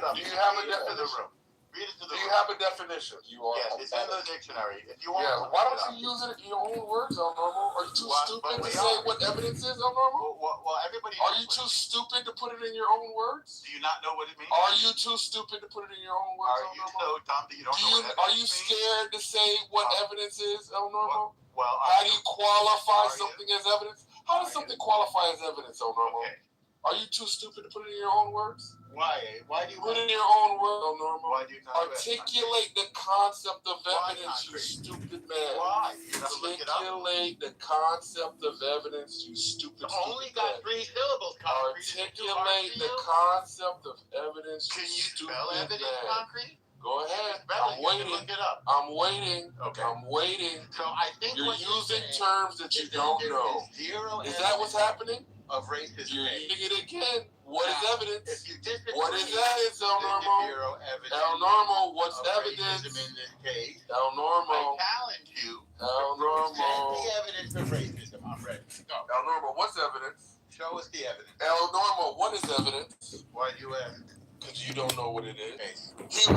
up. Do you have a definition? definition? Read it to the Do you room. have a definition? You are. Yes, it's in the dictionary. If you want, why don't you use it in your own words, El Normal? Are you too stupid to say what evidence is, El Normal? Well, everybody. Are you too stupid to put it in your own words? Do you not know what it means? Are you too stupid to put it in your own words, El Normal? Are you so dumb that you don't know what evidence Are you scared to say what evidence is, El Normal? Well, how do you qualify something as evidence? How does something qualify as evidence, El Normal? Okay. Are you too stupid to put it in your own words? Why? Why do you put it in your own words, El Normal? Why do you not articulate the concept of evidence, you stupid man? Why? Articulate the concept of evidence, you stupid man. Only got 3 syllables. Articulate the concept of evidence, you stupid spell evidence man. Concrete? Go ahead. I'm waiting. Look it up. I'm waiting. Okay. I'm waiting. So I think you're using terms that you don't know. Is that what's happening? Of racism. You're using it again. What is evidence? If you disagree, what is evidence, El Normal? El Normal, what's evidence? In this case, El Normal. I challenge you. El Normal. The evidence of racism. I'm ready. Go. El Normal, what's evidence? Show us the evidence. El Normal, what is evidence? Why do you ask? Because you don't know what it is. Okay.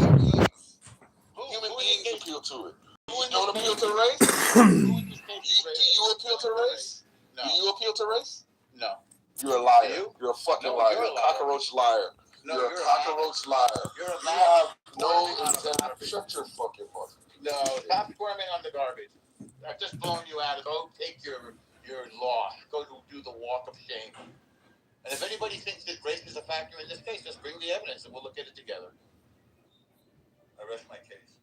Human beings appeal to it. You don't appeal to race? Do you appeal to race? No. Do you appeal to race? No. You're a liar. You're a fucking liar. You're a cockroach liar. No, you're a cockroach liar. You're a liar. You have no integrity. Shut your fucking mouth. No, stop squirming on the garbage. I've just blown you out. Go take your loss. Go do the walk of shame. And if anybody thinks that race is a factor in this case, just bring the evidence and we'll look at it together. I rest my case.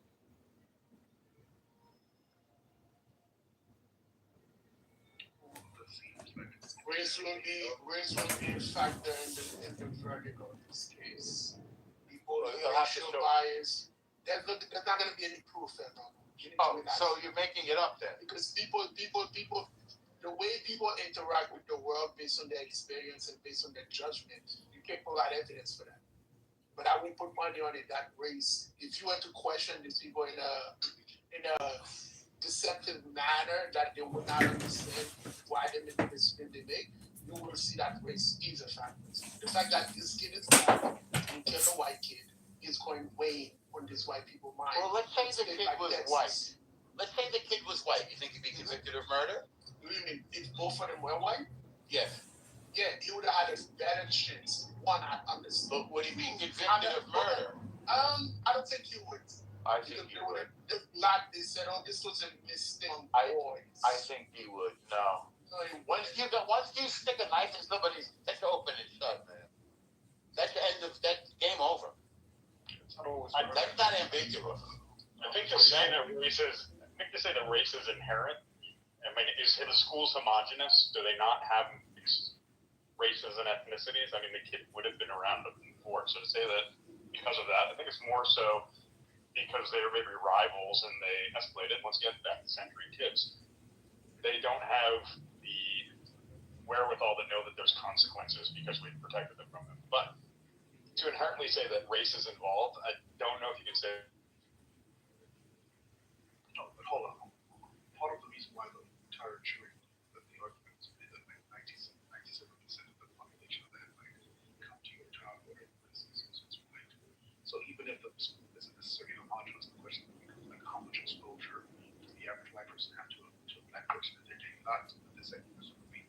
Race will be a factor in the verdict of this case. People, racial bias. There's not going to be any proof at all. So you're making it up then? Because people, the way people interact with the world based on their experience and based on their judgment, you can't provide evidence for that. But I will put money on it that race. If you were to question these people in a deceptive manner that they would not understand why they make the decision they make, you will see that race is a factor. The fact that this kid is black and kill a white kid is going way on these white people's mind. Well, let's say the kid was white. Let's say the kid was white. You think he'd be convicted of murder? You mean if both of them were white? Yes. Yeah, he would have had a better chance. One, on this. But would he be convicted of murder? I don't think he would. I think he would. They said, "Oh, this was a mistake." I think he would. No. Once you stick a knife in somebody's, that's open and shut, man. That's the end of that. Game over. That's not ambiguous. I think to say that race is inherent. I mean, is the schools homogenous? Do they not have mixed races and ethnicities? I mean, the kid would have been around before. So to say that because of that, I think it's more so because they were maybe rivals and they escalated. Once again, back to century kids, they don't have the wherewithal to know that there's consequences because we protected them from them. But to inherently say that race is involved, I don't know if you can say. No, but hold on. Part of the reason why the entire jury, that the argument is that 97% of the population of that like come to your job whatever it's white. So even if the school isn't necessarily homogenous, the question becomes like how much exposure does the average white person have to a black person in their daily lives? The second question would be,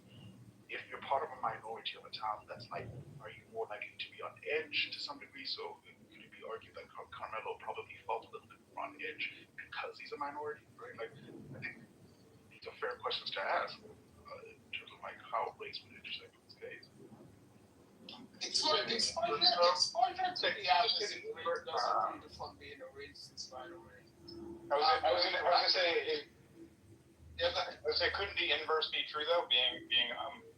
if you're part of a minority of a town, that's like, are you more likely to be on edge to some degree? So could it be argued that Carmelo probably felt a little bit more on edge because he's a minority, right? Like, I think these are fair questions to ask in terms of like how race would intersect with this case. Exposure to the African race doesn't mean from being a racist, by the way. I was gonna say, couldn't the inverse be true though? Being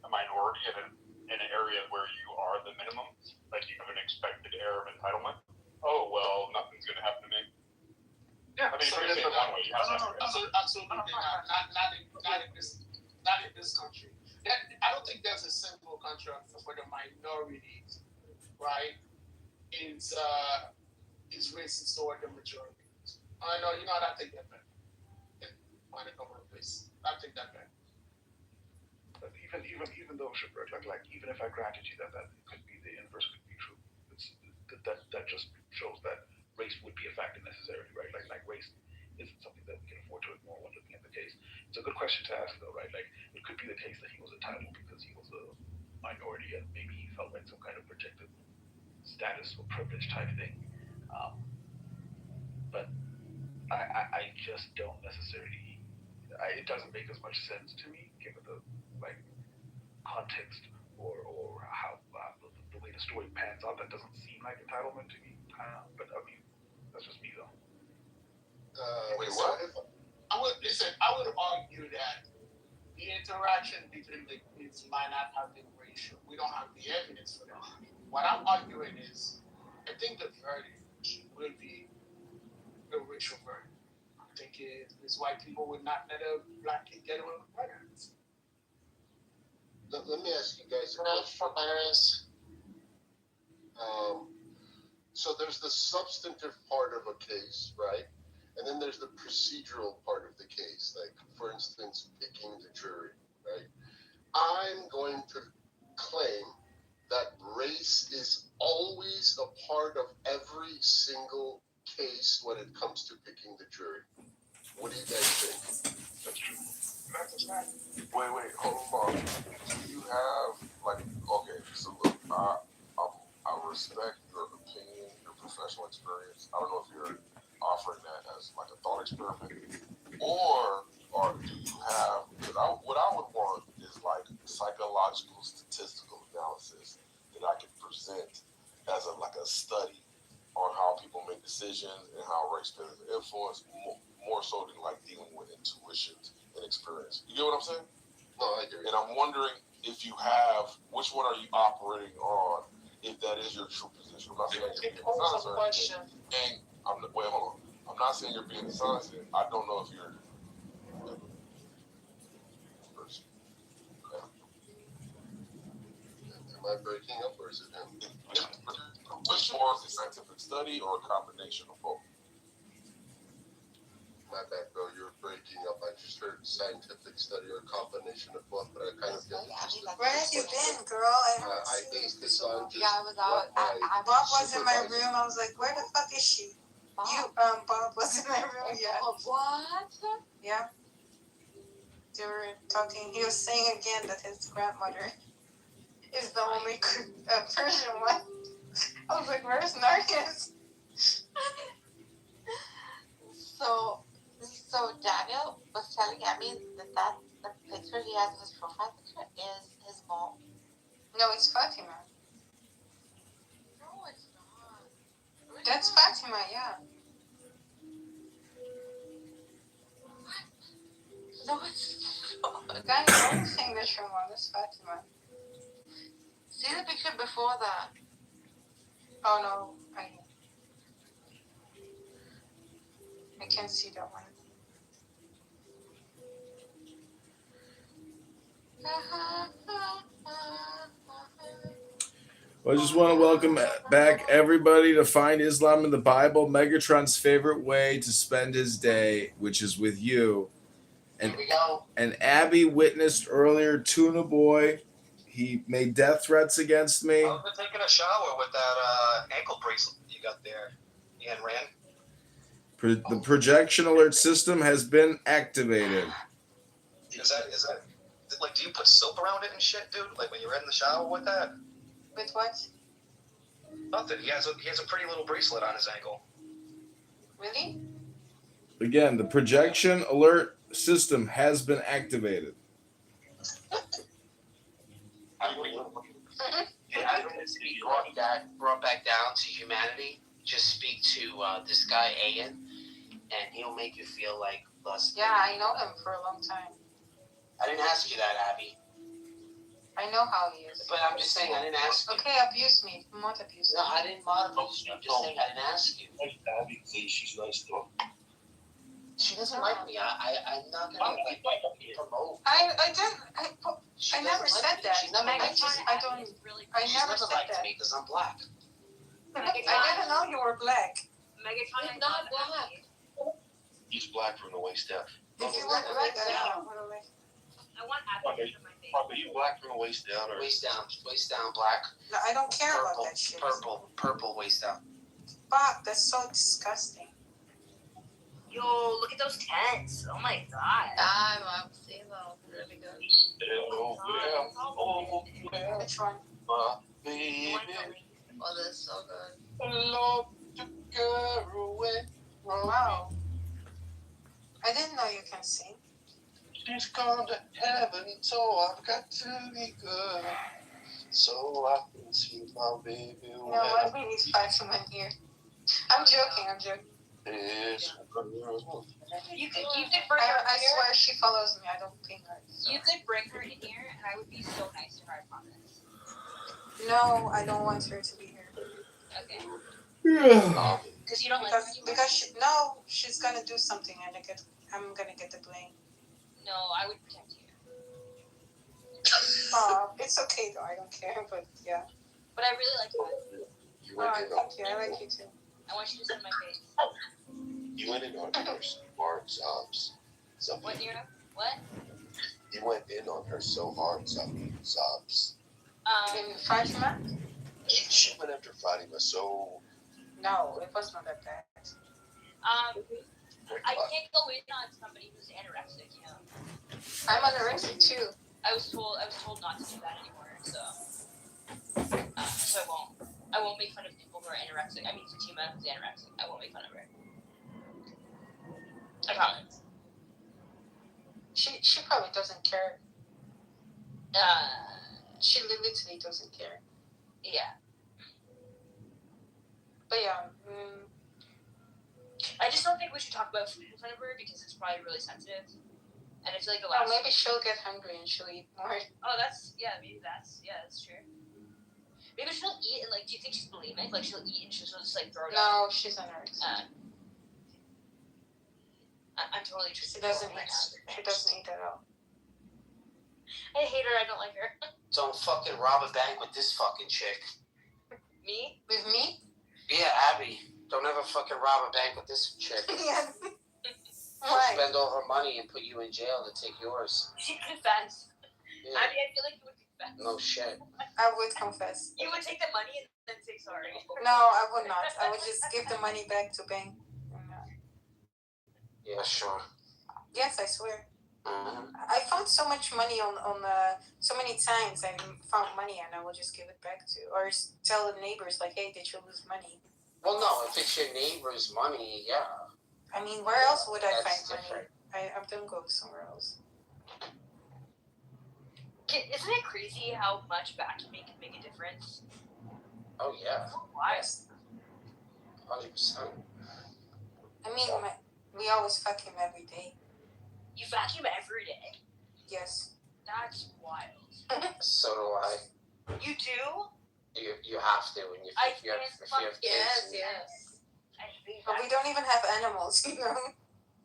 a minority in an area where you are the minimum, like you have an expected air of entitlement. Oh well, nothing's gonna happen to me. Yeah, I mean, so absolutely not. Not in this country. I don't think there's a simple contract for the minorities, right? Is racist toward the majority. I know, I take that back. On a couple of places, I take that back. But even though Shipwreck, like even if I granted you that could be the inverse could be true, that just shows that race would be a factor necessarily, right? Like race isn't something that we can afford to ignore when looking at the case. It's a good question to ask, though, right? Like, it could be the case that he was entitled because he was a minority and maybe he felt like some kind of protected status or privilege type thing. But I just don't necessarily. It doesn't make as much sense to me, given the like context or how the way the story pans out. That doesn't seem like entitlement to me. But I mean, that's just me, though. Wait, what? I would argue that the interaction between the kids might not have been racial. We don't have the evidence for that. What I'm arguing is, I think the verdict will be a racial verdict. I think it's white people would not let a black kid get away with murder. Let me ask you guys a question. So there's the substantive part of a case, right? And then there's the procedural part of the case, like, for instance, picking the jury, right? I'm going to claim that race is always a part of every single case when it comes to picking the jury. What do you guys think? That's true. Wait, hold on. Do you have, like, okay, so look, I respect your opinion, your professional experience. I don't know if you're offering that as like a thought experiment, or do you have, because what I would want is like psychological statistical analysis that I can present as a study on how people make decisions and how race plays an influence, more so than like dealing with intuitions and experience. You get what I'm saying? No, I do. And I'm wondering if you have, which one are you operating on, if that is your true position. I'm not saying you're being dishonest or anything. And wait, hold on. I'm not saying you're being dishonest. I don't know if you're person. Am I breaking up or is it him? Which more is a scientific study or a combination of both? My bad, bro. You're breaking up. I just heard scientific study or combination of both, but I kind of get the gist of the Where have you question. been, girl? I based this on just Yeah, I was out. Bob was in my room. I was like, where the fuck is she? Bob was in my room. Yeah. What? Yeah. They were talking. He was saying again that his grandmother is the only Persian one. I was like, where's Narcus? So Daniel was telling Abby that the picture he has in his profile picture is his mom. No, it's Fatima. No, it's not. That's Fatima, yeah. What? No, it's not. Guys, don't think that your mom is Fatima. See the picture before that. Oh no, I can't see that one. Well, I just want to welcome back everybody to Find Islam in the Bible, Megatron's favorite way to spend his day, which is with you. And, Here we go. and Abby witnessed earlier Tuna Boy. He made death threats against me. I've been taking a shower with that ankle bracelet you got there, Ian Rand. The projection alert system has been activated. Is that like, do you put soap around it and shit, dude? Like when you're in the shower with that? With what? Nothing. He has a pretty little bracelet on his ankle. Really? Again, the projection alert system has been activated. I don't speak brought back down to humanity. Just speak to this guy Ian, and he'll make you feel like less. Yeah, I know him for a long time. I didn't ask you that, Abby. I know how he is. But I'm just saying, I didn't ask you. Okay, abuse me. Not abuse me. No, I didn't want to abuse you. I'm just saying, I didn't ask you. Abby, please, she's nice though. She doesn't like me. I'm not gonna like promote. I She never doesn't said like me. that. She never liked me. I don't. I She's never never said liked that. me because I'm black. I didn't know you were black. Megatron is not black. He's black from the waist down. If you were black, I know. I want Abby to my face. Are you black from the waist down or? Waist down, black. No, I don't care about Purple, that shit. purple waist down. Fuck, that's so disgusting. Yo, look at those tents. Oh my god. I've seen those. Really good. Which one? Baby, Oh, they're so good. Lord took her away. Wow. I didn't know you can sing. She's gone to heaven, so I've got to be good. So I can see my baby No, when I really need Fatima here. I'm joking. it's You could bring her I here. swear she follows me. I don't ping her. So. You could bring her in here, and I would be so nice to her. I promise. No, I don't want her to be here. Okay. Yeah. Because you don't like her anymore? Because she's gonna do something and I'm gonna get the blame. No, I would protect you. It's okay though. I don't care. But yeah. But I really like you. You went in on Thank you. I like you too. I want you to sit in my face. you went in on her smart sobs. What, Nero? What? You went in on her so hard, sobs. In Fatima? She went after Fatima so. No, it was not that bad. I can't go in on somebody who's anorexic, you know. I'm anorexic too. I was told not to do that anymore, so I won't make fun of people who are anorexic. I mean, Fatima who's anorexic. I won't make fun of her. I promise. She probably doesn't care. She literally doesn't care. Yeah. But yeah. I just don't think we should talk about food in front of her because it's probably really sensitive. And I feel like the Oh, last. maybe she'll get hungry and she'll eat more. Oh, that's true. Maybe she'll eat and do you think she's bulimic? Like she'll eat and she'll just throw it up. No, she's anorexic. I'm totally She interested. doesn't eat. She doesn't eat at all. I hate her. I don't like her. Don't fucking rob a bank with this fucking chick. Me? With me? Yeah, Abby. Don't ever fucking rob a bank with this chick. Yeah. She'll Why? spend all her money and put you in jail to take yours. She'd confess. Yeah. I feel like you would confess. No shit. I would confess. You would take the money and then say sorry. No, I would not. I would just give the money back to bank. Yeah, sure. Yes, I swear. Mm-hmm. I found so much money on so many times I found money and I will just give it back to or tell the neighbors like, hey, did you lose money? Well, no, if it's your neighbor's money, yeah. I mean, where else would I That's find different. money? I don't go somewhere else. Isn't it crazy how much vacuuming can make a difference? Oh, yeah. Why? 100%. I mean, we always vacuum every day. You vacuum every day? Yes. That's wild. So do I. You do? You have to when you I if you have can't kids. Yes. I hate But we don't even have animals, you know?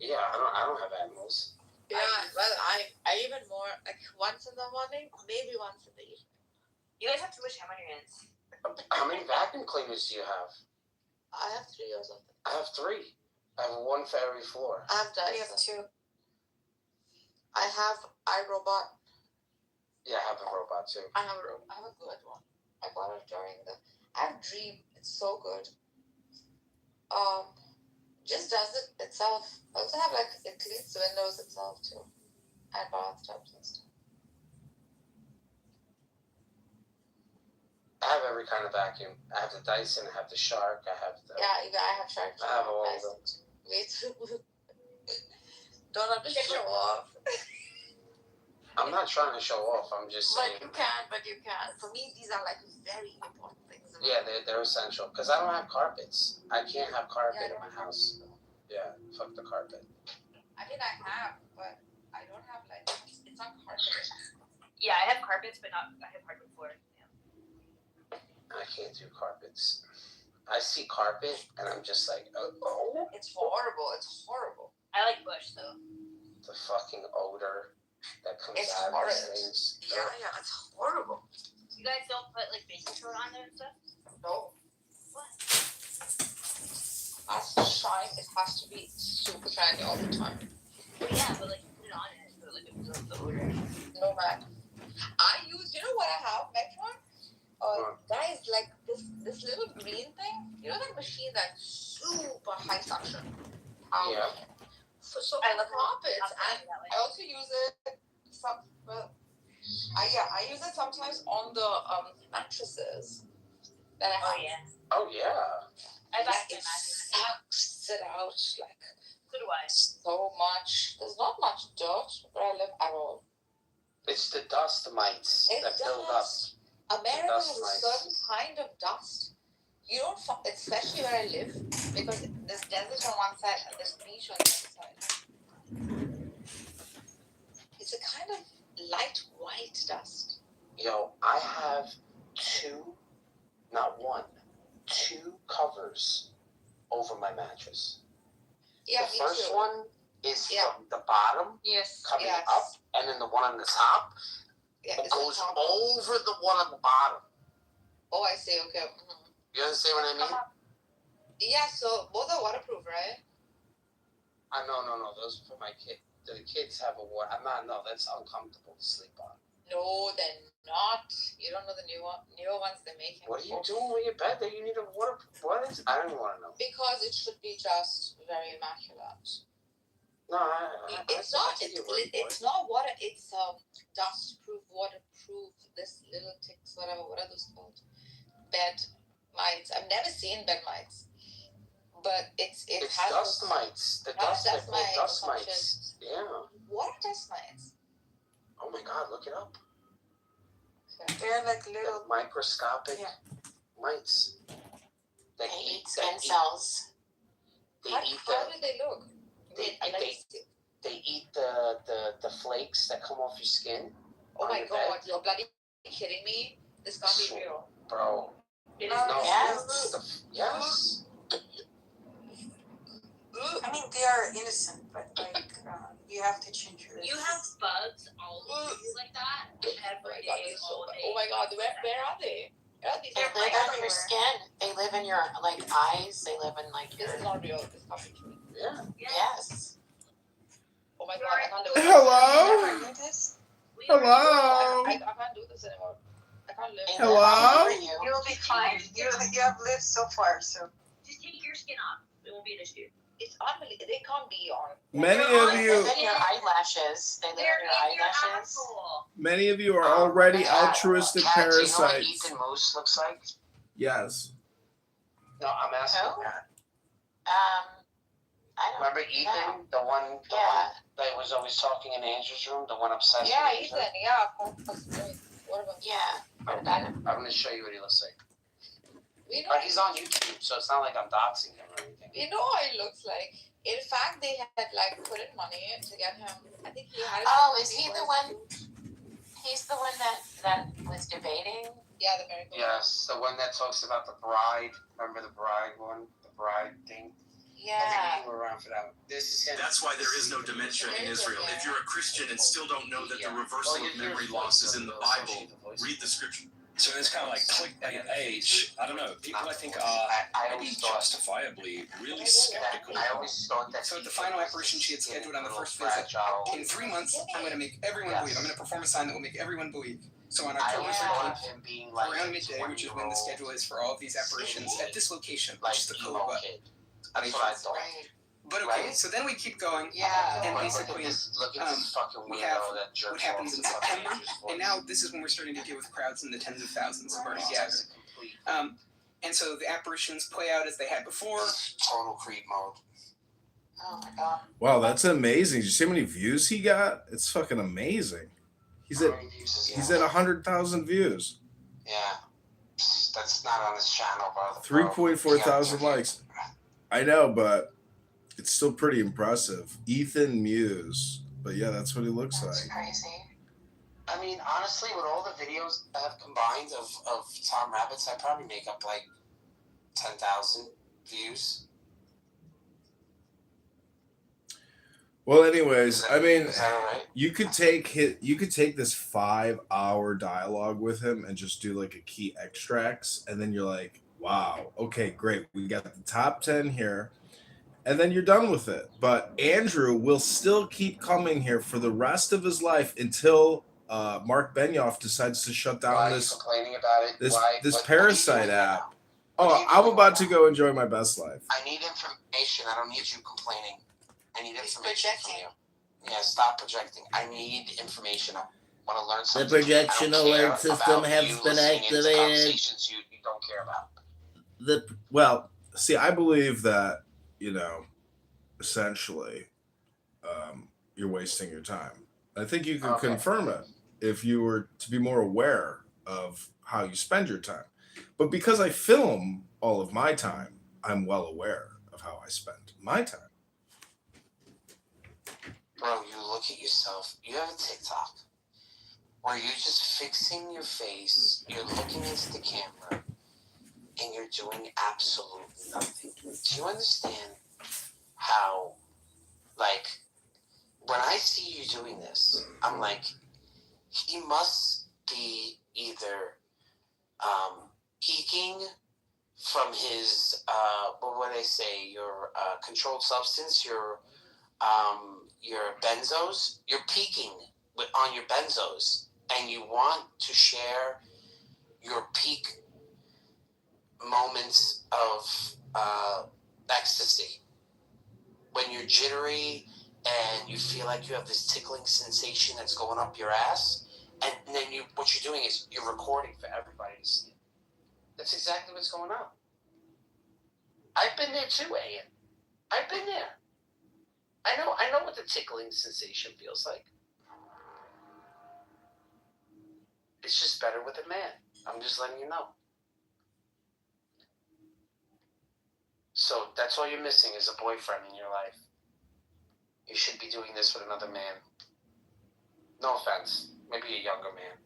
Yeah, I don't have animals. Yeah, well, I even more, like once in the morning, maybe once in the evening. You guys have too much time on your hands. How many vacuum cleaners do you have? I have 3 years of them. I have 3. I have 1 for every floor. I have We have Dyson. 2. I have iRobot. Yeah, I have a robot too. I have a good one. I got it during I have Dream. It's so good. Just does it itself. I also have it cleans the windows itself too. And bathtubs and stuff. I have every kind of vacuum. I have the Dyson. I have the Shark. I have the. Yeah, even I have Shark. I have all of them. Me too. Don't have to show off. I'm not trying to show off. I'm just saying. But you can. For me, these are very important things. Yeah, they're essential because I don't have carpets. I can't have carpet Yeah, I in don't my have house. Yeah, fuck the carpet. I mean, I have, but I don't have it's not carpet. Yeah, I have carpets, but I have hardwood floor. Yeah. I can't do carpets. I see carpet and I'm just like, oh. It's horrible. It's horrible. I like bush though. The fucking odor that comes It's out horrid. of these things. Yeah, it's horrible. You guys don't put baking soda on there and stuff? No. What? Has to shine. It has to be super shiny all the time. Well, yeah, but you put it on and it absorbs the odor. No man. I use, you know what I have, Metron? Guys, like this little green thing. You know that machine that's super high suction? Yeah. So I love carpets, and I also use it I use it sometimes on the mattresses that I have. Oh yeah. It sucks it out like so much. There's not much dirt where I live at all. It's the dust mites that build up. America Dust has a mites. certain kind of dust. You don't find, especially where I live, because there's desert on one side and there's beach on the other side. It's a kind of light white dust. Yo, I have two covers over my mattress. Yeah, The first too. one is from the bottom coming up, and then the one on the top it goes over the one on the bottom. Oh, I see. Okay. Mm-hmm. You understand what I mean? Yeah. So both are waterproof, right? No. Those are for my kid. The kids have a water. No, that's uncomfortable to sleep on. No, they're not. You don't know the newer ones they're making. What are you doing with your bed that you need a waterproof? What is? I don't even want to know. Because it should be just very immaculate. No, it's not water. It's dust-proof, waterproof. This little ticks, whatever. What are those called? Bed mites. I've never seen bed mites, but it's has dust mites. The dust mites. Yeah. What are dust mites? Oh my God! Look it up. They're like little microscopic mites. They eat skin cells. How do they look? They eat the flakes that come off your skin. Oh my God! You're bloody kidding me? This can't be real, bro. Yes. Yes. I mean, they are innocent, but like you have to change your. You have bugs all over you like that every day, all day. Oh my God! Where are they? They live on your skin. They live in your eyes. They live in your. This is not real. This can't be true. Yeah. Yes. Oh my God! I can't do this. Hello. Never do this. Hello. I can't do this anymore. I can't live. Hello. You'll be fine. You have lived so far, so. Just take your skin off. It won't be an issue. It's unbelievable. They can't be on. Many of you. They live in your eyelashes. They live in your eyelashes. Many of you are already altruistic Kat, do you know what parasites. Ethan Moose looks like? Yes. No, I'm asking Who? that. I don't. Remember Ethan, the one that was always talking in Andrew's room, the one obsessed Yeah, with Ethan. Yeah, of course. What about? Yeah. I'm going to show you what he looks like. We know. But he's on YouTube, so it's not like I'm doxing him or anything. We know what he looks like. In fact, they had put in money to get him. I think he had. Oh, is he the one? He's the one that was debating. Yeah, the very good. Yes, the one that talks about the bride. Remember the bride one? The bride thing? I think you were around for that one. This is him. That's why there is no dementia in Israel. If you're a Christian and still don't know that the reversal of memory loss is in the Bible, read the scripture. So it's kind of like clickbait age. I don't know. People, I think, are maybe justifiably really skeptical. I always thought that. So at the final apparition she had scheduled on the first visit, in 3 months, I'm going to make everyone believe. I'm going to perform a sign that will make everyone believe. So on October 13th, around midday, which is when the schedule is for all of these apparitions, at this location, which is the code button. That's what I thought. But okay, so then we keep going, and basically, look at this fucking we weirdo have that jerks what happens in off to September, Andrew's voice. and now this is when we're starting to deal with crowds in the tens of thousands have already gathered. And so the apparitions play out as they had before. Total creep mode. Oh my God. Wow, that's amazing. Did you see how many views he got? It's fucking amazing. He's at 100,000 views. Yeah. That's not on his channel, bro. 3.4 thousand likes. I know, but it's still pretty impressive. Ethan Muse. But yeah, that's what he looks That's like. crazy. I mean, honestly, with all the videos I have combined of Tom Rabbits, I probably make up like 10,000 views. Well, anyways, I mean, Is that all right? you could take this 5-hour dialogue with him and just do like a key extracts, and then you're like, wow, okay, great. We got the top 10 here. And then you're done with it. But Andrew will still keep coming here for the rest of his life until Mark Benioff decides to shut down Why are you this complaining about it? this Why? this what are you Parasite doing right app. now? What are Oh, you I'm doing about right to now? go enjoy my best life. I need information. I don't need you complaining. I need He's information from projecting. you. Yeah, stop projecting. I need information. I want to learn The something. projection I don't care alert system about has you been listening into activated. conversations you don't care about. Well, see, I believe that, essentially, you're wasting your time. I think you could confirm it if you were to be more aware of how you spend your time. But because I film all of my time, I'm well aware of how I spend my time. Bro, you look at yourself. You have a TikTok where you're just fixing your face, you're looking into the camera, and you're doing absolutely nothing. Do you understand how, like, when I see you doing this, I'm like, he must be either peaking from his, what would I say, your controlled substance, your benzos. You're peaking on your benzos, and you want to share your peak moments of ecstasy when you're jittery and you feel like you have this tickling sensation that's going up your ass, and then what you're doing is you're recording for everybody to see. That's exactly what's going on. I've been there too, Ian. I've been there. I know what the tickling sensation feels like. It's just better with a man. I'm just letting you know. So that's all you're missing is a boyfriend in your life. You should be doing this with another man. No offense. Maybe a younger man.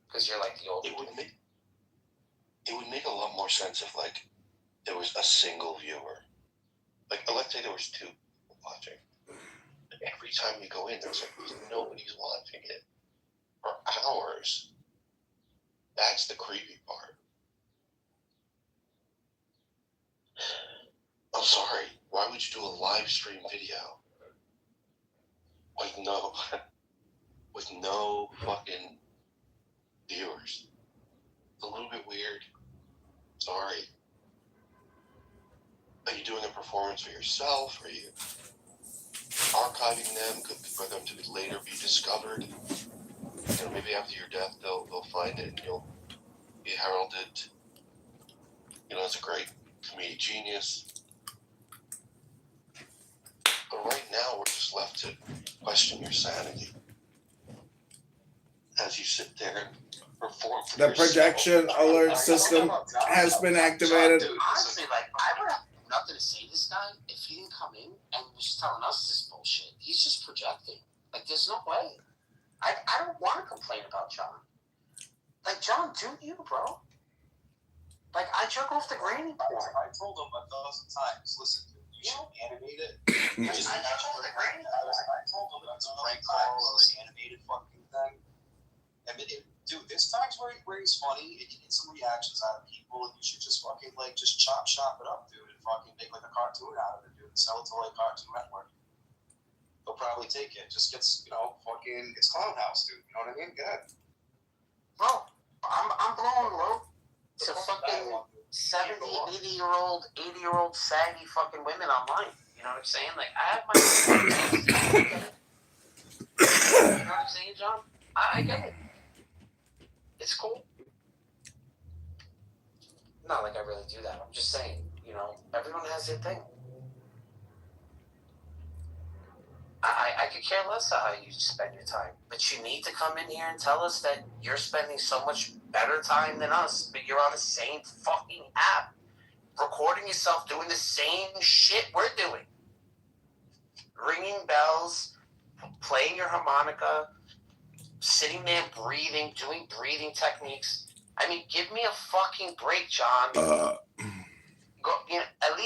Because you're like the old It would make a lot more sense if, like, there was a single viewer. Like, let's say there was two watching. Every time you go in, there's like nobody's watching it for hours. That's the creepy part. I'm sorry. Why would you do a live stream video with no fucking viewers? It's a little bit weird. Sorry. Are you doing a performance for yourself? Are you archiving them for them to later be discovered? Maybe after your death they'll find it and you'll be heralded, as a great comedic genius. But right now we're just left to question your sanity as you sit there and perform for The projection alert system has been activated. Dude, honestly, I would have nothing to say to this guy if he didn't come in and was telling us this bullshit. He's just projecting. There's no way. I don't want to complain about John. John, do you, bro? I jerk off the granny porn. I told him 1,000 times, listen, you should animate it. I jerk off the granny porn. I told him it's a prank call or an animated fucking thing. I mean, dude, there's times where he's funny and you get some reactions out of people, and you should just fucking just chop it up, dude, and fucking make a cartoon out of it, dude, and sell it to Cartoon Network. They'll probably take it. Just gets, fucking, it's Clown House, dude. You know what I mean? Go ahead. Bro, I'm blowing low to fucking 70, 80-year-old, 80-year-old saggy fucking women online. You know what I'm saying? I have my own. You know what I'm saying, John? I get it. It's cool. Not like I really do that. I'm just saying, everyone has their thing. I could care less how you spend your time. But you need to come in here and tell us that you're spending so much better time than us, but you're on the same fucking app, recording yourself doing the same shit we're doing. Ringing bells, playing your harmonica, sitting there breathing, doing breathing techniques. I mean, give me a fucking break, John. Go, at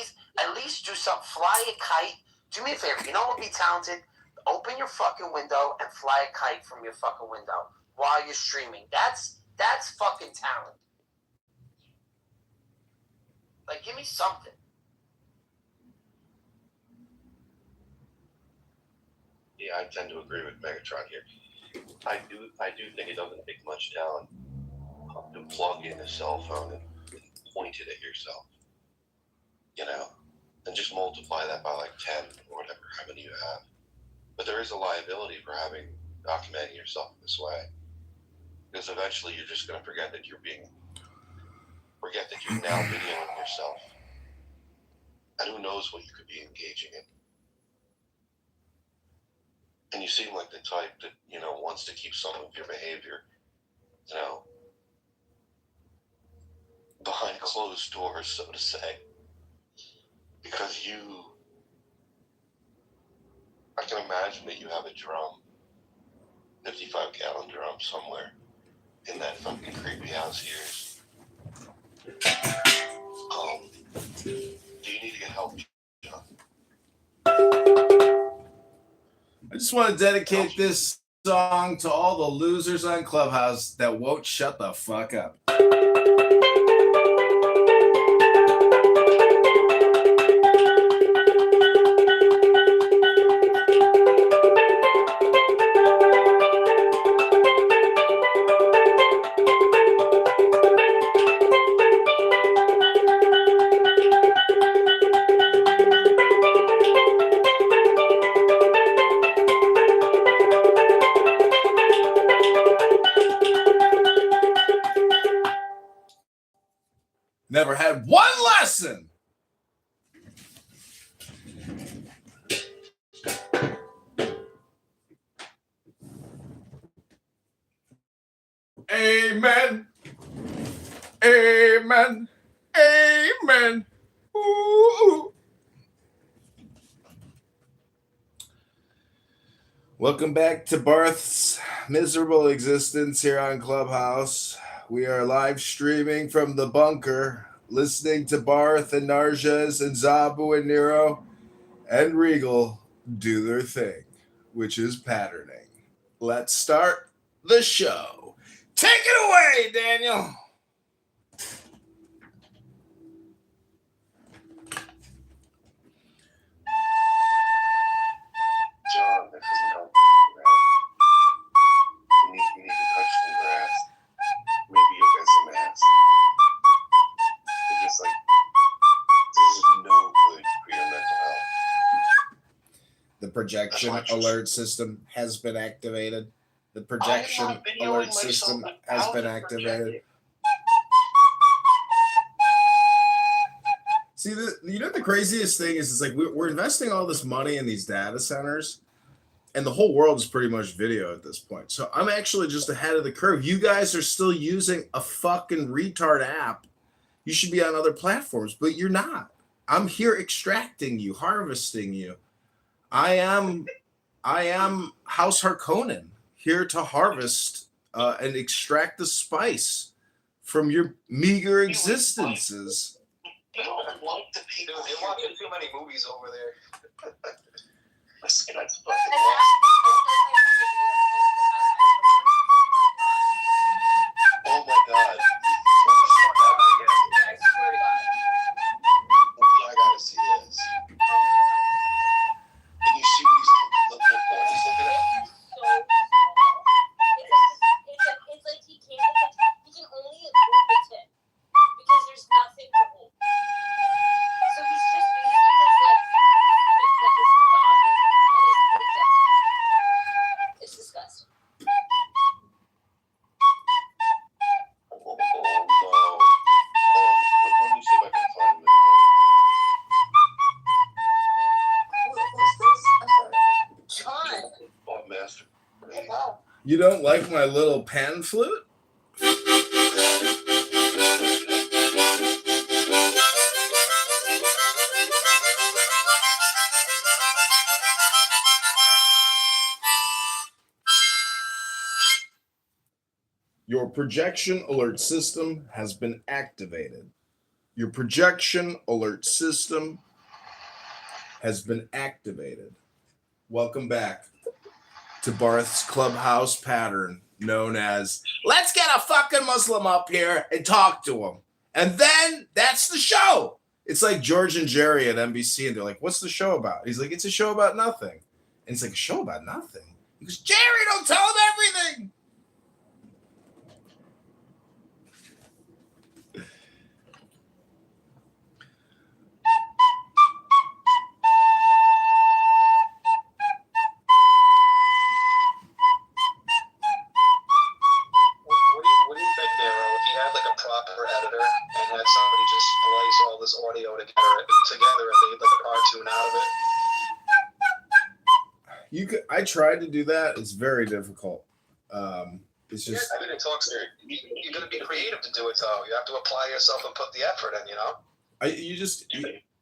least do something. Fly a kite. Do me a favor. You know what would be talented? Open your fucking window and fly a kite from your fucking window while you're streaming. That's fucking talent. Give me something. Yeah, I tend to agree with Megatron here. I do think it doesn't take much talent to plug in a cell phone and point it at yourself, you know, and just multiply that by like 10 or whatever, how many you have. But there is a liability for documenting yourself in this way, because eventually you're just going to forget that you're now videoing yourself, and who knows what you could be engaging in. And you seem like the type that, you know, wants to keep some of your behavior, you know, behind closed doors, so to say. Because I can imagine that you have a drum, 55-gallon drum somewhere in that fucking creepy house of yours. Do you need to get help, John? I just want to dedicate this song to all the losers on Clubhouse that won't shut the fuck up. Never had one lesson. Amen. Amen. Amen. Ooh. Welcome back to Barth's miserable existence here on Clubhouse. We are live streaming from the bunker, listening to Barth and Narjas and Zabu and Nero and Regal do their thing, which is patterning. Let's start the show. Take it away, Daniel. John, that doesn't help. You need to touch some grass. Maybe you'll get some ass. It's just like, this is no good for your mental health. The projection alert system has been activated. The projection alert system has been activated. See, you know, the craziest thing is, it's like we're investing all this money in these data centers, and the whole world is pretty much video at this point. So I'm actually just ahead of the curve. You guys are still using a fucking retard app. You should be on other platforms, but you're not. I'm here extracting you, harvesting you. I am House Harkonnen, here to harvest and extract the spice from your meager existences. They're watching too many movies over there. Listen, that's That's fucking oh my god. I swear to God. I gotta see this. Can you see what he's looking at? So small. It's like he can only hold the tip because there's nothing to hold. So he's just using this like his thumb and his index. It's disgusting. Oh no. Let me see if I can find it. John. Oh, master. You don't like my little pan flute? Your projection alert system has been activated. Your projection alert system has been activated. Welcome back to Barth's Clubhouse pattern, known as let's get a fucking Muslim up here and talk to him. And then that's the show. It's like George and Jerry at NBC, and they're like, what's the show about? He's like, it's a show about nothing. And it's like, a show about nothing? Because Jerry, don't tell him everything. What do you think, Darrow? If you had like a proper editor and had somebody just splice all this audio together and made like a cartoon out of it? I tried to do that. It's very difficult. It's just. Yeah, I mean, it talks. You got to be creative to do it, though. You have to apply yourself and put the effort in. You know.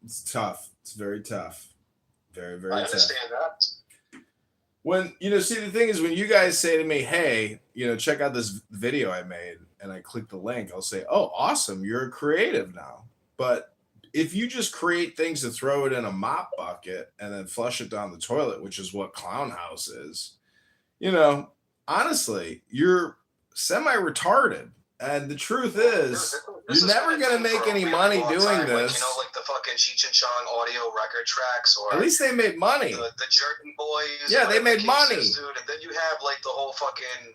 It's tough. It's very tough. Very, very I tough. understand that. When see, the thing is, when you guys say to me, "Hey, check out this video I made," and I click the link, I'll say, "Oh, awesome! You're a creative now." But if you just create things to throw it in a mop bucket and then flush it down the toilet, which is what Clown House is, honestly, you're semi-retarded. And the truth is, you're never going to make any money doing this. Like the fucking Cheech and Chong audio record tracks, or at least they made money. The Jerky Boys. Yeah, they made money, dude. And then you have like the whole fucking,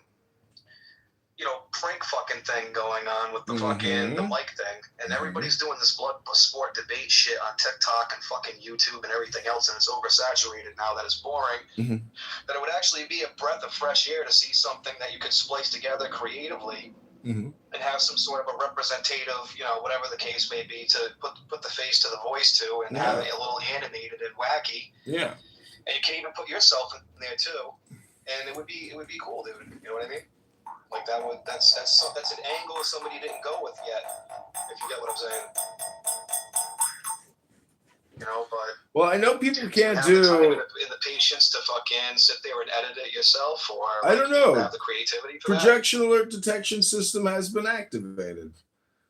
prank fucking thing going on with the fucking the mic thing, and everybody's doing this blood sport debate shit on TikTok and fucking YouTube and everything else, and it's oversaturated now that it's boring. That it would actually be a breath of fresh air to see something that you could splice together creatively. And have some sort of a representative, whatever the case may be, to put the face to the voice to, and have it a little animated and wacky. Yeah. And you can even put yourself in there too, and it would be cool, dude. You know what I mean? Like that's an angle somebody didn't go with yet. If you get what I'm saying. But well, I know people can't do do in the patience to fucking sit there and edit it yourself, or I don't know. Have the creativity for projection alert detection system has been activated.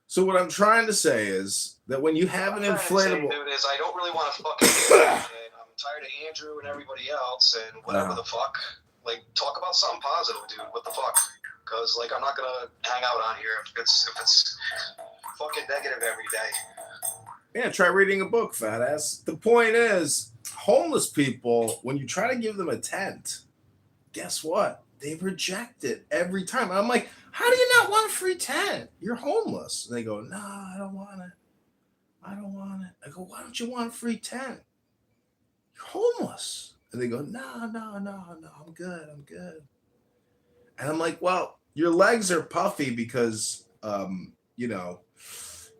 So what I'm trying to say is that when you have an inflatable, dude, is I don't really want to fucking do it, and I'm tired of Andrew and everybody else and whatever the fuck. Like, talk about something positive, dude. What the fuck? Because I'm not gonna hang out on here if it's fucking negative every day. Yeah, try reading a book, fat ass. The point is, homeless people, when you try to give them a tent, guess what? They reject it every time. And I'm like, how do you not want a free tent? You're homeless. And they go, no, I don't want it. I don't want it. I go, why don't you want a free tent? You're homeless. And they go, no, I'm good. And I'm like, well, your legs are puffy because,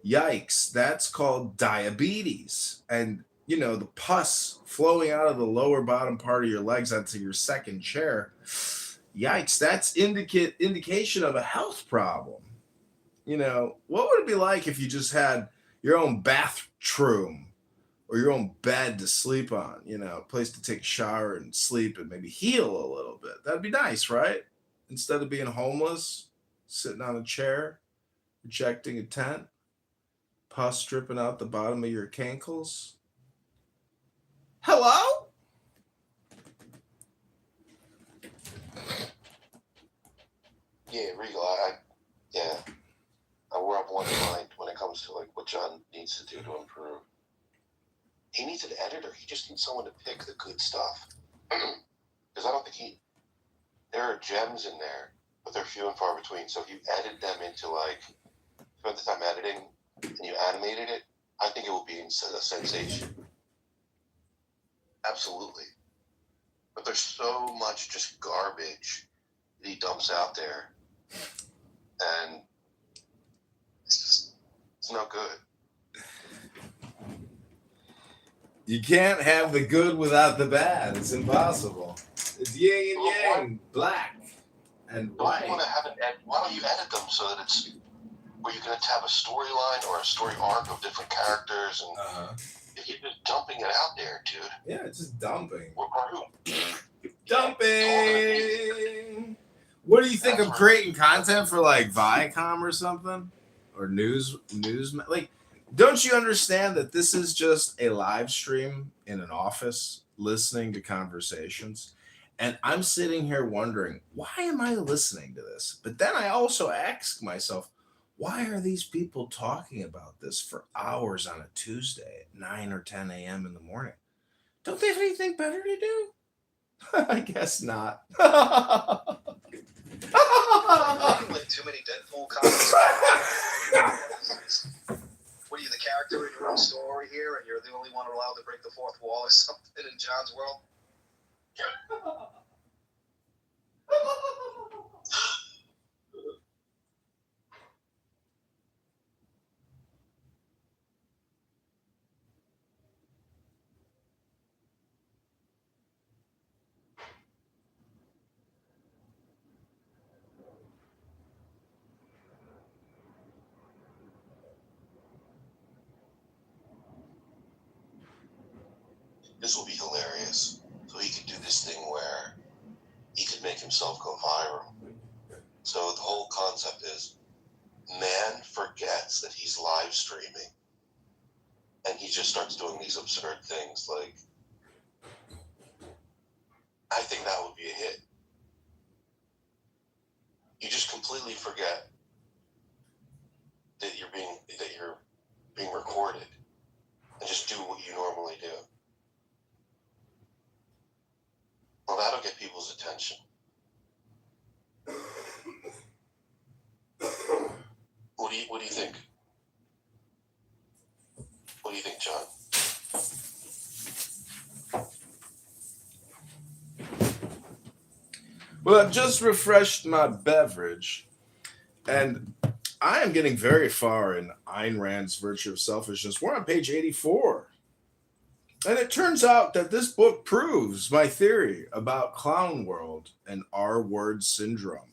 yikes, that's called diabetes. And, the pus flowing out of the lower bottom part of your legs onto your second chair, yikes, that's indication of a health problem. What would it be like if you just had your own bathroom or your own bed to sleep on, a place to take a shower and sleep and maybe heal a little bit? That'd be nice, right? Instead of being homeless, sitting on a chair, rejecting a tent, pus dripping out the bottom of your cankles. Hello? Yeah, Regal, we're of one mind when it comes to like what John needs to do to improve. He needs an editor. He just needs someone to pick the good stuff. Because I don't think there are gems in there, but they're few and far between. So if you edit them into spend the time editing and you animated it, I think it will be a sensation. Absolutely. But there's so much just garbage that he dumps out there. And it's no good. You can't have the good without the bad. It's impossible. It's yin and yang, black and white. Why don't you edit them so that it's where you can have a storyline or a story arc of different characters, and if you're just dumping it out there, dude. Yeah, it's just dumping. Dumping. What do you think of creating content for like Viacom or something, or news? Like, don't you understand that this is just a live stream in an office listening to conversations? And I'm sitting here wondering, why am I listening to this? But then I also ask myself, why are these people talking about this for hours on a Tuesday at 9 or 10 a.m. in the morning? Don't they have anything better to do? I guess not. Reading like too many Deadpool comics. What are you, the character in your own story here, and you're the only one allowed to break the fourth wall or something in John's world? This will be hilarious. So he could do this thing where he could make himself go viral. So the whole concept is man forgets that he's live streaming and he just starts doing these absurd things. Like, I think that would be a hit. You just completely forget that you're being recorded and just do what you normally do. Well, that'll get people's attention. What do you think? What do you think, John? Well, I've just refreshed my beverage, and I am getting very far in Ayn Rand's Virtue of Selfishness. We're on page 84. And it turns out that this book proves my theory about Clown World and R-word syndrome.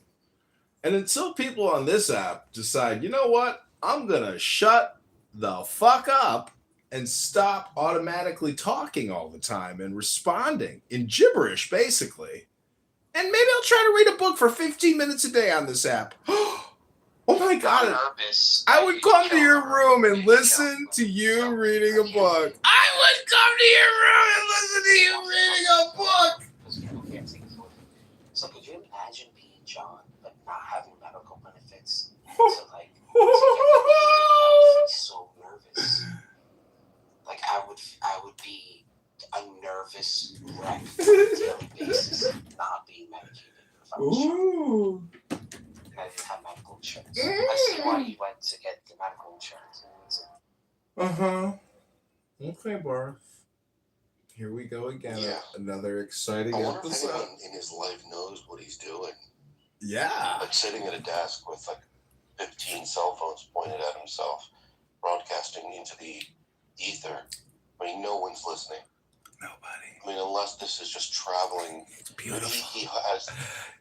And until people on this app decide, you know what, I'm going to shut the fuck up and stop automatically talking all the time and responding in gibberish, basically. And maybe I'll try to read a book for 15 minutes a day on this app. Oh my God. I would come to your room and listen to you reading a book. I would come to your room and listen to you reading a book. So could you imagine being John, but not having medical benefits? So nervous. Like I would be a nervous wreck on a daily basis, not being medicated if I was John. I didn't have medical insurance. I see why you went to get the medical insurance. Okay, Barth. Here we go again. Yeah. Another exciting I wonder episode. if anyone in his life knows what he's doing. Yeah. Like sitting at a desk with like 15 cell phones pointed at himself, broadcasting into the ether. I mean, no one's listening. Nobody. I mean, unless this is just traveling. It's beautiful. He has,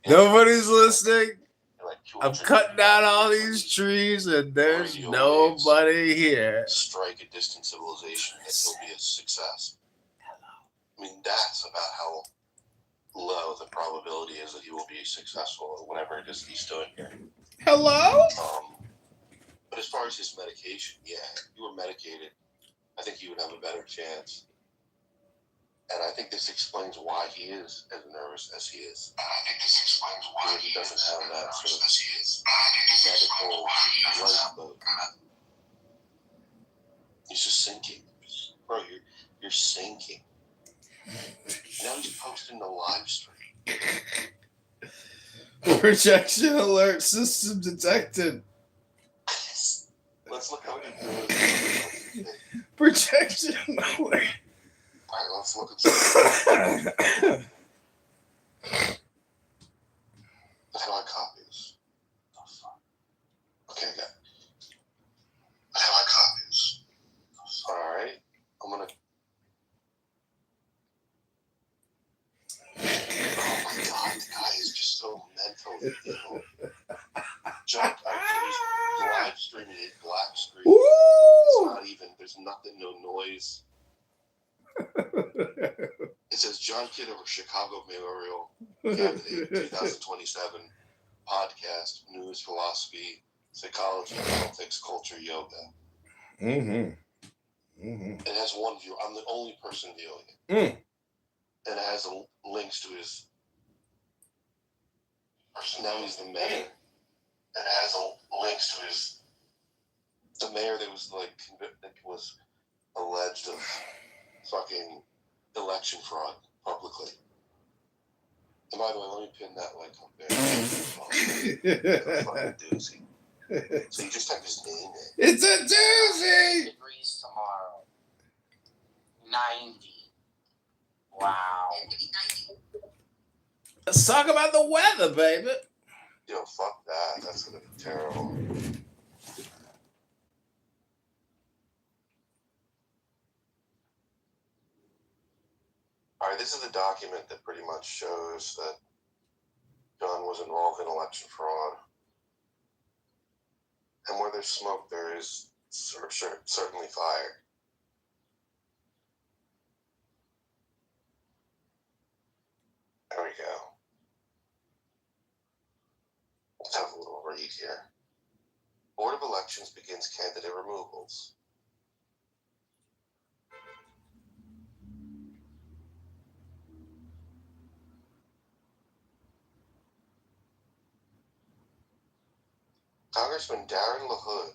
Nobody's listening. Like I'm cutting down all these trees and there's nobody here. Strike a distant civilization that he'll be a success. I mean, that's about how low the probability is that he will be successful at whatever it is he's doing here. Hello? But as far as his medication, yeah, if you were medicated, I think he would have a better chance. And I think this explains why he is as nervous as he is. And I think this explains why he doesn't have that sort of medical lifeboat. He's just sinking. Bro, you're sinking. Now he's posting the live stream. Projection alert system detected. Let's look how he does. Projection alert. Alright, let's look at some. How do I copy this? Oh, fuck. Okay, I got it. How do I copy this? Alright, I'm gonna. Oh my god, the guy is just so mentally ill. John, he's live streaming a black screen. Ooh! It's not even, there's nothing, no noise. It says John Kitover, Chicago Mayoral candidate, 2027, podcast, news, philosophy, psychology, politics, culture, yoga. It has one view. I'm the only person viewing it. And it has links to his personalities, the mayor. And it has links to the mayor that was like that was alleged of fucking election fraud publicly. And by the way, let me pin that link up there. It's a fucking doozy. So you just type his name in. It's a doozy! Degrees tomorrow. 90. Wow. Let's talk about the weather, baby. Yo, fuck that. That's gonna be terrible. Alright, this is a document that pretty much shows that John was involved in election fraud. And where there's smoke, there is certainly fire. There we go. Let's have a little read here. Board of Elections begins candidate removals. Congressman Darren LaHood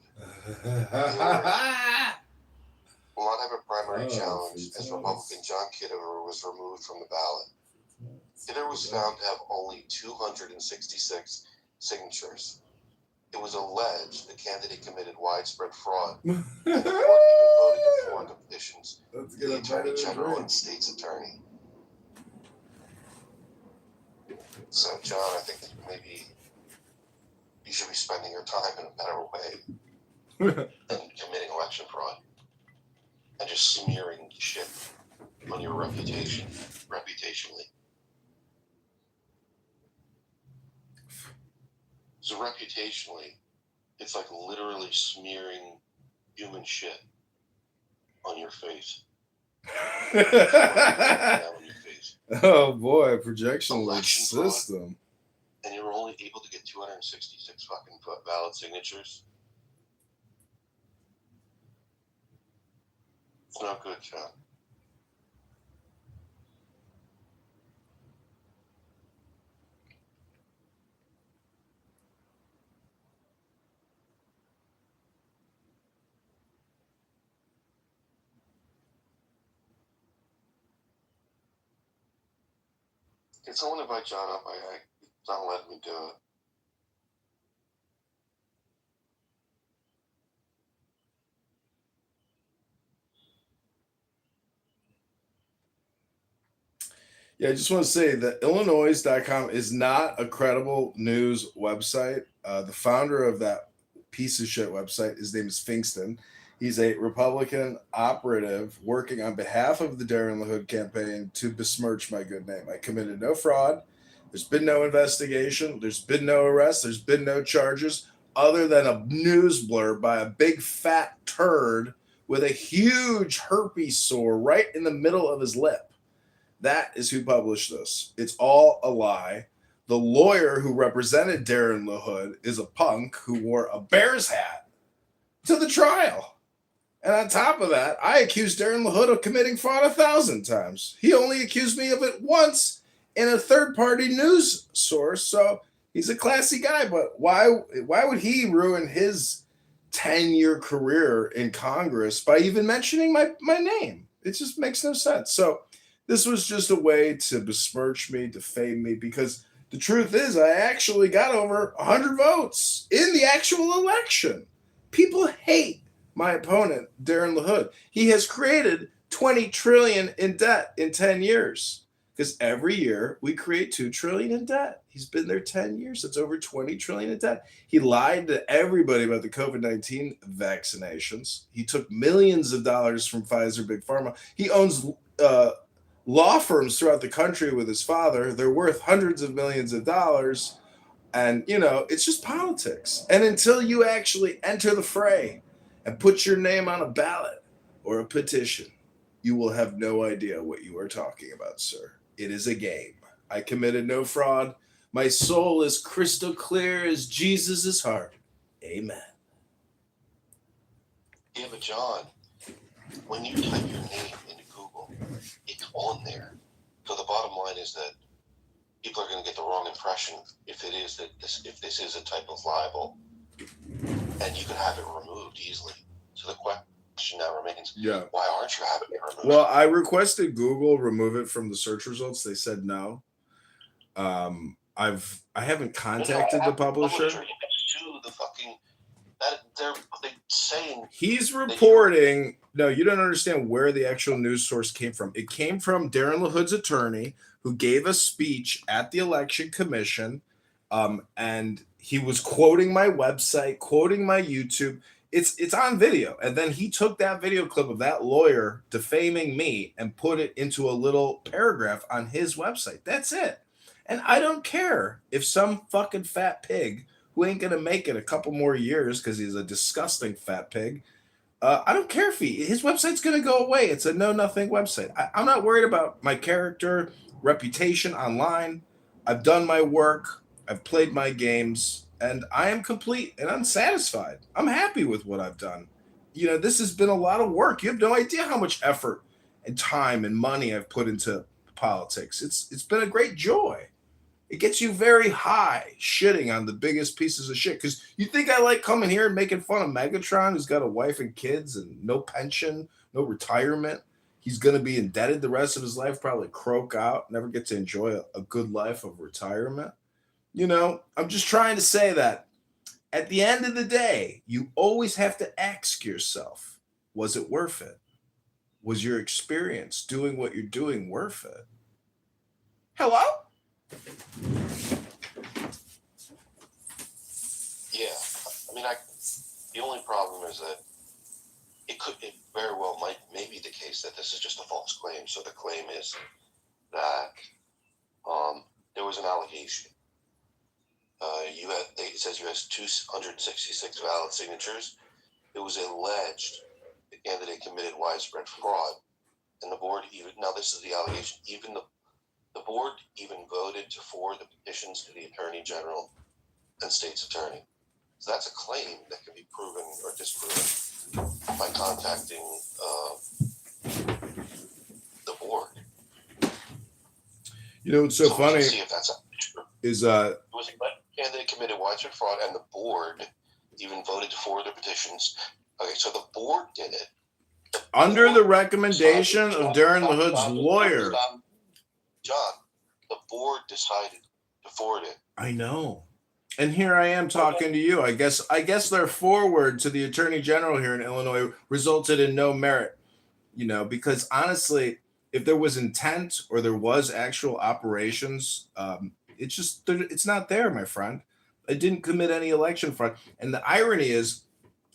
will not have a primary challenge as Republican John Kitover was removed from the ballot. Kitover was found to have only 266 signatures. It was alleged the candidate committed widespread fraud, and the court even voted to forward the petitions to the Attorney General and State's Attorney. So, John, I think maybe you should be spending your time in a better way than committing election fraud and just smearing shit on your reputationally. So reputationally, it's like literally smearing human shit on your face. Oh boy, projection Election system. Fraud, and you were only able to get 266 fucking valid signatures. It's not good, John. Can someone invite John up? It's not letting me do it. Yeah, I just want to say that Illinois.com is not a credible news website. The founder of that piece of shit website, his name is Finkston. He's a Republican operative working on behalf of the Darren LaHood campaign to besmirch my good name. I committed no fraud. There's been no investigation. There's been no arrest. There's been no charges other than a news blurb by a big fat turd with a huge herpes sore right in the middle of his lip. That is who published this. It's all a lie. The lawyer who represented Darren LaHood is a punk who wore a Bears hat to the trial. And on top of that, I accused Darren LaHood of committing fraud 1,000 times. He only accused me of it once in a third-party news source. So he's a classy guy, but why would he ruin his 10-year career in Congress by even mentioning my name? It just makes no sense. So this was just a way to besmirch me, defame me, because the truth is I actually got over 100 votes in the actual election. People hate my opponent, Darren LaHood. He has created $20 trillion in debt in 10 years because every year we create $2 trillion in debt. He's been there 10 years. That's over $20 trillion in debt. He lied to everybody about the COVID-19 vaccinations. He took millions of dollars from Pfizer, Big Pharma. He owns law firms throughout the country with his father. They're worth hundreds of millions of dollars. And, it's just politics. And until you actually enter the fray and put your name on a ballot or a petition, you will have no idea what you are talking about, sir. It is a game. I committed no fraud. My soul is crystal clear as Jesus' heart. Amen. Yeah, but John, when you type your name into Google, it's on there. So the bottom line is that people are going to get the wrong impression if this is a type of libel, and you can have it removed easily. So the question now remains: why aren't you having it removed? Well, I requested Google remove it from the search results. They said no. I haven't contacted the publisher. To the fucking that they're saying he's reporting. No, you don't understand where the actual news source came from. It came from Darren LaHood's attorney, who gave a speech at the election commission, and he was quoting my website, quoting my YouTube. It's on video, and then he took that video clip of that lawyer defaming me and put it into a little paragraph on his website. That's it. And I don't care if some fucking fat pig who ain't gonna make it a couple more years because he's a disgusting fat pig. I don't care if his website's gonna go away. It's a know-nothing website. I'm not worried about my character, reputation online. I've done my work. I've played my games, and I am complete and unsatisfied. I'm happy with what I've done. You know, this has been a lot of work. You have no idea how much effort and time and money I've put into politics. It's been a great joy. It gets you very high shitting on the biggest pieces of shit. Because you think I like coming here and making fun of Megatron, who's got a wife and kids and no pension, no retirement. He's going to be indebted the rest of his life, probably croak out, never get to enjoy a good life of retirement. You know, I'm just trying to say that at the end of the day, you always have to ask yourself, was it worth it? Was your experience doing what you're doing worth it? Hello? Yeah, I mean, the only problem is that it very well may be the case that this is just a false claim. So the claim is that there was an allegation. It says you have 266 valid signatures. It was alleged the candidate committed widespread fraud, and the board this is the allegation. Even the board even voted to forward the petitions to the Attorney General and State's Attorney. So that's a claim that can be proven or disproven by contacting the board. You know what's so funny see if that's true. Is it was a candidate committed widespread fraud, and the board even voted to forward the petitions. Okay, so the board did it. Under the recommendation of Darren LaHood's lawyer. John, the board decided to forward it. I know. And here I am talking to you. I guess their forward to the Attorney General here in Illinois resulted in no merit. You know, because honestly, if there was intent or there was actual operations, it's not there, my friend. I didn't commit any election fraud. And the irony is,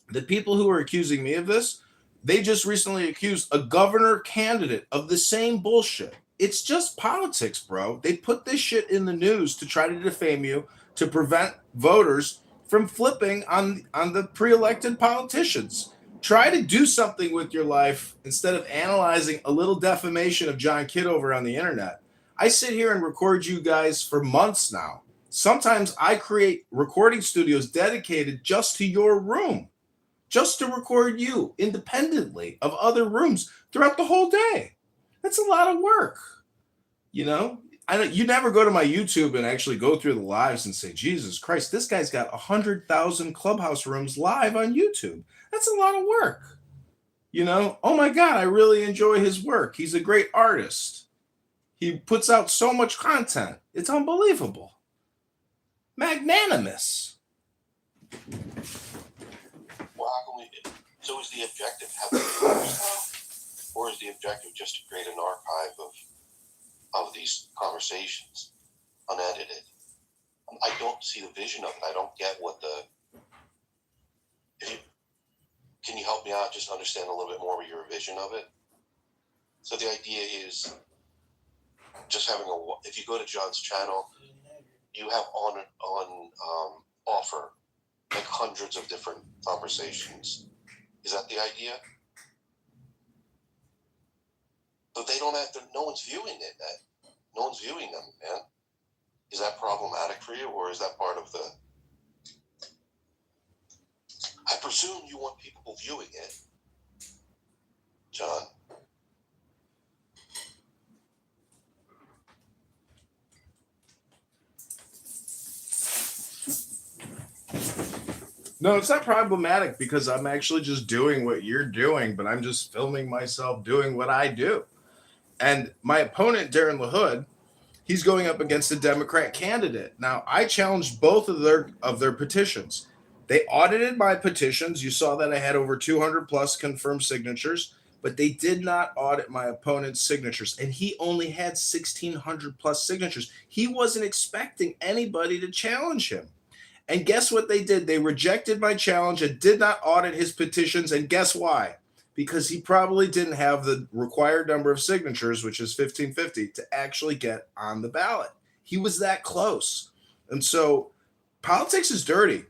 the people who are accusing me of this, they just recently accused a governor candidate of the same bullshit. It's just politics, bro. They put this shit in the news to try to defame you, to prevent voters from flipping on the pre-elected politicians. Try to do something with your life instead of analyzing a little defamation of John Kitover on the internet. I sit here and record you guys for months now. Sometimes I create recording studios dedicated just to your room, just to record you independently of other rooms throughout the whole day. That's a lot of work. You know, you never go to my YouTube and actually go through the lives and say, Jesus Christ, this guy's got 100,000 Clubhouse rooms live on YouTube. That's a lot of work. You know, oh my God, I really enjoy his work. He's a great artist. He puts out so much content. It's unbelievable. Magnanimous. Well, how can we? So is the objective have the or is the objective just to create an archive of these conversations, unedited? I don't see the vision of it. I don't get what can you help me out? Just understand a little bit more of your vision of it. So the idea is just having if you go to John's channel, you have on offer like hundreds of different conversations. Is that the idea? But they don't have to. No one's viewing it. No one's viewing them, man. Is that problematic for you, or is that part of the? I presume you want people viewing it, John. No, it's not problematic because I'm actually just doing what you're doing, but I'm just filming myself doing what I do. And my opponent, Darren LaHood, He's going up against a Democrat candidate. Now, I challenged both of their petitions. They audited my petitions. You saw that I had over 200 plus confirmed signatures, but they did not audit my opponent's signatures. And he only had 1,600 plus signatures. He wasn't expecting anybody to challenge him. And guess what they did? They rejected my challenge and did not audit his petitions. And guess why? Because he probably didn't have the required number of signatures, which is 1,550, to actually get on the ballot. He was that close. And so politics is dirty.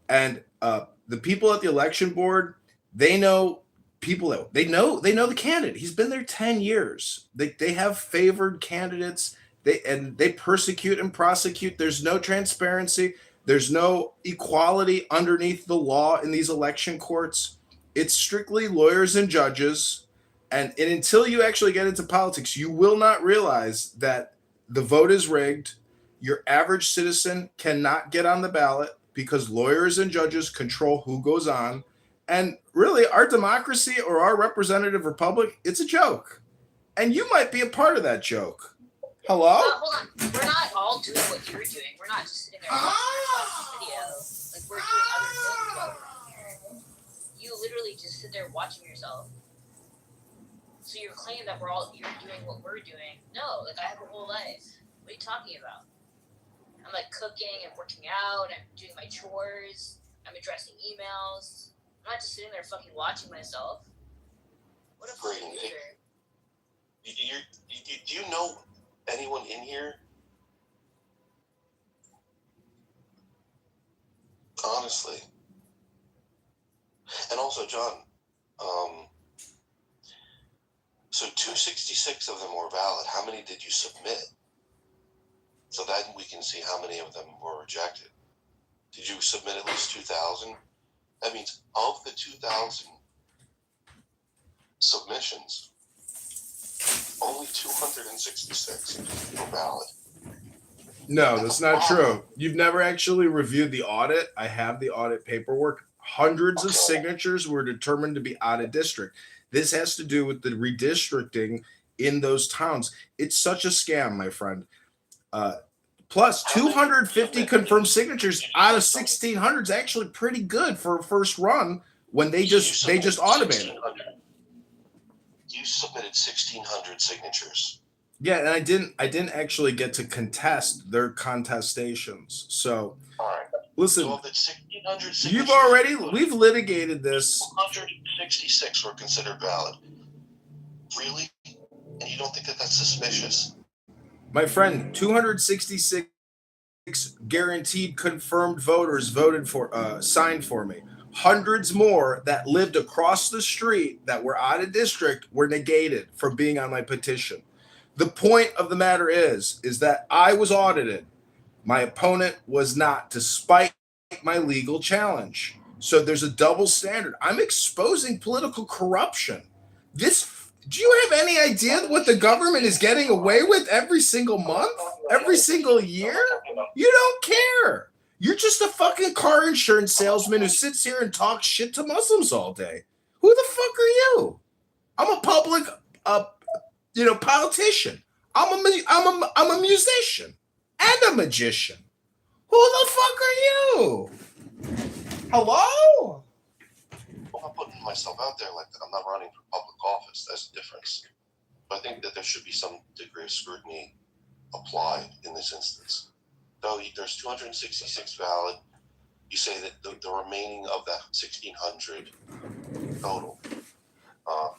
And the people at the election board, they know people. They know the candidate. He's been there 10 years. They have favored candidates. They persecute and prosecute. There's no transparency. There's no equality underneath the law in these election courts. It's strictly lawyers and judges. And until you actually get into politics, you will not realize that the vote is rigged. Your average citizen cannot get on the ballot because lawyers and judges control who goes on. And really, our democracy or our representative republic, it's a joke. And you might be a part of that joke. Hello? Hold on. We're not all doing what you're doing. We're not just sitting there watching video. Like, we're doing other things while we're here. You literally just sit there watching yourself. So you're claiming that you're doing what we're doing. No, like, I have a whole life. What are you talking about? I'm like cooking and working out. I'm doing my chores. I'm addressing emails. I'm not just sitting there fucking watching myself. What a fucking loser. Do you know anyone in here? Honestly. And also, John, so 266 of them were valid. How many did you submit? So that we can see how many of them were rejected. Did you submit at least 2,000? That means of the 2,000 submissions, only 266 were valid. No, that's not true. You've never actually reviewed the audit. I have the audit paperwork. Hundreds of signatures were determined to be out of district. This has to do with the redistricting in those towns. It's such a scam, my friend. Plus 250 confirmed signatures out of 1,600 is actually pretty good for a first run when they just automated. You submitted 1,600 signatures. Yeah, and I didn't actually get to contest their contestations. So, all right. Listen, so of the 1,600 we've litigated this. 266 were considered valid. Really? And you don't think that that's suspicious? My friend, 266 guaranteed confirmed voters signed for me. Hundreds more that lived across the street that were out of district were negated from being on my petition. The point of the matter is that I was audited. My opponent was not, despite my legal challenge. So there's a double standard. I'm exposing political corruption. Do you have any idea what the government is getting away with every single month? Every single year? You don't care. You're just a fucking car insurance salesman who sits here and talks shit to Muslims all day. Who the fuck are you? I'm a public, politician. I'm a musician and a magician. Who the fuck are you? Hello? I'm not putting myself out there like that. I'm not running for public office. That's the difference. But I think that there should be some degree of scrutiny applied in this instance. Though there's 266 valid, you say that the remaining of that 1,600 total.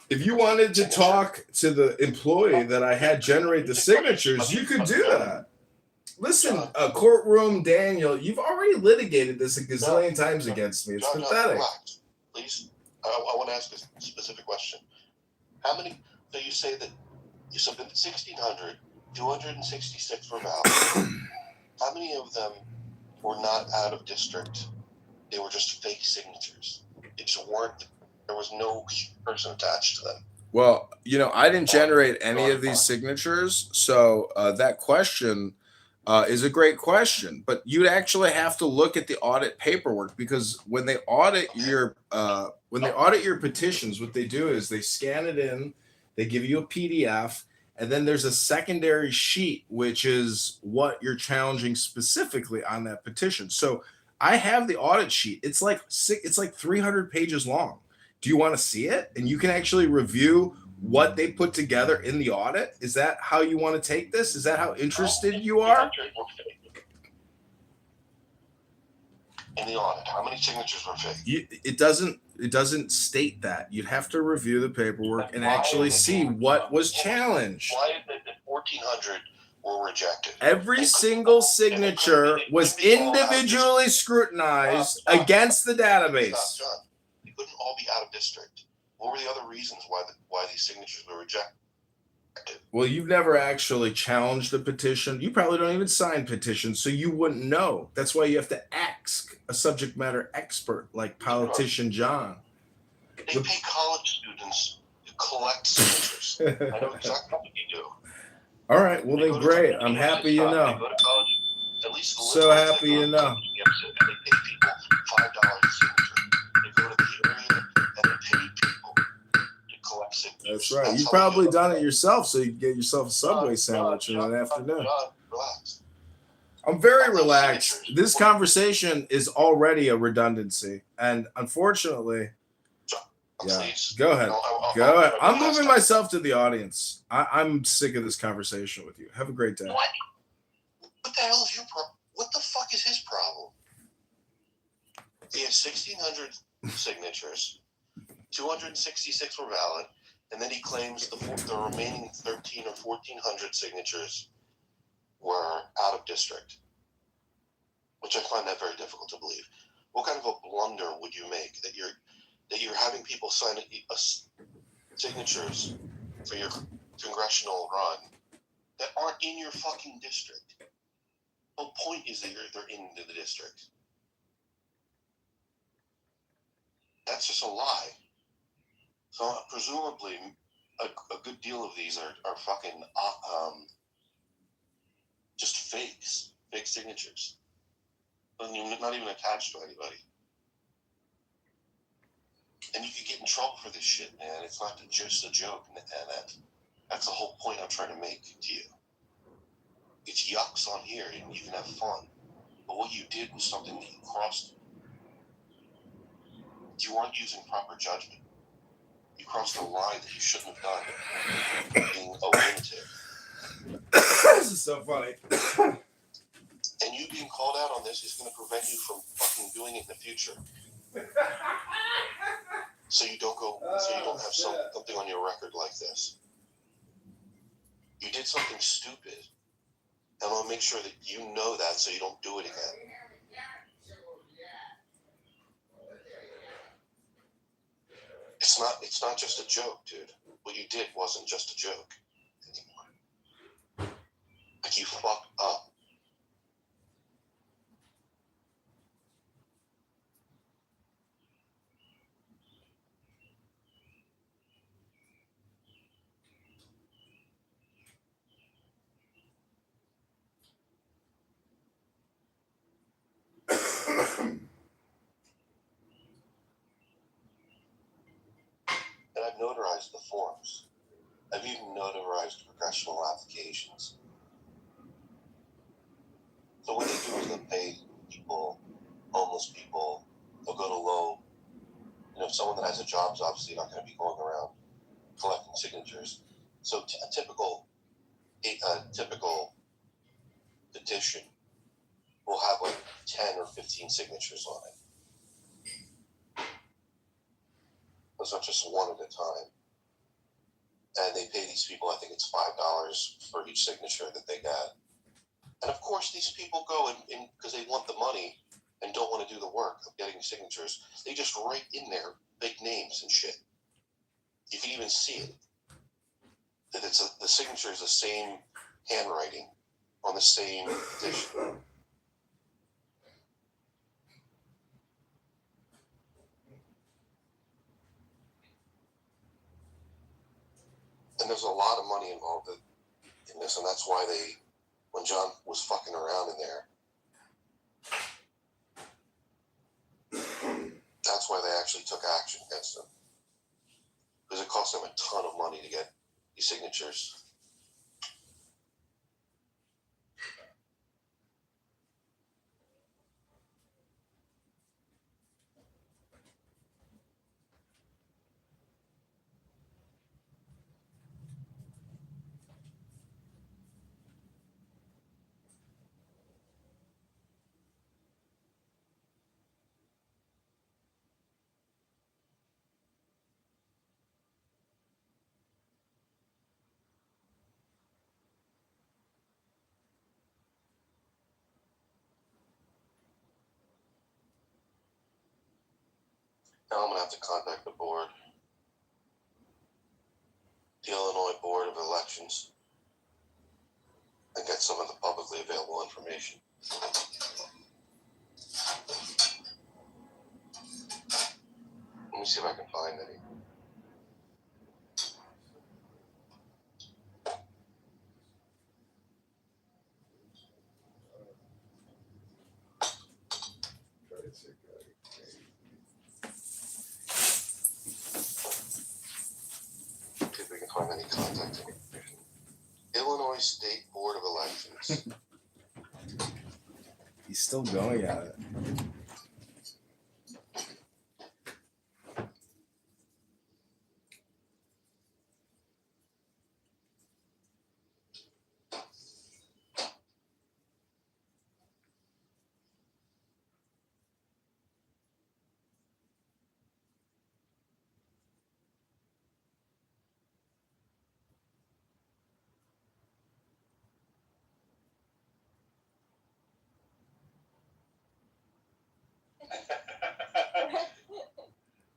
If you wanted to talk to the employee that I had generate the signatures, you could do that. Listen, courtroom Daniel, you've already litigated this a gazillion times against me. It's pathetic. Relax, please. I want to ask a specific question. How many? So you say that you submitted 1,600, 266 were valid. How many of them were not out of district? They were just fake signatures. It just weren't. There was no person attached to them. Well, I didn't generate any of these signatures, so that question is a great question. But you'd actually have to look at the audit paperwork, because when they audit your petitions, what they do is they scan it in, they give you a PDF, And then there's a secondary sheet, which is what you're challenging specifically on that petition. So I have the audit sheet. It's like 300 pages long. Do you want to see it? And you can actually review what they put together in the audit. Is that how you want to take this? Is that how interested you are? In the audit, how many signatures were fake? It doesn't state that. You'd have to review the paperwork and actually see what was challenged. Why is it that 1,400 were rejected? Every single signature was individually scrutinized against the database. Stop, they couldn't all be out of district. What were the other reasons why these signatures were rejected? Well, you've never actually challenged a petition. You probably don't even sign petitions, so you wouldn't know. That's why you have to ask a subject matter expert like politician John. They pay college students to collect signatures. I know exactly what you do. All right, well then great. I'm happy you know. They go to college, at least the So happy you know. They pay people $5 a signature. They go to the area and they pay people to collect signatures. That's right. You've probably done it yourself, so you can get yourself a Subway sandwich in an afternoon. Relax. I'm very relaxed. This conversation is already a redundancy, and unfortunately, yeah. Go ahead. Go ahead. I'm moving myself to the audience. I'm sick of this conversation with you. Have a great day. What the hell is your problem? What the fuck is his problem? He has 1,600 signatures. 266 were valid, and then he claims the remaining 1,300 or 1,400 signatures were out of district, which I find that very difficult to believe. What kind of a blunder would you make that you're having people sign signatures for your congressional run that aren't in your fucking district? The whole point is that they're in the district. That's just a lie. So presumably, a good deal of these are fucking just fake signatures. Not even attached to anybody. And you could get in trouble for this shit, man. It's not just a joke, and that's the whole point I'm trying to make to you. It's yucks on here, and you can have fun. But what you did was something that you crossed. You weren't using proper judgment. You crossed a line that you shouldn't have done. Being a lunatic. This is so funny. And you being called out on this is going to prevent you from fucking doing it in the future. So you don't have something on your record like this. You did something stupid. And I'll make sure that you know that so you don't do it again. It's not just a joke, dude. What you did wasn't just a joke anymore. Like, you fucked up. And I've notarized the forms. I've even notarized congressional applications. So what they do is they'll pay people, homeless people, they'll go to low. Someone that has a job is obviously not going to be going around collecting signatures. So a typical petition will have like 10 or 15 signatures on it. Those are just one at a time. And they pay these people, I think it's $5 for each signature that they get. And of course, these people go in because they want the money and don't want to do the work of getting signatures. They just write in there big names and shit. You can even see it. That the signature is the same handwriting on the same petition. And there's a lot of money involved in this, and that's why when John was fucking around in there, that's why they actually took action against him. Because it cost them a ton of money to get these signatures. Now I'm gonna have to contact the board, the Illinois Board of Elections, and get some of the publicly available information. Let me see if I can find any. See if we can find any contact information. Illinois State Board of Elections. He's still going at it.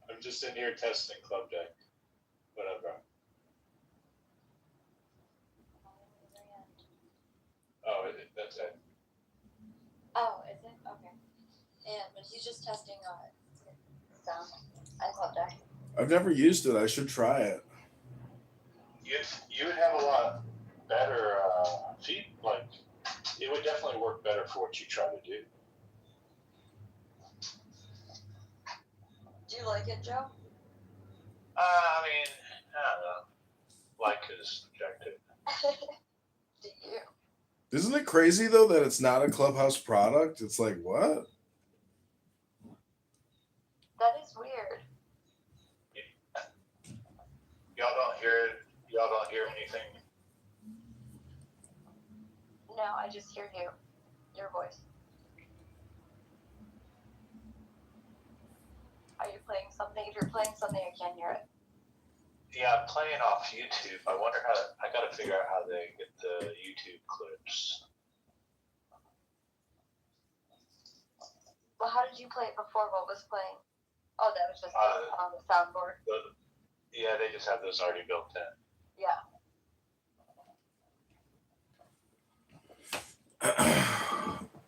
I'm just in here testing Club Deck. Whatever. Oh, that's it. Oh, is it? Okay. Yeah, but he's just testing sound and Club Deck. I've never used it. I should try it. You would have a lot better feed. Like, it would definitely work better for what you try to do. Do you like it, Joe? I mean, I don't know. Like is subjective. Do you? Isn't it crazy though that it's not a Clubhouse product? It's like what? That is weird. Y'all don't hear anything. No, I just hear you. Your voice. Are you playing something? If you're playing something, I can't hear it. Yeah, I'm playing off YouTube. I wonder I gotta figure out how they get the YouTube clips. Well, how did you play it before? What was playing? Oh, that was just on the soundboard. Yeah, they just have those already built in. Yeah.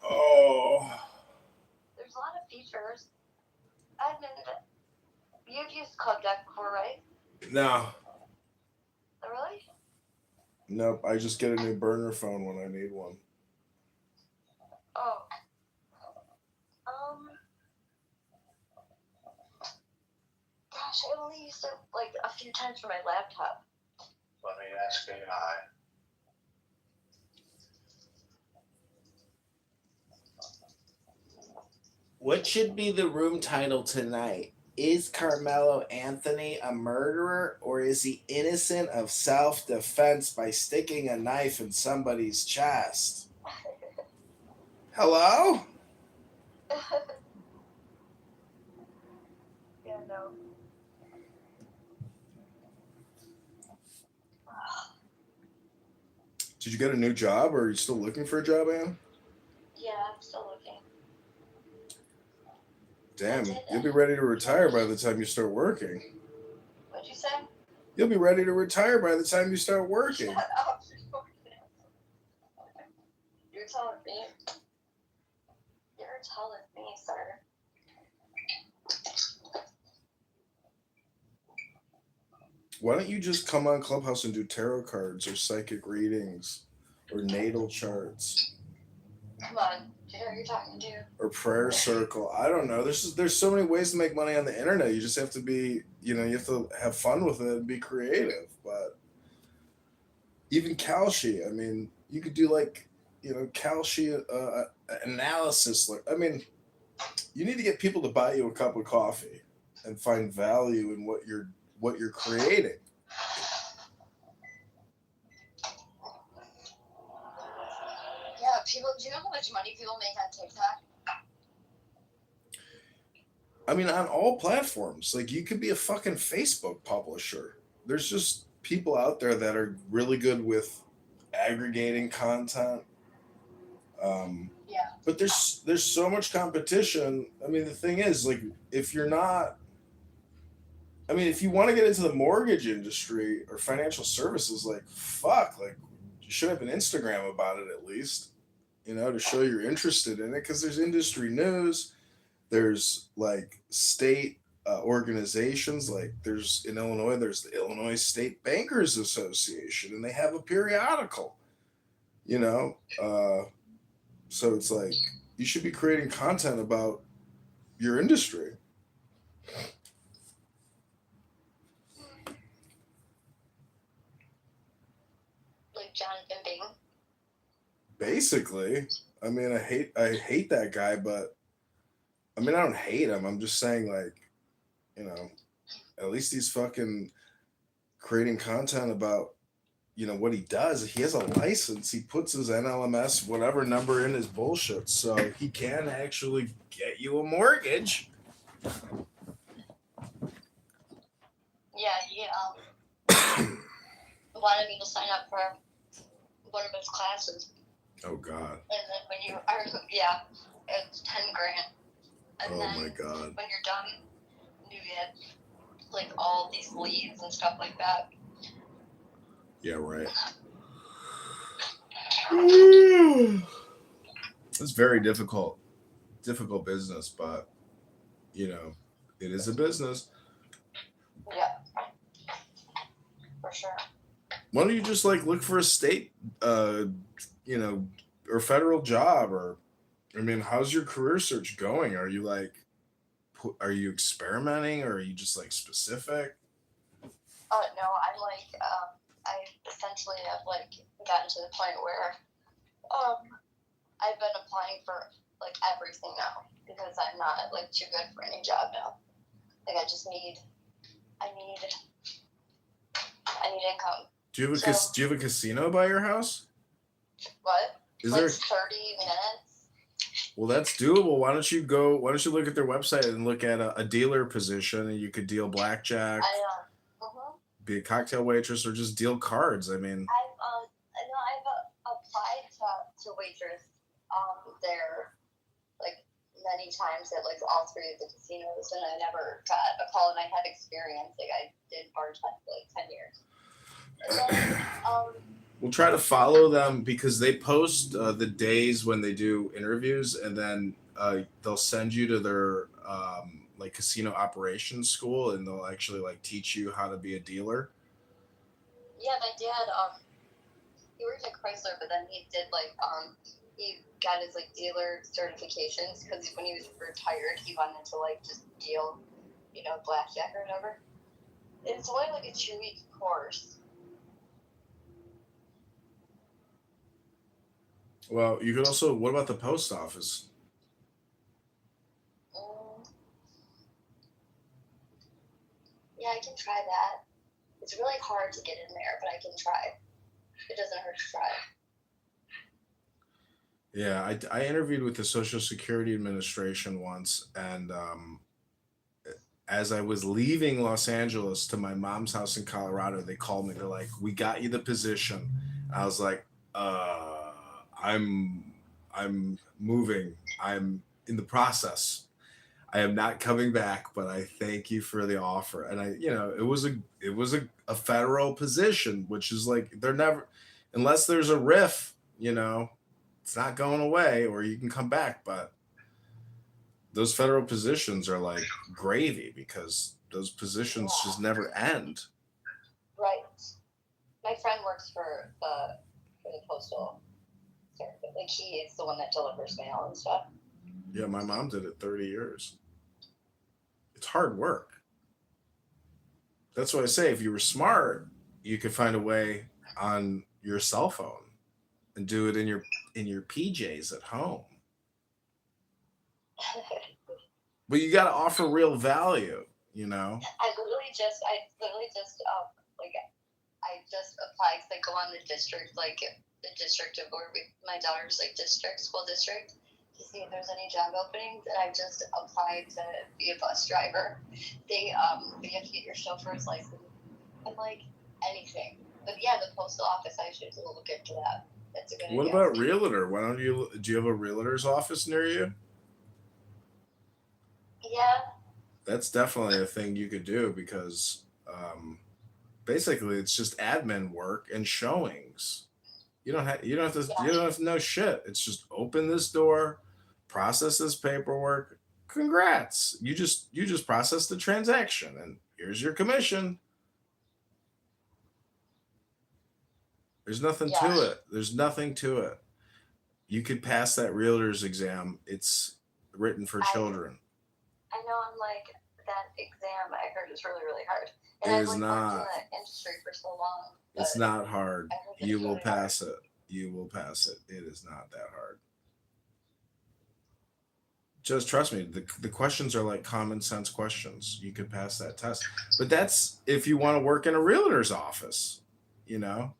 Oh. There's a lot of features. And then you've used Club Deck before, right? No. Oh, really? Nope. I just get a new burner phone when I need one. Oh. Gosh, I only used it like a few times for my laptop. Let me ask AI. What should be the room title tonight? Is Carmelo Anthony a murderer, or is he innocent of self-defense by sticking a knife in somebody's chest? Hello? Yeah, no. Did you get a new job, or are you still looking for a job, Ann? Yeah, I'm still looking. Damn, you'll be ready to retire by the time you start working. What'd you say? You'll be ready to retire by the time you start working. Shut up. You're telling me. You're telling me, sir. Why don't you just come on Clubhouse and do tarot cards or psychic readings or natal charts? Come on. Do you know who you're talking to? Or prayer circle. I don't know. There's so many ways to make money on the internet. You just have to be, you have to have fun with it and be creative. But even Kalshi, I mean, you could do Kalshi analysis. You need to get people to buy you a cup of coffee and find value in what you're creating. Yeah, people. Do you know how much money people make on TikTok? I mean, on all platforms. Like, you could be a fucking Facebook publisher. There's just people out there that are really good with aggregating content. Yeah. But there's so much competition. I mean, the thing is, like, if you're not I mean, if you want to get into the mortgage industry or financial services, like fuck, like you should have an Instagram about it at least, to show you're interested in it because there's industry news, there's like state organizations, like there's in Illinois, there's the Illinois State Bankers Association, and they have a periodical, you know, so it's like you should be creating content about your industry. Like Jonathan Bing. Basically, I mean, I hate that guy, but I mean, I don't hate him. I'm just saying, like, at least he's fucking creating content about what he does. He has a license. He puts his NLMS whatever number in his bullshit, so he can actually get you a mortgage. Yeah, he wanted me to sign up for one of his classes. Oh God. And then when you are, yeah, it's $10,000. And oh then my God. when you're done, you get like all these leads and stuff like that. Yeah, right. It's very difficult business, but it is a business. Yeah, for sure. Why don't you just like look for a state, or federal job, or I mean, how's your career search going? Are you experimenting, or are you just like specific? No, I'm like, I essentially have like gotten to the point where, I've been applying for like everything now because I'm not like too good for any job now. Like I need income. Do you have a casino by your house? What? Is like there 30 minutes? Well, that's doable. Why don't you look at their website and look at a dealer position, and you could deal blackjack, be a cocktail waitress, or just deal cards. I mean, I've applied to waitress there like many times at like all three of the casinos, and I never got a call, and I had experience. Like I did bartend for like 10 years. And then, we'll try to follow them because they post the days when they do interviews, and then they'll send you to their like casino operations school, and they'll actually like teach you how to be a dealer. Yeah, my dad he worked at Chrysler, but then he did like he got his like dealer certifications because when he was retired, he wanted to like just deal, blackjack or whatever. It's only like a 2-week course. Well, you could also. What about the post office? Yeah, I can try that. It's really hard to get in there, but I can try. It doesn't hurt to try. Yeah, I interviewed with the Social Security Administration once, and as I was leaving Los Angeles to my mom's house in Colorado, they called me. They're like, "We got you the position." I was like, I'm moving. I'm in the process. I am not coming back, but I thank you for the offer." And it was a federal position, which is like they're never, unless there's a riff, it's not going away, or you can come back. But those federal positions are like gravy because those positions just never end. Right. My friend works for the postal service. Like he is the one that delivers mail and stuff. Yeah, my mom did it 30 years. It's hard work. That's why I say if you were smart, you could find a way on your cell phone and do it in your PJs at home. But you got to offer real value, I literally just I just applied because I go on the district, like the district of where my daughter's like school district, to see if there's any job openings, and I just applied to be a bus driver. They you have to get your chauffeur's license and like anything. But yeah, the postal office, I should look into that. That's a good idea. What about realtor? Do you have a realtor's office near you? Yeah, That's definitely a thing you could do because basically it's just admin work and showings. You don't have to know shit. It's just open this door, process this paperwork. Congrats. You just processed the transaction and here's your commission. There's nothing to it. There's nothing to it. You could pass that realtor's exam. It's written for children. I know I'm like, that exam I heard is really, really hard. And It I've is like not. worked in the industry for so long. It's not hard. I heard that You it's will really pass it. You will pass it. It is not that hard. Just trust me. The questions are like common sense questions. You could pass that test. But that's if you want to work in a realtor's office, you know.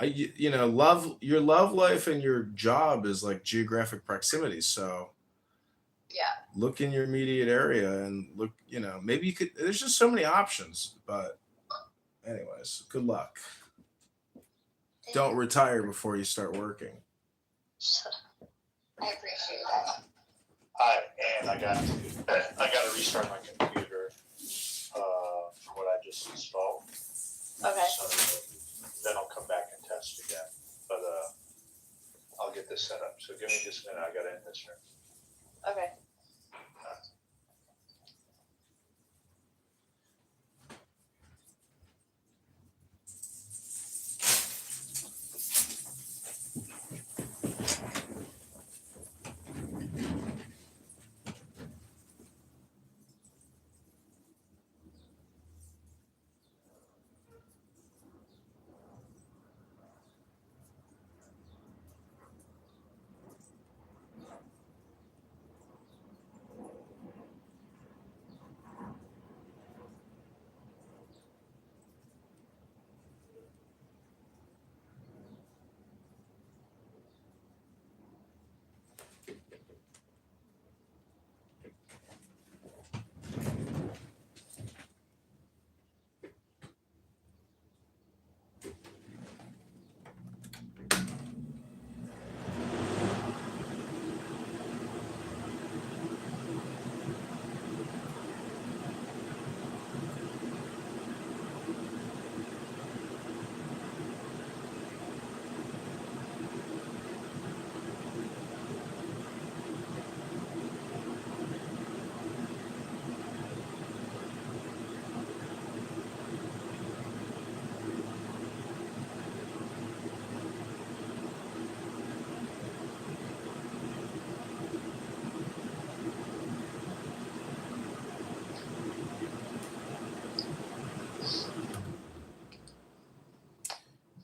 Love your love life and your job is like geographic proximity. So Yeah. look in your immediate area and look, maybe you could there's just so many options. But anyways, good luck. Don't retire before you start working. I appreciate that. And I got to restart my computer for what I just installed. Okay. So then I'll come back and test again. But I'll get this set up. So give me just a minute. I got to end this here. Okay.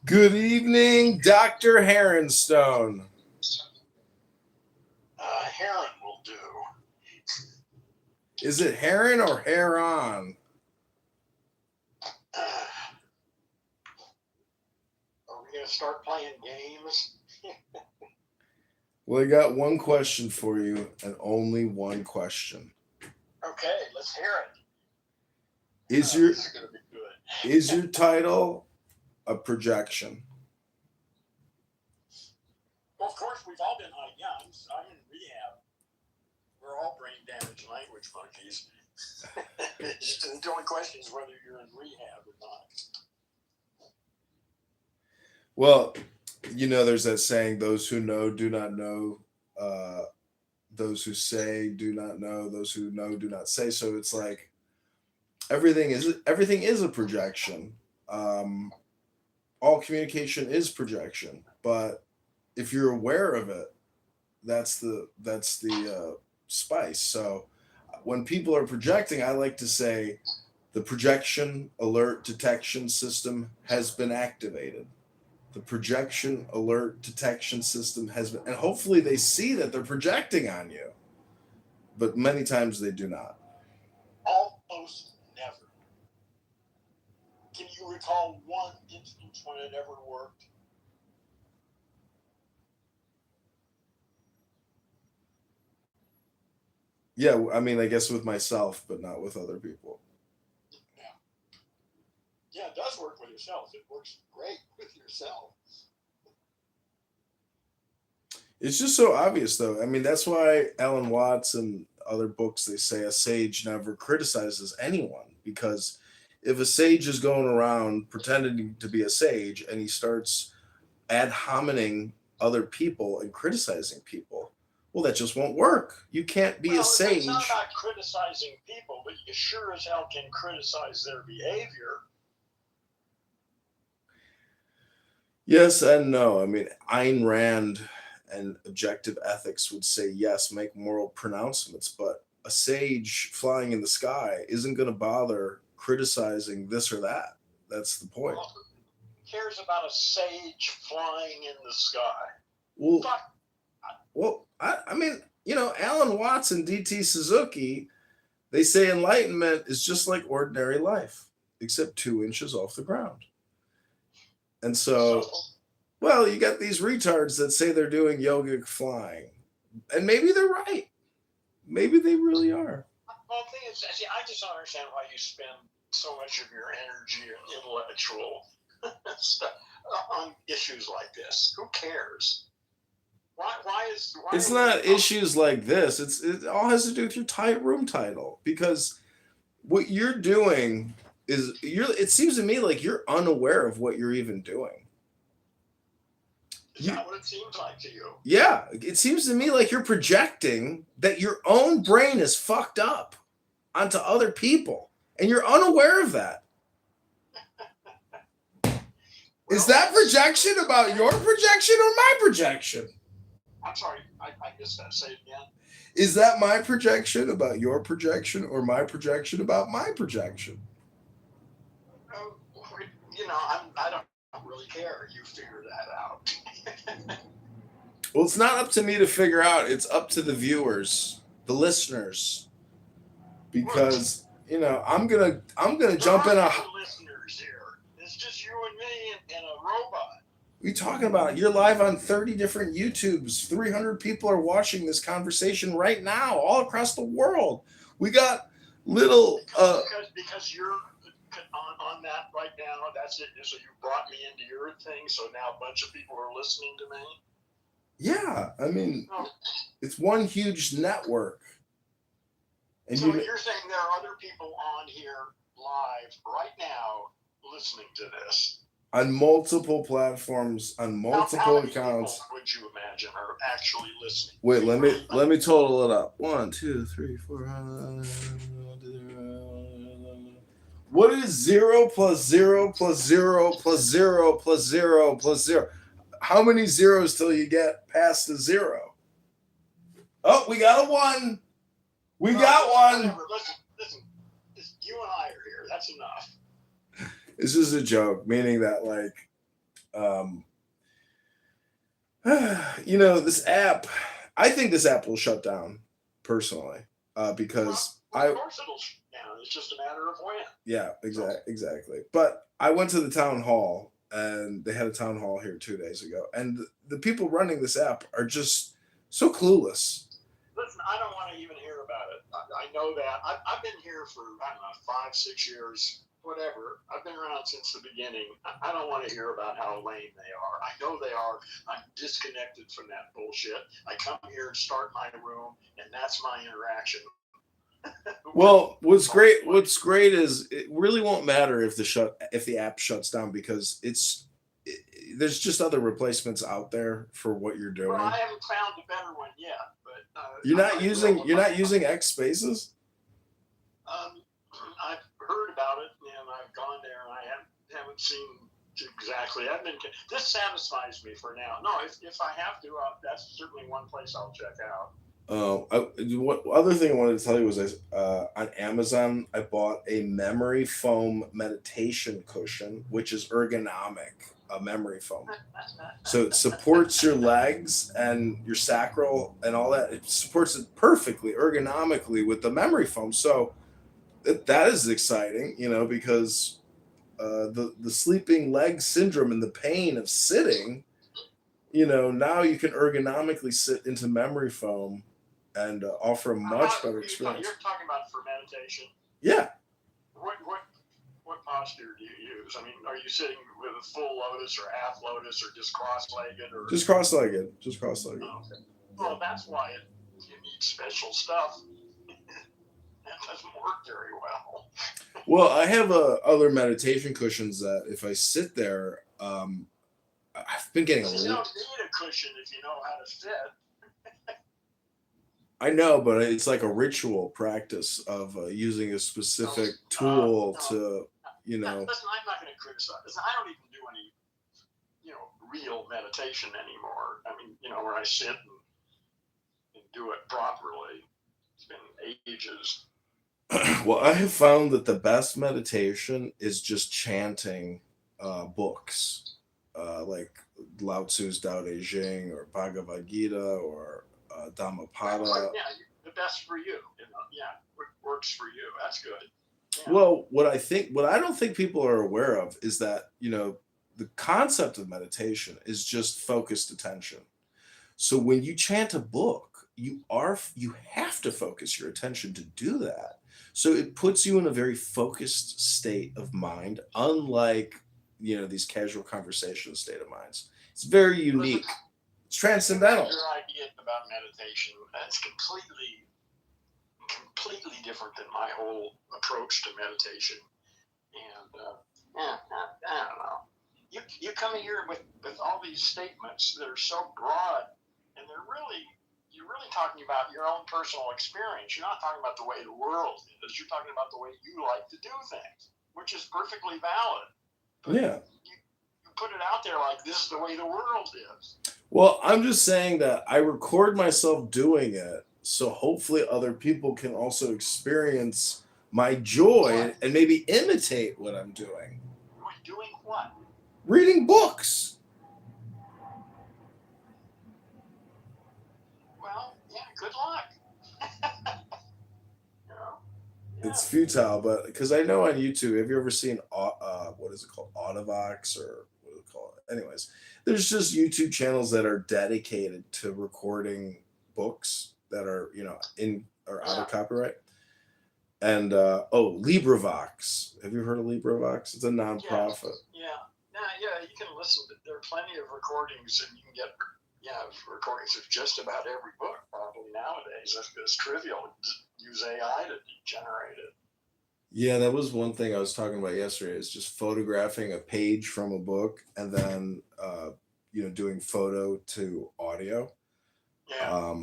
Good evening, Dr. Heronstone. Heron will do. Is it Heron or Heron? Are we going to start playing games? Well, I got one question for you, and only one question. Okay, let's hear it. Is this is going to be good. Is your title a projection? Well, of course, we've all been young. I'm in rehab. We're all brain damaged language monkeys. The only question is whether you're in rehab or not. Well, there's that saying, those who know do not know. Those who say do not know. Those who know do not say. So it's like everything is a projection. All communication is projection. But if you're aware of it, that's the spice. So when people are projecting, I like to say the projection alert detection system has been activated. The projection alert detection system has been, and hopefully they see that they're projecting on you, but many times they do not. Almost never. Can you recall one instance when it ever worked? Yeah, I mean, I guess with myself, but not with other people. Yeah, it does work with yourself. It works great with yourself. It's just so obvious, though. I mean, that's why Alan Watts and other books, they say a sage never criticizes anyone, because if a sage is going around pretending to be a sage and he starts ad hominem other people and criticizing people, well, that just won't work. You can't be a sage. It's not about criticizing people, but you sure as hell can criticize their behavior. Yes and no. I mean, Ayn Rand and objective ethics would say yes, make moral pronouncements, but a sage flying in the sky isn't going to bother criticizing this or that. That's the point. Well, who cares about a sage flying in the sky? Well, Fuck. I mean, Alan Watts and D.T. Suzuki, they say enlightenment is just like ordinary life, except 2 inches off the ground. And so, well, you got these retards that say they're doing yogic flying. And maybe they're right. Maybe they really are. Well, the thing is, see, I just don't understand why you spend so much of your energy and intellectual stuff on issues like this. Who cares? Why It's not issues like this. It all has to do with your room title. Because what you're doing is it seems to me like you're unaware of what you're even doing. Is that what it seems like to you? Yeah, it seems to me like you're projecting that your own brain is fucked up onto other people, and you're unaware of that. Is that projection about your projection or my projection? I'm sorry, I missed that. Say it again. Is that my projection about your projection or my projection about my projection? I don't really care. You figure that out. Well, it's not up to me to figure out. It's up to the viewers, the listeners, because I'm gonna jump in a. Listeners here. It's just you and me and a robot. What are you talking about? You're live on 30 different YouTubes. 300 people are watching this conversation right now, all across the world. We got little. Because you're on that right now. That's it. So you brought me into your thing. So now a bunch of people are listening to me. Yeah, I mean, it's one huge network. And so you're saying there are other people on here live right now listening to this? On multiple platforms, on multiple accounts. People would you imagine are actually listening? Wait, let me total it up. 1, 2, 3, 4. What is 0 plus 0 plus 0 plus 0 plus 0 plus 0? How many zeros till you get past the 0? Oh, we got a 1. We got one. Listen. You and I are here. That's enough. This is a joke, meaning that this app. I think this app will shut down personally, because of course it'll shut down. It's just a matter of when. Yeah, exactly. But I went to the town hall, and they had a town hall here 2 days ago, and the people running this app are just so clueless. Listen, I don't want to even hear about it. I know that. I've been here for, 5-6 years, whatever. I've been around since the beginning. I don't want to hear about how lame they are. I know they are. I'm disconnected from that bullshit. I come here and start my room, and that's my interaction. Well, what's great is it really won't matter if the app shuts down, because there's just other replacements out there for what you're doing. Well, I haven't found a better one yet, but you're not using X Spaces? I've heard about it, and I've gone there, and I haven't seen exactly. This satisfies me for now. No, if I have to, that's certainly one place I'll check out. What other thing I wanted to tell you was on Amazon I bought a memory foam meditation cushion, which is ergonomic, a memory foam. So it supports your legs and your sacral and all that. It supports it perfectly ergonomically with the memory foam. So that is exciting, because the sleeping leg syndrome and the pain of sitting, now you can ergonomically sit into memory foam and offer a much better experience. You're talking about for meditation? Yeah. What posture do you use? I mean, are you sitting with a full lotus or half lotus or just cross-legged? Just cross-legged. Oh, okay. Well, that's why you need special stuff. doesn't work very well. Well, I have other meditation cushions that if I sit there, I've been getting a You little. don't need a cushion if you know how to sit. I know, but it's like a ritual practice of using a specific tool to, you know. Listen, I'm not going to criticize. Listen, I don't even do any, real meditation anymore. I mean, where I sit and do it properly. It's been ages. Well, I have found that the best meditation is just chanting books, like Lao Tzu's Tao Te Ching or Bhagavad Gita or Dhammapada. Well, yeah, the best for you. What works for you. That's good. Yeah. Well, what I don't think people are aware of is that, the concept of meditation is just focused attention. So when you chant a book, you have to focus your attention to do that. So it puts you in a very focused state of mind, unlike, these casual conversation state of minds. It's very unique. It's transcendental. Your idea about meditation, that's completely different than my whole approach to meditation. And I don't know. You come here with all these statements that are so broad, and you're really talking about your own personal experience. You're not talking about the way the world is. You're talking about the way you like to do things, which is perfectly valid. But yeah. You put it out there like this is the way the world is. Well, I'm just saying that I record myself doing it, so hopefully other people can also experience my joy and maybe imitate what I'm doing. Doing what? Reading books. Well, yeah, good luck. It's futile, but because I know on YouTube, have you ever seen what is it called, Audiovox or what do they call it? Anyways, there's just YouTube channels that are dedicated to recording books that are in or out of copyright. And LibriVox. Have you heard of LibriVox? It's a nonprofit. Yeah. You can listen. There are plenty of recordings, and you can get recordings of just about every book probably nowadays. It's trivial. Use AI to generate it. Yeah, that was one thing I was talking about yesterday. Is just photographing a page from a book and then doing photo to audio. Yeah.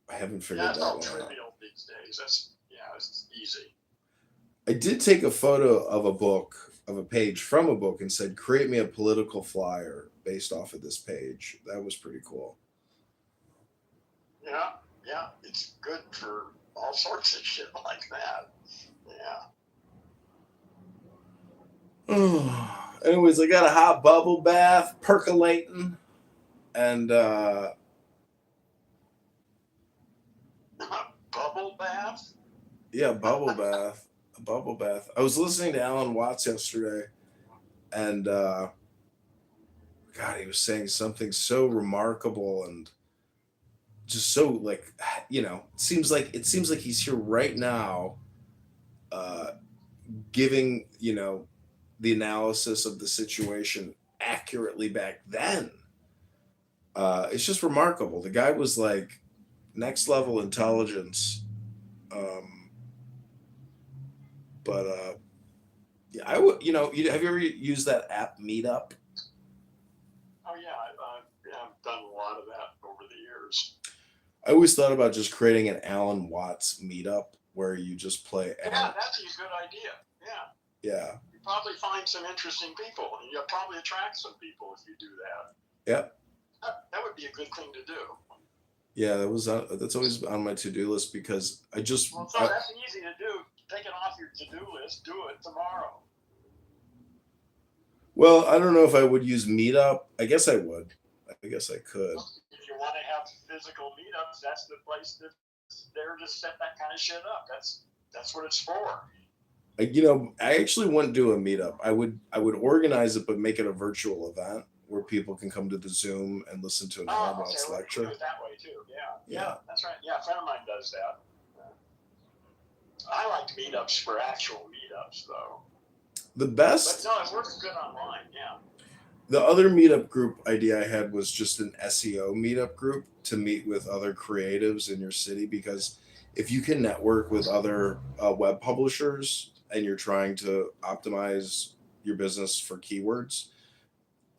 I haven't figured that one out. That's all trivial these days. It's easy. I did take a photo of a page from a book and said, create me a political flyer based off of this page. That was pretty cool. Yeah. It's good for all sorts of shit like that. Yeah. Anyways, I got a hot bubble bath percolating and bubble bath? Yeah, bubble bath. A bubble bath. I was listening to Alan Watts yesterday, and God, he was saying something so remarkable and just so it seems like he's here right now, giving the analysis of the situation accurately back then. It's just remarkable. The guy was like next level intelligence. But I would, have you ever used that app Meetup? Oh yeah, I've done a lot of that over the years. I always thought about just creating an Alan Watts Meetup where you just play. Yeah, that's a good idea. Yeah. You probably find some interesting people, and you'll probably attract some people if you do that. Yep. That would be a good thing to do. Yeah, that's always on my to-do list because I just. Well, so that's easy to do. Take it off your to-do list. Do it tomorrow. Well, I don't know if I would use Meetup. I guess I would. I guess I could. If you want to have physical meetups, that's the place that's there to set that kind of shit up. That's what it's for. I actually wouldn't do a meetup. I would organize it, but make it a virtual event where people can come to the Zoom and listen to an Alan Watts lecture. Do it that way too. Yeah, that's right. Yeah, a friend of mine does that. I like meetups for actual meetups, though. The best. But no, it works good online. Yeah. The other meetup group idea I had was just an SEO meetup group to meet with other creatives in your city because if you can network with other web publishers and you're trying to optimize your business for keywords,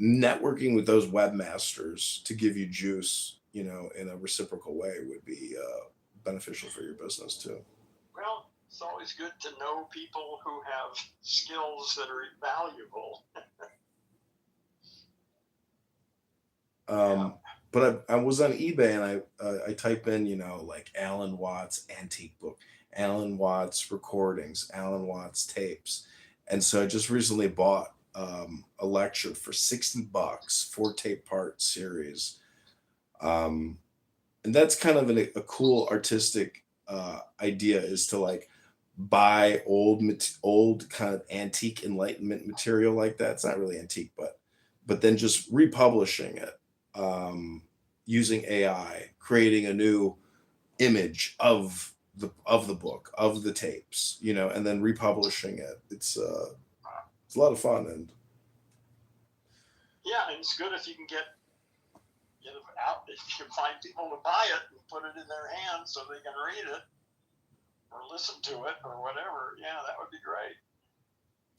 networking with those webmasters to give you juice, in a reciprocal way would be beneficial for your business too. Well, it's always good to know people who have skills that are valuable. But I was on eBay and I type in, like Alan Watts antique book, Alan Watts recordings, Alan Watts tapes. And so I just recently bought a lecture for $60, 4 tape part series. And that's kind of a cool artistic idea, is to like buy old kind of antique Enlightenment material like that. It's not really antique, but then just republishing it, using AI, creating a new image of the book, of the tapes, and then republishing it. It's a lot of fun. And yeah, and it's good if you can get out, if you can find people to buy it and put it in their hands so they can read it or listen to it or whatever. Yeah, that would be great.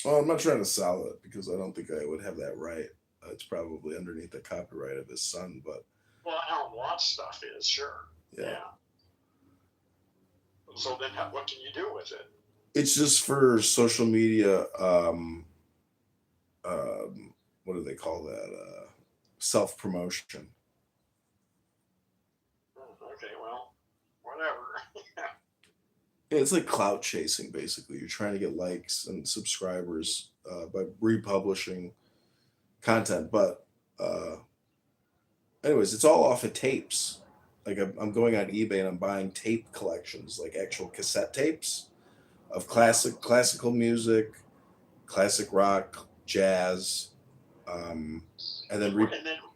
Well, I'm not trying to sell it because I don't think I would have that right. It's probably underneath the copyright of his son, but well, Alan Watts stuff is, sure. Yeah. So then what can you do with it? It's just for social media. What do they call that? Self-promotion. Okay, well, whatever. Yeah, it's like clout chasing, basically. You're trying to get likes and subscribers by republishing content. But anyways, it's all off of tapes. Like I'm going on eBay and I'm buying tape collections, like actual cassette tapes of classical music, classic rock, jazz, and then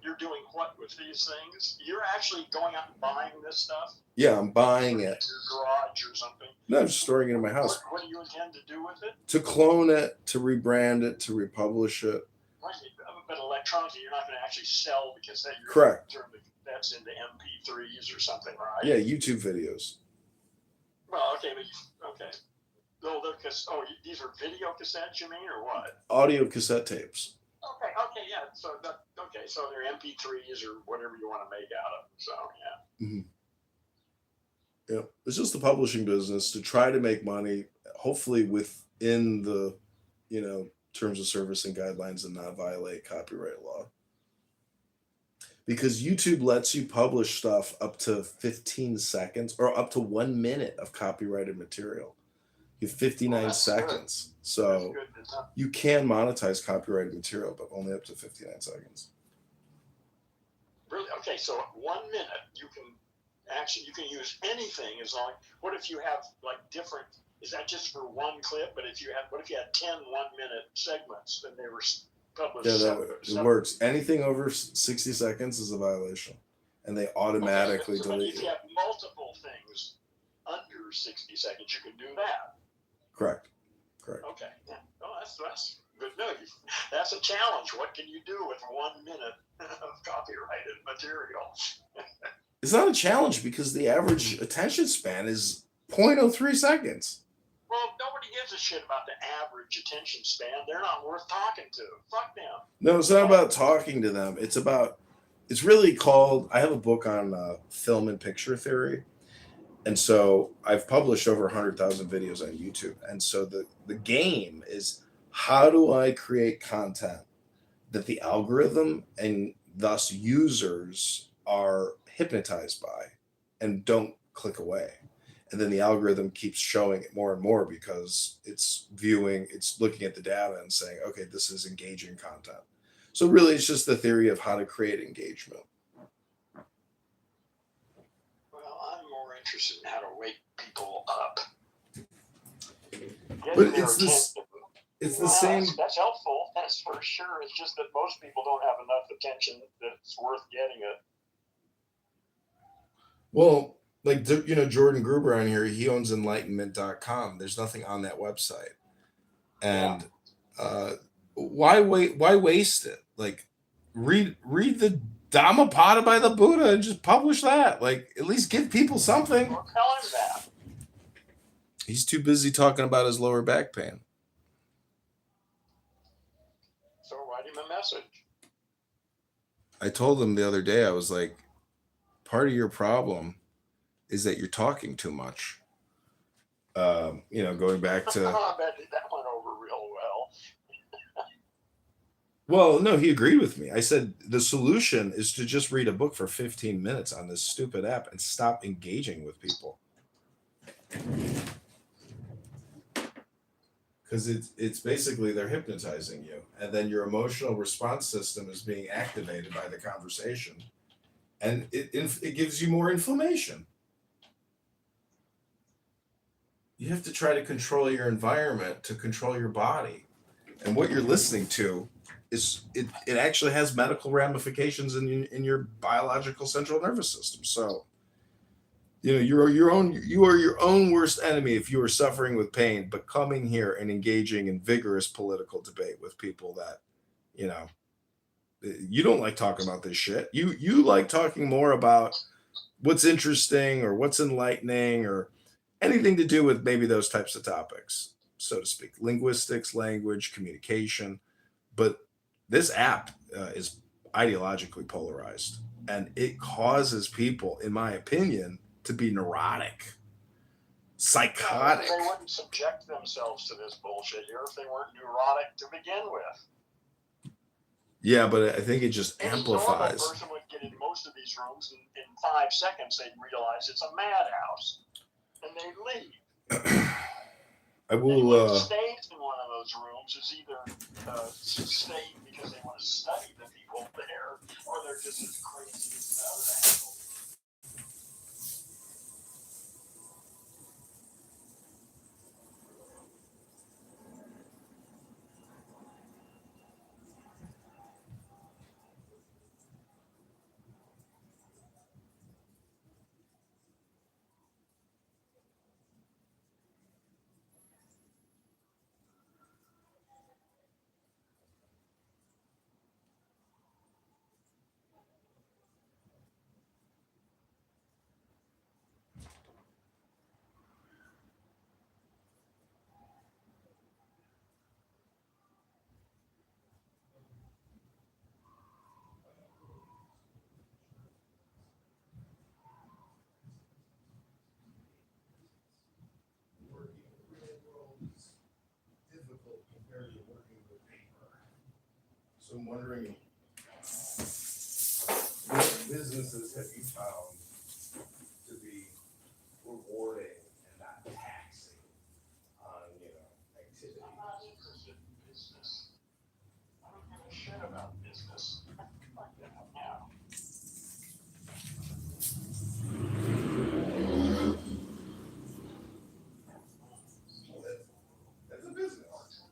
you're doing what with these things? You're actually going out and buying this stuff? Yeah, I'm buying it. Your garage or something? No, I'm just storing it in my house. What do you intend to do with it? To clone it, to rebrand it, to republish it. But electronically, you're not going to actually sell the cassette. Correct. That's into MP3s or something, right? Yeah, YouTube videos. Well, okay, okay. No, these are video cassettes, you mean, or what? Audio cassette tapes. Okay, yeah. So they're MP3s or whatever you want to make out of them. So yeah. Mm-hmm. Yeah, it's just the publishing business to try to make money, hopefully within the, terms of service and guidelines, and not violate copyright law. Because YouTube lets you publish stuff up to 15 seconds or up to 1 minute of copyrighted material. You have 59 seconds. Good. So you can monetize copyrighted material, but only up to 59 seconds. Really? Okay, so 1 minute you can use anything as long. What if you have like different? Is that just for one clip? But what if you had 10 1-minute segments and they were published? Yeah, it works. Anything over 60 seconds is a violation, and they automatically delete it. If you have multiple things under 60 seconds, you can do that. Correct. Okay. Yeah. Oh, that's good news. That's a challenge. What can you do with 1 minute of copyrighted material? It's not a challenge because the average attention span is 0.03 seconds. Well, nobody gives a shit about the average attention span. They're not worth talking to. Fuck them. No, it's not about talking to them. It's really called, I have a book on film and picture theory. And so I've published over 100,000 videos on YouTube. And so the game is, how do I create content that the algorithm and thus users are hypnotized by and don't click away? And then the algorithm keeps showing it more and more because it's looking at the data and saying, okay, this is engaging content. So really it's just the theory of how to create engagement. Well, I'm more interested in how to wake people up. But it's the same. That's helpful. That's for sure. It's just that most people don't have enough attention that it's worth getting it. Well, like, Jordan Gruber on here, he owns enlightenment.com. There's nothing on that website. And why waste it? Like, read the Dhammapada by the Buddha and just publish that. Like, at least give people something. Well, tell him that. He's too busy talking about his lower back pain. So write him a message. I told him the other day, I was like, part of your problem is that you're talking too much. Going back to. I bet that went over real well. Well, no, he agreed with me. I said the solution is to just read a book for 15 minutes on this stupid app and stop engaging with people. Because it's basically they're hypnotizing you, and then your emotional response system is being activated by the conversation, and it gives you more inflammation. You have to try to control your environment to control your body, and what you're listening to is it actually has medical ramifications in your biological central nervous system. So, you are your own worst enemy if you are suffering with pain. But coming here and engaging in vigorous political debate with people that, you don't like talking about this shit. You like talking more about what's interesting or what's enlightening or anything to do with maybe those types of topics, so to speak, linguistics, language, communication. But this app is ideologically polarized, and it causes people, in my opinion, to be neurotic, psychotic. They wouldn't subject themselves to this bullshit here if they weren't neurotic to begin with. Yeah, but I think it just amplifies. Any normal person would get in most of these rooms, and in 5 seconds they'd realize it's a madhouse, and they'd leave. I will. Stay in one of those rooms is either stay because they want to study the people there, or they're just as crazy as the other asshole. Difficult compared to working with paper. So I'm wondering, what businesses have you found to be rewarding and not taxing on, activity? I'm not interested in business. I don't give a shit about business. Yeah. That's a business.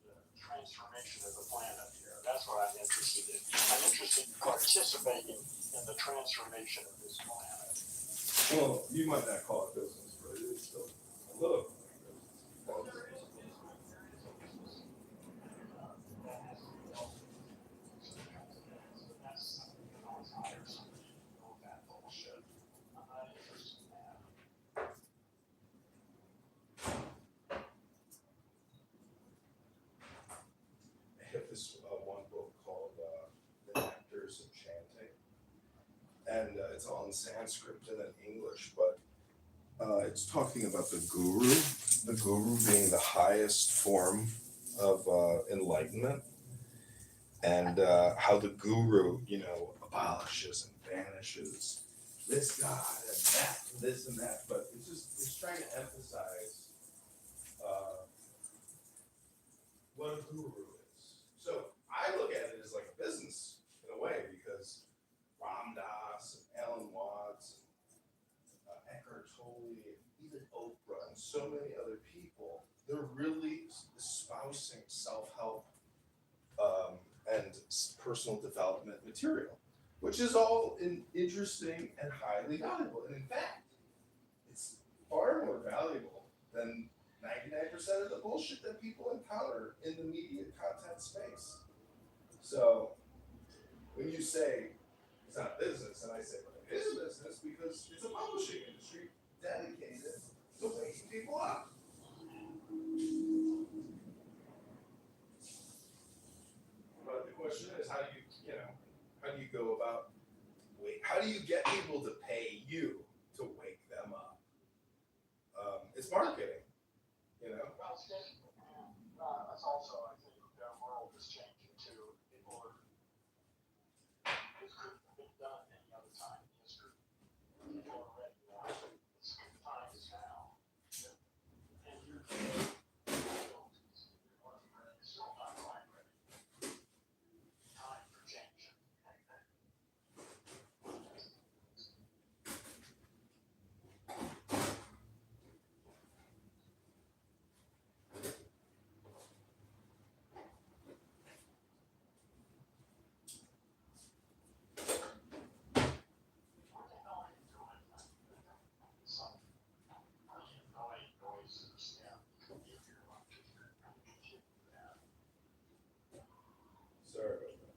The transformation of the planet here. That's what I'm interested in. I'm interested in participating in the transformation of this planet. Well, you might not call it business, but it is still a little. I have this one book called The Nectars of Chanting, and it's all in Sanskrit and in English, but it's talking about the guru being the highest form of enlightenment, and how the guru, abolishes and banishes this god and that and this and that, but it's trying to emphasize what a guru is. So I look at it as like a business in a way, because Ram Dass and Alan Watts and Eckhart Tolle and even Oprah and so many other people, they're really espousing self-help and personal development material, which is all interesting and highly valuable. And in fact, it's far more valuable than 99% of the bullshit that people encounter in the media content space. So when you say it's not business, and I say, well, it is a business because it's a publishing industry dedicated to wake people up. But the question is, how do you go about, how do you get people to pay you to wake them up? It's marketing, you know? Well, that's also, I think, the world is changing too. People are, this couldn't have been done any other time in history. People are ready now. It's the time is now. And you're still not quite ready. Time for change. Sorry about that.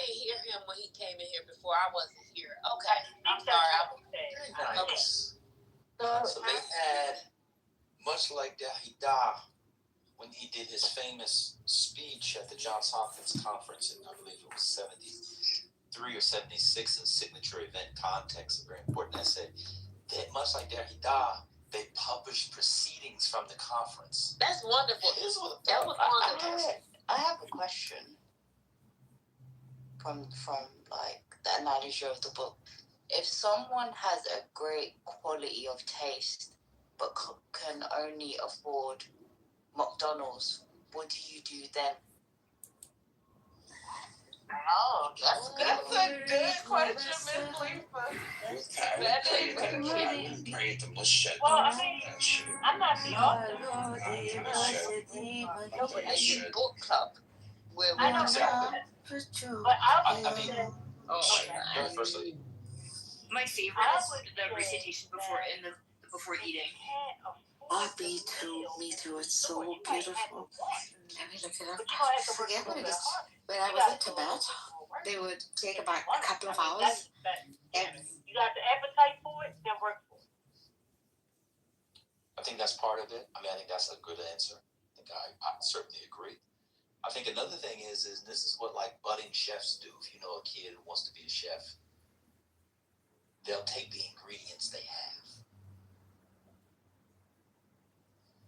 didn't hear him when he came in here before. I wasn't here. Okay, I'm sorry. Okay. So they had, much like Dahida, when he did his famous speech at the Johns Hopkins conference in, I believe it was 73 or 76, in signature event context, a very important essay, that much like Dahida, they published proceedings from the conference. That's wonderful. That was wonderful. I have a question from like the analogy of the book. If someone has a great quality of taste but can only afford McDonald's, what do you do then? Oh, that's a good question, Miss Lisa. Well, I mean, I'm not the author. It's a book club. Where I know Exactly. but I mean, My favorite is the recitation before eating. Oh, me too. It's so beautiful. Let me look it up. I forget what it is. When I was in Tibet, they would take about a couple of hours. You got the appetite for it, then work for it. I think that's part of it. I mean, I think that's a good answer. I think I certainly agree. I think another thing is this is what like budding chefs do. If you know a kid who wants to be a chef, they'll take the ingredients they have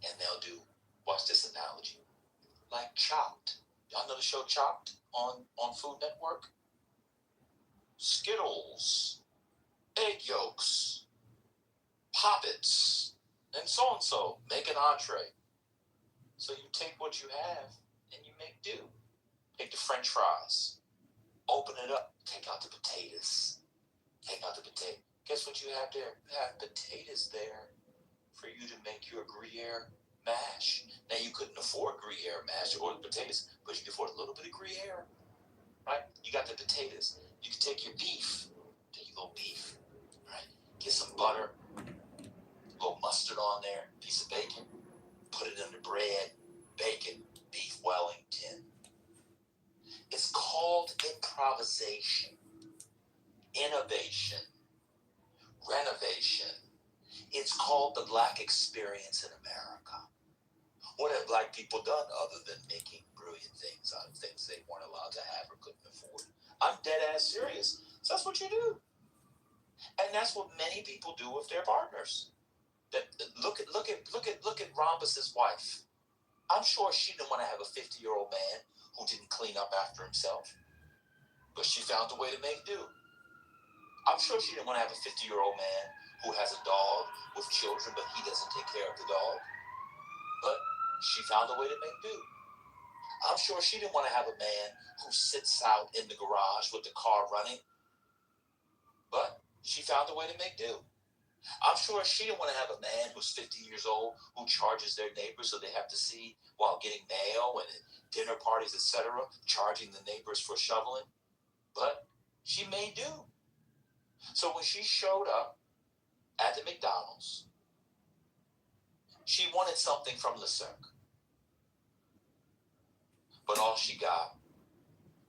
and they'll do, watch this analogy, like Chopped. Y'all know the show Chopped on Food Network? Skittles, egg yolks, poppets, and so make an entree. So you take what you have and you make do. Take the French fries, open it up, take out the potatoes. Guess what you have there? You have potatoes there for you to make your Gruyere mash. Now you couldn't afford Gruyere mash or the potatoes, but you can afford a little bit of Gruyere, right? You got the potatoes. You can take your beef. There you go, beef, right? Get some butter, a little mustard on there, piece of bacon, put it in the bread, bacon, beef Wellington. It's called improvisation, innovation, renovation. It's called the Black experience in America. What have Black people done other than making brilliant things out of things they weren't allowed to have or couldn't afford? I'm dead ass serious. So that's what you do. And that's what many people do with their partners. That look at Rhombus's wife. I'm sure she didn't want to have a 50-year-old man who didn't clean up after himself. But she found a way to make do. I'm sure she didn't want to have a 50-year-old man who has a dog with children, but he doesn't take care of the dog. But she found a way to make do. I'm sure she didn't want to have a man who sits out in the garage with the car running. But she found a way to make do. I'm sure she didn't want to have a man who's 50 years old who charges their neighbors so they have to see while getting mail and at dinner parties, etc., charging the neighbors for shoveling. But she made do. So when she showed up at the McDonald's, she wanted something from Le Cirque. But all she got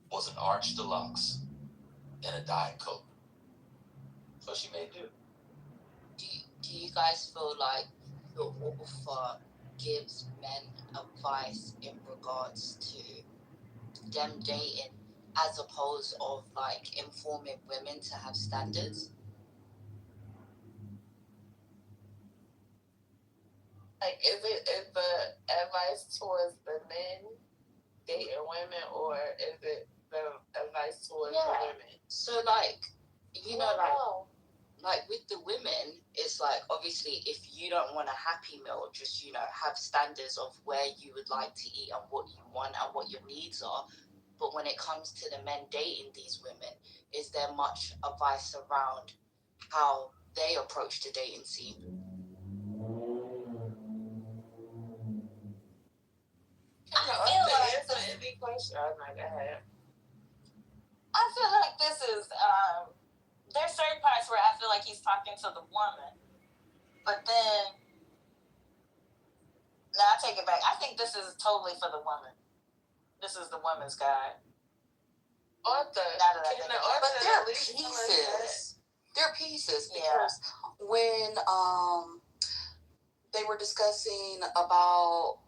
was an Arch Deluxe and a Diet Coke. So she made do. Do you guys feel like the author gives men advice in regards to them dating as opposed of like informing women to have standards? Like, is the advice towards the men dating women, or is it the advice towards the women? So like, you know, like with the women, it's like obviously if you don't want a happy meal, just, you know, have standards of where you would like to eat and what you want and what your needs are. But when it comes to the men dating these women, is there much advice around how they approach the dating scene? I feel like it's an easy question. Oh my God. I feel like this is there's certain parts where I feel like he's talking to the woman, but then I take it back. I think this is totally for the woman. This is the woman's guide. But they're pieces. They're pieces because when they were discussing about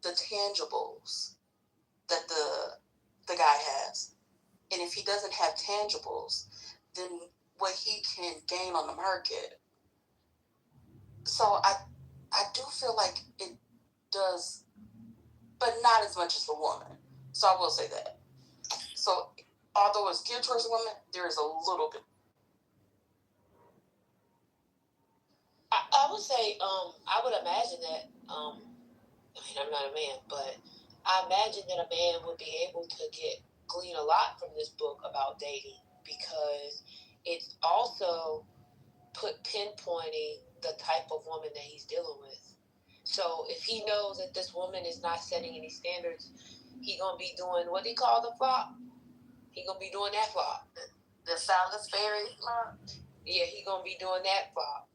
the tangibles that the guy has, and if he doesn't have tangibles, then what he can gain on the market. So I do feel like it does, but not as much as the woman. So I will say that. So although it's geared towards the woman, there is a little bit. I would say, I would imagine that, I mean, I'm not a man, but I imagine that a man would be able to glean a lot from this book about dating, because it's also pinpointing the type of woman that he's dealing with. So if he knows that this woman is not setting any standards, he gonna be doing, what do you call the flop? He gonna be doing that flop. The Salisbury flop? Yeah, he gonna be doing that flop.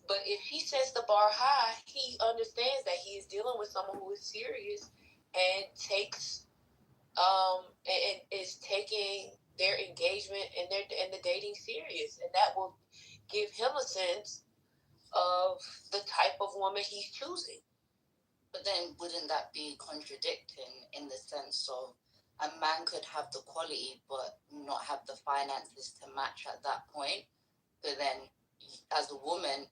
But if he sets the bar high, he understands that he is dealing with someone who is serious and takes and is taking their engagement and the dating serious, and that will give him a sense of the type of woman he's choosing. But then wouldn't that be contradicting in the sense of a man could have the quality but not have the finances to match at that point? But then as a woman,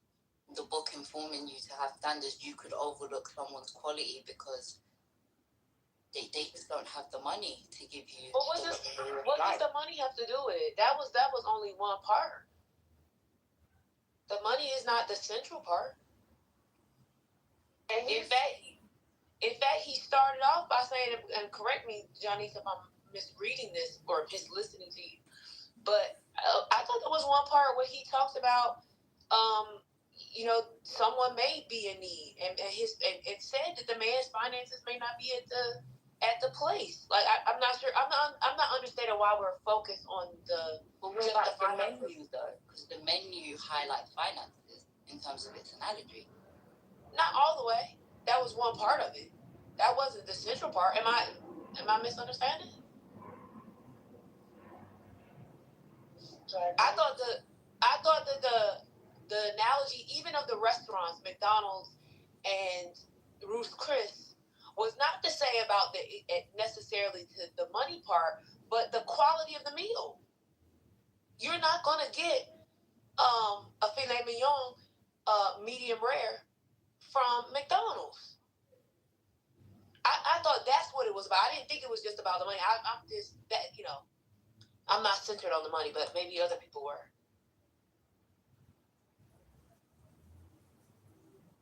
the book informing you to have standards, you could overlook someone's quality because they just don't have the money to give you. But what does the money have to do with it? That was only one part. The money is not the central part. And in fact, he started off by saying, and correct me, Johnny, if I'm misreading this or just listening to you, but I thought there was one part where he talks about, someone may be in need, and it said that the man's finances may not be at the place. Like I'm not sure. I'm not understanding why we're focused on the. But what about the menu though? Because the menu highlights finances in terms of its analogy. Not all the way. That was one part of it. That wasn't the central part. Am I misunderstanding? I thought that the analogy, even of the restaurants, McDonald's and Ruth's Chris, was not to say about necessarily the money part, but the quality of the meal. You're not gonna get a filet mignon, medium rare, from McDonald's. I thought that's what it was about. I didn't think it was just about the money. I'm just that I'm not centered on the money, but maybe other people were.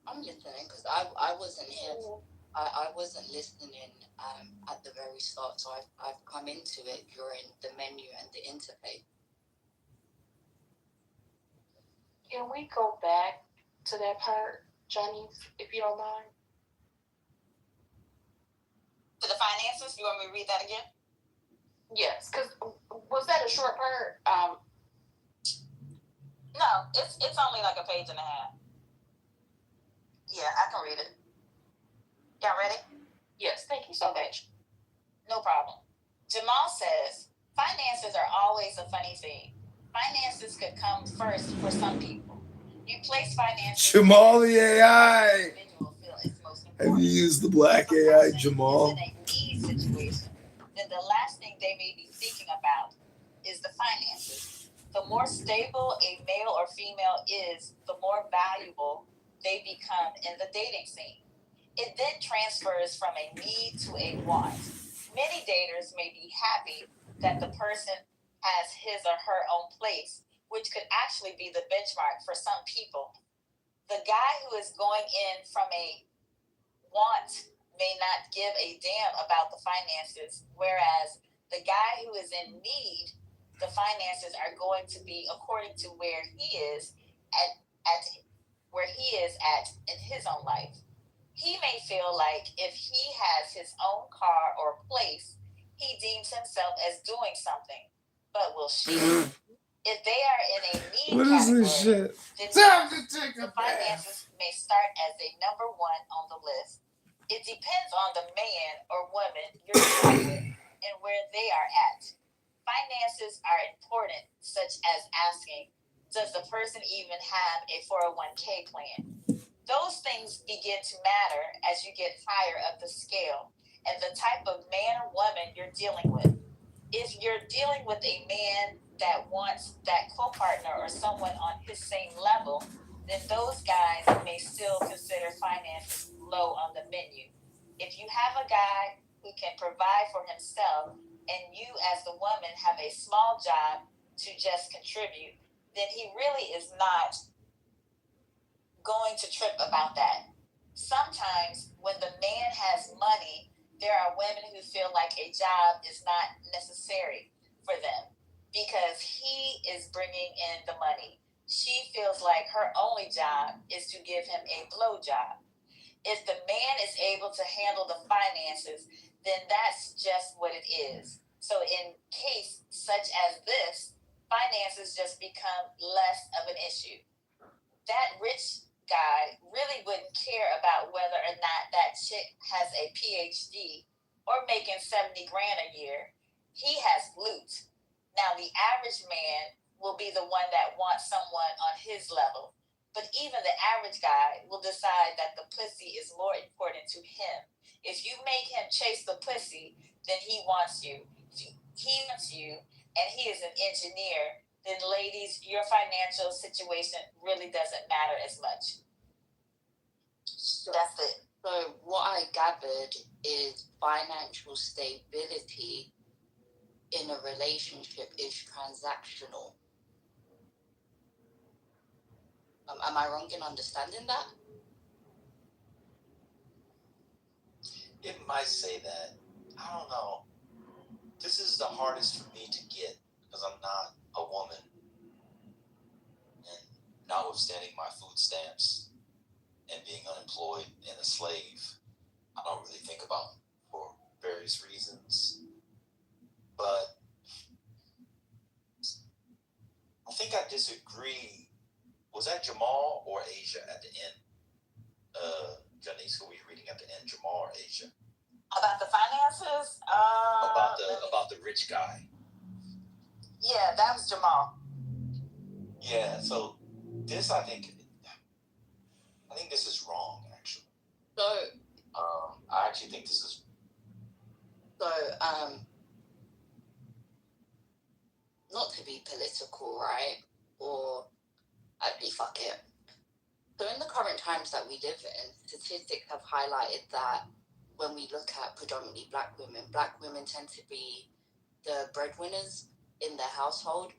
I'm listening because I wasn't here. I wasn't listening at the very start, so I've come into it during the menu and the interplay. Can we go back to that part, Johnny, if you don't mind? To the finances? You want me to read that again? Yes, because was that a short part? No, it's only like a page and a half. Yeah, I can read it. Y'all ready? Yes, thank you so much. No problem. Jamal says, finances are always a funny thing. Finances could come first for some people. You place finances. Jamal the AI. Have you used the black AI, Jamal? In a need situation, then the last thing they may be thinking about is the finances. The more stable a male or female is, the more valuable they become in the dating scene. It then transfers from a need to a want. Many daters may be happy that the person has his or her own place, which could actually be the benchmark for some people. The guy who is going in from a want may not give a damn about the finances, whereas the guy who is in need, the finances are going to be according to where he is at in his own life. He may feel like if he has his own car or place, he deems himself as doing something. But will she? If they are in a need What is category, this shit? then Time to take a the finances may start as a number one on the list. It depends on the man or woman you're dealing with and where they are at. finances are important, such as asking, does the person even have a 401k plan? Those things begin to matter as you get higher up the scale and the type of man or woman you're dealing with. If you're dealing with a man that wants that co-partner or someone on his same level, then those guys may still consider finances low on the menu. If you have a guy who can provide for himself and you as the woman have a small job to just contribute, then he really is not going to trip about that. Sometimes when the man has money, there are women who feel like a job is not necessary for them because he is bringing in the money. She feels like her only job is to give him a blowjob. If the man is able to handle the finances, then that's just what it is. So in case such as this, finances just become less of an issue. That rich guy really wouldn't care about whether or not that chick has a PhD or making 70 grand a year. He has loot. Now, the average man will be the one that wants someone on his level, but even the average guy will decide that the pussy is more important to him. If you make him chase the pussy, then he wants you. If he wants you and he is an engineer, then ladies, your financial situation really doesn't matter as much. That's it. So what I gathered is financial stability in a relationship is transactional. Am I wrong in understanding that? It might say that. I don't know. This is the hardest for me to get because I'm not a woman. And notwithstanding my food stamps and being unemployed and a slave, I don't really think about it for various reasons. But I think I disagree. Was that Jamal or Asia at the end? Janice, who were you reading at the end, Jamal or Asia? About the finances? About the rich guy. Yeah, that was Jamal. Yeah, so this I think this is wrong actually. So I actually think this is not to be political, right? Or actually fuck it. So in the current times that we live in, statistics have highlighted that when we look at predominantly black women tend to be the breadwinners in their household.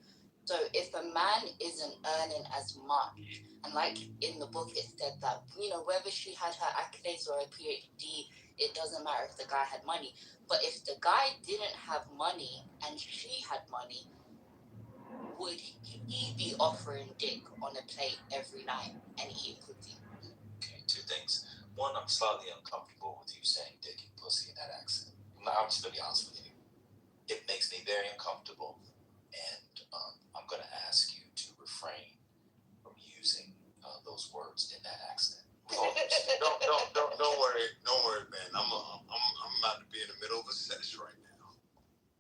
So if a man isn't earning as much, and like in the book it said that, whether she had her accolades or a PhD, it doesn't matter if the guy had money. But if the guy didn't have money and she had money, would he be offering dick on a plate every night and eating pussy? Okay, two things. One, I'm slightly uncomfortable with you saying dick and pussy in that accent. I'm just gonna be honest with you. It makes me very uncomfortable, and I'm gonna ask you to refrain from using those words in that accent. Don't worry, man. I'm about to be in the middle of a sentence right now.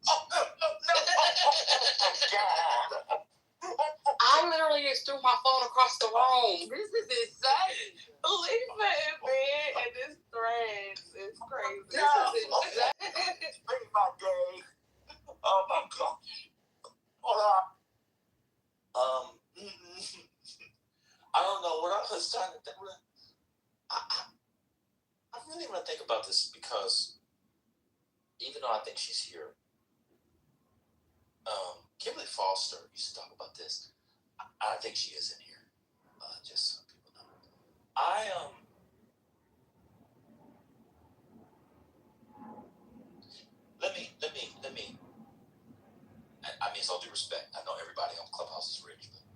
Oh no! God. I literally just threw my phone across the room. This is insane. Lisa and Ben and this threads is crazy. This is my day. Oh my God. Hold on. I don't know what I was trying to think. I really want to think about this because even though I think she's here, Kimberly Foster used to talk about this. I think she is in here. Just so people know. Let me. I mean, it's all due respect. I know everybody on Clubhouse is rich, but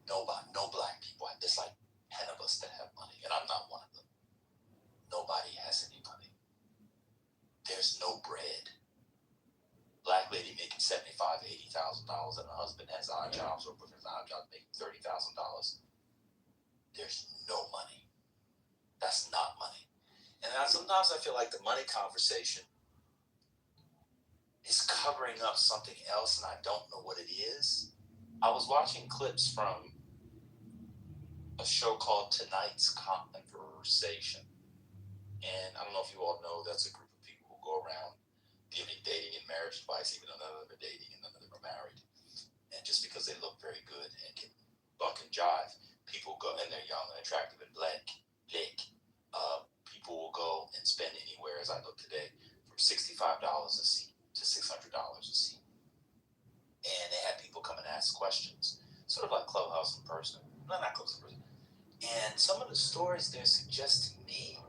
nobody, no black people. There's like 10 of us that have money, and I'm not one of them. Nobody has any money. There's no bread. Black lady making $75,000, $80,000, and her husband has odd jobs or boyfriend has odd jobs making $30,000. There's no money. That's not money. And sometimes I feel like the money conversation is covering up something else and I don't know what it is. I was watching clips from a show called Tonight's Conversation. And I don't know if you all know, that's a group of people who go around giving dating and marriage advice, even though none of them are dating and none of them are married. And just because they look very good and can buck and jive, people go, and they're young and attractive and black, people will go and spend anywhere, as I look today, from $65 a seat to $600 a seat. And they had people come and ask questions, sort of like Clubhouse in person. No, not Clubhouse in person. And some of the stories there suggest to me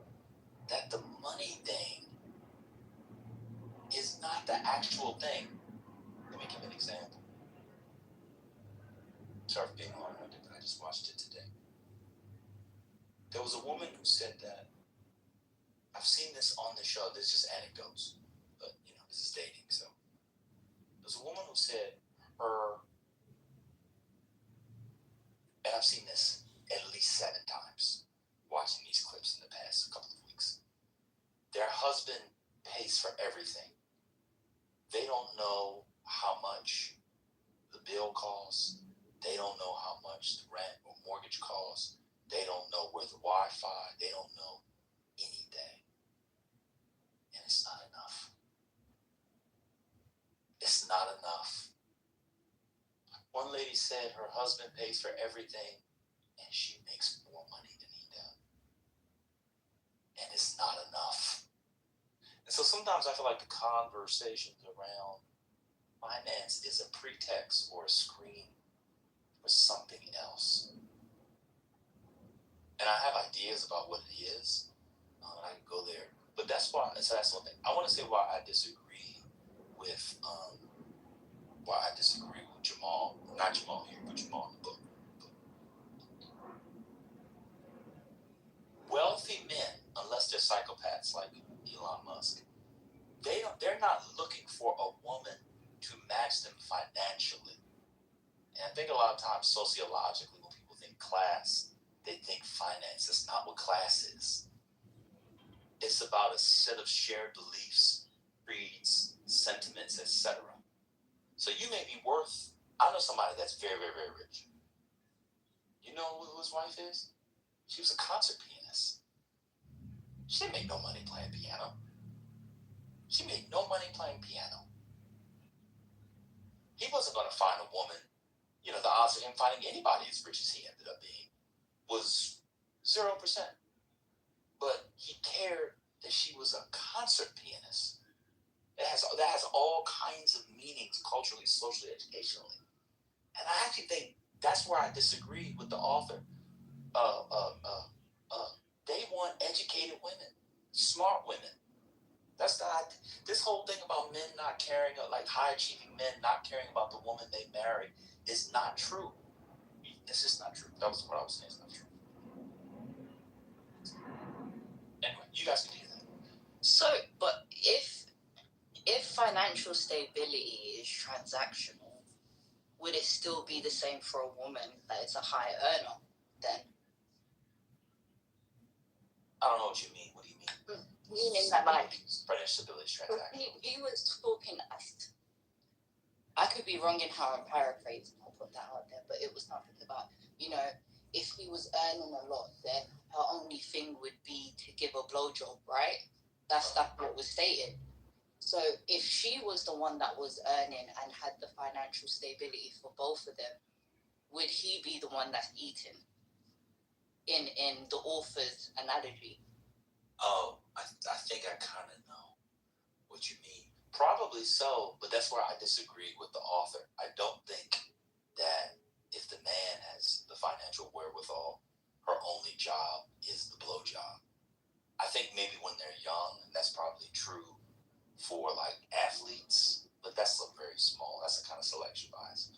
that the money thing is not the actual thing. Let me give an example. Sorry for being long-winded, but I just watched it today. There was a woman who said that, I've seen this on the show, this is just anecdotes, but this is dating, so. There's a woman who said and I've seen this at least 7 times, watching these clips in the past couple of weeks. Their husband pays for everything. They don't know how much the bill costs. They don't know how much the rent or mortgage costs. They don't know where the Wi-Fi, they don't know anything. And it's not enough. It's not enough. One lady said her husband pays for everything and she makes more money than he does. And it's not enough. And so sometimes I feel like the conversations around finance is a pretext or a screen for something else. And I have ideas about what it is. And I can go there. But that's why, so that's one thing. I want to say why I disagree with Jamal, not Jamal here, but Jamal in the book. Wealthy men, unless they're psychopaths like Elon Musk, they're not looking for a woman to match them financially. And I think a lot of times sociologically, when people think class, they think finance. That's not what class is. It's about a set of shared beliefs, creeds, sentiments, etc. So you may be worth, I know somebody that's very, very, very rich. You know who his wife is? She was a concert pianist. She didn't make no money playing piano. She made no money playing piano. He wasn't going to find a woman, the odds of him finding anybody as rich as he ended up being was 0%. But he cared that she was a concert pianist. That has all kinds of meanings culturally, socially, educationally. And I actually think that's where I disagree with the author. They want educated women, smart women. That's not, this whole thing about men not caring, like high achieving men not caring about the woman they marry is not true. It's just not true. That was what I was saying. It's not true. Anyway, you guys can do that. So, but if financial stability is transactional, would it still be the same for a woman that is a high earner then? I don't know what you mean. What do you mean? Meaning that, like, financial stability is transactional. He was talking, I could be wrong in how I'm paraphrasing, I'll put that out there, but it was something about, if he was earning a lot, then her only thing would be to give a blowjob, right? That's what was stated. So if she was the one that was earning and had the financial stability for both of them, would he be the one that's eating? In the author's analogy. Oh, I think I kind of know what you mean. Probably so, but that's where I disagree with the author. I don't think that if the man has the financial wherewithal, her only job is the blowjob. I think maybe when they're young, that's probably true for like athletes, but that's a very small, that's a kind of selection bias.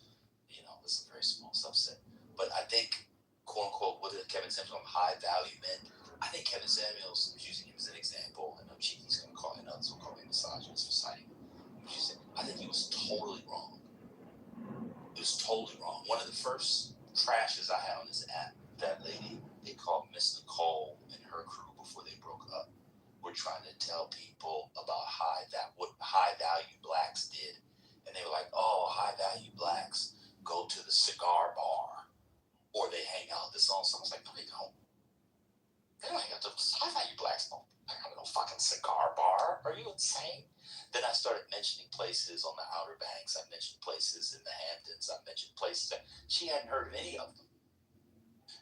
It's a very small subset. But I think, quote unquote, what did Kevin Samuels on high value men? I think Kevin Samuels was using him as an example, and I'm cheating, he's going to call me nuts, he'll call me misogynist for citing him. I think he was totally wrong. It was totally wrong. One of the first crashes I had on this app, that lady they called Miss Nicole and her crew before they broke up were trying to tell people about what high value blacks did no, they don't. They don't hang out to high-value blacks. Don't hang out to no fucking cigar bar. Are you insane? Then I started mentioning places on the Outer Banks. I mentioned places in the Hamptons. I mentioned places that she hadn't heard of any of them.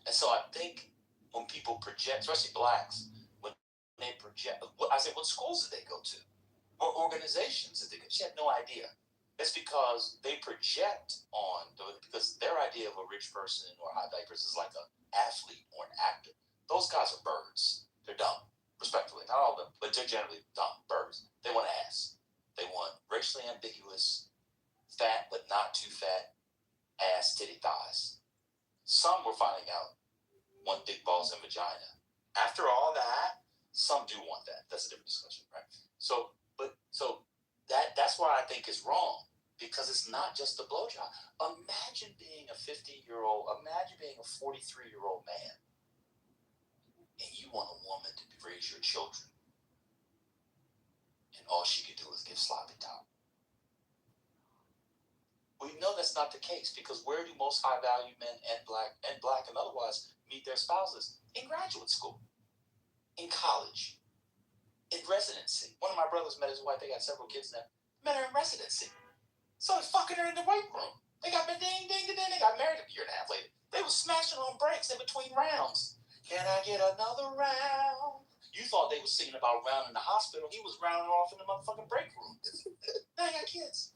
And so I think when people project, especially blacks, when they project, I said, what schools did they go to? What organizations did they go to? She had no idea. It's because they project on, because their idea of a rich person or a high-value person is like an athlete or an actor. Those guys are birds. They're dumb, respectfully. Not all of them, but they're generally dumb birds. They want ass. They want racially ambiguous, fat but not too fat, ass, titty, thighs. Some we're finding out want dick, balls, and vagina. After all that, some do want that. That's a different discussion, right? So that's why I think it's wrong, because it's not just a blowjob. Imagine being a 50-year-old, imagine being a 43-year-old man, and you want a woman to raise your children, and all she could do is give sloppy top. We know that's not the case, because where do most high-value men and black and otherwise meet their spouses? In graduate school, in college, in residency. One of my brothers met his wife. They got several kids now. Met her in residency. So he's fucking her in the weight room. They got ding, ding, ding. They got married a year and a half later. They was smashing on breaks in between rounds. Can I get another round? You thought they was singing about round in the hospital. He was rounding off in the motherfucking break room. Now he got kids.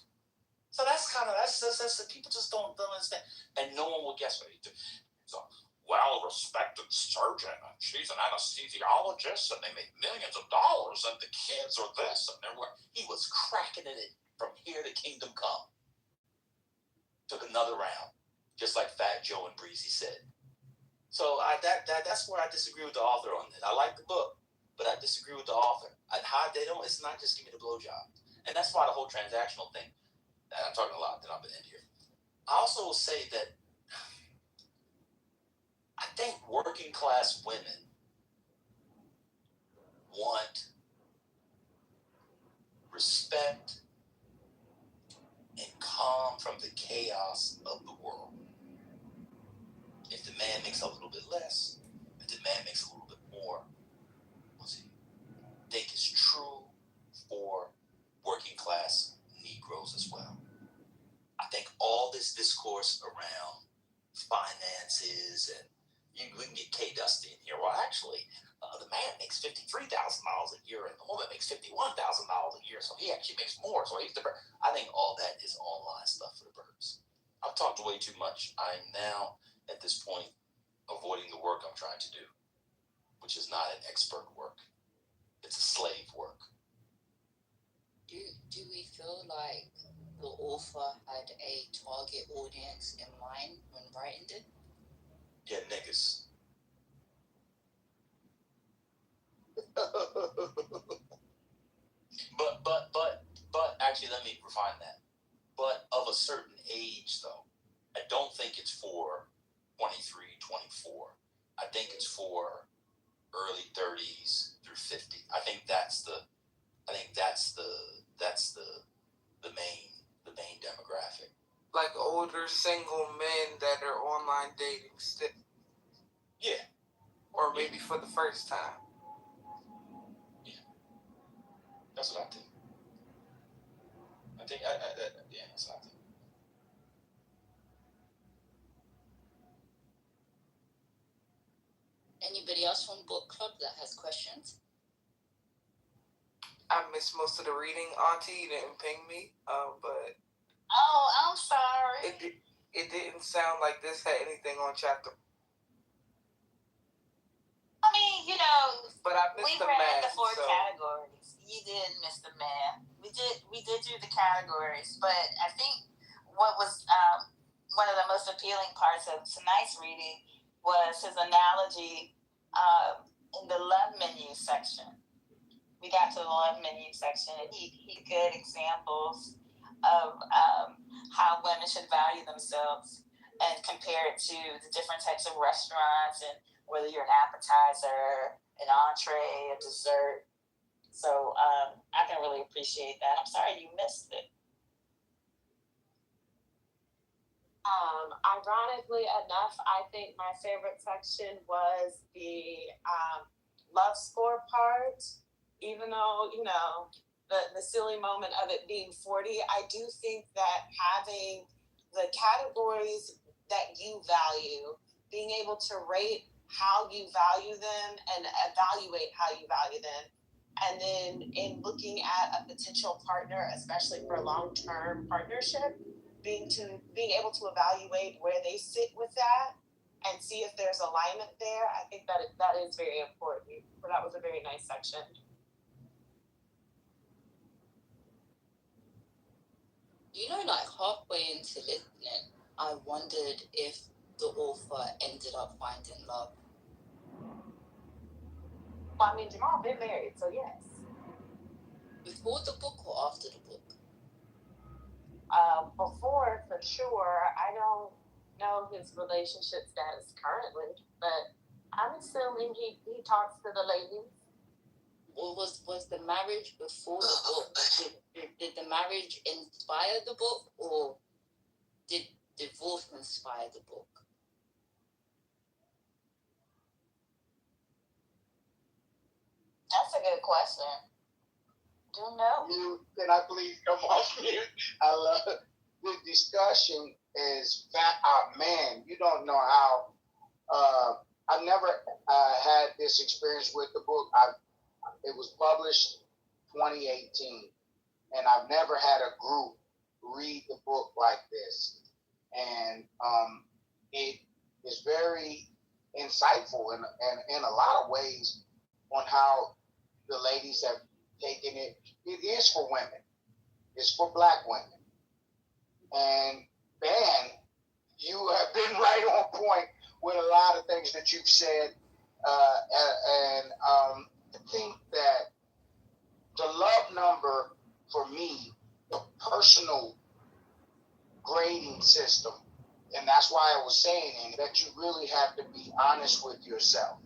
So that's people just don't understand. And no one will guess what he did. So, well-respected surgeon, and she's an anesthesiologist, and they make millions of dollars, and the kids are this, and they're what. He was cracking it from here to kingdom come. Took another round, just like Fat Joe and Breezy said. So that's where I disagree with the author on this. I like the book, but I disagree with the author. It's not just give me the blowjob. And that's why the whole transactional thing, and I'm talking a lot, then I'll end here. I also will say that I think working class women want respect and calm from the chaos of the world. If the man makes a little bit less, if the man makes a little bit more, I think it's true for working class Negroes as well. I think all this discourse around finances and we can get K Dusty in here. Well, actually, the man makes $53,000 a year and the woman makes $51,000 a year, so he actually makes more. So he's the bird. I think all that is online stuff for the birds. I've talked way too much. I'm now at this point avoiding the work I'm trying to do, which is not an expert work. It's a slave work. Do we feel like the author had a target audience in mind when writing it? Yeah, niggas. but actually, let me refine that. But of a certain age, though, I don't think it's for 23, 24. I think it's for early 30s through 50. I think that's the main demographic. Like older single men that are online dating still. Yeah. Or maybe for the first time. Yeah. That's what I think. Yeah, that's what I think. Anybody else from book club that has questions? I missed most of the reading, Auntie. You didn't ping me, but... Oh, I'm sorry. It didn't sound like this had anything on chapter. I mean, but I missed we the read math, the 4 so... categories. You did miss the math. We did do the categories, but I think what was one of the most appealing parts of tonight's reading was his analogy in the love menu section. We got to the love menu section, and he good examples of how women should value themselves and compare it to the different types of restaurants and whether you're an appetizer, an entree, a dessert. So I can really appreciate that. I'm sorry you missed it. Ironically enough, I think my favorite section was the love score part. Even though, the silly moment of it being 40, I do think that having the categories that you value, being able to rate how you value them and evaluate how you value them, and then in looking at a potential partner, especially for a long-term partnership, being able to evaluate where they sit with that and see if there's alignment there. I think that is very important. So that was a very nice section. Like halfway into listening, I wondered if the author ended up finding love. Well, I mean, Jamal been married, so yes. Before the book or after the book? Before, for sure. I don't know his relationship status currently, but I'm assuming he talks to the ladies. Or was the marriage before the book? Did the marriage inspire the book, or did divorce inspire the book? That's a good question. Don't know. Can I please come off mute? I love the discussion is man, you don't know how. I've never had this experience with the book. It was published 2018, and I've never had a group read the book like this. And it is very insightful in a lot of ways on how the ladies have taken it. It is for women. It's for Black women. And Ben, you have been right on point with a lot of things that you've said. I think that the love number for me, the personal grading system, and that's why I was saying that you really have to be honest with yourself,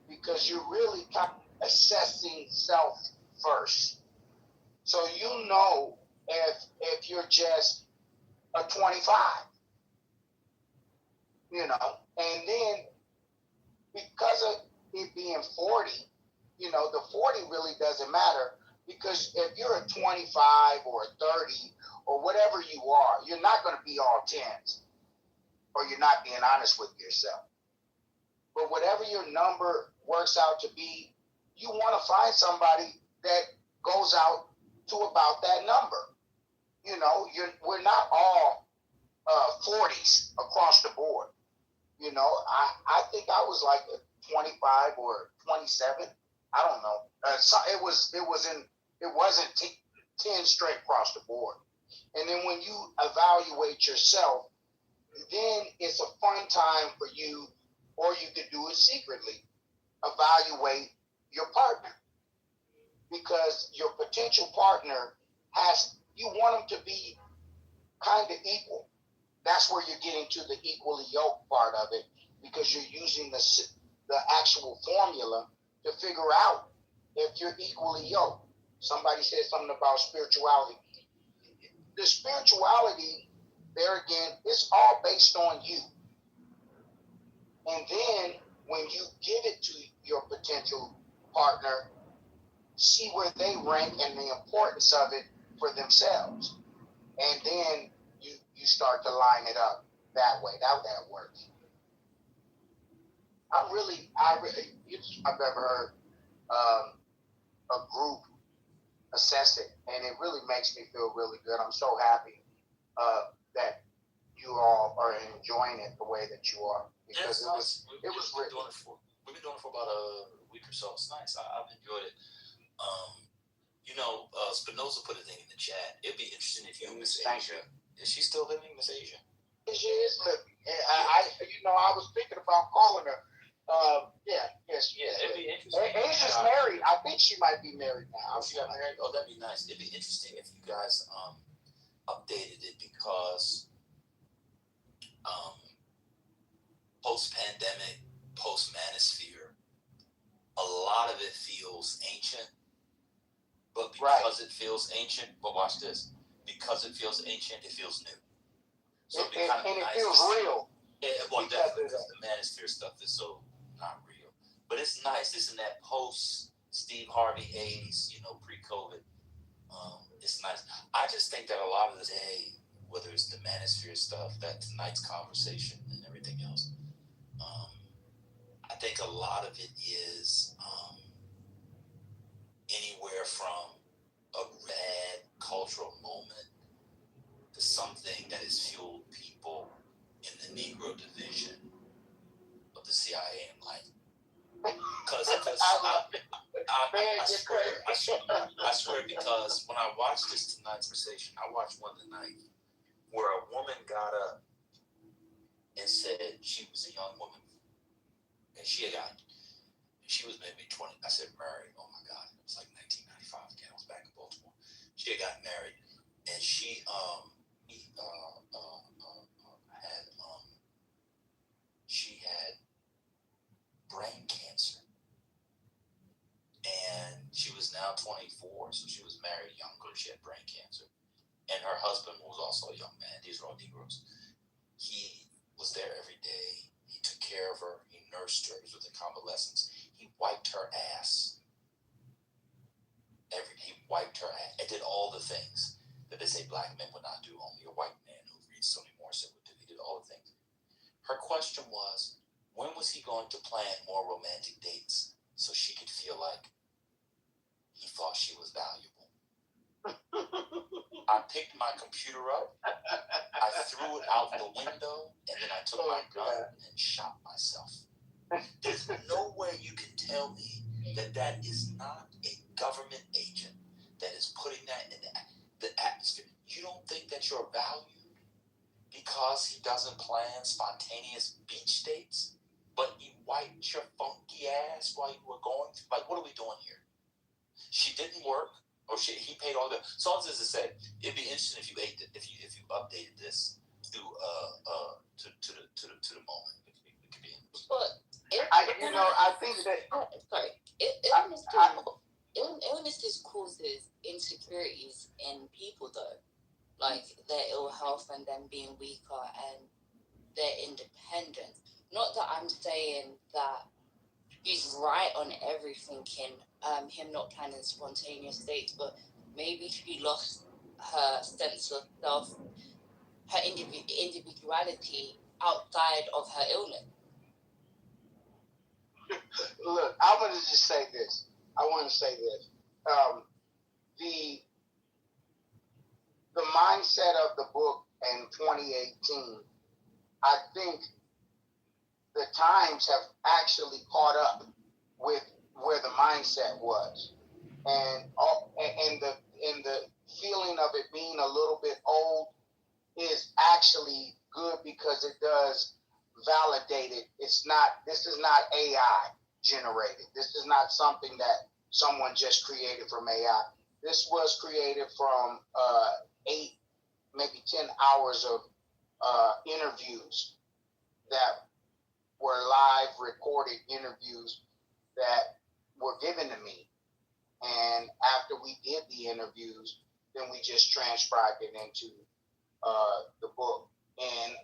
because you're really kind of assessing self first. So if you're just a 25, and then because of it being 40, the 40 really doesn't matter, because if you're a 25 or a 30 or whatever you are, you're not going to be all 10s, or you're not being honest with yourself. But whatever your number works out to be, you want to find somebody that goes out to about that number. We're not all 40s across the board. I think I was like a 25 or 27. I don't know. It wasn't 10 straight across the board. And then when you evaluate yourself, then it's a fun time for you, or you could do it secretly. Evaluate your partner, because your potential partner you want them to be kind of equal. That's where you're getting to the equally yoked part of it, because you're using the actual formula to figure out if you're equally yoked. Somebody said something about spirituality. The spirituality, there again, it's all based on you. And then when you give it to your potential partner, see where they rank and the importance of it for themselves. And then you start to line it up that way. That works. I've ever heard a group assess it, and it really makes me feel really good. I'm so happy that you all are enjoying it the way that you are, because We've been doing it for about a week or so. It's nice. I've enjoyed it. Spinoza put a thing in the chat. It'd be interesting if you Miss Asia. Is she still living, Miss Asia? She is living. I was thinking about calling her. Yes. It'd be interesting. Asia's married. I think she might be married now. She got married? Oh, that'd be nice. It'd be interesting if you guys updated it, because post-pandemic, post-manosphere, a lot of it feels ancient. But because it feels ancient, but watch this, because it feels ancient, it feels new. So it'd be kind of and nice. It feels real. Yeah, well, definitely, because the manosphere stuff is so not real. But it's nice. It's in that post Steve Harvey 80s, pre-COVID. It's nice. I just think that a lot of the day, whether it's the manosphere stuff, that tonight's conversation and everything else, I think a lot of it is anywhere from a bad cultural moment to something that has fueled people in the Negro division of the CIA and like. Because I swear, because when I watched this tonight's conversation, I watched one tonight where a woman got up and said she was a young woman, and she was maybe 20. I said married. Oh my God, it was like 1995 again. I was back in Baltimore. She had gotten married, and she had brain cancer. And she was now 24, so she was married younger. She had brain cancer. And her husband was also a young man. These are all Negroes. He was there every day. He took care of her. He nursed her. He was with the convalescents. He wiped her ass. He wiped her ass and did all the things that they say black men would not do. Only a white man who reads Toni Morrison would do. He did all the things. Her question was, when was he going to plan more romantic dates so she could feel like he thought she was valuable? I picked my computer up, I threw it out the window, and then I took my gun and shot myself. There's no way you can tell me that is not a government agent that is putting that in the atmosphere. You don't think that you're valued because he doesn't plan spontaneous beach dates, but you wiped your funky ass while you were going through? Like, what are we doing here? She didn't work, or he paid all the. So all this is to say, it'd be interesting if you updated this through to the moment. It could be interesting. But I think that. Sorry, illnesses causes insecurities in people, though, like their ill health and them being weaker and their independence. Not that I'm saying that he's right on everything in him not planning spontaneous dates, but maybe she lost her sense of self, her individuality outside of her illness. Look, I want to just say this. The mindset of the book in 2018, I think the times have actually caught up with where the mindset was, and the feeling of it being a little bit old is actually good because it does validate it. This is not AI generated. This is not something that someone just created from AI. This was created from 8, maybe 10 hours of interviews that were live recorded interviews that were given to me. And after we did the interviews, then we just transcribed it into the book. And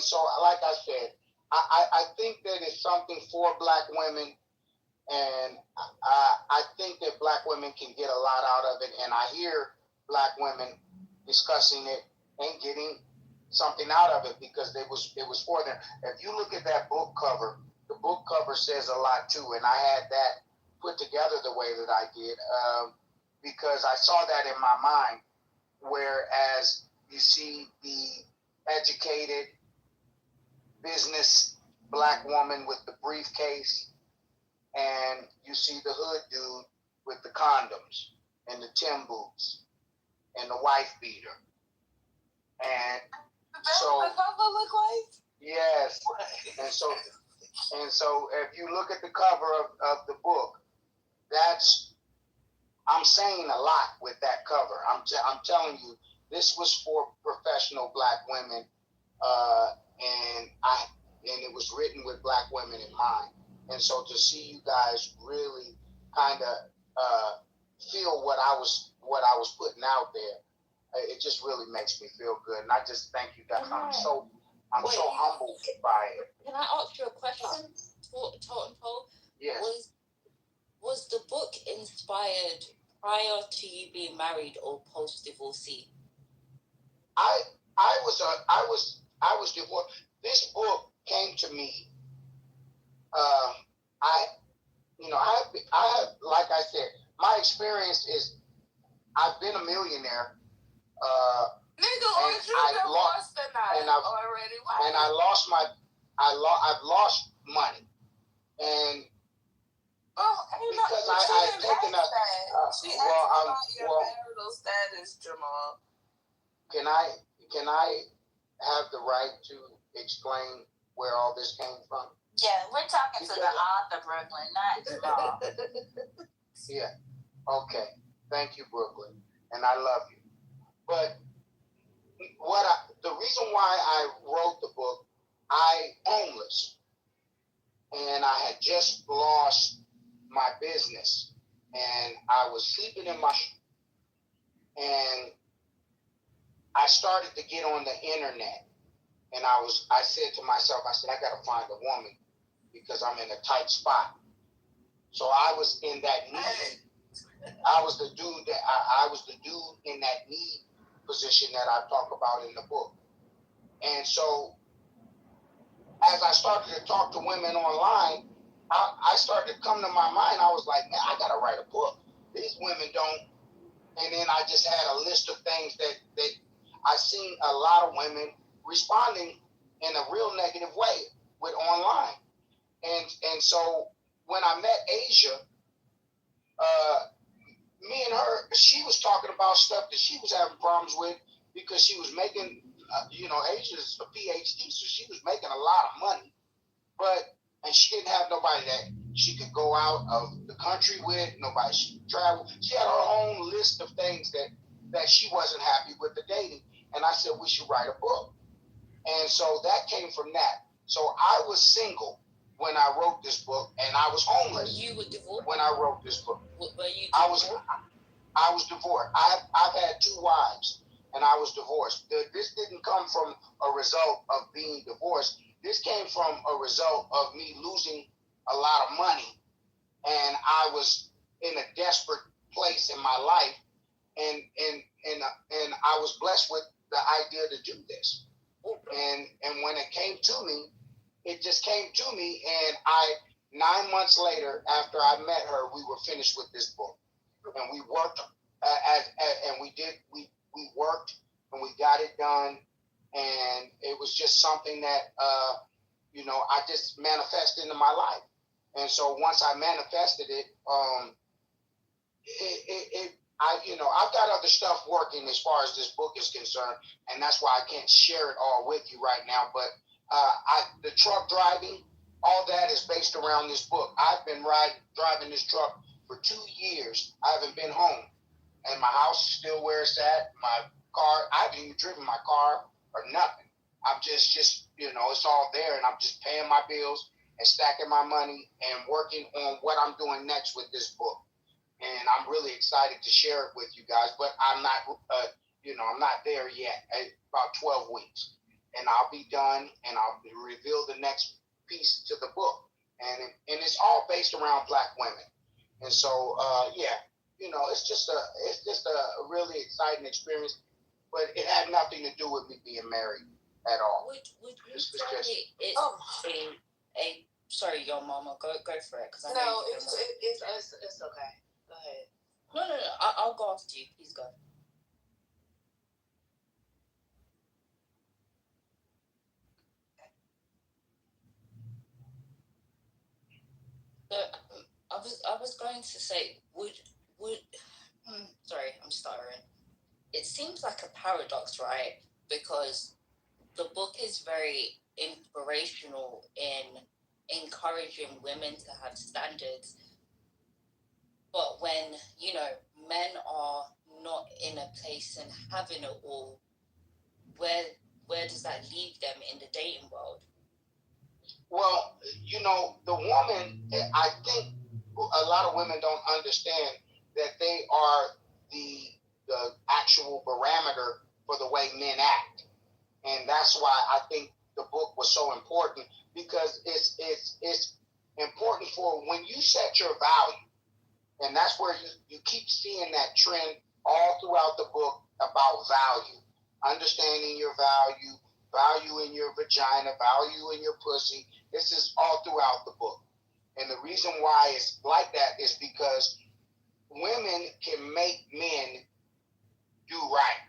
so, like I said, I think that it's something for Black women, and I think that Black women can get a lot out of it. And I hear Black women discussing it and getting something out of it because it was for them. If you look at that book cover, the book cover says a lot too, and I had that put together the way that I did because I saw that in my mind. Whereas you see the educated business Black woman with the briefcase, and you see the hood dude with the condoms and the Tim boots and the wife beater. And so what Papa look like? Yes. And so if you look at the cover of the book, I'm saying a lot with that cover. I'm telling you, this was for professional Black women, and it was written with Black women in mind. And so to see you guys really kind of feel what I was putting out there, it just really makes me feel good. And I just thank you guys. I'm so humbled by it. Can I ask you a question? Totem Pole? Yes. Was the book inspired prior to you being married or post divorcee? I was divorced. This book came to me. I have, like I said, my experience is I've been a millionaire. Nigga, aren't you divorced tonight already? Why? And I've lost money, and because I've taken a. She asked about your marital status, Jamal. Can I have the right to explain where all this came from? Yeah, we're talking to the author, Brooklyn, not Jamal. Yeah. Okay. Thank you, Brooklyn, and I love you. But the reason why I wrote the book, I homeless, and I had just lost my business, and I was sleeping in my, and I started to get on the internet, and I said to myself, I gotta find a woman because I'm in a tight spot. So I was in that need. I was the dude in that need position that I talk about in the book. And so as I started to talk to women online, I started to come to my mind. I was like, man, I gotta write a book. These women don't. And then I just had a list of things that I seen a lot of women responding in a real negative way with online. And so when I met Asia, me and her, she was talking about stuff that she was having problems with because she was making, Asia's a PhD, so she was making a lot of money, and she didn't have nobody that she could go out of the country with, nobody she could travel. She had her own list of things that she wasn't happy with the dating. And I said, we should write a book. And so that came from that. So I was single when I wrote this book, and I was homeless. You were divorced when I wrote this book. Were you divorced? I was divorced. I've had 2 wives, and I was divorced. This didn't come from a result of being divorced. This came from a result of me losing a lot of money, and I was in a desperate place in my life, and I was blessed with the idea to do this. And when it came to me, it just came to me, and 9 months later, after I met her, we were finished with this book, and we worked we worked, and we got it done, and it was just something that I just manifested into my life. And so once I manifested it, I've got other stuff working as far as this book is concerned, and that's why I can't share it all with you right now. But the truck driving, all that is based around this book. I've been driving this truck for 2 years. I haven't been home, and my house is still where it's at. My car, I haven't even driven my car or nothing. I'm just it's all there, and I'm just paying my bills and stacking my money and working on what I'm doing next with this book. And I'm really excited to share it with you guys, but I'm not, I'm not there yet. About 12 weeks, and I'll be done, and I'll reveal the next piece to the book, and it's all based around Black women. And so, it's just a really exciting experience, but it had nothing to do with me being married at all. Would you say it's a sorry, your mama, go for it, because I know it's okay. Go ahead. No. I'll go after you. Please go. I was going to say, sorry, I'm stuttering. It seems like a paradox, right? Because the book is very inspirational in encouraging women to have standards. But when, men are not in a place and having it all, where does that leave them in the dating world? Well, the woman, I think a lot of women don't understand that they are the actual barometer for the way men act. And that's why I think the book was so important, because it's important for when you set your value, and that's where you keep seeing that trend all throughout the book about value, understanding your value in your vagina, value in your pussy. This is all throughout the book. And the reason why it's like that is because women can make men do right.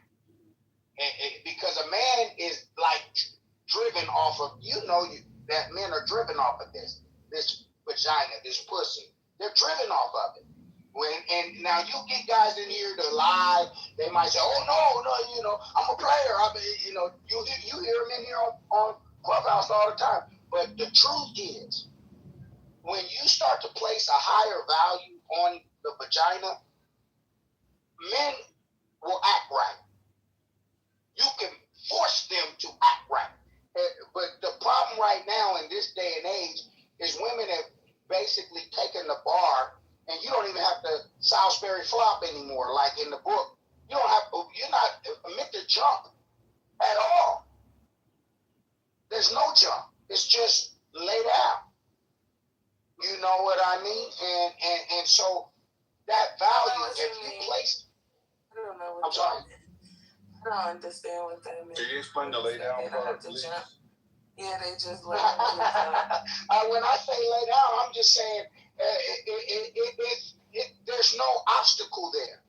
Because a man is like driven off of, that men are driven off of this vagina, this pussy. They're driven off of it. And now you get guys in here to lie. They might say, "Oh no, I'm a player." You hear them in here on Clubhouse all the time. But the truth is, when you start to place a higher value on the vagina, men will act right. You can force them to act right. But the problem right now in this day and age is women have basically taken the bar, and you don't even have to Salisbury flop anymore. Like in the book, you're not meant to jump at all. There's no jump. It's just lay down. You know what I mean? And so that value, if you place, I don't know. I'm sorry. I don't understand what that means. Can you explain the lay down part, please? Yeah, they just lay down. When I say lay down, I'm just saying there's no obstacle there.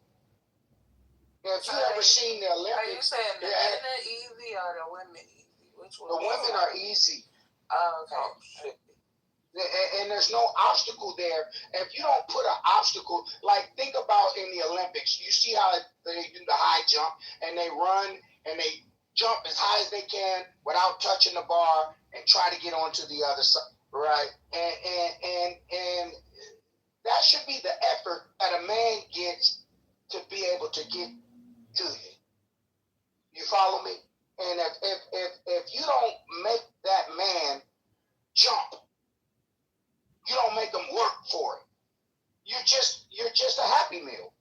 If you ever seen the Olympics, are you saying the men are easy or the women easy? Which one? The women are easy. Oh, okay. And there's no obstacle there. If you don't put an obstacle, like think about in the Olympics, you see how they do the high jump and they run and they jump as high as they can without touching the bar and try to get onto the other side, right? And that should be the effort that a man gets to be able to get to you. You follow me? And if you don't make that man jump, you don't make them work for it. You're just a Happy Meal.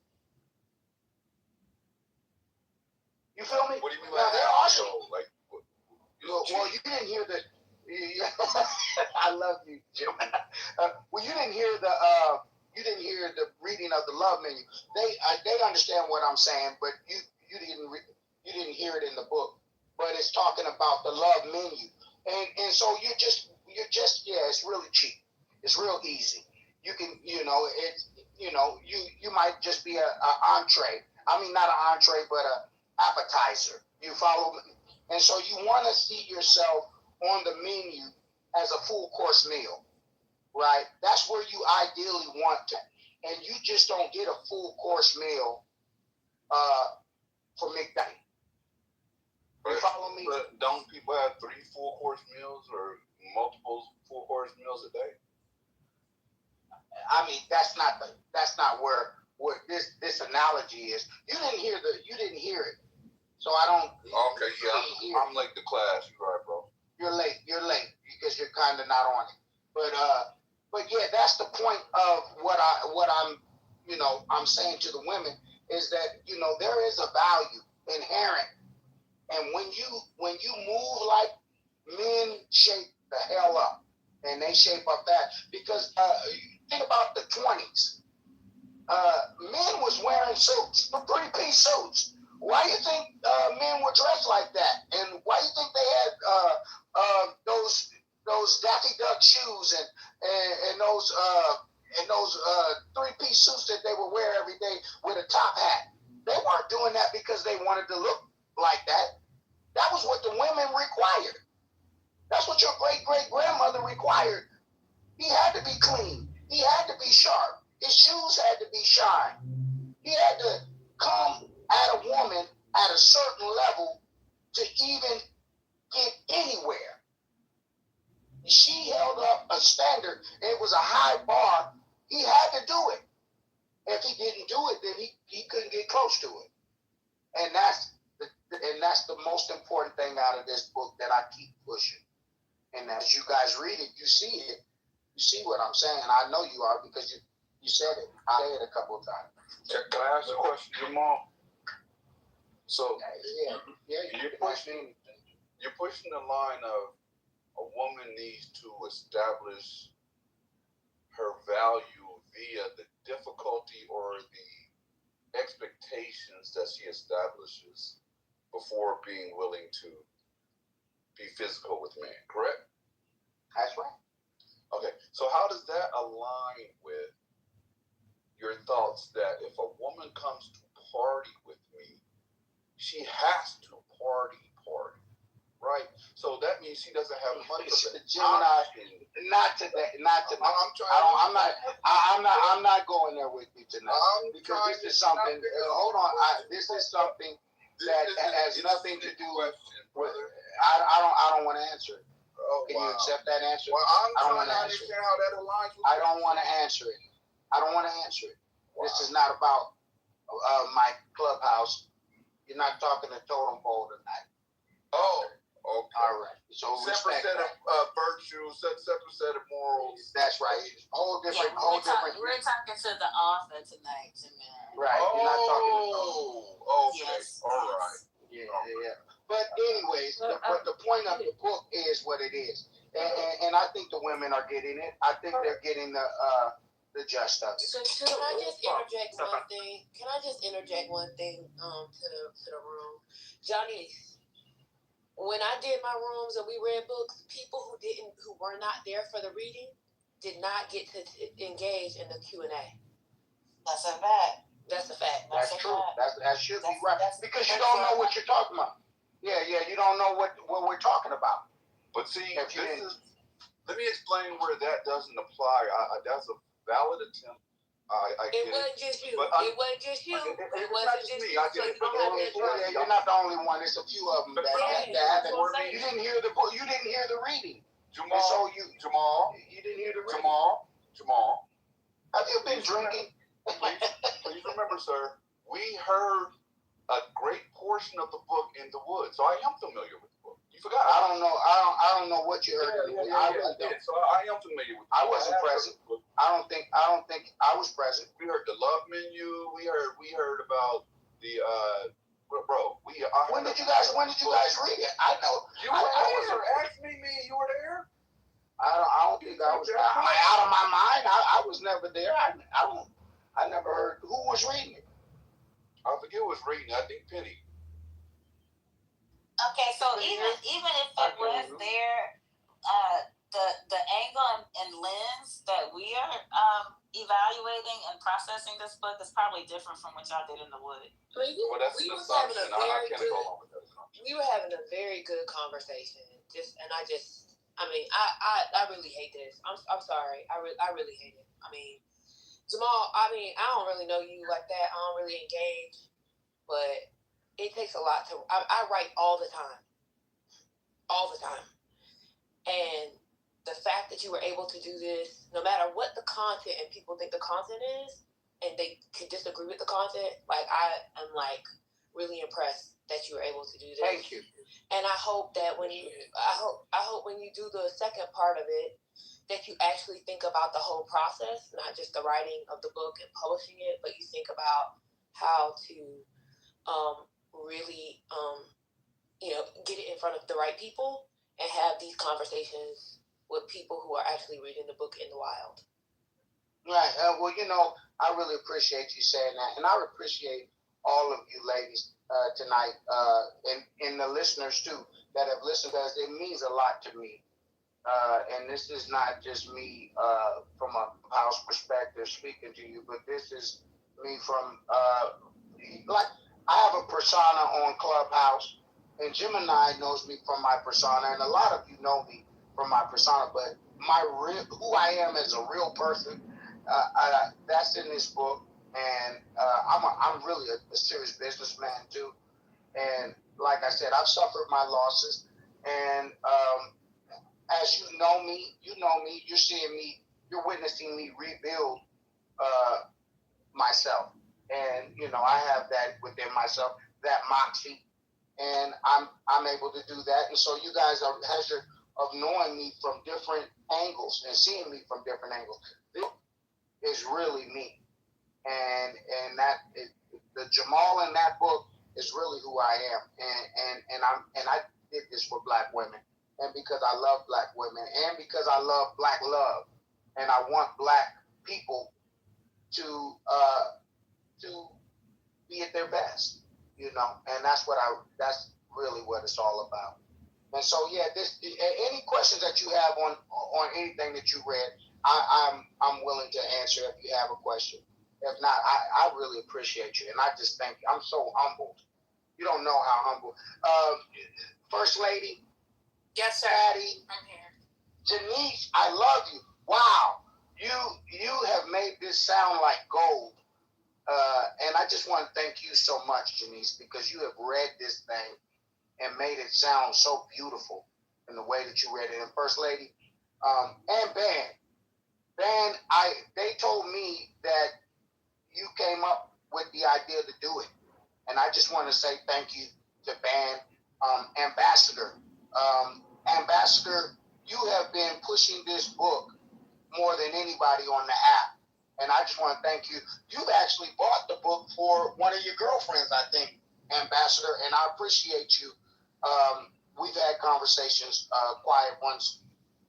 You feel me? What do you mean now, by there are some. Like, well, you didn't hear the. I love you, Jim. Well, you didn't hear the reading of the love menu. They understand what I'm saying, but you didn't hear it in the book. But it's talking about the love menu, and so you're just it's really cheap. It's real easy. You can, you might just be a entree. I mean, not an entree, but a appetizer. You follow me? And so you want to see yourself on the menu as a full course meal, right? That's where you ideally want to. And you just don't get a full course meal for McDonald's. You follow me? But don't people have 3 full course meals or multiple full course meals a day? I mean, that's not where this analogy is. You didn't hear it. So I don't. Okay, yeah, I'm late to class. You're right, bro. You're late because you're kind of not on it. But yeah, that's the point of what I'm saying to the women is that there is a value inherent, and when you move like men shape the hell up, and they shape up that because think about the 20s. Men was wearing suits, 3-piece suits. Why do you think men were dressed like that? And why do you think they had those Daffy Duck shoes and those 3-piece suits that they would wear every day with a top hat? They weren't doing that because they wanted to look like that. That was what the women required. That's what your great-great-grandmother required. He had to be clean. He had to be sharp. His shoes had to be shined. He had to come at a woman at a certain level to even get anywhere. She held up a standard. It was a high bar. He had to do it. If he didn't do it, then he couldn't get close to it. And that's the most important thing out of this book that I keep pushing. And as you guys read it, you see it. You see what I'm saying. I know you are because you said it. I said it a couple of times. Can I ask a question, Jamal? So you're pushing the line of a woman needs to establish her value via the difficulty or the expectations that she establishes before being willing to be physical with men, correct? That's right. Okay, so how does that align with your thoughts that if a woman comes to party with me, she has to party, right? So that means she doesn't have much of an option. Not today. I'm not going there with you tonight because this is something. Hold on. This is something that has nothing to do with. I don't want to answer it. Oh, Can you accept that answer? Well, I'm trying to understand how that aligns with. I don't want to answer it. This is not about my clubhouse. You're not talking to Totem Pole tonight. Oh, okay. All right. So separate set of virtues, separate set of morals. That's right. Whole different. We're talking to the author tonight, Jimmy. Right. You're not talking to okay. Yes. All right. Yeah. But anyways, the point of the book is what it is, and I think the women are getting it. I think they're getting the gist of it. So can I just interject one thing? To the room, Johnny? When I did my rooms and we read books, people who were not there for the reading did not get to engage in the Q&A. That's a fact. That's true. That should be right because you don't know what you're talking about. Yeah. You don't know what we're talking about. But see, let me explain where that doesn't apply. That's a valid attempt. It wasn't just you. It wasn't just you. It wasn't just me. I get it. You're not the only one. There's a few of them that haven't. You didn't hear the book. You didn't hear the reading. Jamal. You didn't hear the reading. Jamal. Have you been drinking? Please remember, sir. We heard a great portion of the book in the woods, so I am familiar with the book. You forgot? I don't know what you heard. So I am familiar with it. I wasn't present. I don't think I was present. We heard the love menu. We heard about the bro. When did you guys read it? I know. You were there. Ask me. You were there. I don't think I was. Out of my mind. I was never there. I never heard who was reading it. I forget who was reading. I think Penny. Okay, so even if it was there, the angle and lens that we are evaluating and processing this book is probably different from what y'all did in the wood. We were having a very good conversation. I really hate this. I'm sorry. I really hate it. Jamal, I don't really know you like that. I don't really engage, but it takes a lot to. I write all the time, and the fact that you were able to do this, no matter what the content and people think the content is, and they could disagree with the content, I am really impressed that you were able to do this. Thank you. And I hope that when you do the second part of it, that you actually think about the whole process, not just the writing of the book and publishing it, but you think about how to really get it in front of the right people and have these conversations with people who are actually reading the book in the wild. Right. Well, I really appreciate you saying that, and I appreciate all of you ladies tonight, and the listeners too that have listened, because it means a lot to me. And this is not just me from a house perspective speaking to you, but this is me from I have a persona on Clubhouse, and Gemini knows me from my persona, and a lot of you know me from my persona, but who I am as a real person, that's in this book, and I'm really a serious businessman too, and like I said, I've suffered my losses, and as you know me, you're seeing me, you're witnessing me rebuild myself. And, I have that within myself, that moxie, and I'm able to do that. And so you guys are pleasure of knowing me from different angles and seeing me from different angles. This is really me. And that the Jamal in that book is really who I am, and I did this for black women, and because I love black women, and because I love black love, and I want black people to be at their best, you know, and that's really what it's all about. And so, yeah, any questions that you have on anything that you read, I'm willing to answer if you have a question. If not, I really appreciate you, and I just thank you. I'm so humbled. You don't know how humble. First Lady. Yes, sir. Patty. I'm here. Janice, I love you. Wow, you have made this sound like gold. And I just want to thank you so much, Janice, because you have read this thing and made it sound so beautiful in the way that you read it. And First Lady, and Ben, they told me that you came up with the idea to do it. And I just want to say thank you to Ben, Ambassador. Ambassador, you have been pushing this book more than anybody on the app. And I just want to thank you. You've actually bought the book for one of your girlfriends, I think, Ambassador, and I appreciate you. We've had conversations, quiet ones,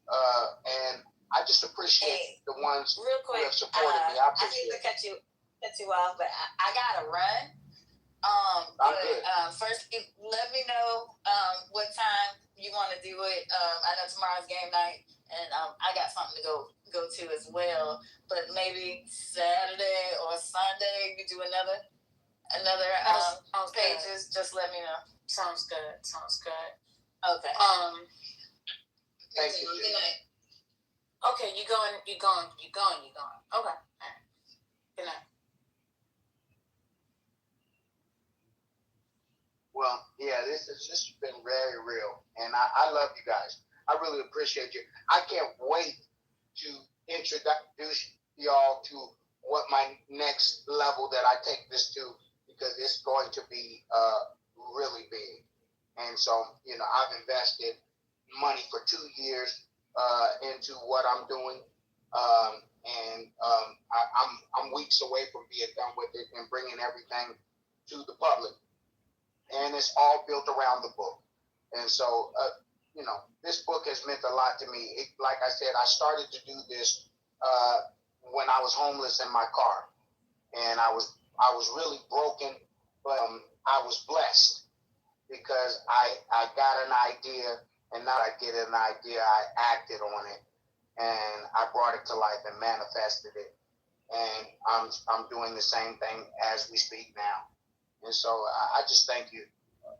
and I just appreciate the ones real quick, who have supported me. I appreciate hate to cut you off, but I gotta run. First, let me know what time you want to do it. I know tomorrow's game night, and I got something to go to as well. But maybe Saturday or Sunday we do another pages. Just let me know. Sounds good. Okay. Thank you. Good night. Okay, you going. Okay. All right. Good night. Well, yeah, this has just been very real, and I love you guys. I really appreciate you. I can't wait to introduce y'all to what my next level that I take this to, because it's going to be really big. And so, you know, I've invested money for 2 years into what I'm doing, and I'm weeks away from being done with it and bringing everything to the public. And it's all built around the book. And so, you know, this book has meant a lot to me. Like I said, I started to do this when I was homeless in my car, and I was really broken, but I was blessed because I got an idea, and not I get an idea, I acted on it, and I brought it to life and manifested it. And I'm doing the same thing as we speak now. And so I just thank you.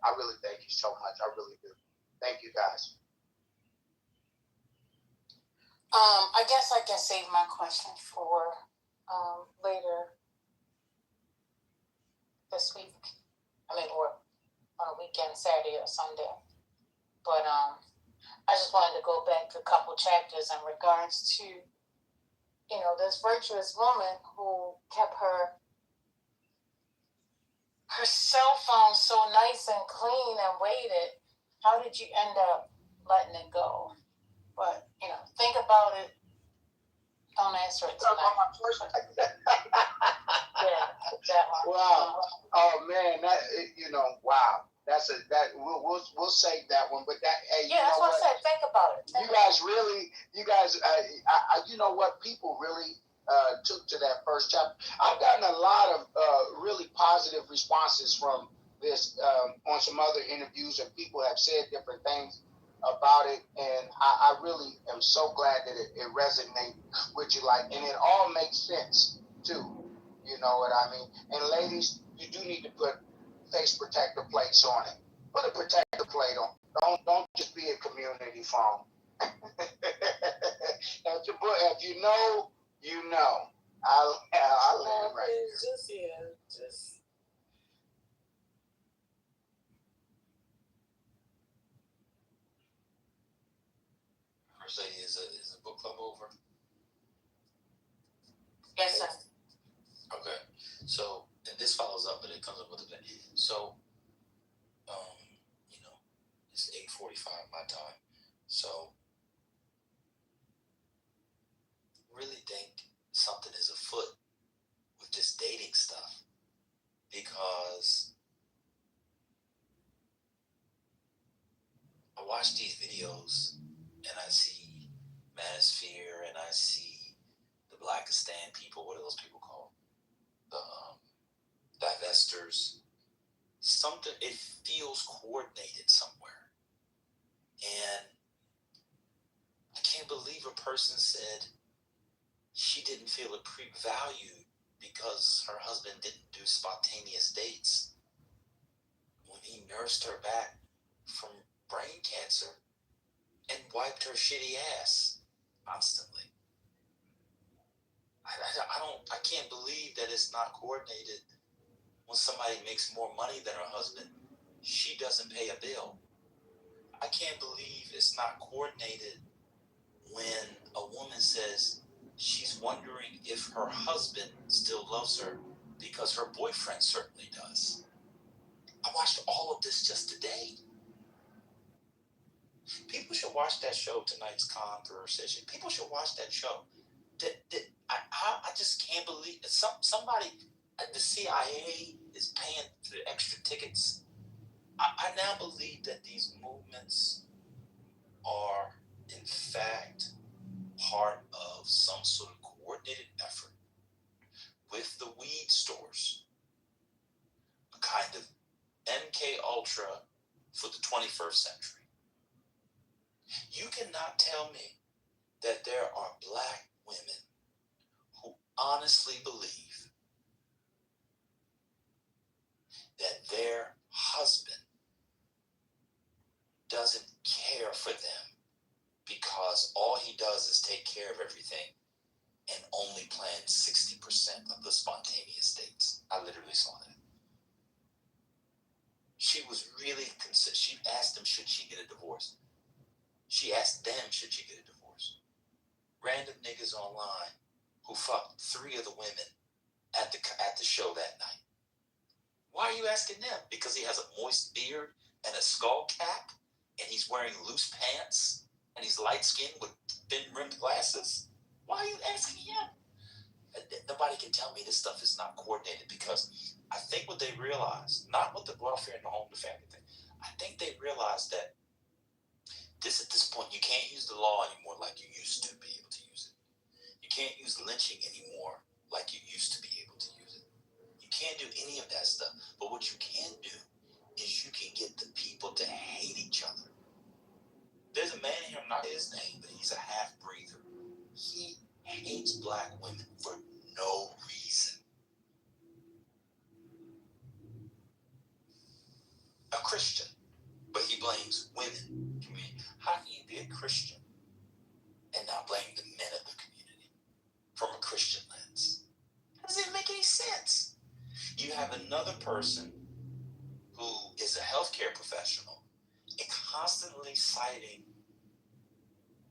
I really thank you so much. I really do. Thank you, guys. I guess I can save my question for later this week. Or on a weekend, Saturday or Sunday. But I just wanted to go back to a couple chapters in regards to, you know, this virtuous woman who kept her cell phone so nice and clean and waited. How did you end up letting it go? But, you know, think about it. Don't answer it tonight. Yeah, that one. Wow. Oh man, wow. We'll save that one. But that, hey, yeah, that's what I said. Think about it. You guys, you know what? People really took to that first chapter. I've gotten a lot of really positive responses from this on some other interviews, and people have said different things about it, and I really am so glad that it resonates with you, and it all makes sense too. You know what I mean? And ladies, you do need to put face protector plates on it. Put a protector plate on. Don't just be a community phone. If you know, you know. I'll leave it right there. Just. First Lady, is a book club over? Yes, sir. Okay. So, and this follows up, but it comes up with a bit. So, you know, it's 8:45 my time. So, really think something is afoot with this dating stuff, because watch these videos and I see Manosphere and I see the Blackistan people. What are those people called? The divestors. Something, it feels coordinated somewhere. And I can't believe a person said she didn't feel valued because her husband didn't do spontaneous dates when he nursed her back from brain cancer and wiped her shitty ass constantly. I can't believe that it's not coordinated. When somebody makes more money than her husband, she doesn't pay a bill. I can't believe it's not coordinated when a woman says she's wondering if her husband still loves her because her boyfriend certainly does. I watched all of this just today. People should watch that show, Tonight's Conversation. People should watch that show. I just can't believe it. Somebody, the CIA is paying for the extra tickets. I now believe that these movements are, in fact, part of some sort of coordinated effort with the weed stores, a kind of MK Ultra for the 21st century. You cannot tell me that there are black women who honestly believe that their husband doesn't care for them because all he does is take care of everything and only plans 60% of the spontaneous dates. I literally saw that. She was really she asked him, should she get a divorce? She asked them, should she get a divorce? Random niggas online who fucked 3 of the women at the show that night. Why are you asking them? Because he has a moist beard and a skull cap, and he's wearing loose pants, and he's light-skinned with thin-rimmed glasses? Why are you asking him? Nobody can tell me this stuff is not coordinated, because I think what they realize, not with the welfare and the home, the family thing, I think they realize that at this point, you can't use the law anymore like you used to be able to use it. You can't use lynching anymore like you used to be able to use it. You can't do any of that stuff. But what you can do is you can get the people to hate each other. There's a man here, I'm not his name, but he's a half-breather. He hates black women for no reason. A Christian, but he blames women. How can you be a Christian and not blame the men of the community from a Christian lens? How does it make any sense? You have another person who is a healthcare professional and constantly citing,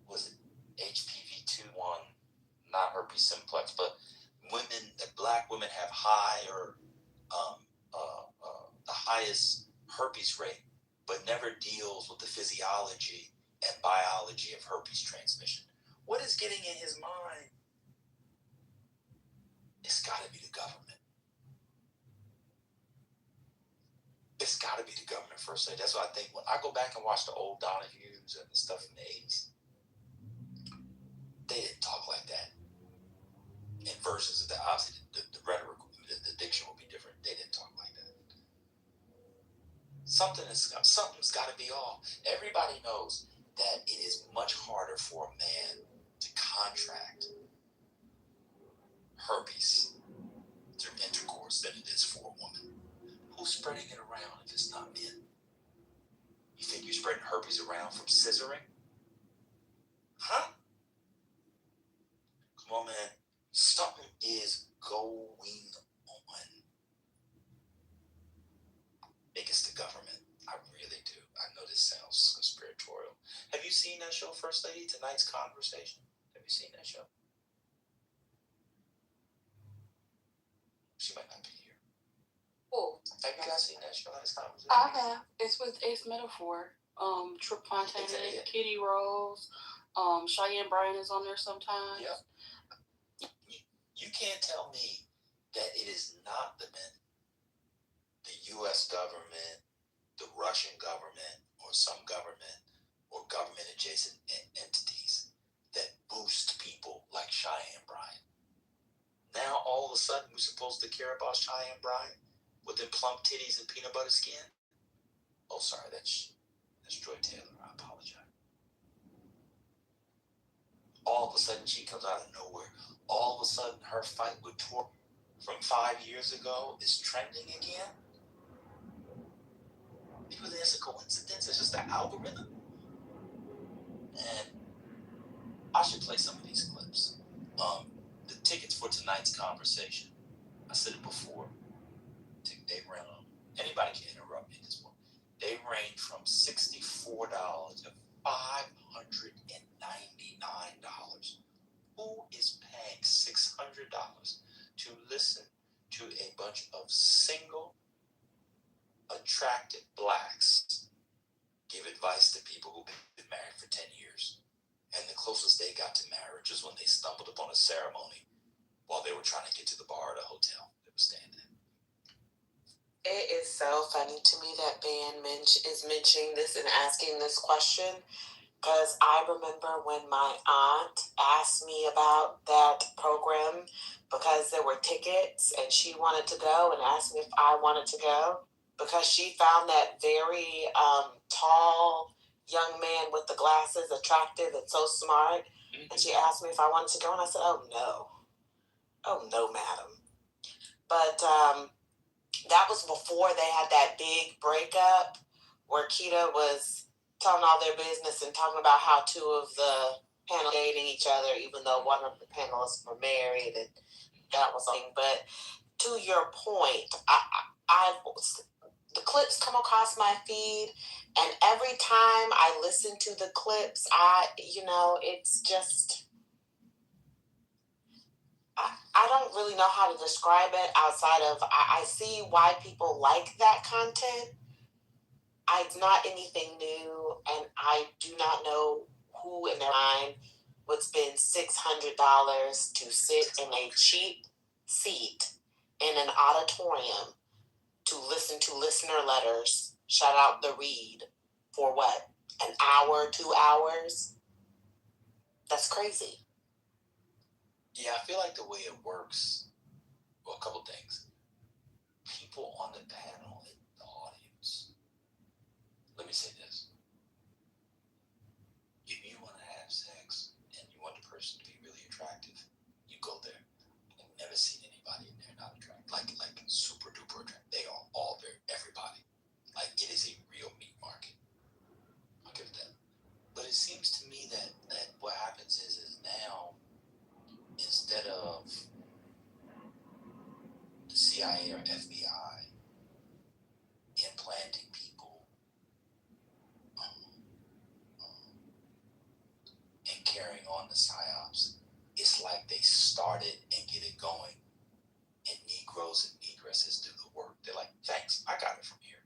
was it HPV-2-1, not herpes simplex, but women, that black women have higher, the highest herpes rate, but never deals with the physiology and biology of herpes transmission. What is getting in his mind? It's got to be the government. It's got to be the government first. That's what I think. When I go back and watch the old Donahues and the stuff from the 80s, they didn't talk like that. In versions of that, obviously, the rhetoric, the diction will be different. They didn't talk like that. Something's got to be off. Everybody knows that it is much harder for a man to contract herpes through intercourse than it is for a woman. Who's spreading it around if it's not men? You think you're spreading herpes around from scissoring? Huh? Come on, man. Something is going on. I think it's the government. I really do. I know this sounds conspiratorial. Have you seen that show, First Lady? Tonight's Conversation. Have you seen that show? She might not be here. Oh, have you guys seen that show? Tonight's Conversation? I have. It's with Ace Metaphor. Trip Fontaine, Kitty Rose, Cheyenne Bryan is on there sometimes. Yep. You can't tell me that it is not the men, the U.S. government, the Russian government, or some government, or government adjacent entities that boost people like Cheyenne Bryant. Now all of a sudden we're supposed to care about Cheyenne Bryant with them plump titties and peanut butter skin? Oh, sorry, that's Joy Taylor. I apologize. All of a sudden she comes out of nowhere. All of a sudden her fight with Tor from 5 years ago is trending again. Maybe there's a coincidence. It's just an algorithm. And I should play some of these clips. The tickets for tonight's conversation, I said it before. They range. Anybody can interrupt me at this point. They range from $64 to $599. Who is paying $600 to listen to a bunch of single, attractive blacks give advice to people who've been married for 10 years? And the closest they got to marriage is when they stumbled upon a ceremony while they were trying to get to the bar at a hotel they were staying in. It is so funny to me that Ben is mentioning this and asking this question, because I remember when my aunt asked me about that program because there were tickets and she wanted to go and asked me if I wanted to go because she found that very tall young man with the glasses attractive and so smart. And she asked me if I wanted to go and I said, oh no, madam. But that was before they had that big breakup where Keita was telling all their business and talking about how two of the panel dating each other, even though one of the panelists were married, and that was something. But to your point, the clips come across my feed, and every time I listen to the clips, it's just. I don't really know how to describe it outside of I see why people like that content. It's not anything new, and I do not know who in their mind would spend $600 to sit in a cheap seat in an auditorium to listen to listener letters, shout out the read, for what, an hour, 2 hours? That's crazy. Yeah, I feel like the way it works, well, a couple things. People on the panel in the audience. Let me say this. If you want to have sex and you want the person to be really attractive, you go there. I've never seen anybody in there not attractive. Like super duper attractive. They are all there, everybody. Like it is a real meat market. I'll give it that. But it seems to me that what happens is now, instead of the CIA or FBI implanting people and carrying on the psyops, it's like they started and get it going, and Negroes and Negresses do the work. They're like, thanks, I got it from here.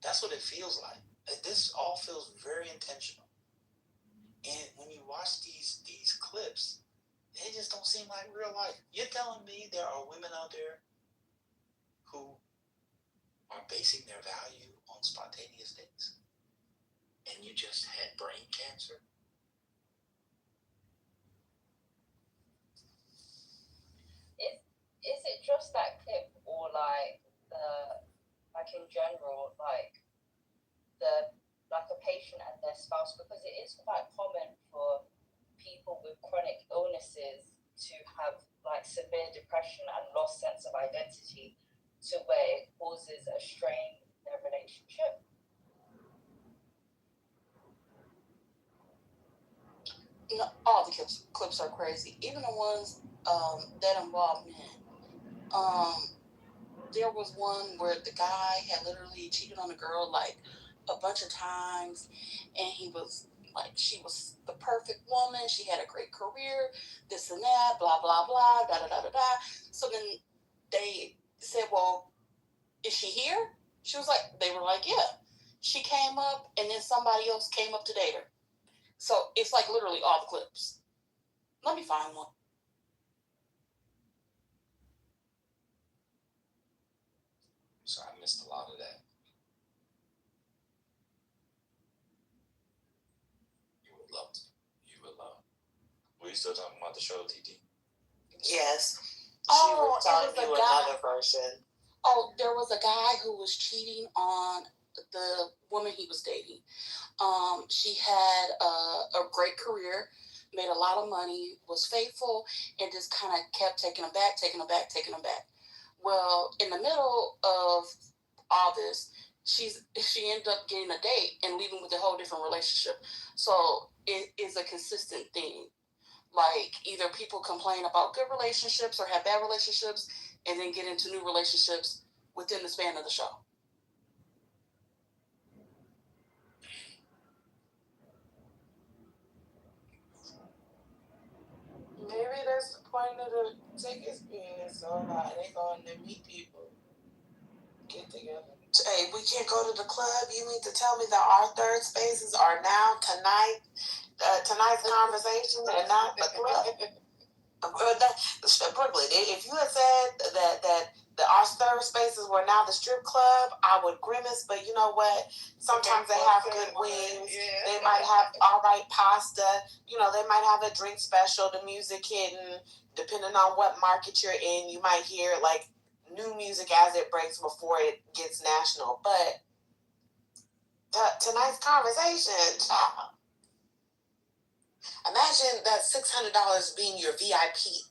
That's what it feels like. This all feels very intentional. And when you watch these clips, they just don't seem like real life. You're telling me there are women out there who are basing their value on spontaneous dates, and you just had brain cancer? Is it just that clip, or like in general, like a patient and their spouse? Because it is quite common for people with chronic illnesses to have like severe depression and lost sense of identity, to where it causes a strain in their relationship. All the clips are crazy, even the ones that involve men. There was one where the guy had literally cheated on a girl like a bunch of times, and he was like, she was the perfect woman, she had a great career, this and that, blah blah blah, da da da da da. So then they said, well, is she here? She was like, they were like, yeah. She came up, and then somebody else came up to date her. So it's like literally all the clips. Let me find one. So I missed a lot of that. we still talking about the show, TT? Yes. Oh, She was telling it was a you guy. another version. Oh, there was a guy who was cheating on the woman he was dating. She had a great career, made a lot of money, was faithful, and just kind of kept taking him back. Well, in the middle of all this, she ended up getting a date and leaving with a whole different relationship. So it is a consistent theme. Like, either people complain about good relationships or have bad relationships and then get into new relationships within the span of the show. Maybe that's the point of the tickets being so high. They going to meet people, get together. Hey, we can't go to the club. You mean to tell me that our third spaces are now tonight's conversation and not the club? Brooklyn, if you had said that our third spaces were now the strip club, I would grimace. But you know what? Sometimes they have good wings. Yeah. They might have all right pasta. You know, they might have a drink special. The music hidden, depending on what market you're in, you might hear like new music as it breaks before it gets national. But tonight's conversation. Imagine that $600 being your VIP.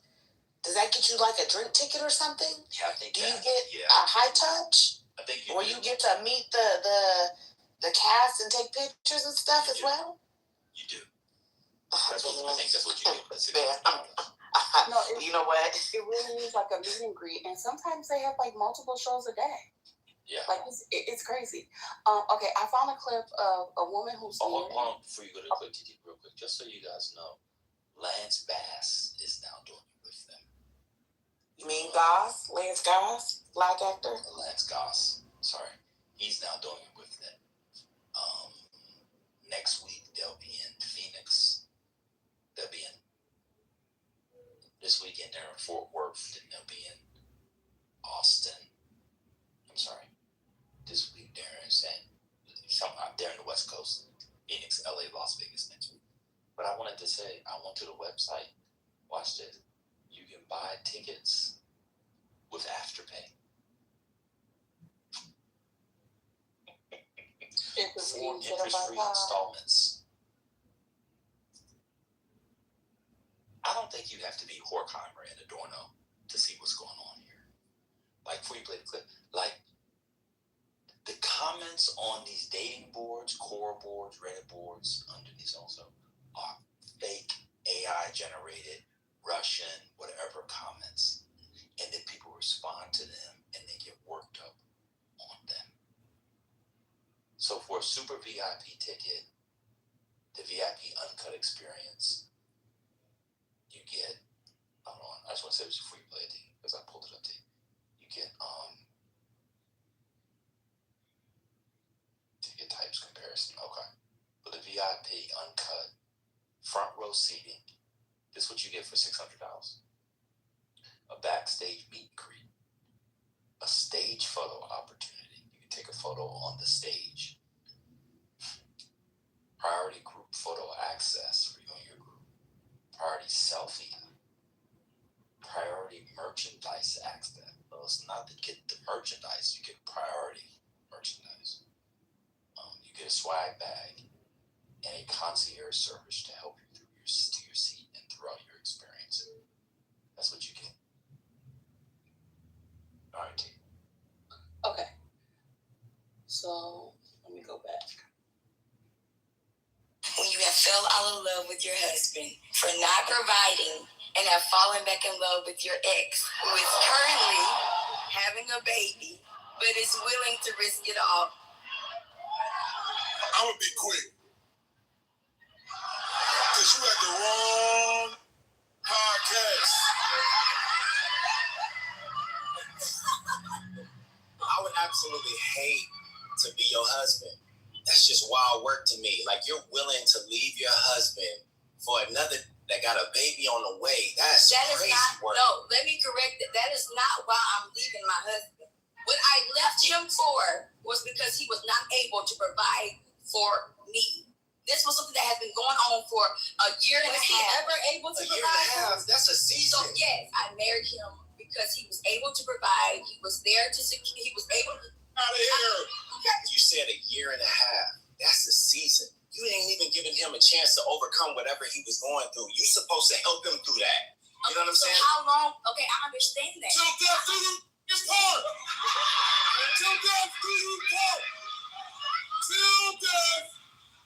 Does that get you like a drink ticket or something? Yeah, I think. Do you get a high touch? I think or you get to meet the cast and take pictures and stuff as well? You do. I think that's what you get. No, you know what? It really is like a meet and greet, and sometimes they have like multiple shows a day. Yeah. Like it's crazy. Okay, I found a clip of a woman who's hold on, before you go to the clip, TT, real quick, just so you guys know, Lance Bass is now doing it with them. You mean Goss? Lance Goss? Black actor? Lance Goss. Sorry. He's now doing it with them. Next week, they'll be in Phoenix. They'll be in this weekend, they're in Fort Worth. Then they'll be in Austin. I'm sorry. This week, they're in the West Coast. Phoenix, LA, Las Vegas next week. But I wanted to say, I went to the website. Watch this. You can buy tickets with Afterpay. 4 interest-free installments. I don't think you have to be Horkheimer and Adorno to see what's going on here. Like, before you play the clip, like, the comments on these dating boards, core boards, Reddit boards, underneath also, are fake AI-generated, Russian, whatever comments. And then people respond to them, and they get worked up on them. So for a super VIP ticket, the VIP uncut experience, you get, hold on, I just want to say this before you play it, because I pulled it up to you. You get ticket types comparison. Okay. For the VIP uncut, front row seating, this is what you get for $600. A backstage meet and greet, a stage photo opportunity. You can take a photo on the stage. Priority group photo access for you and your group. Priority selfie. Priority merchandise access. Well, it's not to get the merchandise, you get priority merchandise. You get a swag bag and a concierge service to help you through to your seat and throughout your experience. That's what you get. All right, T. Okay. So let me go back. When you have fell out of love with your husband for not providing and have fallen back in love with your ex, who is currently having a baby, but is willing to risk it all. I'm gonna be quick. Cause you at the wrong podcast. I would absolutely hate to be your husband. That's just wild work to me. Like, you're willing to leave your husband for another that got a baby on the way. That is crazy work. No, let me correct it. That is not why I'm leaving my husband. What I left him for was because he was not able to provide for me. This was something that has been going on for a year and a half. Was he ever able to provide him because he was able to provide. He was there to secure. He was able to. Out of here. Okay. You said a year and a half. That's a season. You ain't even giving him a chance to overcome whatever he was going through. You supposed to help him through that. You know what I'm saying? So how long? Okay, I understand that. Till death do you part. Till death do you part. Till death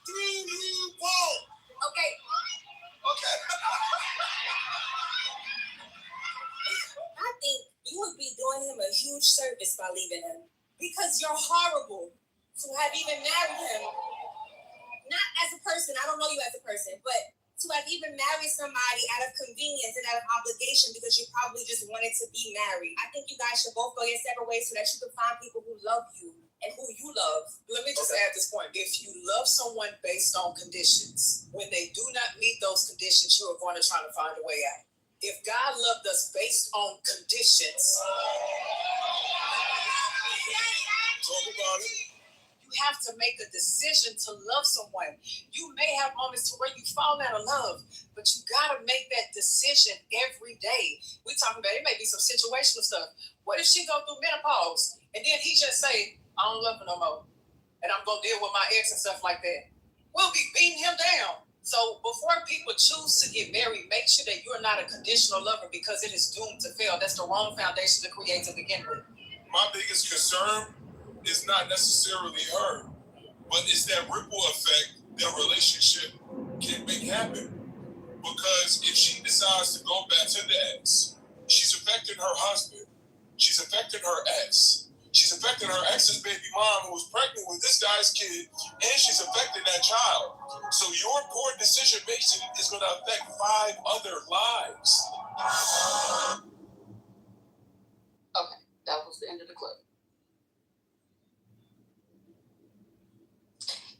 do you part. Okay. Okay. I think you would be doing him a huge service by leaving him because you're horrible to have even married him. Not as a person, I don't know you as a person, but to have even married somebody out of convenience and out of obligation because you probably just wanted to be married. I think you guys should both go your separate ways so that you can find people who love you and who you love. Let me just add this point. If you love someone based on conditions, when they do not meet those conditions, you are going to try to find a way out. If God loved us based on conditions, Talk about it. you have to make a decision to love someone. You may have moments to where you fall out of love, but you gotta make that decision every day. We talking about it may be some situational stuff. What if she go through menopause and then he just say, I don't love her no more, and I'm gonna deal with my ex and stuff like that? We'll be beating him down. So before people choose to get married, make sure that you're not a conditional lover because it is doomed to fail. That's the wrong foundation to create to begin with. My biggest concern is not necessarily her, but it's that ripple effect that a relationship can make happen. Because if she decides to go back to the ex, she's affecting her husband, she's affecting her ex, she's affecting her ex's baby mom who was pregnant with this guy's kid, and she's affecting that child. So your poor decision making is going to affect 5 other lives. Okay, that was the end of the clip.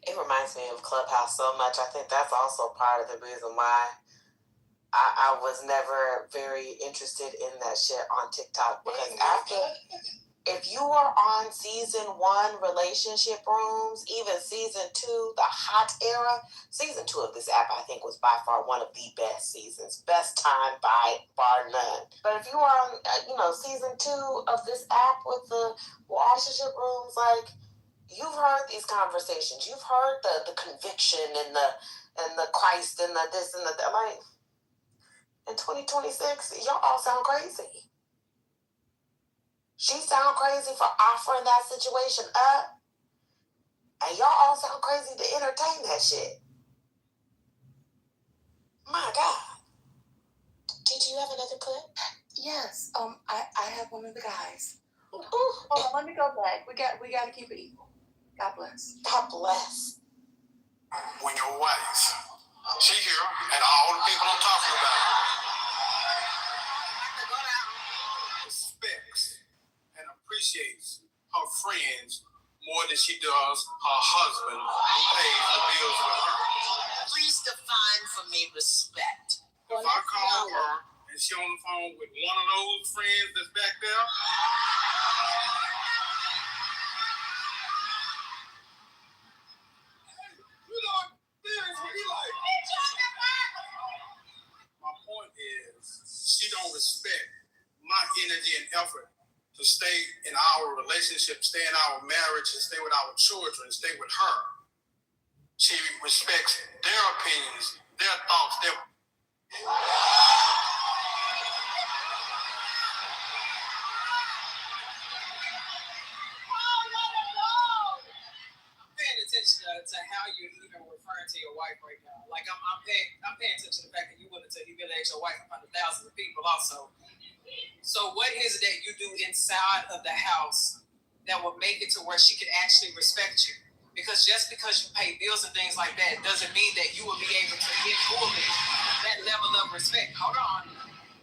It reminds me of Clubhouse so much. I think that's also part of the reason why I was never very interested in that shit on TikTok. Because if you are on season 1 relationship rooms, even season 2, the hot era, season 2 of this app, I think, was by far one of the best seasons. Best time by far none. But if you are on, season 2 of this app with the relationship rooms, like, you've heard these conversations. You've heard the conviction and the Christ and the this and the that. Like, in 2026, y'all all sound crazy. She sound crazy for offering that situation up, and y'all all sound crazy to entertain that shit. My God. Did you have another clip? Yes. I have one of the guys. Hold on, let me go back. We got to keep it equal. God bless. God bless. When your wife, she here, and all the people I'm talking about, respects and appreciates her friends more than she does her husband who pays the bills with her. Please define for me respect. If I call her and she on the phone with one of those friends that's back there, my point is, she don't respect my energy and effort to stay in our relationship, stay in our marriage, and stay with our children, stay with her. She respects their opinions, their thoughts, their... Paying attention to how you're even referring to your wife right now. Like I'm paying attention to the fact that you willing to humiliate your wife in front of thousands of people also. So what is it that you do inside of the house that will make it to where she can actually respect you? Because just because you pay bills and things like that doesn't mean that you will be able to give fully that level of respect. Hold on.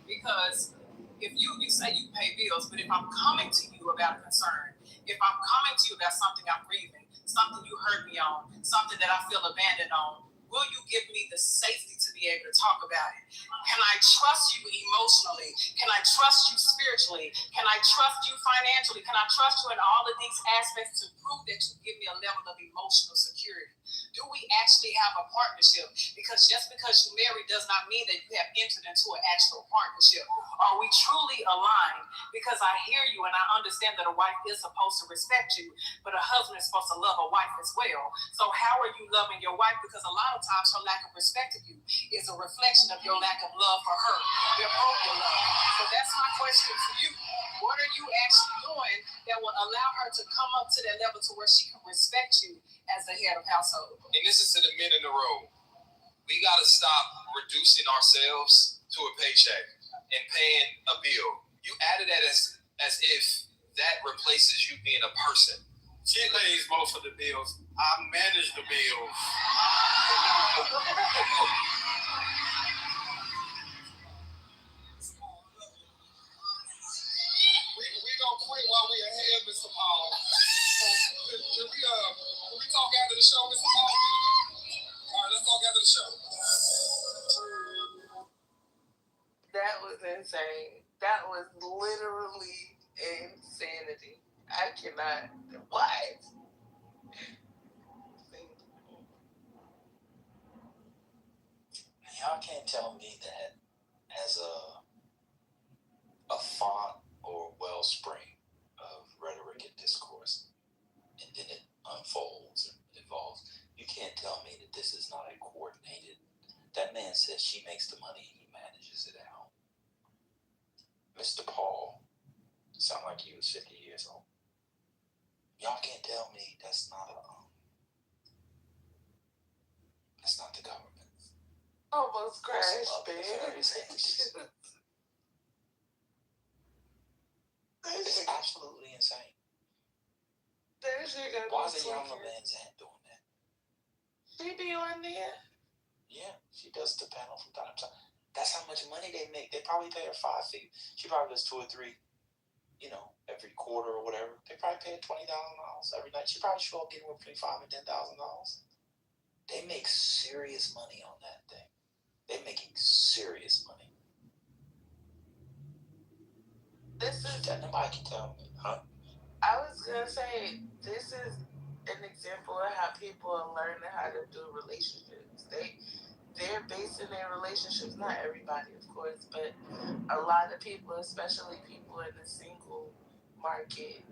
Because if you say you pay bills, but if I'm coming to you about a concern, if I'm coming to you about something I'm grieving, something you hurt me on, something that I feel abandoned on, will you give me the safety to be able to talk about it? Can I trust you emotionally? Can I trust you spiritually? Can I trust you financially? Can I trust you in all of these aspects to prove that you give me a level of emotional security? Do we actually have a partnership? Because just because you married does not mean that you have entered into an actual partnership. Are we truly aligned? Because I hear you and I understand that a wife is supposed to respect you, but a husband is supposed to love a wife as well. So how are you loving your wife? Because a lot of times her lack of respect of you is a reflection of your lack of love for her, your broken love. So that's my question to you. What are you actually doing that will allow her to come up to that level to where she can respect you as the head of household? And this is to the men in the room. We got to stop reducing ourselves to a paycheck and paying a bill. You added that as if that replaces you being a person. She pays most of the bills. I manage the bills. we gonna quit while we ahead, Mr. Paul. So can we talk after the show, Mr. Paul? All right, let's talk after the show. That was insane. That was literally insanity. I cannot. What? Y'all can't tell me that as a font or wellspring of rhetoric and discourse, and then it unfolds and evolves. You can't tell me that this is not a coordinated. That man says she makes the money and he manages it at home. Mr. Paul sound like he was 50 years old. Y'all can't tell me that's not the government. Almost crashed, man. It's absolutely insane. Why is a young man's aunt doing that? She be on there? Yeah, she does the panel from time to time. That's how much money they make. They probably pay her 5 feet. She probably does 2 or 3, every quarter or whatever. They probably pay her $20,000 every night. She probably show up getting between $5,000 and $10,000. They make serious money on that thing. They're making serious money. Nobody can tell me, huh? I was gonna say, this is an example of how people are learning how to do relationships. They're basing their relationships, not everybody, of course, but a lot of people, especially people in the single market,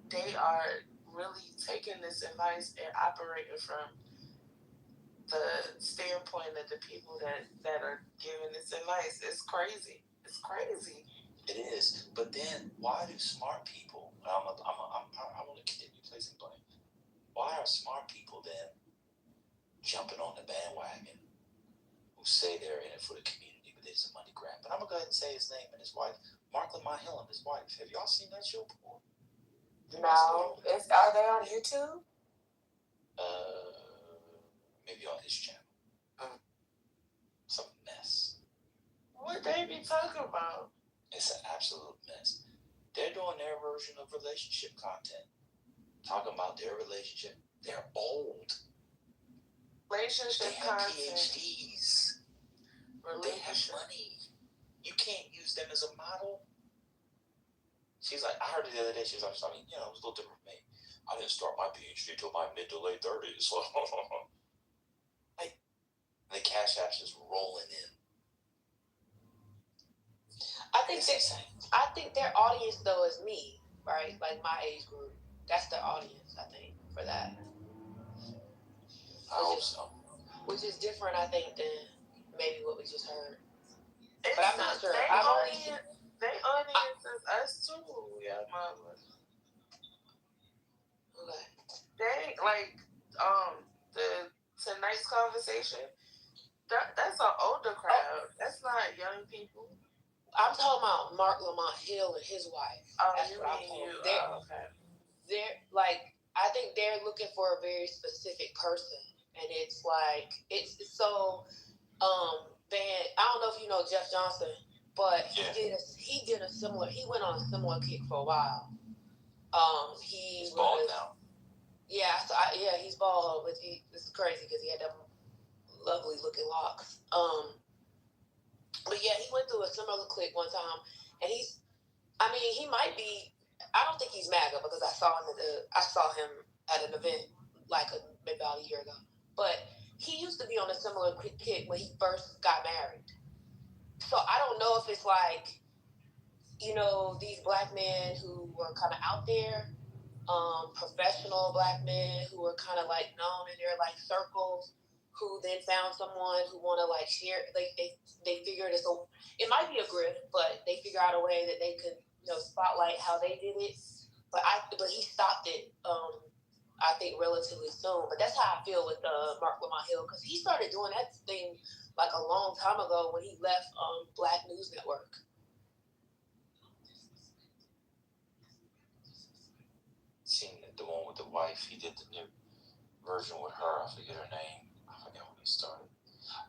they are really taking this advice and operating from the standpoint of the people that are giving this advice. It's crazy. It's crazy. It is, but then why do smart people? I want to continue placing blame. Why are smart people then jumping on the bandwagon who say they're in it for the community, but it's a money grab? But I'm gonna go ahead and say his name and his wife, Mark Lamont Hill and his wife. Have y'all seen that show before? No. Are they on YouTube? Maybe on his channel. It's a mess. What they be talking about? It's an absolute mess. They're doing their version of relationship content. Talking about their relationship. They're old. Relationship they have content. PhDs. They have money. You can't use them as a model. She's like, I heard it the other day. She was like, it was a little different for me. I didn't start my PhD until my mid to late 30s. Like, the cash app's just rolling in. I think their audience though is me, right? Like my age group. That's their audience, I think, for that. I hope so. Which is different, I think, than maybe what we just heard. But I'm not sure. They audience is us too, yeah, mama. Okay. They like the tonight's conversation. That's an older crowd. That's not young people. I'm talking about Mark Lamont Hill and his wife. Oh, that's you what I'm mean you? Okay. They're like, I think they're looking for a very specific person, and it's like it's so. I don't know if you know Jeff Johnson, but he did a similar. He went on a similar kick for a while. He's bald now. Yeah, he's bald, but this is crazy because he had them lovely looking locks. But yeah, he went through a similar click one time, and he might be. I don't think he's MAGA because I saw him at an event maybe about a year ago. but he used to be on a similar kick when he first got married. So I don't know if it's like, these black men who were kind of out there, professional black men who were kind of like known in their like circles, who then found someone who want to like share, like they figured it. So it might be a grift, but they figure out a way that they could spotlight how they did it. But he stopped it. I think relatively soon. But that's how I feel with Mark Lamont Hill, because he started doing that thing like a long time ago when he left Black News Network. Seen the one with the wife. He did the new version with her. I forget her name. I forget when he started.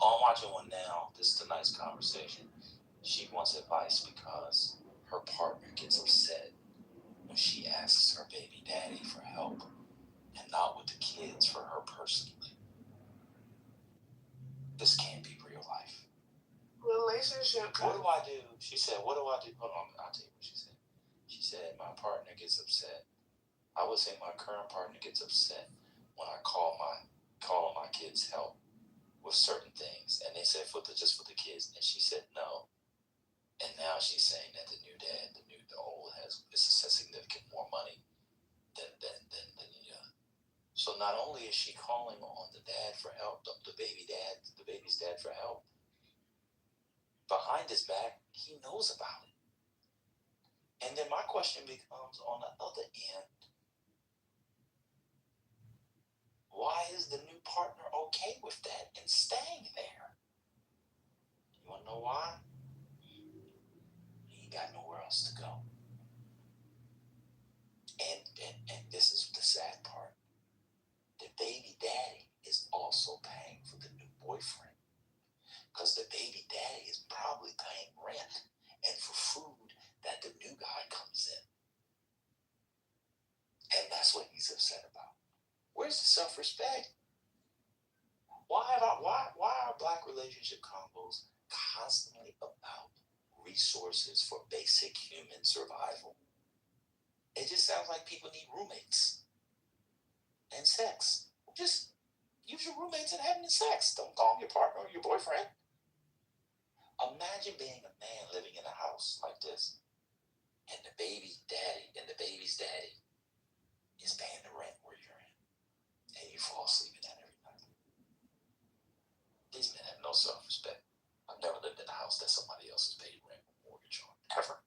Oh, I'm watching one now. This is a nice conversation. She wants advice because her partner gets upset when she asks her baby daddy for help and not with the kids for her personally. This can't be real life. Relationship. What do I do? She said, what do I do? Hold on, I'll tell you what she said. She said, my partner gets upset. I would say my current partner gets upset when I call my kids help with certain things. And they said just for the kids. And she said no. And now she's saying that the new dad, the old is significant more money than the young. So not only is she calling on the dad for help, the baby's dad for help, behind his back, he knows about it. And then my question becomes, on the other end, why is the new partner okay with that and staying there? You want to know why? He ain't got nowhere else to go. And this is the sad part. The baby daddy is also paying for the new boyfriend, because the baby daddy is probably paying rent and for food that the new guy comes in. And that's what he's upset about. Where's the self-respect? Why are Black relationship combos constantly about resources for basic human survival? It just sounds like people need roommates and sex. Just use your roommates and having sex. Don't call them your partner or your boyfriend. Imagine being a man living in a house like this, and the baby's daddy is paying the rent where you're in, and you fall asleep in that every night. These men have no self-respect. I've never lived in a house that somebody else has paid rent or mortgage on, ever.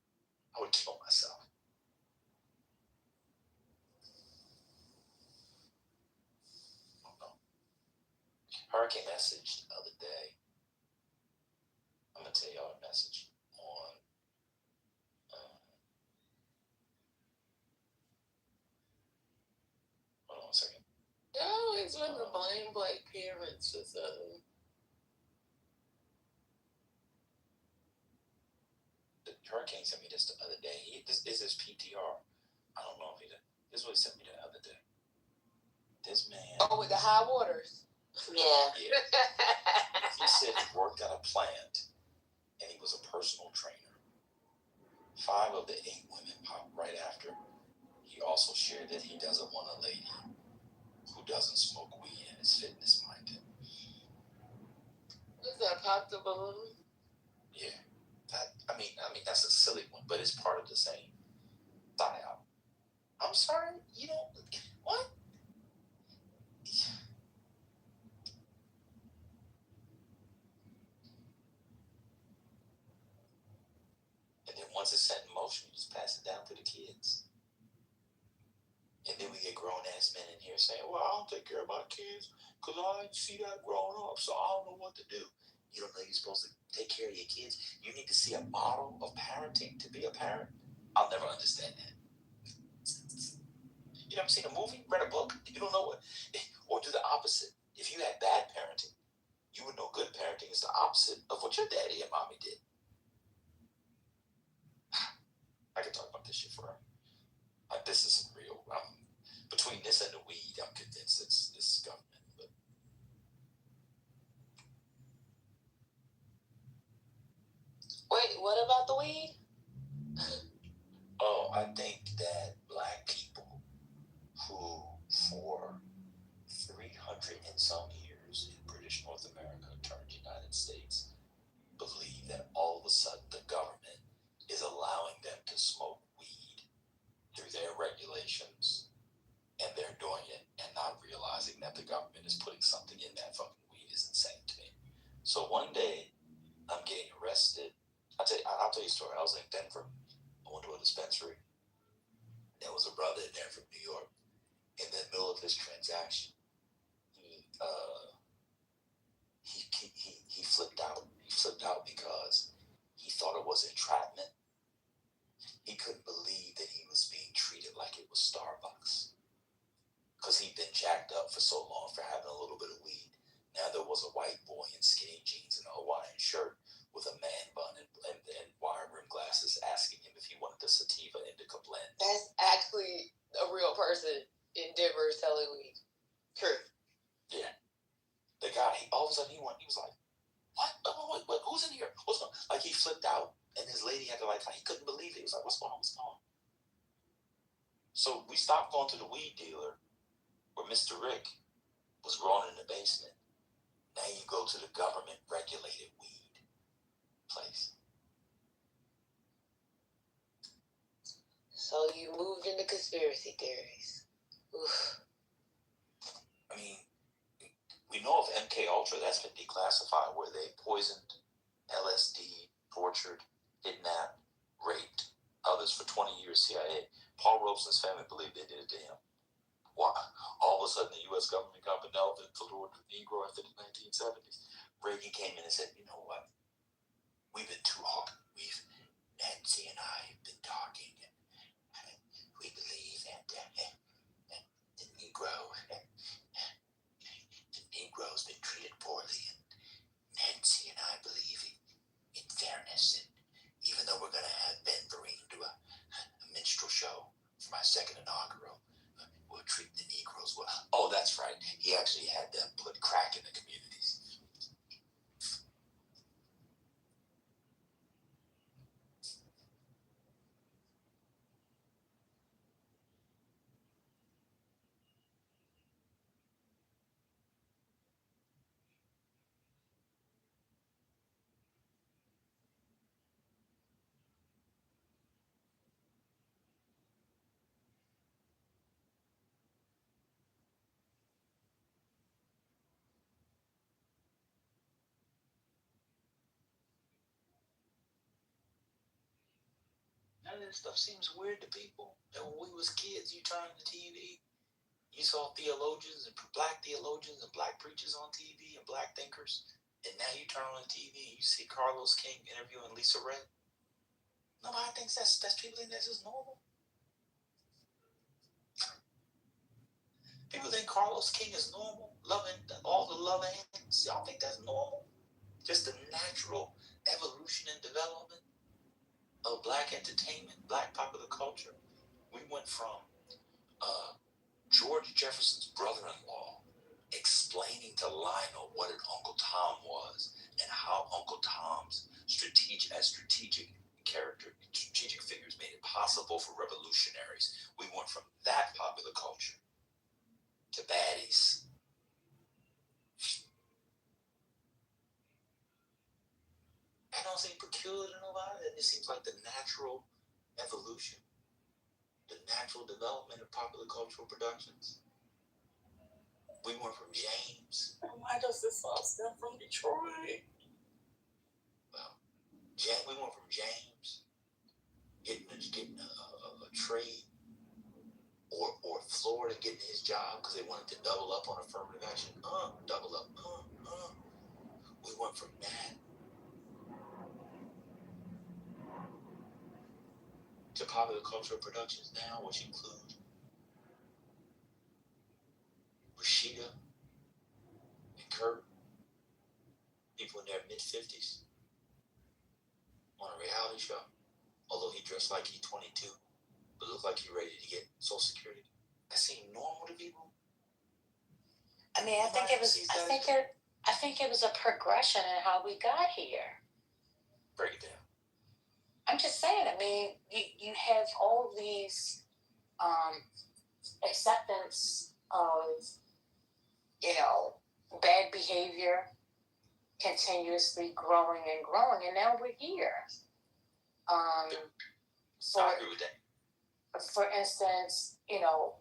I would kill myself. Oh no. Hurricane message the other day. I'm gonna tell y'all a message on hold on a second. I always want to blame Black parents for something. The Hurricane sent me this the other day. This is his PTR. I don't know if this is what he sent me the other day. This man. Oh, with the high waters. Yeah. He said he worked at a plant and he was a personal trainer. 5 of the 8 women popped right after. He also shared that he doesn't want a lady who doesn't smoke weed and is fitness minded. Was that pop the balloon? Yeah. I mean that's a silly one, but it's part of the same thought out. I'm sorry, what? And then once it's set in motion, you just pass it down to the kids. And then we get grown-ass men in here saying, well, I don't take care of my kids because I didn't see that growing up, so I don't know what to do. You don't know you're supposed to take care of your kids? You need to see a model of parenting to be a parent? I'll never understand that. You never seen a movie, read a book, you don't know what? Or do the opposite. If you had bad parenting, you would know good parenting is the opposite of what your daddy and mommy did. I can talk about this shit forever. Like, this isn't real. Between this and the weed, I'm convinced it's government. But Wait, what about the weed? oh, I think that Black people who, for 300 and some years, British North America turned United States believe that all of a sudden the government is allowing them to smoke weed through their regulations, and they're doing it and not realizing that the government is putting something in that fucking weed is insane to me. So one day I'm getting arrested. I'll tell you a story. I was in Denver. I went to a dispensary. There was a brother in there from New York. In the middle of this transaction, he flipped out. He flipped out because he thought it was entrapment. He couldn't believe that he was being treated like it was Starbucks, because he'd been jacked up for so long for having a little bit of weed. Now there was a white boy in skinny jeans and a Hawaiian shirt with a man bun and wire rim glasses asking him if he wanted the sativa indica blend. That's actually a real person in Denver selling weed. True. Yeah. The guy, all of a sudden he was like, what? Who's in here? What's going on? Like, he flipped out, and his lady had to, like, he couldn't believe it. He was like, what's going on? What's going on? So we stopped going to the weed dealer where Mr. Rick was growing in the basement. Now you go to the government-regulated weed place. So you moved into conspiracy theories. Oof. I mean, we know of MK Ultra. That's been declassified, where they poisoned, LSD, tortured, kidnapped, raped others for 20 years. CIA. Paul Robeson's family believed they did it to him. Why? All of a sudden, the U.S. government got benevolent toward the Negro after the 1970s. Reagan came in and said, you know what? We've been too hard. Nancy and I have been talking, and we believe that the Negro's been treated poorly, and Nancy and I believe in fairness, and even though we're going to have Ben Vereen do a minstrel show for my second inaugural, we'll treat the Negroes well. Oh, that's right. He actually had them put crack in the communities. None of this stuff seems weird to people. And when we was kids, you turned on the TV, you saw theologians and black preachers on TV and black thinkers. And now you turn on the TV and you see Carlos King interviewing Lisa Ray. Nobody thinks that's people think that's just normal. People think Carlos King is normal, loving all the love hands. Y'all think that's normal? Just the natural evolution and development of black entertainment, black popular culture. We went from George Jefferson's brother-in-law explaining to Lionel what an Uncle Tom was and how Uncle Tom's strategic figures made it possible for revolutionaries. We went from that popular culture to baddies. That don't seem peculiar to nobody. It seems like the natural evolution, the natural development of popular cultural productions. We went from James. Why does this all stem from Detroit? Well, we went from James getting a trade, or Florida getting his job because they wanted to double up on affirmative action. Double up. We went from that to popular cultural productions now, which include Rashida and Kurt, people in their mid-50s, on a reality show. Although he dressed like he's 22, but looked like he's ready to get Social Security. That seemed normal to people. I mean, I think it was a progression in how we got here. Break it down. I'm just saying, I mean, you have all these acceptance of, bad behavior continuously growing and growing, and now we're here. I agree with that. For instance,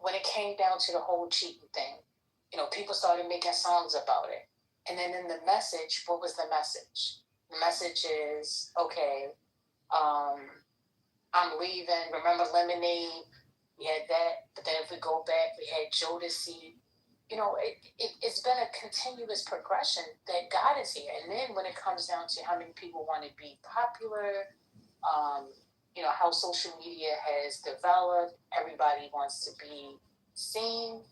when it came down to the whole cheating thing, people started making songs about it. And then in the message, what was the message? The message is, okay, I'm leaving. Remember Lemonade? We had that. But then if we go back, we had Jodeci. It's been a continuous progression that God is here. And then when it comes down to how many people want to be popular, how social media has developed, everybody wants to be seen.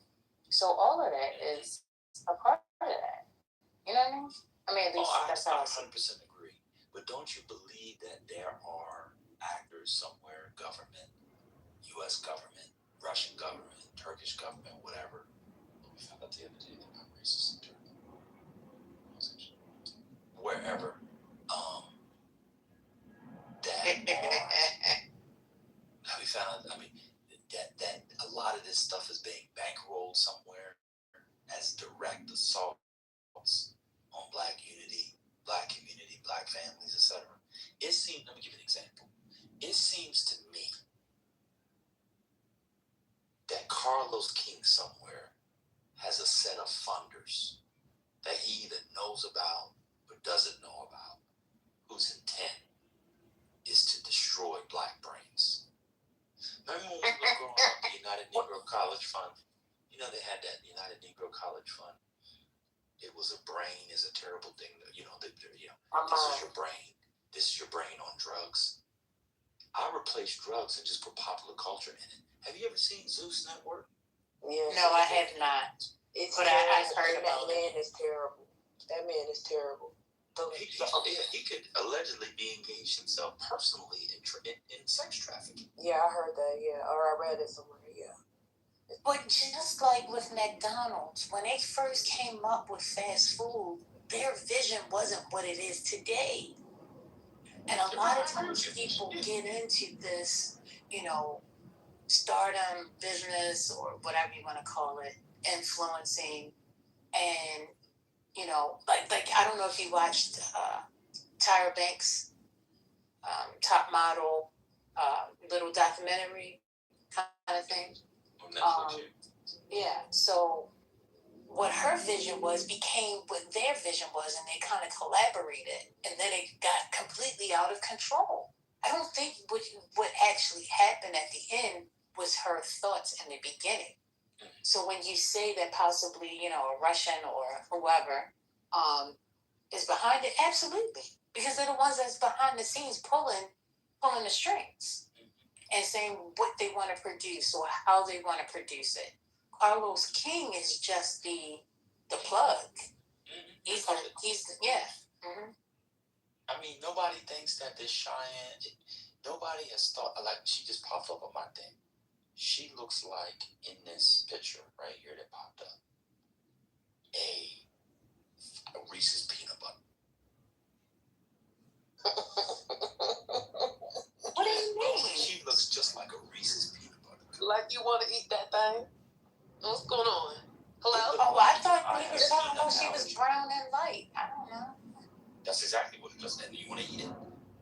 So all of that is a part of that. You know what I mean? I mean, at least that's how I 100% agree. But don't you believe that there are actors somewhere, government, U.S. government, Russian government, Turkish government, whatever? We found out the other day they're not racist in Turkey. Wherever. We found out, that a lot of this stuff is being bankrolled somewhere as direct assaults on black unity, black community, black families, etc. It seems, let me give you an example. It seems to me that Carlos King somewhere has a set of funders that he either knows about or doesn't know about, whose intent is to destroy black brains. Remember when we were growing up, the United Negro College Fund? They had that United Negro College Fund. It was a brain is a terrible thing. This is your brain. This is your brain on drugs. I replaced drugs and just put popular culture in it. Have you ever seen Zeus Network? Yeah, no, I have not. But I've heard about that. That man is terrible. That man is terrible. He could allegedly be engaged himself personally in sex trafficking. Yeah, I heard that. Yeah, or I read it somewhere. Yeah. But just like with McDonald's, when they first came up with fast food, their vision wasn't what it is today. And a lot of times people get into this, stardom business or whatever you want to call it, influencing, and like I don't know if you watched Tyra Banks' Top Model little documentary kind of thing. Yeah. So what her vision was became what their vision was, and they kind of collaborated, and then it got completely out of control. I don't think what actually happened at the end was her thoughts in the beginning. So when you say that possibly, a Russian or whoever is behind it, absolutely. Because they're the ones that's behind the scenes pulling the strings and saying what they want to produce or how they want to produce it. Carlos King is just the plug. He's yeah. Mm-hmm. Nobody thinks that this Cheyenne, nobody has thought, like, she just popped up on my thing. She looks like, in this picture right here that popped up, a Reese's peanut butter. What do you mean? She looks just like a Reese's peanut butter. Like you want to eat that thing? What's going on? Hello? Oh, I thought he was talking about she was brown and light. I don't know. That's exactly what it does. And you want to eat it.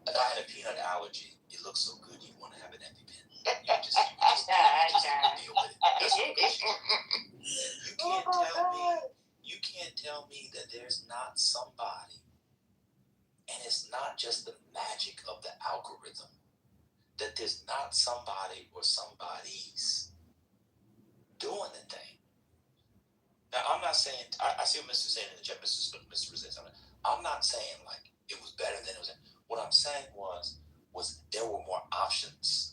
If I had a peanut allergy, it looks so good you'd want to have an EpiPen. You just deal with it. That's what you can't tell me that there's not somebody, and it's not just the magic of the algorithm, that there's not somebody or somebody's doing the thing. Now, I'm not saying, I see what Mr. saying in the chat, Mr. Resist. I'm not saying like it was better than it was. What I'm saying was there were more options.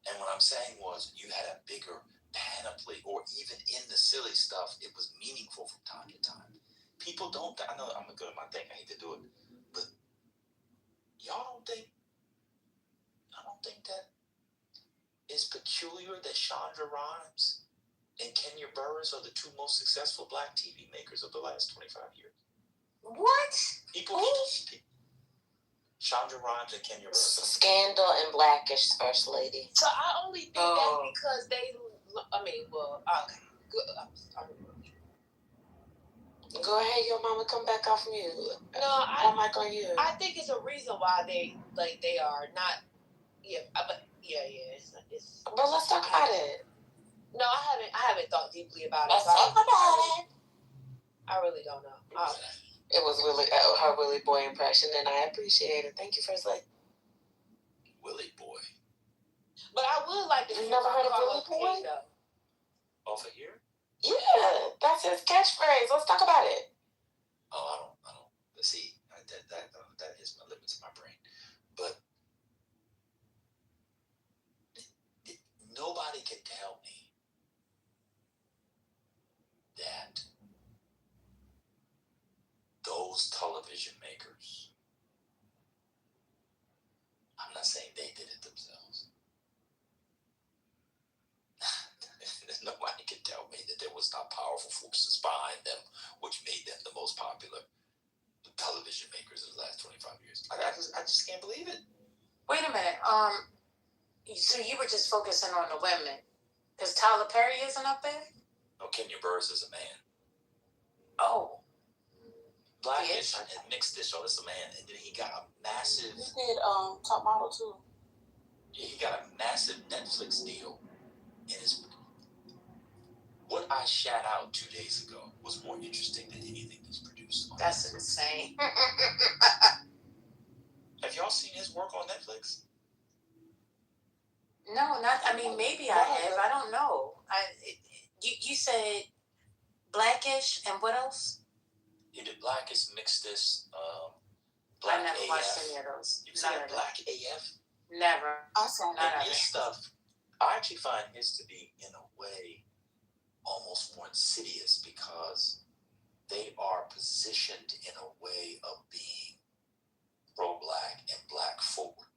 And what I'm saying was you had a bigger panoply, or even in the silly stuff, it was meaningful from time to time. People don't, I know I'm good at my thing, I hate to do it, but y'all don't think that it's peculiar that Chandra Rhimes and Kenya Burris are the two most successful black TV makers of the last 25 years? What? Chandra Rhimes and Kenya Burris. Scandal and Blackish First Lady. So I only think that's because they, okay. Good. Go ahead, your mama, come back off mute. No, I'm mic on you. I think it's a reason why they are not. Yeah, but it's. But let's talk about it. No, I haven't thought deeply about it. Let's talk about it. I really don't know. It was Willie, her Willie Boy impression, and I appreciate it. Thank you, First Lady. Willie Boy. But I would like to. You never heard of Willie Boy? Over here? Yeah, that's his catchphrase. Let's talk about it. Oh, I don't. See, that hits my limits in my brain. But nobody can tell me that those television makers, I'm not saying they did it themselves. Nobody can tell me that there was not powerful forces behind them, which made them the most popular television makers in the last 25 years. I just can't believe it. Wait a minute. So you were just focusing on the women, because Tyler Perry isn't up there? No, Kenya Burris is a man. Oh. Blackish and mixed dish. Oh, it's a man, and then he got a massive. He did Top Model too. Yeah, he got a massive Netflix deal, and his. What I shat out 2 days ago was more interesting than anything he's produced. That's insane. Have y'all seen his work on Netflix? No, not. I mean, maybe I have. I don't know. You said Blackish and what else? He did Blackish, Mixed-ish, I never watched any of those. You've seen Black AF? Never. I saw none of his it. stuff. I actually find his to be, in a way, almost more insidious because they are positioned in a way of being pro-black and black forward.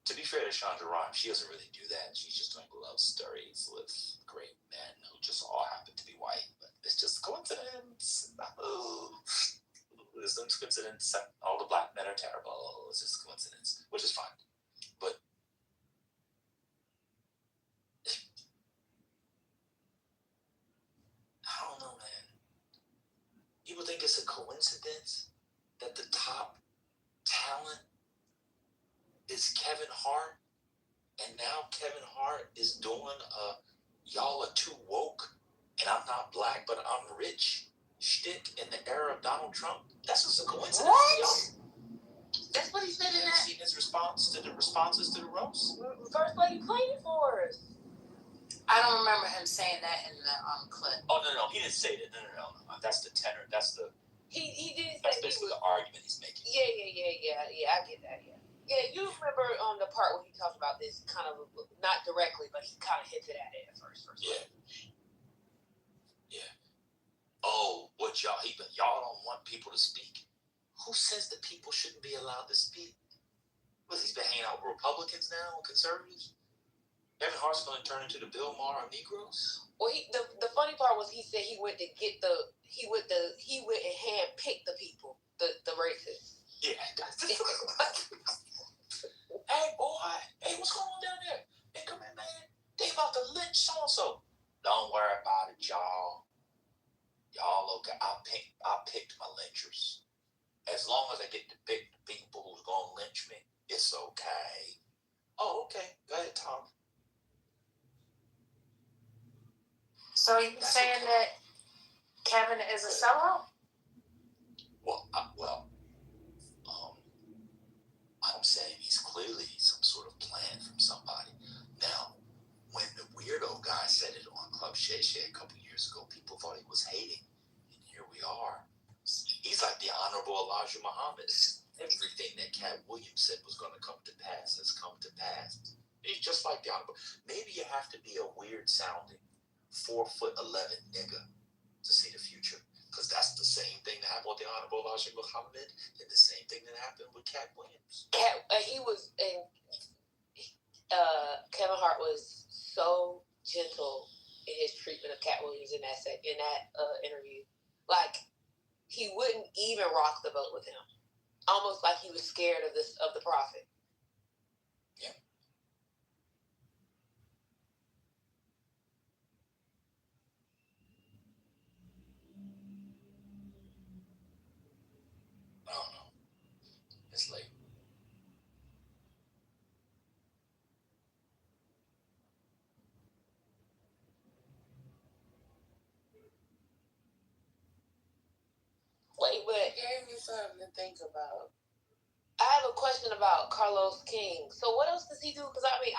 To be fair to Shonda Rhimes, she doesn't really do that. She's just doing love stories with great men who just all happen to be white. But it's just coincidence. It's just coincidence. All the black men are terrible. It's just coincidence, which is fine. But I don't know, man. People think it's a coincidence that the top talent is Kevin Hart, and now Kevin Hart is doing y'all are too woke, and I'm not black, but I'm rich shtick in the era of Donald Trump. That's just a coincidence. What? That's what he said in that. Seen his responses to the roast. First Lady played for us. I don't remember him saying that in the clip. Oh no, he didn't say that. No. That's the tenor. That's the. He did. That's basically the argument he's making. Yeah. I get that. Yeah, you remember on the part where he talked about this kind of not directly, but he kind of hinted at it at first. Yeah. Oh, what y'all don't want people to speak? Who says that people shouldn't be allowed to speak? He's been hanging out with Republicans now, conservatives? Kevin Hart's going to turn into the Bill Maher of Negroes? Well, the funny part was he said he went and handpicked the people, the racists. Yeah. Hey, boy. Hey, what's going on down there? Hey, come here, man. They about to lynch so-and-so. Don't worry about it, y'all. Y'all okay. I picked my lynchers. As long as I get to pick the people who's going to lynch me, it's okay. Oh, okay. Go ahead, Tom. So you're saying that Kevin is a sellout? I'm saying he's clearly some sort of plan from somebody. Now, when the weirdo guy said it on Club Shay Shay a couple years ago, people thought he was hating. And here we are. He's like the Honorable Elijah Muhammad. Everything that Cat Williams said was going to come to pass has come to pass. He's just like the Honorable. Maybe you have to be a weird sounding 4'11" nigga to see the future. Because that's the same thing that happened with the Honorable Elijah Muhammad and the same thing that happened with Cat Williams. Kevin Hart was so gentle in his treatment of Cat Williams in that interview. Like, he wouldn't even rock the boat with him. Almost like he was scared of the prophet. Yeah. point, but It gave me something to think about. I have a question about Carlos King. So what else does he do? Because I only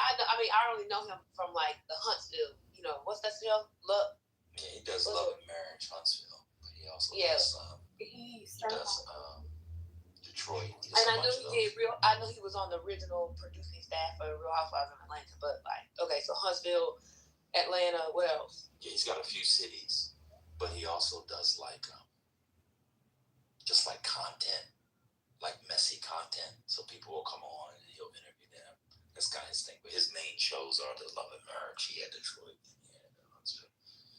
know him from like the Huntsville. You know, what's that show? Look. Yeah, he does Love and Marriage, Huntsville. But he also does Detroit. And I knew he did I know he was on the original producing staff for Real Housewives of Atlanta. But like, okay, so Huntsville, Atlanta, what else? Yeah, he's got a few cities, but he also does like just like content, like messy content. So people will come on and he'll interview them. That's kind of his thing. But his main shows are the Love and Marriage. He had Detroit. He had Huntsville.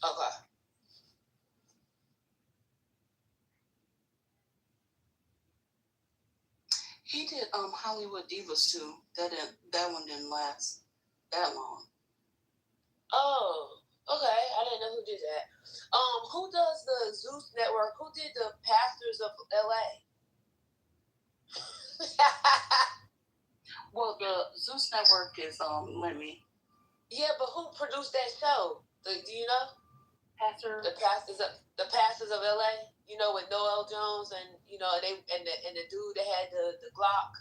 Okay. He did Hollywood Divas too. That one didn't last that long. Oh, okay. I didn't know who did that. Who does the Zeus Network? Who did the Pastors of LA? Well, the Zeus Network is Lemmy. Yeah, but who produced that show? Do you know? The Pastors of LA. You know, with Noel Jones and you know the dude that had the Glock.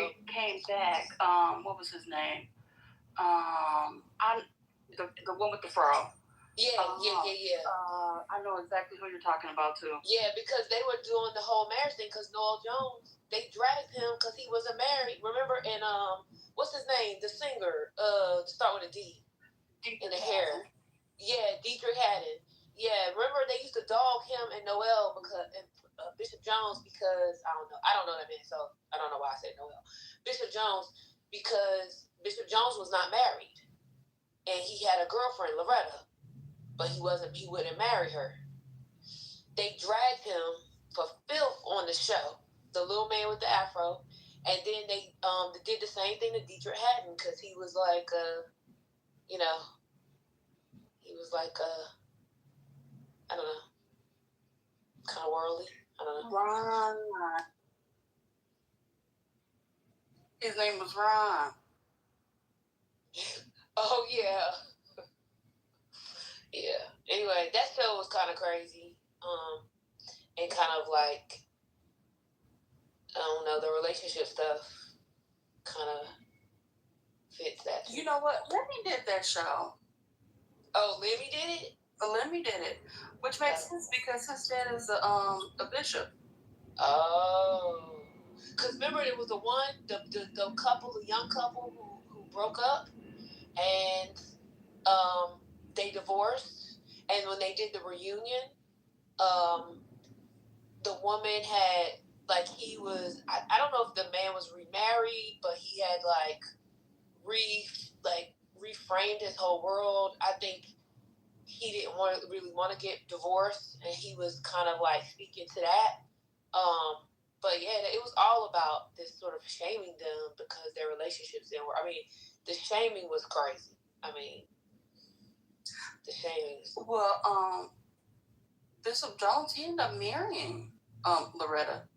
It came back. What was his name? The one with the fro. Yeah. I know exactly who you're talking about too. Yeah, because they were doing the whole marriage thing. Because Noel Jones, they dragged him because he wasn't married. Remember? And what's his name? The singer. Start with a D. In the hair. Yeah, Dietrich Haddon. Yeah, remember they used to dog him and Noel because Bishop Jones because I don't know that man, so I don't know why I said Noel. Bishop Jones because Bishop Jones was not married, and he had a girlfriend, Loretta, but he wouldn't marry her. They dragged him for filth on the show, the little man with the afro, and then they did the same thing to Dietrich Haddon because he was like I don't know, kind of worldly. I don't know. Ron. His name was Ron. Oh yeah. Yeah. Anyway, that show was kind of crazy. And kind of like I don't know, the relationship stuff kind of fits that. You know what? Lemmy did that show. Oh, Lemmy did it? Lemmy did it, which makes sense because his dad is a bishop. Oh, because remember there was the young couple who broke up, and they divorced, and when they did the reunion, the woman had he was I don't know if the man was remarried, but he had reframed his whole world. I think he didn't really want to get divorced, and he was kind of speaking to that. But yeah, it was all about this sort of shaming them because their relationships didn't work. I mean, the shaming was crazy. I mean, the shaming. Well, Bishop Jones, he ended up marrying Loretta.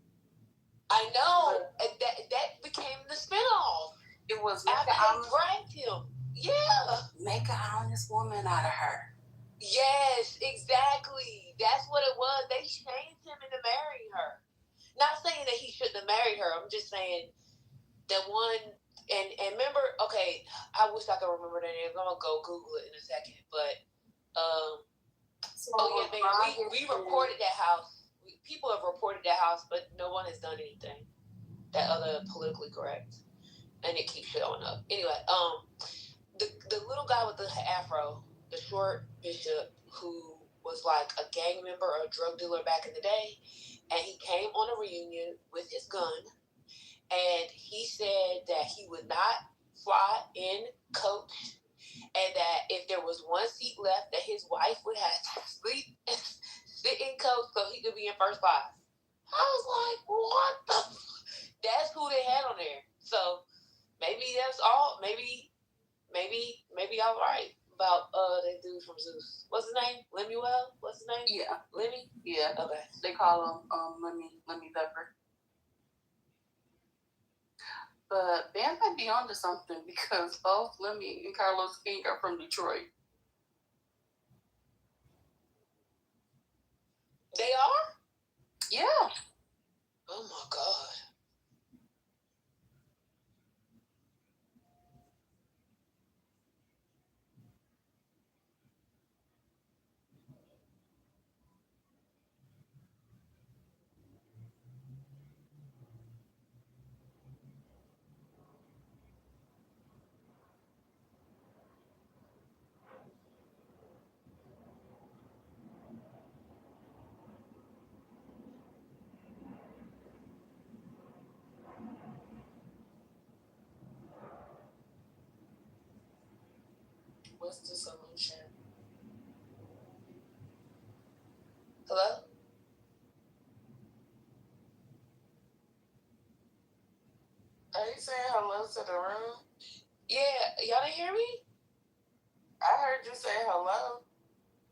I know. That became the spinoff. It was after they dragged him. Yeah. Make an honest woman out of her. Yes, exactly. That's what it was. They shamed him into marrying her. Not saying that he shouldn't have married her. I'm just saying that one. And remember, okay, I wish I could remember their names. I'm gonna go Google it in a second. But we reported that house. People have reported that house, but no one has done anything. That other politically correct, and it keeps showing up. Anyway, the little guy with the afro, the short bishop who was like a gang member or a drug dealer back in the day, and he came on a reunion with his gun, and he said that he would not fly in coach, and that if there was one seat left, that his wife would have to sit in coach so he could be in first class. I was like, what the? That's who they had on there. So maybe that's all. Maybe I'm right about that dude from Zeus. What's his name? Lemuel? What's his name? Yeah. Lemmy? Yeah. Okay. They call him Lemmy Pepper. But Bam might be onto something because both Lemmy and Carlos King are from Detroit. They are? Yeah. Oh my God. What's the solution? Hello? Are you saying hello to the room? Yeah, y'all didn't hear me? I heard you say hello.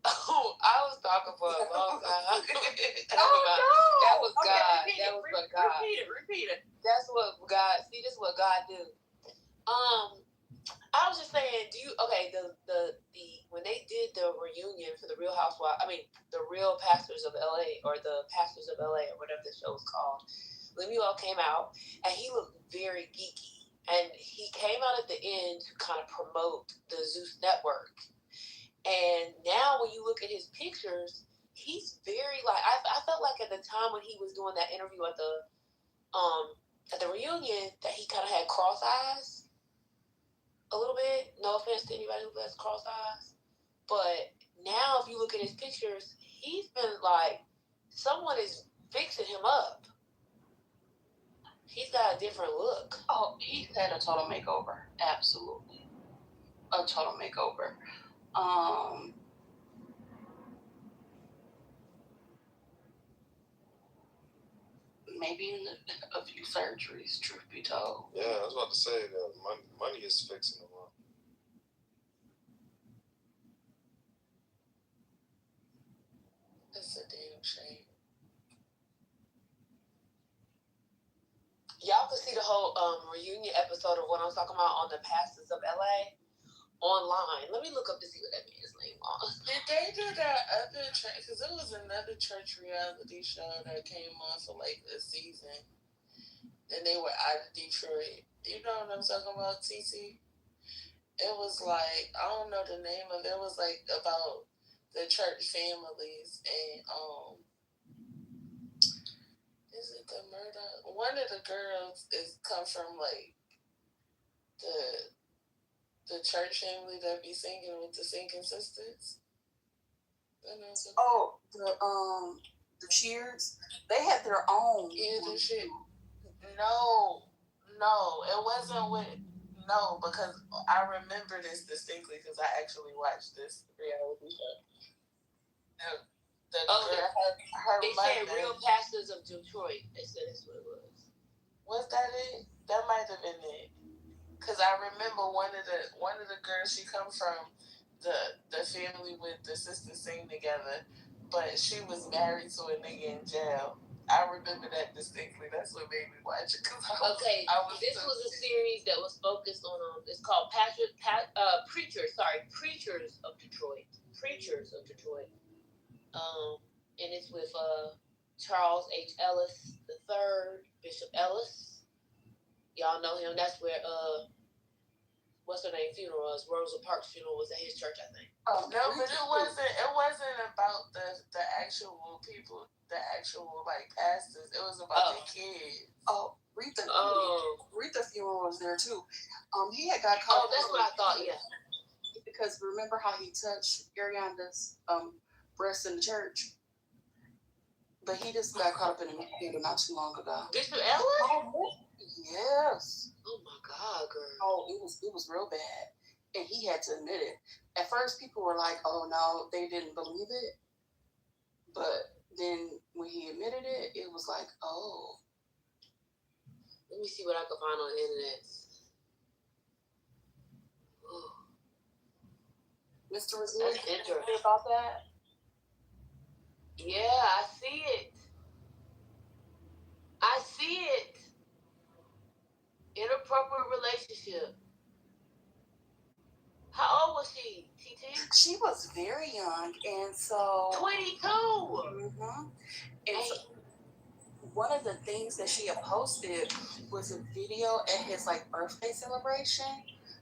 Oh, I was talking for a long time. Oh, no. That was Okay, God. repeat That it. was what God. Repeat it. That's what God. See, this is what God do. I was just saying, the when they did the reunion for the Real Housewives, the Real Pastors of LA, or the Pastors of LA, or whatever the show was called, Lemuel came out and he looked very geeky, and he came out at the end to kind of promote the Zeus Network. And now when you look at his pictures, he's very like I felt like at the time when he was doing that interview at the reunion that he kind of had cross eyes a little bit. No offense to anybody who has cross eyes, but now if you look at his pictures, he's been like someone is fixing him up. He's got a different look. Oh, he's had a total makeover. Absolutely. A total makeover. Maybe a few surgeries, truth be told. Yeah, I was about to say that money is fixing them up. It's a damn shame. Y'all can see the whole reunion episode of what I'm talking about on the Pastors of LA online. Let me look up to see what that man's name was. Did they do that other church? Because it was another church reality show that came on for like a season, and they were out of Detroit. You know what I'm talking about, TC? It was like, I don't know the name of it. It was like about the church families, and is it the murder? One of the girls come from like the church family that be singing with the Singing Sisters. Oh, the Cheers. They had their own. Yeah, the shit. No, it wasn't with. No, because I remember this distinctly because I actually watched this reality show. Her they mother. said Real Pastors of Detroit. They said that's what it was. Was that it? That might have been it. Cause I remember one of the girls, she come from the family with the sisters sing together, but she was married to a nigga in jail. I remember that distinctly. That's what made me watch it. This was a series that was focused on it's called Preachers of Detroit. Preachers of Detroit. And it's with Charles H. Ellis III, Bishop Ellis. Y'all know him. That's where what's her name funeral was. Rosa Parks' funeral was at his church, I think. Oh no, but it wasn't about the actual people, the actual like pastors. It was about the kids. Oh, Rita funeral was there too. He had got caught. Oh, that's what I thought. Yeah. Because remember how he touched Ariana's breast in the church, but he just got caught up in a scandal not too long ago. Bishop Ellis? Yes. Oh my God, girl. Oh, it was real bad, and he had to admit it. At first, people were like, "Oh no," they didn't believe it, but then when he admitted it, it was like, "Oh." Let me see what I can find on the internet. Mr. Resilience, that's interesting. you about that? Yeah, I see it. Inappropriate relationship. How old was she, TT? She was very young, and so 22. Mm-hmm. And so, one of the things that she had posted was a video at his like birthday celebration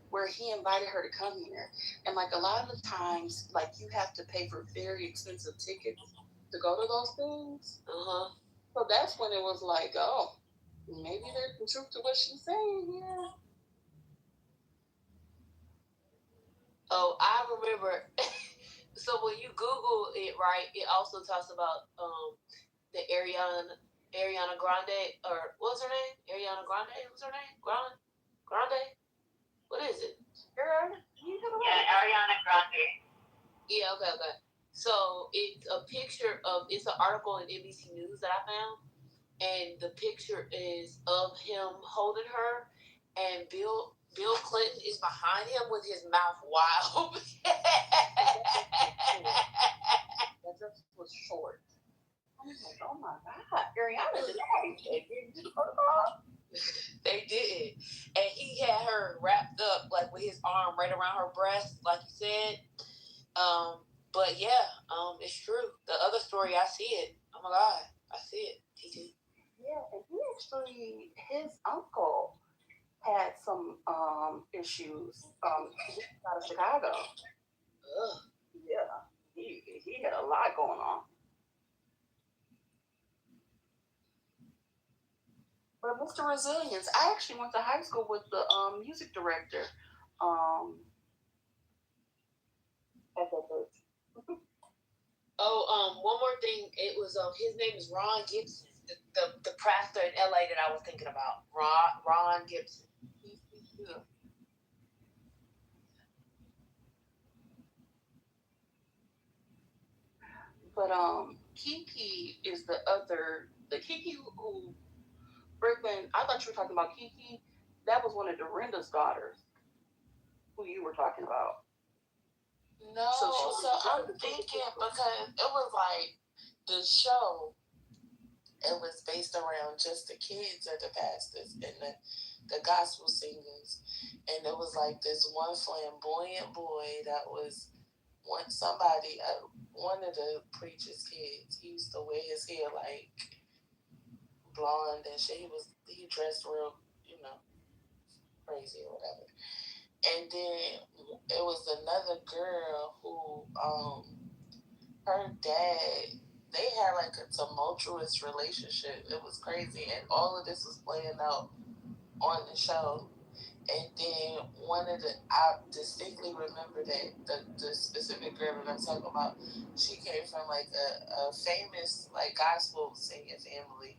where he invited her to come here. And like a lot of the times, like you have to pay for very expensive tickets to go to those things. So that's when it was like, oh, maybe there's some truth to what she's saying here. Oh, I remember. So when you Google it, right, it also talks about the Ariana Grande, or what's her name? Ariana Grande? What's her name? Grande? What is it? Yeah, Ariana Grande. Yeah, okay. So it's a picture of, it's an article in NBC News that I found, and the picture is of him holding her, and Bill Clinton is behind him with his mouth wide open. That dress was short. I was like, oh my God, Ariana, did nobody take you to the protocol? They did. And he had her wrapped up like with his arm right around her breast, like you said. But yeah, it's true. The other story, I see it. Oh my God, I see it. TT. Yeah, and he actually, his uncle had some issues. He's out of Chicago. Ugh. Yeah, he had a lot going on. But Mr. Resilience, I actually went to high school with the music director at that church. One more thing. It was his name is Ron Gibson, the pastor in LA that I was thinking about. Ron Gibson. Yeah. But Kiki is the Kiki who Brooklyn. I thought you were talking about Kiki. That was one of Dorinda's daughters, who you were talking about. No, so I'm thinking because it was like the show, it was based around just the kids of the pastors and the gospel singers. And it was like this one flamboyant boy that was one of the preacher's kids. He used to wear his hair like blonde and shit. He dressed real, crazy or whatever. And then it was another girl who her dad, they had like a tumultuous relationship. It was crazy, and all of this was playing out on the show. And then I distinctly remember that the specific girl that I'm talking about, she came from like a famous like gospel singing family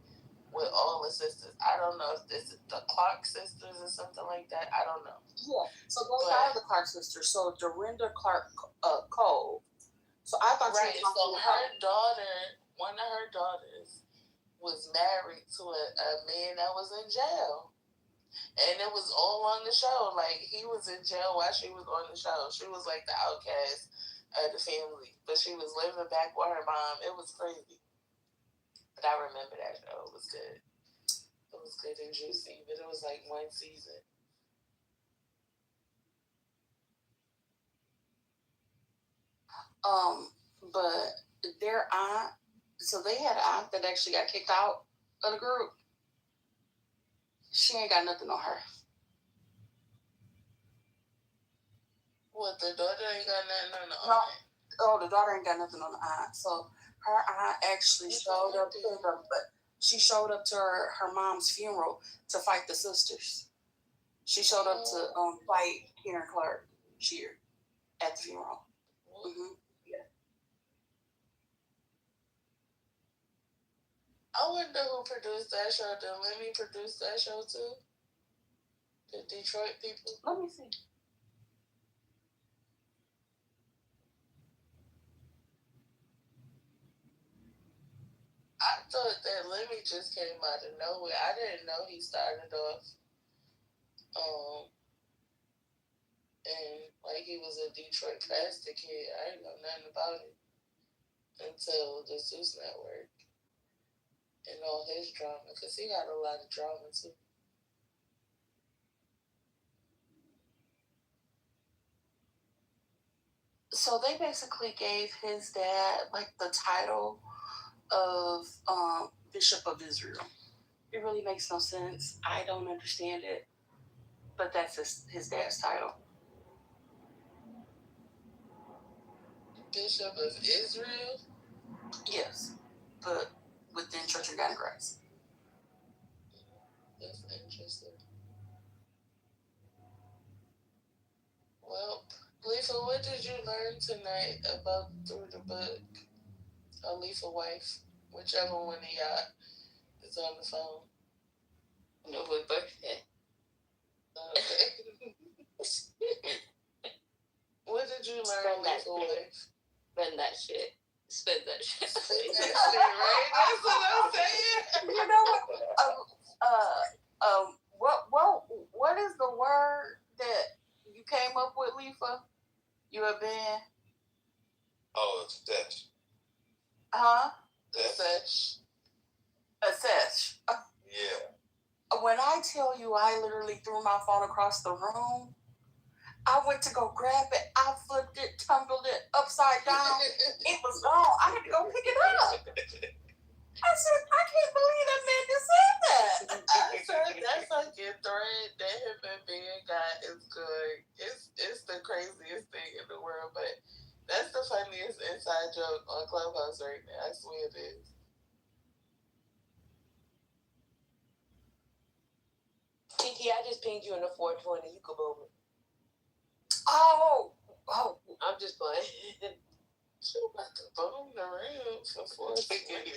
with all the sisters. I don't know if this is the Clark sisters or something like that. I don't know. Yeah, so those are the Clark sisters. So Dorinda Clark Cole. So I thought right. So one of her daughters, was married to a man that was in jail. And it was all on the show. Like, he was in jail while she was on the show. She was like the outcast of the family. But she was living back with her mom. It was crazy. But I remember that show. It was good. It was good and juicy. But it was like one season. But their aunt, so they had an aunt that actually got kicked out of the group. She ain't got nothing on her. What, the daughter ain't got nothing on the aunt? Oh, the daughter ain't got nothing on the aunt. So her aunt actually showed up to her mom's funeral to fight the sisters. She showed up to fight Karen Clark Shear at the funeral. Mm-hmm. Yeah. I wonder who produced that show. Did Lemmy produce that show too? The Detroit people? Let me see. I thought that Lemmy just came out of nowhere. I didn't know he started off and like he was a Detroit pastor kid. I didn't know nothing about it until the Zeus Network and all his drama, because he had a lot of drama too. So they basically gave his dad like the title of Bishop of Israel. It really makes no sense. I don't understand it. But that's his dad's title. Bishop of Israel? Yes. But within Church of God in Christ. That's interesting. Well, Lisa, what did you learn tonight about through the book? Lisa Wife, whichever one of y'all is on the phone. No, we're both here. Okay. What did you learn, Spend that Lisa Wife? Spend that shit. Spend that shit. Spend that shit, right? That's what I'm saying. You know what? What is the word that you came up with, Lifa? You have been? Oh, it's Desh. Huh? Assess. Assess. Yeah. When I tell you I literally threw my phone across the room, I went to go grab it. I flipped it, tumbled it upside down. It was gone. I had to go pick it up. I said, I can't believe that man just said that. I said that's like your thread that him and Ben got is good. It's the craziest thing in the world, but that's the funniest inside joke on Clubhouse right now. I swear it is. Kiki, I just pinged you in the 420. You can boom it. Oh. I'm just playing. She about to boom the room for 4 seconds.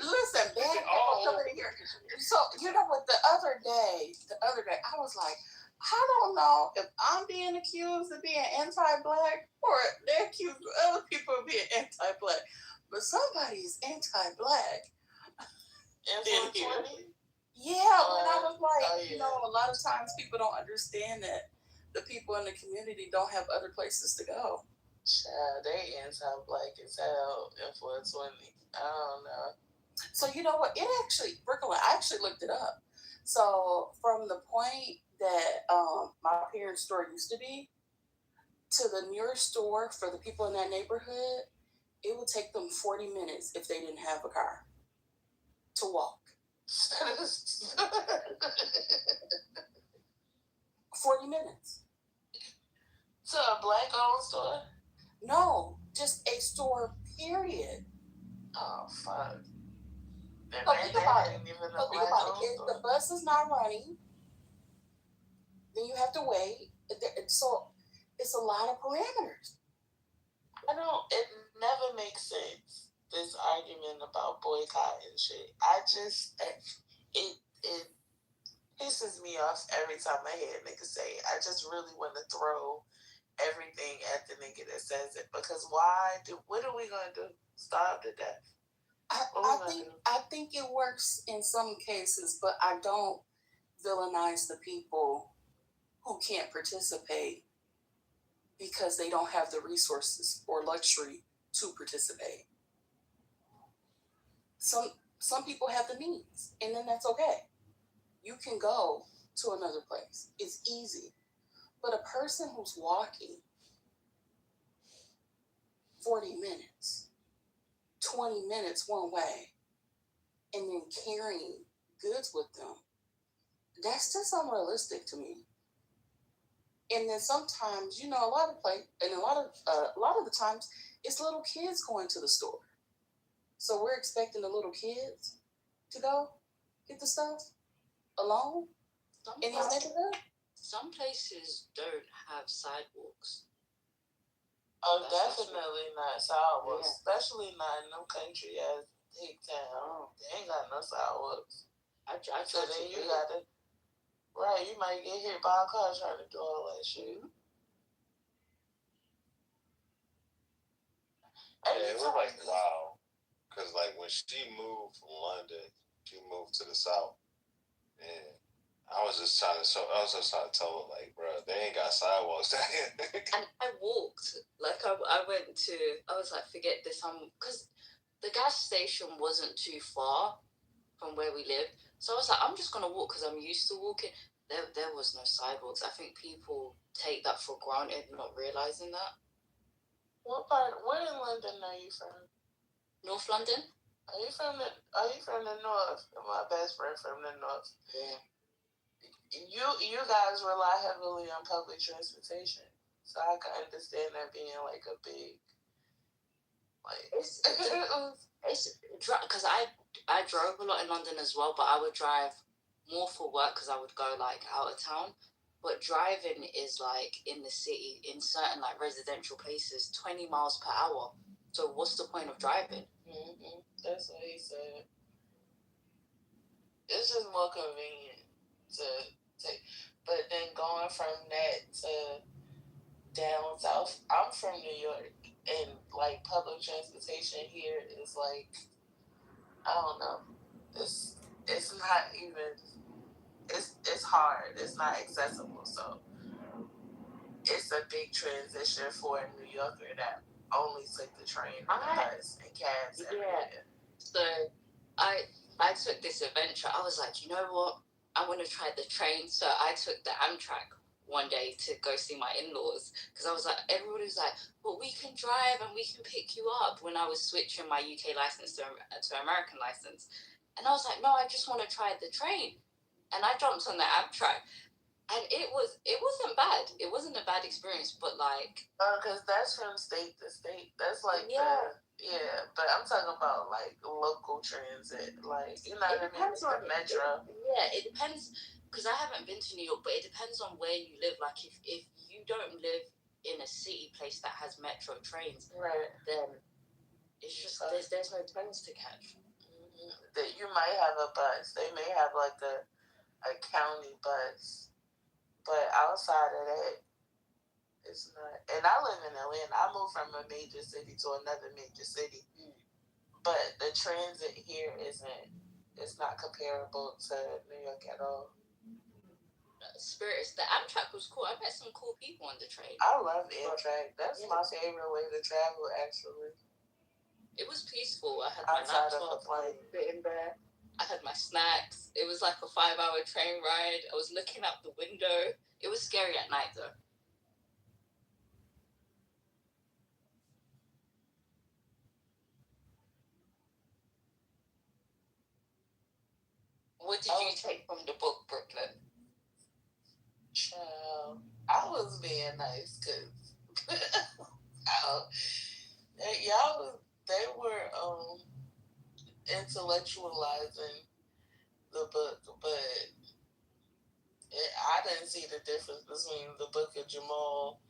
Listen, Ben, come in here. So, you know what, the other day, I was like, I don't know if I'm being accused of being anti-black or they're accused of other people of being anti-black. But somebody's anti-black. And 420? Yeah, when I was like, you know, a lot of times people don't understand that the people in the community don't have other places to go. Child, they anti-black as hell in 420. I don't know. So you know what? I actually looked it up. So from the point that my parents' store used to be to the nearest store for the people in that neighborhood, it would take them 40 minutes if they didn't have a car to walk. 40 minutes. To a black-owned store? No, just a store, period. Oh, fuck. So think about it. If the bus is not running, then you have to wait. So it's a lot of parameters. It never makes sense, this argument about boycotting shit. It pisses me off every time I hear a nigga say it. I just really want to throw everything at the nigga that says it, because what are we gonna do? Starve to death? I think it works in some cases, but I don't villainize the people who can't participate because they don't have the resources or luxury to participate. Some people have the means, and then that's okay. You can go to another place. It's easy. But a person who's walking 40 minutes, 20 minutes one way, and then carrying goods with them, that's just unrealistic to me. And then sometimes, you know, a lot of the times, it's little kids going to the store. So we're expecting the little kids to go get the stuff alone in these neighborhoods. Some places don't have sidewalks. Oh, definitely not sidewalks, especially not in no country as Hick Town. They ain't got no sidewalks. So then you gotta, you might get hit by a car trying to do all that shit. Yeah, it was like wow, because like when she moved from London, she moved to the South, and I was just trying to tell her like, bro, they ain't got sidewalks down here. And I walked, like I was like, forget this, because the gas station wasn't too far from where we lived, so I was like, I'm just gonna walk because I'm used to walking. There was no sidewalks. I think people take that for granted, not realizing that. Where in London are you from? North London. Are you from the north? My best friend from the north. Yeah. You guys rely heavily on public transportation, so I can understand that being like a big It's because I drove a lot in London as well, but I would drive more for work because I would go like out of town. But driving is like in the city, in certain like residential places, 20 miles per hour. So what's the point of driving? Mm-hmm. That's what he said. It's just more convenient to take. But then going from that to down south, I'm from New York, and like public transportation here is like, I don't know. It's not even. It's hard. It's not accessible. So it's a big transition for a New Yorker that only took the train and the bus and cabs everywhere. So I took this adventure. I was like, you know what? I want to try the train. So I took the Amtrak one day to go see my in-laws because I was like, everybody was like, well, we can drive and we can pick you up when I was switching my UK license to American license. And I was like, no, I just want to try the train. And I jumped on the Amtrak. And it wasn't bad. It wasn't a bad experience, but like, because that's from state to state. That's like but I'm talking about like local transit, like you know what I mean, the metro. It depends because I haven't been to New York, but it depends on where you live. Like if you don't live in a city place that has metro trains, right, then it's just there's no trains to catch. Mm-hmm. That you might have a bus. They may have like a county bus. But outside of that, it's not. And I live in Atlanta. I moved from a major city to another major city. But the transit here it's not comparable to New York at all. Spirits. The Amtrak was cool. I met some cool people on the train. I love Amtrak. That's my favorite way to travel, actually. It was peaceful. I had my laptop sitting there. I had my snacks. It was like a 5-hour train ride. I was looking out the window. It was scary at night, though. What did you take from the book, Brooklyn? Child, I was being nice because they were intellectualizing the book, but I didn't see the difference between the book of Jamal,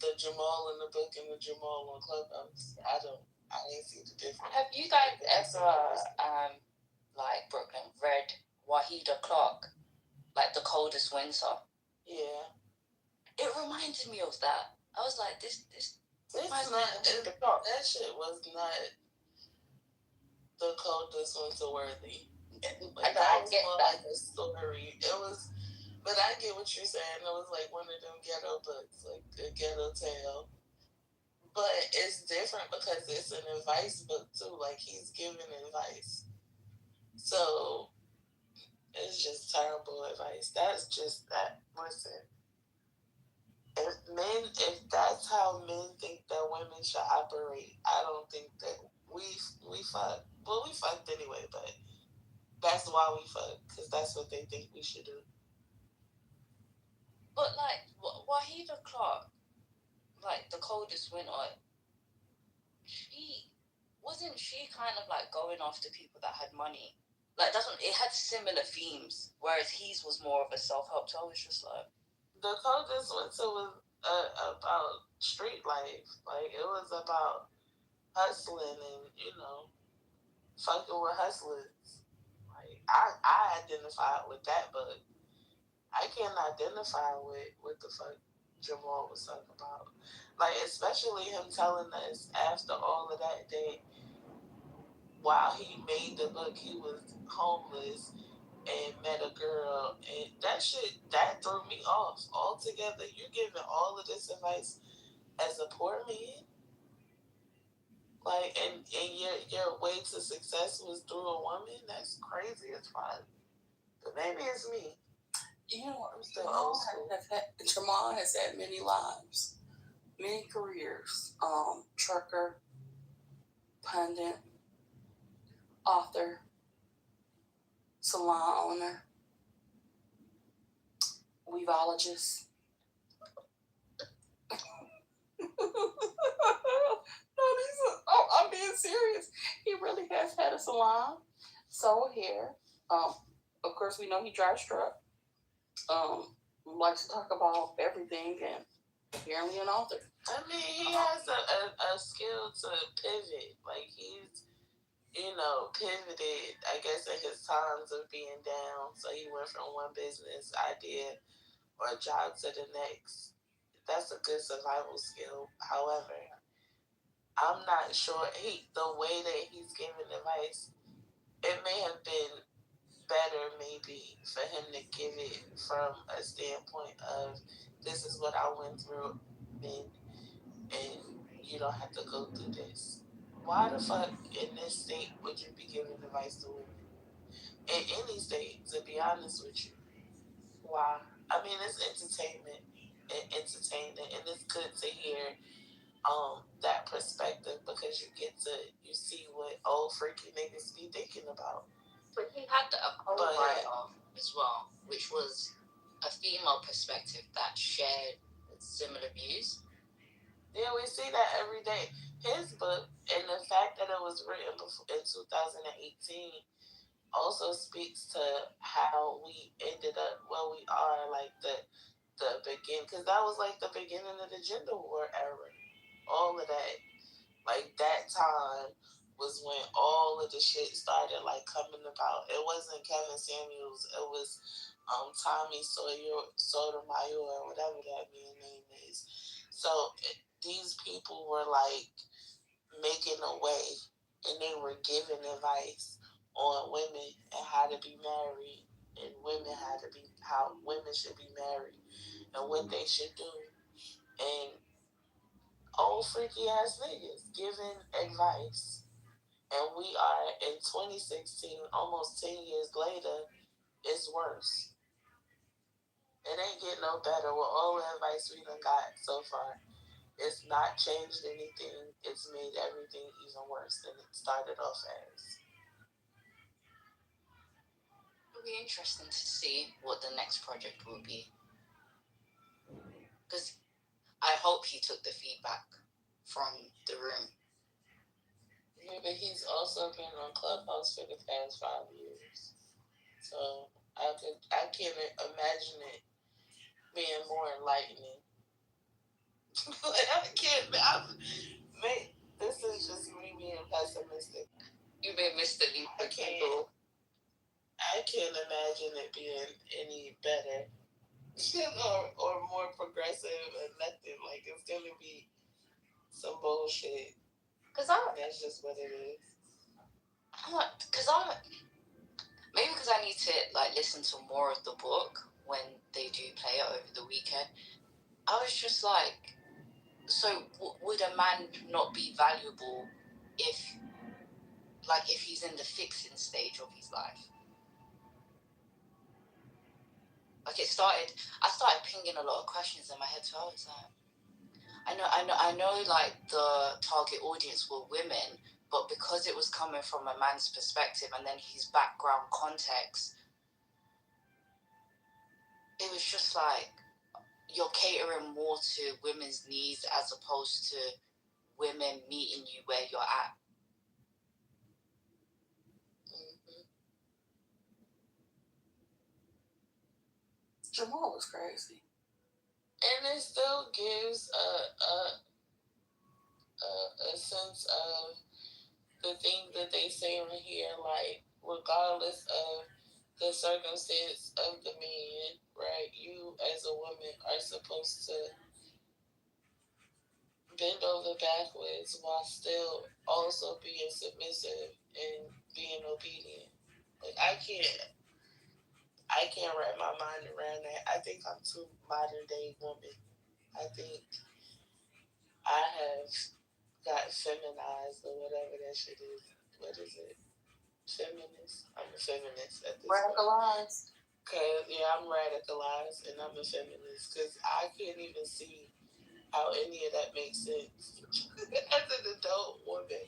the Jamal in the book, and the Jamal on Clubhouse. I didn't see the difference. Have you guys ever, like Brooklyn, read Wahida Clark, like The Coldest Winter? Yeah. It reminded me of that. I was like, this reminds me of the Clark. That shit was not The Coldest Winter worthy. Like, that was more like a story. It was, but I get what you're saying. It was like one of them ghetto books, like a ghetto tale. But it's different because it's an advice book too. Like he's giving advice. So it's just terrible advice. That's just that. Listen, if that's how men think that women should operate, I don't think that we fuck. Well, we fucked anyway, but that's why we fuck, because that's what they think we should do. But like Wahida Clark, like The Coldest Winter, she kind of like going after people that had money? Like it had similar themes, whereas his was more of a self-help tale. It's just like The Coldest Winter was about street life. Like it was about hustling and fucking with hustlers. Like I identified with that, but I can't identify with what the fuck Jamal was talking about. Like especially him telling us after all of that while he made the book he was homeless and met a girl, and that threw me off altogether. You're giving all of this advice as a poor man, like, and your way to success was through a woman. That's crazy as fuck. But maybe it's me. You know, I'm still old school. Jamal has had many lives, many careers. Trucker, pundit, author, salon owner, weavologist. I'm being serious. He really has had a salon, sold hair. Of course, we know he drives truck. Likes to talk about everything, and apparently an author. I mean, he has a skill to pivot. Like, he's, pivoted, I guess, in his times of being down. So he went from one business idea or job to the next. That's a good survival skill. However, I'm not sure the way that he's giving advice, it may have been better maybe for him to give it from a standpoint of, this is what I went through, and you don't have to go through this. Why the fuck in this state would you be giving advice to women? In any state, to be honest with you. Why? I mean, it's entertainment and entertaining, and it's good to hear that perspective, because you see what old freaky niggas be thinking about. But he had a co-writer as well, which was a female perspective that shared similar views. Yeah, we see that every day. His book, and the fact that it was written in 2018, also speaks to how we ended up where we are, like the begin, because that was like the beginning of the gender war era. All of that, like that time was when all of the shit started like coming about. It wasn't Kevin Samuels, it was Tommy Sotomayor, whatever that man's name is. So these people were like making a way, and they were giving advice on women and how to be married, and how women should be married and what they should do. And old freaky ass niggas giving advice. And we are in 2016, almost 10 years later, it's worse. It ain't getting no better with all the advice we done got so far. It's not changed anything. It's made everything even worse than it started off as. It'll be interesting to see what the next project will be. Because I hope he took the feedback from the room. Yeah, but he's also been on Clubhouse for the past 5 years. So I can't imagine it being more enlightening. This is just me being pessimistic. You may miss the leap. I can't imagine it being any better or more progressive or nothing. Like, it's gonna be some bullshit. That's just what it is. Maybe because I need to like listen to more of the book when they do play it over the weekend. I was just like, so would a man not be valuable if he's in the fixing stage of his life? Like I started pinging a lot of questions in my head. So I was like, I know like the target audience were women, but because it was coming from a man's perspective and then his background context, it was just like you're catering more to women's needs as opposed to women meeting you where you're at. Mm-hmm. Jamal was crazy. And it still gives a sense of the things that they say on here, like, regardless of the circumstance of the man, right? You as a woman are supposed to bend over backwards while still also being submissive and being obedient. Like, I can't wrap my mind around that. I think I'm too modern day woman. I think I have got feminized or whatever that shit is. What is it? Feminist? I'm a feminist at this Radicalized. Cause I'm radicalized and I'm a feminist. Cause I can't even see how any of that makes sense as an adult woman.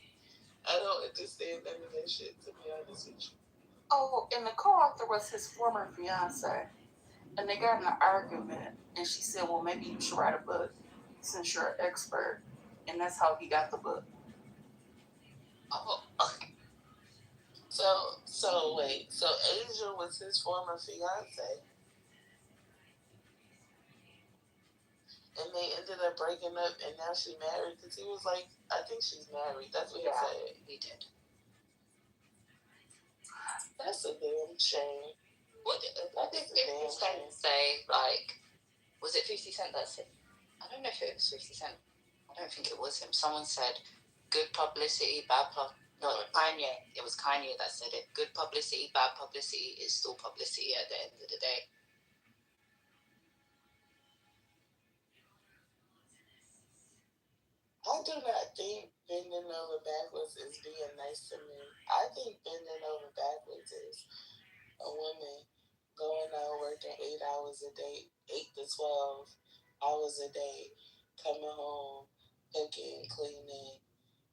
don't understand none of that shit, to be honest with you. Oh, and the co-author was his former fiance, and they got in an argument, and she said, well, maybe you should write a book since you're an expert, and that's how he got the book. Oh, so wait, so Asia was his former fiance, and they ended up breaking up, and now she married because he was like, I think she's married. That's what he said. He did. That's a damn shame. What did 50 Cent say? Like, was it 50 Cent that said? I don't know if it was 50 Cent. I don't think it was him. Someone said, good publicity, bad publicity. No, Kanye. It was Kanye that said it. Good publicity, bad publicity is still publicity at the end of the day. I do not think bending over backwards is being nice to men. I think bending over backwards is a woman going out working 8 hours a day, 8 to 12 hours a day, coming home, cooking, cleaning,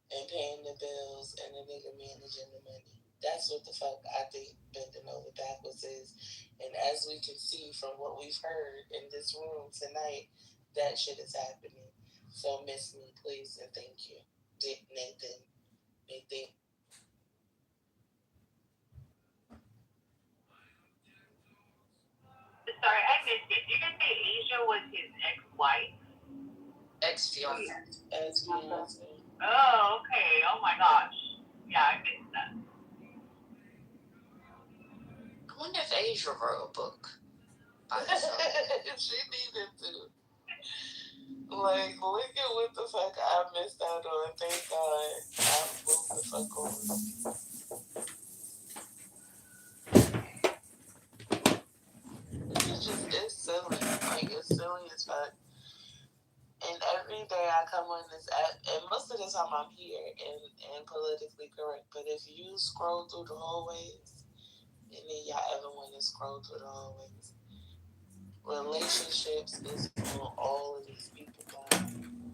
and paying the bills, and the nigga managing the money. That's what the fuck I think bending over backwards is. And as we can see from what we've heard in this room tonight, that shit is happening. So miss me, please, and thank you. Nathan. Sorry, I missed it. Did you say Asia was his ex-wife? Ex-fiance. Ex-fiance. Oh, okay. Oh my gosh. Yeah, I missed that. I wonder if Asia wrote a book. She needed to. Like, look at what the fuck I missed out on. Thank God I moved the fuck on. It's silly. Like, it's silly as fuck. And every day I come on this app, and most of the time I'm here and politically correct, but if you scroll through the hallways, and then y'all ever want to scroll through the hallways, relationships is on all of these people now.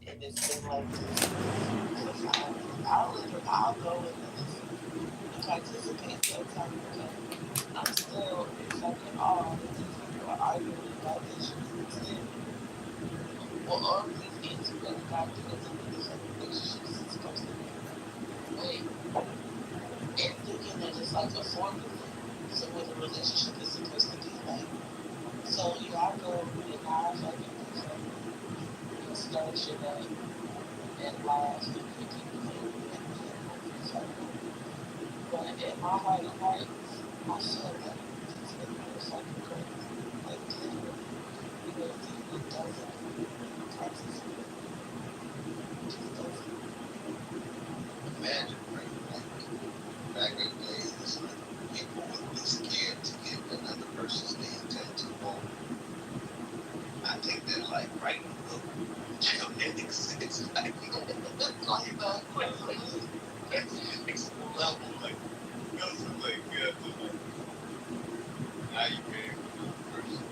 And it's been like this for 5 years. I'll go and listen and participate sometimes because I'm still in fucking awe that these people are arguing about this shit. Well, all of these answers that we got because of what the relationships is supposed to be. Wait, and thinking that it's like a formula. So what a relationship is supposed to be like. So y'all go and I fucking do something and start shit up and laugh and make people think that we're fucking. But in my heart of hearts, I feel like these people are fucking crazy. Like literally. Because it doesn't participate. Just doesn't. Imagine, right? Like, back in the days, like, people would be scared to get another person's name tattooed on. I think that, like, writing a book, it exists. Like, it's a level, like, yeah, now you can person.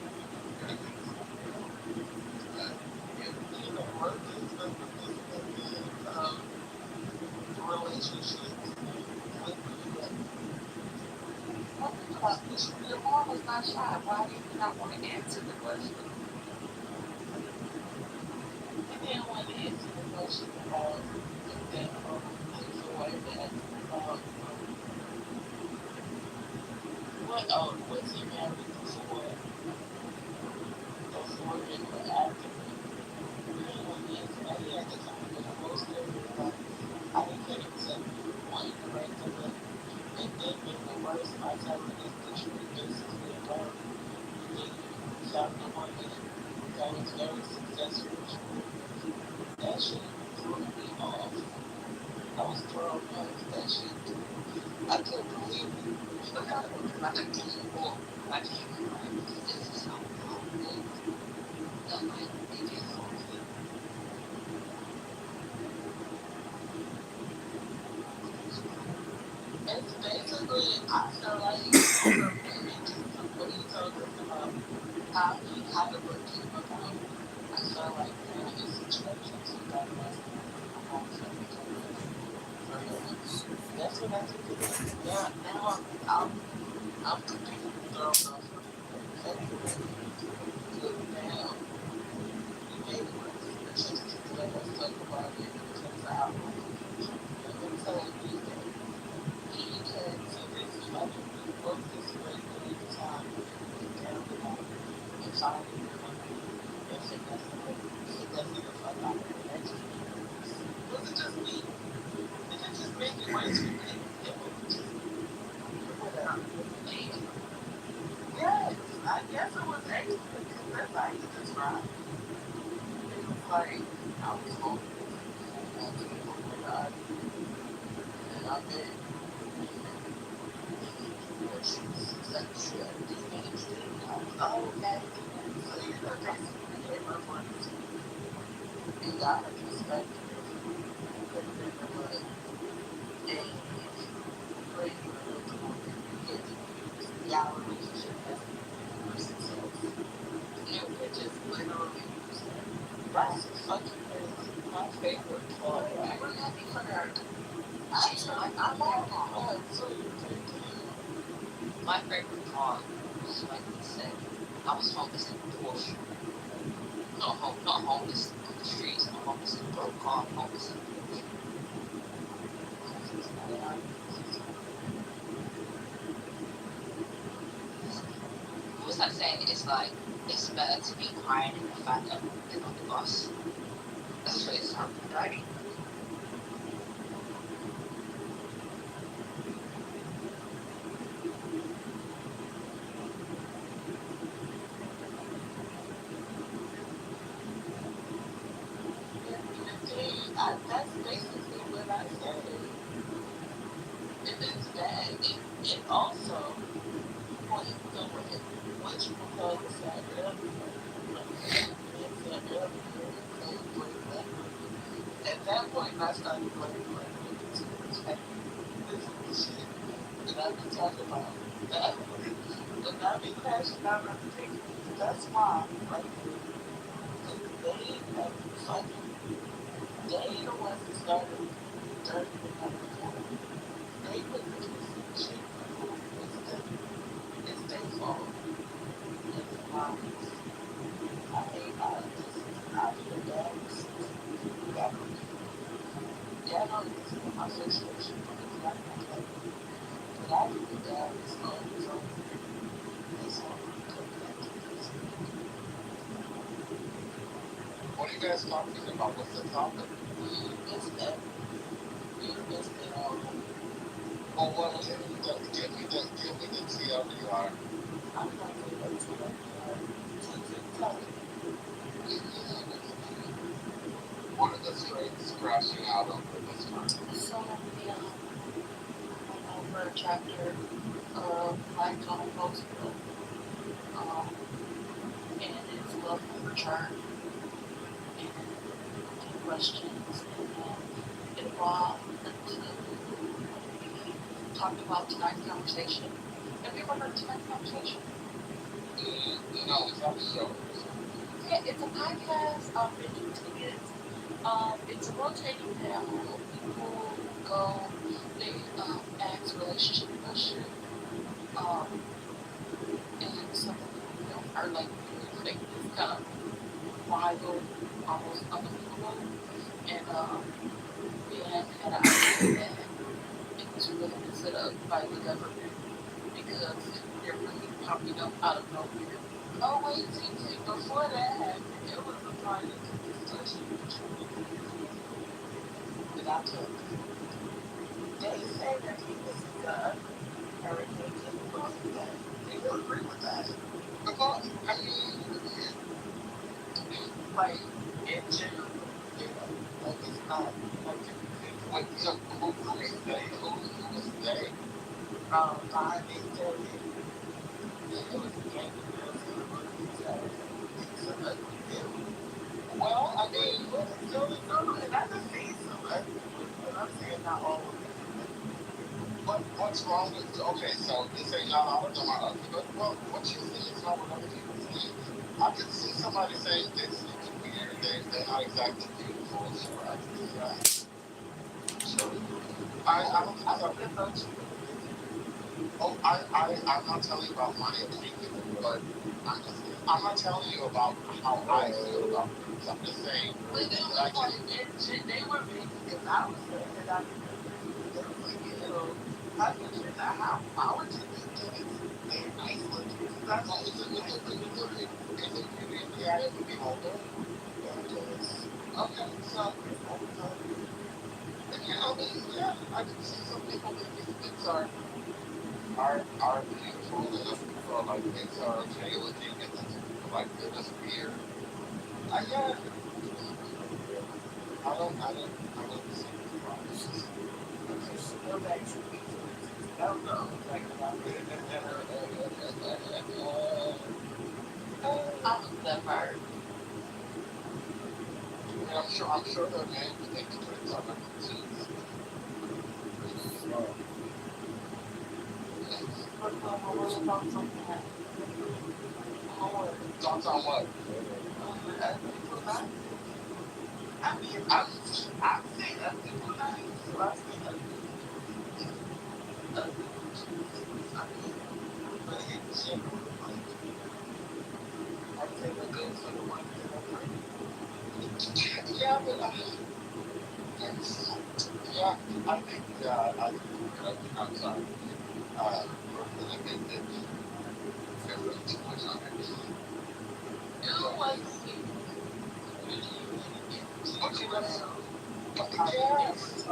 You know, work is the relationships with Your mom was not shy. Why did you not want to answer the question? I didn't want to answer the question about that beautiful white man was he married before they were after me? I didn't want to answer that. He had to come with a whole story about how he came to wanting to write the book. And then when the worst by telling us the truth basically about he found the woman that was very successful. That shit threw me off. I was thrown off. That shit. I couldn't believe it. I got it. I didn't get it more. I can't cry. This is how powerful the light it is on me. It's basically, I feel like what he told us about how the book came about. I feel like there is instructions you got to for your that's what I think it is. Now I'm completely thrown off of February. Look now, you made it worse. But you just let us talk about it because let me tell you that he came to this fight. We broke this way during the time when it was down and out and finally becoming and finessing the fuck out of it. That just made it worse. Was it just me? Did it just make it worse for me? It was just whatever. Yes, I guess it was anger because that's how you describe it. It was like I was hoping I came up with an idea and I met and she was successful. She managed it. I was all okay. So you know basically gave her one and got her perspective and put it in the mud. And bring you a little point. Get y'all relationship as a success. And we're just literally that's fucking crazy. My favorite part. We're happy for her. I'm all for her too. My favorite part was when he said, I was homeless in Porsche. Not homeless on the streets, I'm homeless in a broke car, I'm homeless in Porsche. What was that saying? It's like, it's better to be crying in the phantom than on the bus. That's what it sounded like. That's basically what I said. And it's bad. And also, what you said earlier, at that point, I started blaming too much. This is the shit that I've been talking about. But now be crashing out on the ticket. That's why, right there. They have fucking, they the ones that started dirty the number one. They put the kids in shit. It's their fault. It's mine. I feel bad. Yeah, I don't listen to my frustration because I'm not like but I feel bad. It's on its own. It's on What are you guys talking about? What's the topic? You missed it all. Well, what give me the TLDR. I'm not going to TLDR. Tell me. What are the strengths crashing out over this time? So we went over a chapter of Life on Postal, and it's love will return and questions, and then it evolved into we talked about tonight's conversation. Have you ever heard tonight's conversation? No, it's not a show. Yeah, it's a podcast. I've been into it. It's a rotating panel. People go, they ask relationship questions. And some of them are like like this kind of wild, almost unbelievable. And we had an idea that it was really set up by the government because they're really popping up out of nowhere. Oh wait, see, before that happened, it was a part of the discussion that I took. They say that he was hurricane difficult with that. Do you agree with that? Well, I mean, like in general, like it's not like what so who is they? Who is they? I think that it was a game of girls and it's an ugly deal. Well, I mean, what is going on? And I just see some ugly ones, but I'm saying not all of them. What's wrong with okay, so you say not all of them are ugly, but well, what you see is not what other people see. I could see somebody saying this is weird, they're not exactly beautiful, sure, I can see that. I don't think so. Oh, I'm not telling you about my opinion, but I'm not telling you about how I feel about things. I'm just saying that I can. They were making it. I was saying that I didn't agree. They was like, ew, how could you not? How would you think that they're nice looking? That's No, it's a beauty in the eye of the beholder. yeah, it is. Okay, so yeah, I mean, yeah, I can see some people that these things are beautiful, and other people are like things are okay looking, and then some people are like they're just weird. I get it. I don't see the problems. Go back to me. That was the only thing about it. I love that part. And I'm sure there are men who think the twins are ugly too. Thoughts on what? I mean, I'm saying ugly people nice, so I say ugly people. I mean, but in general, like, I say the good for the ones that are pretty. Yeah, but yeah, I'm sorry. We're really big. We're really too much on it. It wasn't you. But you know, Yes.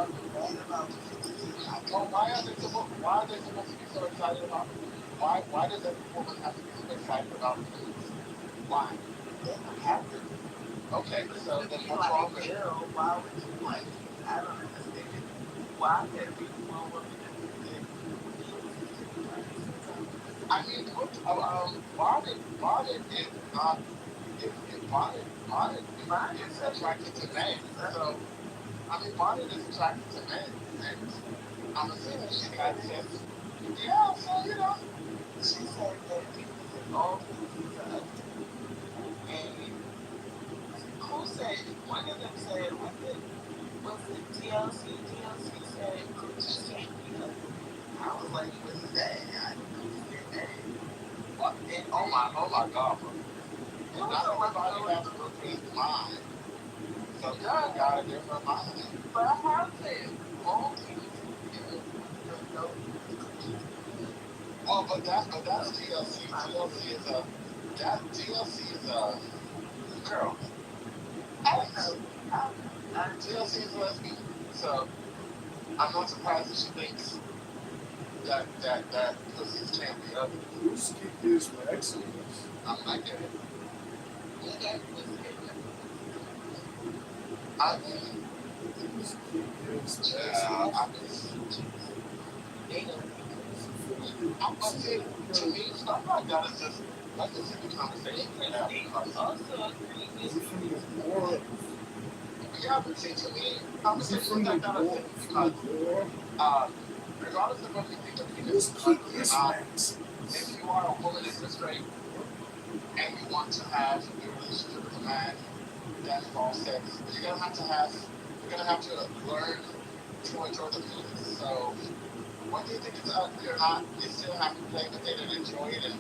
Well, why are they supposed to be so excited about it? Why does every woman have to be so excited about things? Why? They don't have to. Okay, so then Be what's like, wrong with it? ew, why would you like it? I don't understand. Why there be one woman that I mean, Bonnet is not. Bonnet is attracted to men. So, I mean, Bonnet is attracted to men, and I'm assuming she got sense. Yeah, so you know. She said that people think all pieces are ugly. And who said, one of them said, was it TLC? TLC said coochies can't be ugly. I was like, what's that? I didn't understand that. What? And, oh my God, bro. Not everybody has a cookie mind. So God got a different mind. But how could all people just know coochies? Well, but that's TLC. TLC is a girl. Alex. TLC is a lesbian. So I'm not surprised that she thinks that pussies can't be ugly. Who's is Maximus? I get it. I mean, yeah, I'm gonna say, to me, stuff like that is just, that's just a conversation we have. Also, Yeah, but see, to me, conversations like that are simple because, regardless of whether you think the penis is ugly or not, if you are a woman in this straight and you want to have a relationship with a man that involves sex, you're gonna have to learn to enjoy the penis. So whether you think it's ugly or not, you still have to play with it and enjoy it and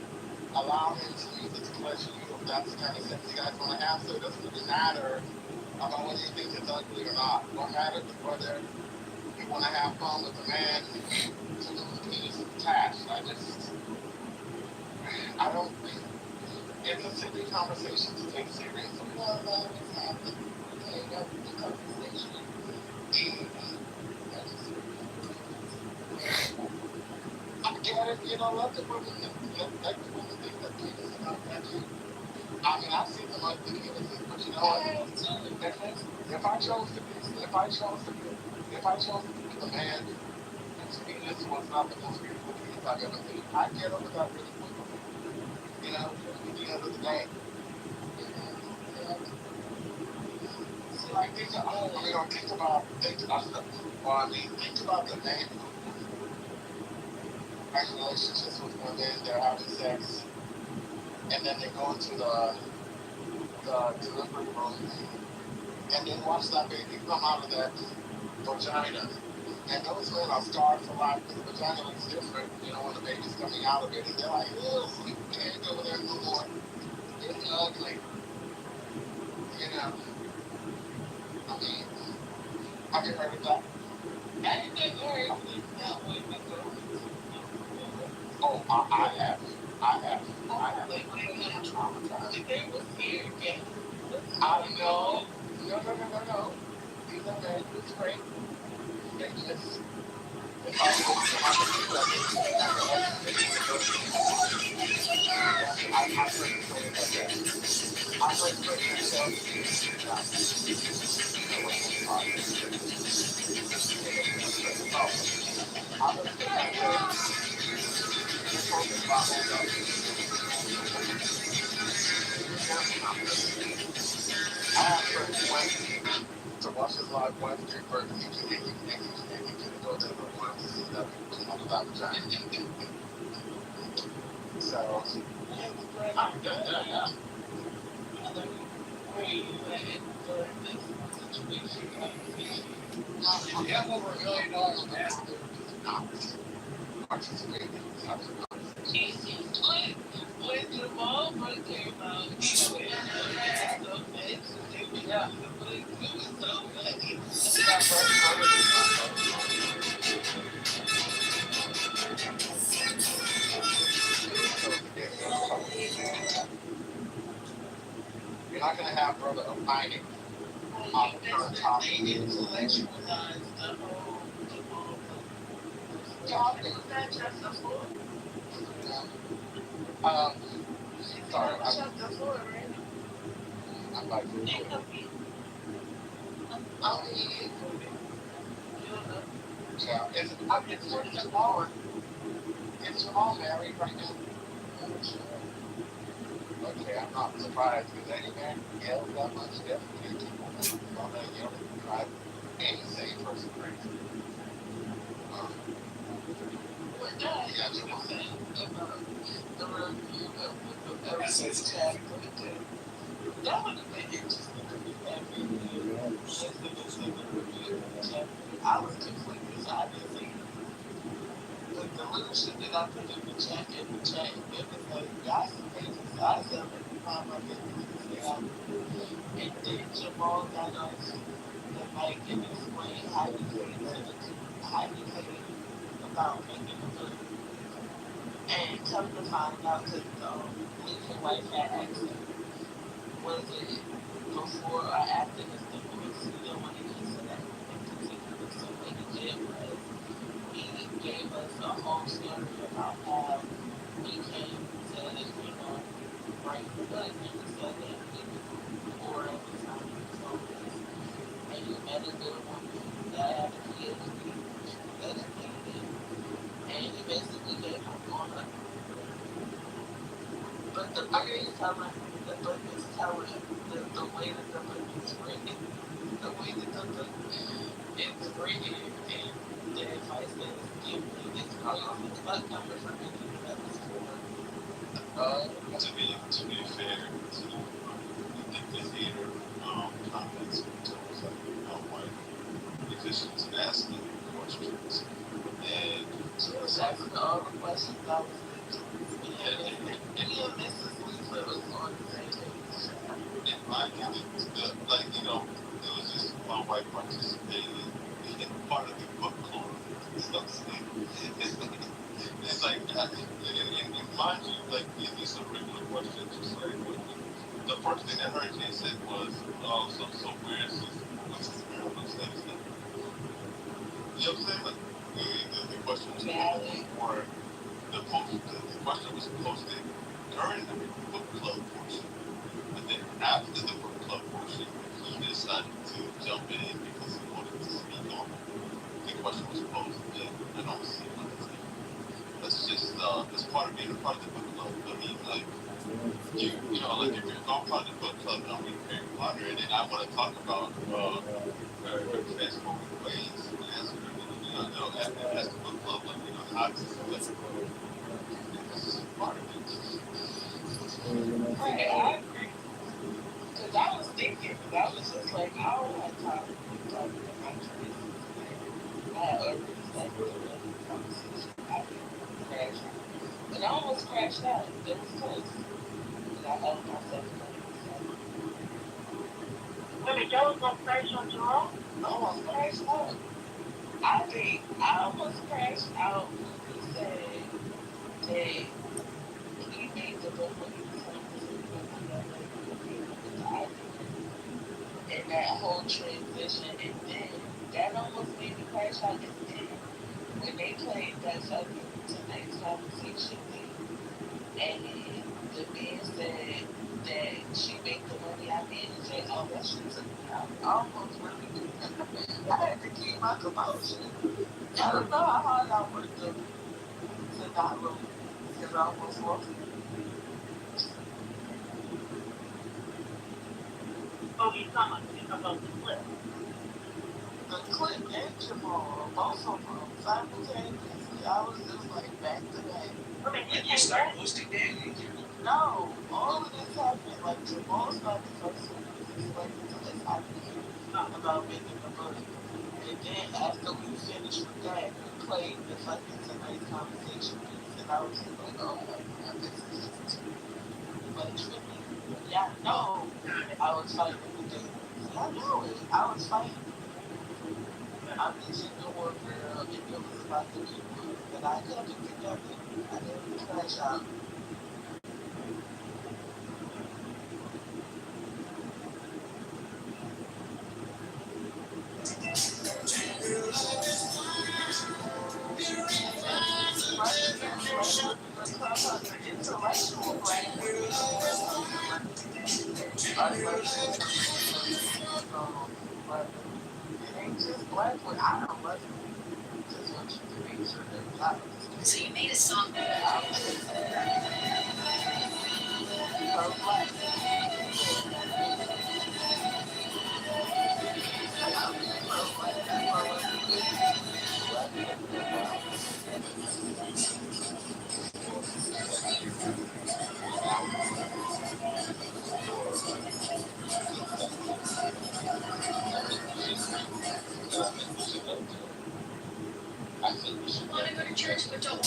allow him to use it to pleasure you if that's the kind of sex you guys want to have. So it doesn't really matter about whether you think it's ugly or not. What matters is whether you want to have fun with the man to whom the penis is attached. I don't think it's a silly conversation to take serious. well, it's happening. Okay, that's the conversation. I get it, you know, let the women think that penis is not that cute. I mean, I've seen them ugly penises, but you know what? If I chose to be with a man whose penis was not the most beautiful penis I've ever seen, I'd get over that really quickly. You know, at the end of the day. So like think about the men who are in relationships with women, they're having sex, and then they go into the delivery room and then watch that baby come out of that vagina And those men are scarred for life because the vagina looks different, you know, when the baby's coming out of it. And they're like, ew, you can't go there no more. It's ugly. You know, I mean, have you heard of that? I ain't never heard of this that way before. Oh, I have. Like, they got traumatized. They were scared, yeah. I know. No. These are men who's great. They just, I've heard you say about that. I've heard you say I have friends who went to watch his live Wednesday birth, and he couldn't go there no more to see that people on the live vagina. So, yeah. If you have over $1 million in assets, not participate in this type of conversation. When the mom came out, so yeah. It was so funny. You're not going to have brother opining on the current topic. They intellectualize the whole topic. Was that just the floor? Sorry. Just the floor, right? I'm like, yeah, it's for Jamal. Is Jamal married right now? Okay, I'm not surprised because any man who yells that much definitely can't keep on that yelling and drive any sane person crazy. Yeah, Jamal. The review of the episode chapter. That would have been interesting if every review listened to the review of the chapter. I was conflicted, so I didn't see the little shit that I put in the chat, it was like, y'all some pages, so I said, let me find my business. And then Jamal got on the mic and explained how he feel about making a book. And come to find out, because Lincoln White had accent, was it before or after his divorce? We don't want to answer that in particular. So what he did was, he gave us a whole story about how he came to, write the book, and he said that he was poor at the time he was homeless, and he met a good woman that had a PhD, educated, and he basically gave up on her. But the book is telling, the way that the book is written, the way that the book is written, and the advice that is given, it's probably off the book number for making that was to be fair to the theater comments in terms of white, because she was asking questions, and she was asking all the questions I was asking. And Mrs. Lisa was on the same page. In my opinion, it was just my wife participating in part of the book club. So it's like, and mind you, like, these are regular questions, just like, the first thing that Hurricane said was, oh, so where is this, what's his marital status now? You know what I'm saying? Like, the question was posted, or the question was posted during the book club portion, but then after the book club portion, he decided to jump in because he wanted to speak on it. The question was posed again. I don't see what it's like. That's just that's part of being a part of the book club. I mean, like, you know, like, if you're not part of the book club and I'm reading Harry Potter, and then I want to talk about transphobic ways, as the book club, like, how does this work? This is part of it. Right, I agree. Because I was thinking, I was just like, I don't have time to talk about choices. I have other it was close. And I held myself close. Wait a minute, y'all was gonna crash on Jerome? Almost crashed out. I think I almost crashed out when he said that he made the book when he was homeless and he went to LA with the argument and that whole transition. And then that almost made me crash out. And then when they played that fucking Tonight's Conversation thing, and the man said that she made the money I managed it, oh, that shit took me out. I almost really I had to keep my composure. I don't know how hard I worked to not lose because I almost lost it. Oh, you're talking about the clip. The clip and Jamal, both of them simultaneously. I was just like back to back. I mean, And you start posting that. No, all of this happened. Like Jamal started first when he was explaining to us how to do about making the book. And then after we finished with that, we played the fucking Tonight's Conversation piece. And I was just like, oh my god, this is just too much for me. Yeah, no, I was fighting with the I know it. I was fighting. I'm the gender war girl, and it was about to be one. But I kept it together. I didn't crash out. Intellectual brain. It ain't just black women. I don't love it. Just want you to make sure that y'all understand. So you made a song. Pro-black. I think we should Want to go to church, but don't.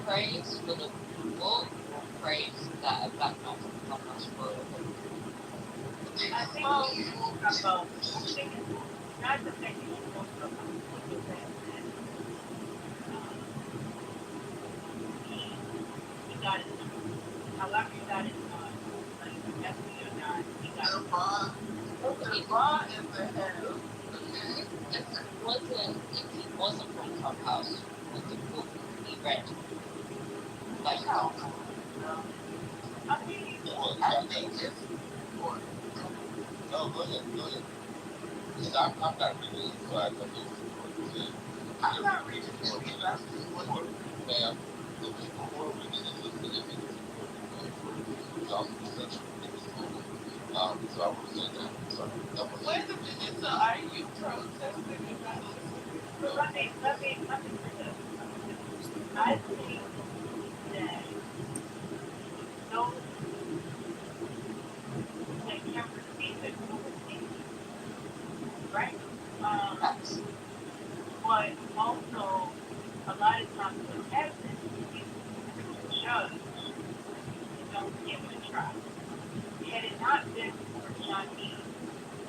Praise for the book or praise that a black man can become much further. I think about not the fact that you don't know how to put that he got it. However you got it done, like definitely or not, he got it done. If he wasn't from Clubhouse with the book he read, like how? I mean, I think it's important. No, go ahead. Because I'm not reading it, so I know it's important. I'm not reading it, that's important. Ma'am, the people who are reading it, listening, I think it's important for y'all to be such a so I will say that. So, wait a minute, so are you protesting and not listening? let me bring it up. I think that those that can receive it will receive it, right? But also, a lot of times what happens is the judge don't give it a try. Had it not been for Johnny,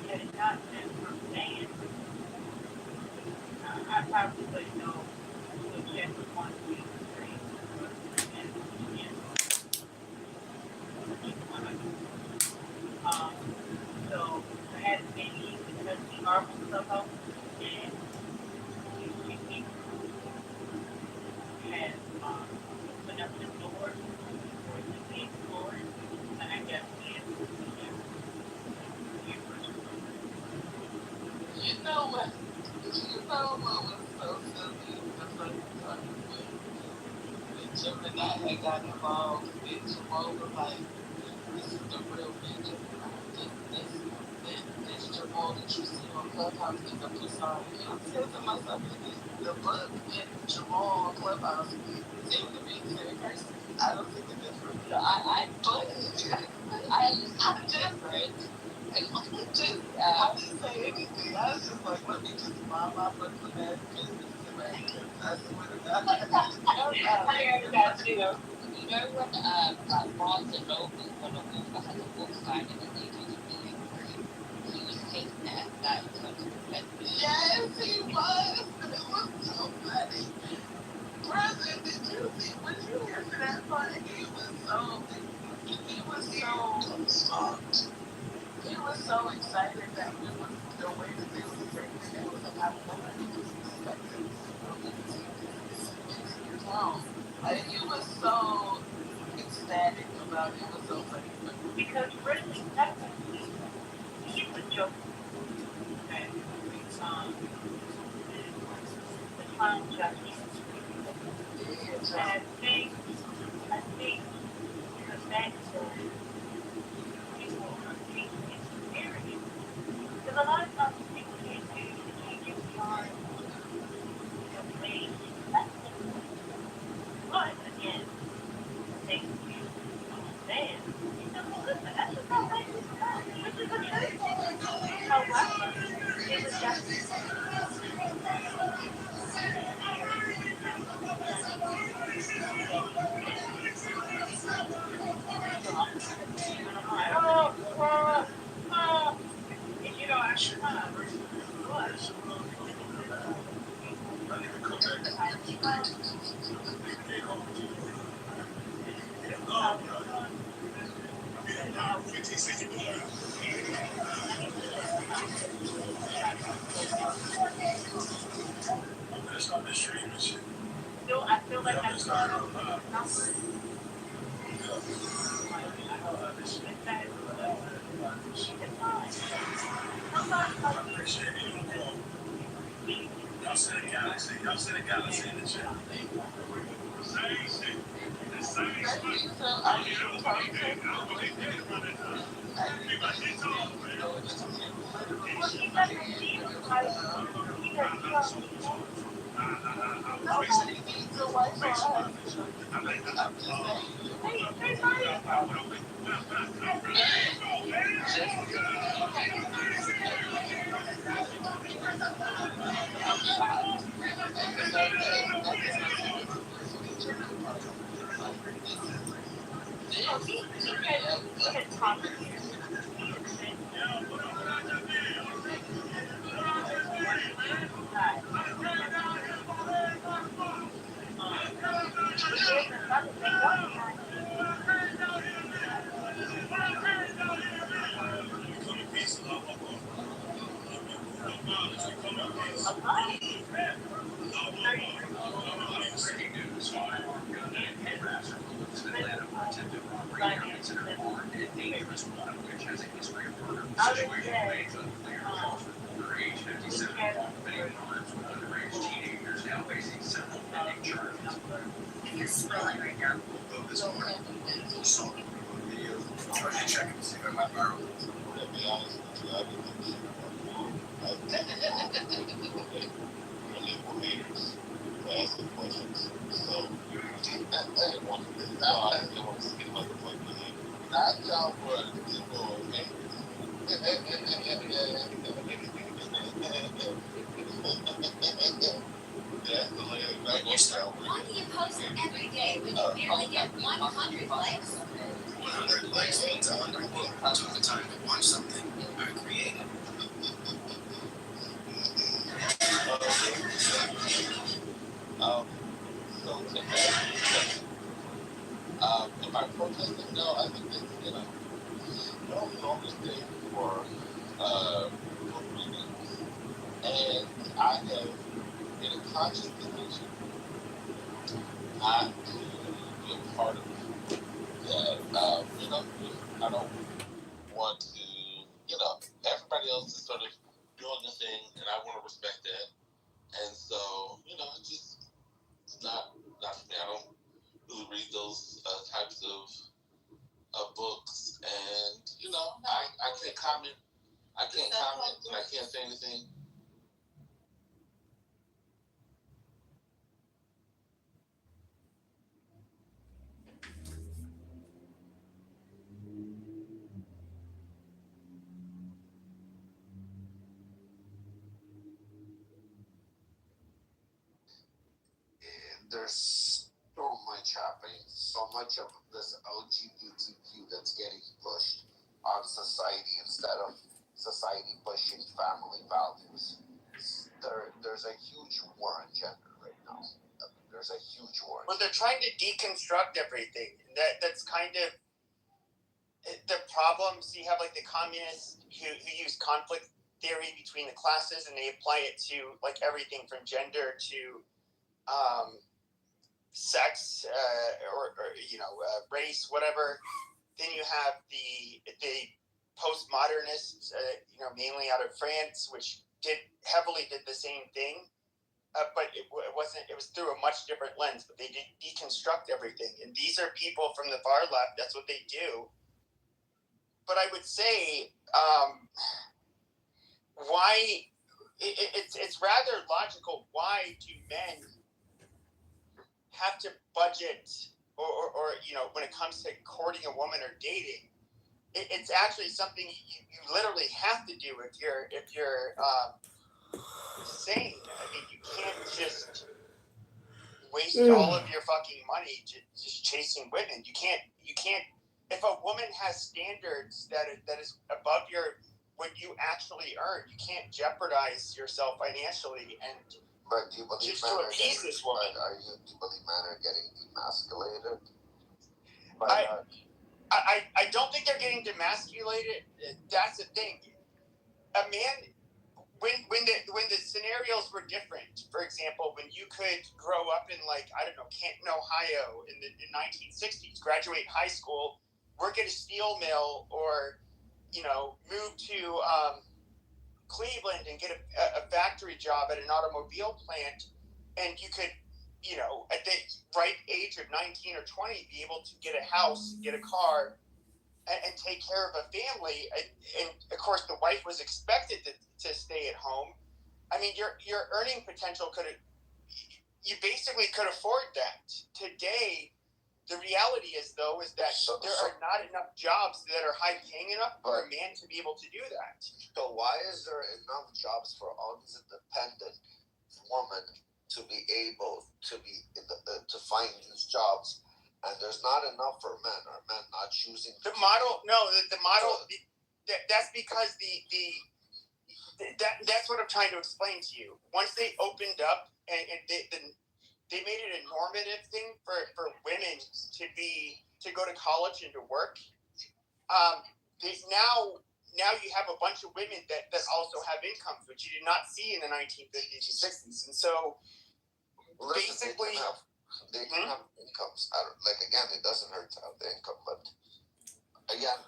had it not been for Dan, I probably would know what check was 1, 2, 3, and so had it been easy because we are from Clubhouse, and know what was so silly? The funny part was when Jim and I had got involved, and Jamal was like, "This is the real man, Jim and I. This Jamal that you see on Clubhouse is a persona." And I'm saying to myself, the book and Jamal on Clubhouse seem to be the same person. I don't see the difference. I'm different. I didn't say anything. I was just like, let me just mind my fucking ass business today. I swear to God. I heard that too. You know when like Barnes and Noble, when a author has a book signing and they do the meet and greet, he was taking that in terms of offending. Yes, he was. It was so funny. Brother, did you see? Would you hear to that part? He was so smart. He was so excited that we was the way that they was taking it. It was like, I've never expected this tone. Like, he was so ecstatic about it. It was so funny. Because really, that's he was joking. Okay. The clown judgment. And I think because back then people are taking it serious. Because a lot of times people can't get beyond the way that's but again, they understand. He said, well listen, that's just how things are. Which is a truth. However, it was just and you know, I should not I feel like I saw numbers. It's fine. Y'all send a galaxy. Y'all send a galaxy in the chat. Same shit. The same shit. I hear the fucking thing. I don't believe it. People hit off, man. Why do you post every day when you barely get 100 likes? 100 likes means 100 people took the time to watch something I created. So to answer am I protesting? No, I think that, no longer stay for book readings. And I have made a conscious decision not to be a part of that. I don't want to, everybody else is sort of doing the thing, and I want to respect that. I can't comment. I can't say anything. There's so much happening, so much of this LGBTQ that's getting pushed on society instead of society pushing family values. There's a huge war on gender right now. There's a huge war. Well, they're trying to deconstruct everything. That's kind of the problems. You have like the communists who use conflict theory between the classes, and they apply it to like everything from gender to sex or race, whatever. Then you have the postmodernists, mainly out of France, which heavily did the same thing, but it wasn't. It was through a much different lens. But they did deconstruct everything, and these are people from the far left. That's what they do. But I would say, why? It's rather logical. Why do men have to budget, or when it comes to courting a woman or dating? It's actually something you literally have to do if you're sane. I mean, you can't just waste all of your fucking money just chasing women. You can't. If a woman has standards that is above what you actually earn, you can't jeopardize yourself financially and. But do you believe just to appease this woman. Do you believe men are getting demasculated? I don't think they're getting demasculated. That's the thing. A man, when the scenarios were different. For example, when you could grow up in Canton, Ohio in the 1960s, graduate high school, work at a steel mill, or move to Cleveland and get a factory job at an automobile plant, and you could, at the right age of 19 or 20, be able to get a house, get a car, and take care of a family. And of course, the wife was expected to stay at home. I mean, your earning potential you basically could afford that. Today, the reality is that there are not enough jobs that are high paying enough for a man to be able to do that. So why is there enough jobs for all these independent women to be able to to find these jobs, and there's not enough for men? Are men not choosing the model? No, the model. That's because that's what I'm trying to explain to you. Once they opened up and they made it a normative thing for women to go to college and to work. Now you have a bunch of women that also have incomes, which you did not see in the 1950s and 60s. And so basically, they can have incomes. Again, it doesn't hurt to have the income, but again,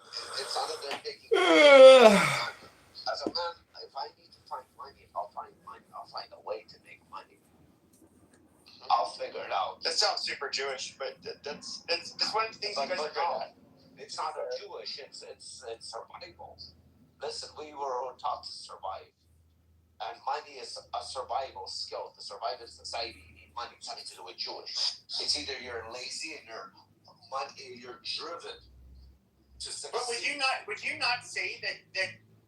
it's not that they're taking. As a man, if I need to find money, I'll find money. I'll find a way to make money. I'll figure it out. That sounds super Jewish, but that's one of the things you guys are good at. It's not Jewish. It's survival. Listen, we were taught to survive, and money is a survival skill. To survive in society, you need money. It's nothing to do with Jewish. It's either you're lazy and you're driven to succeed. But would you not say that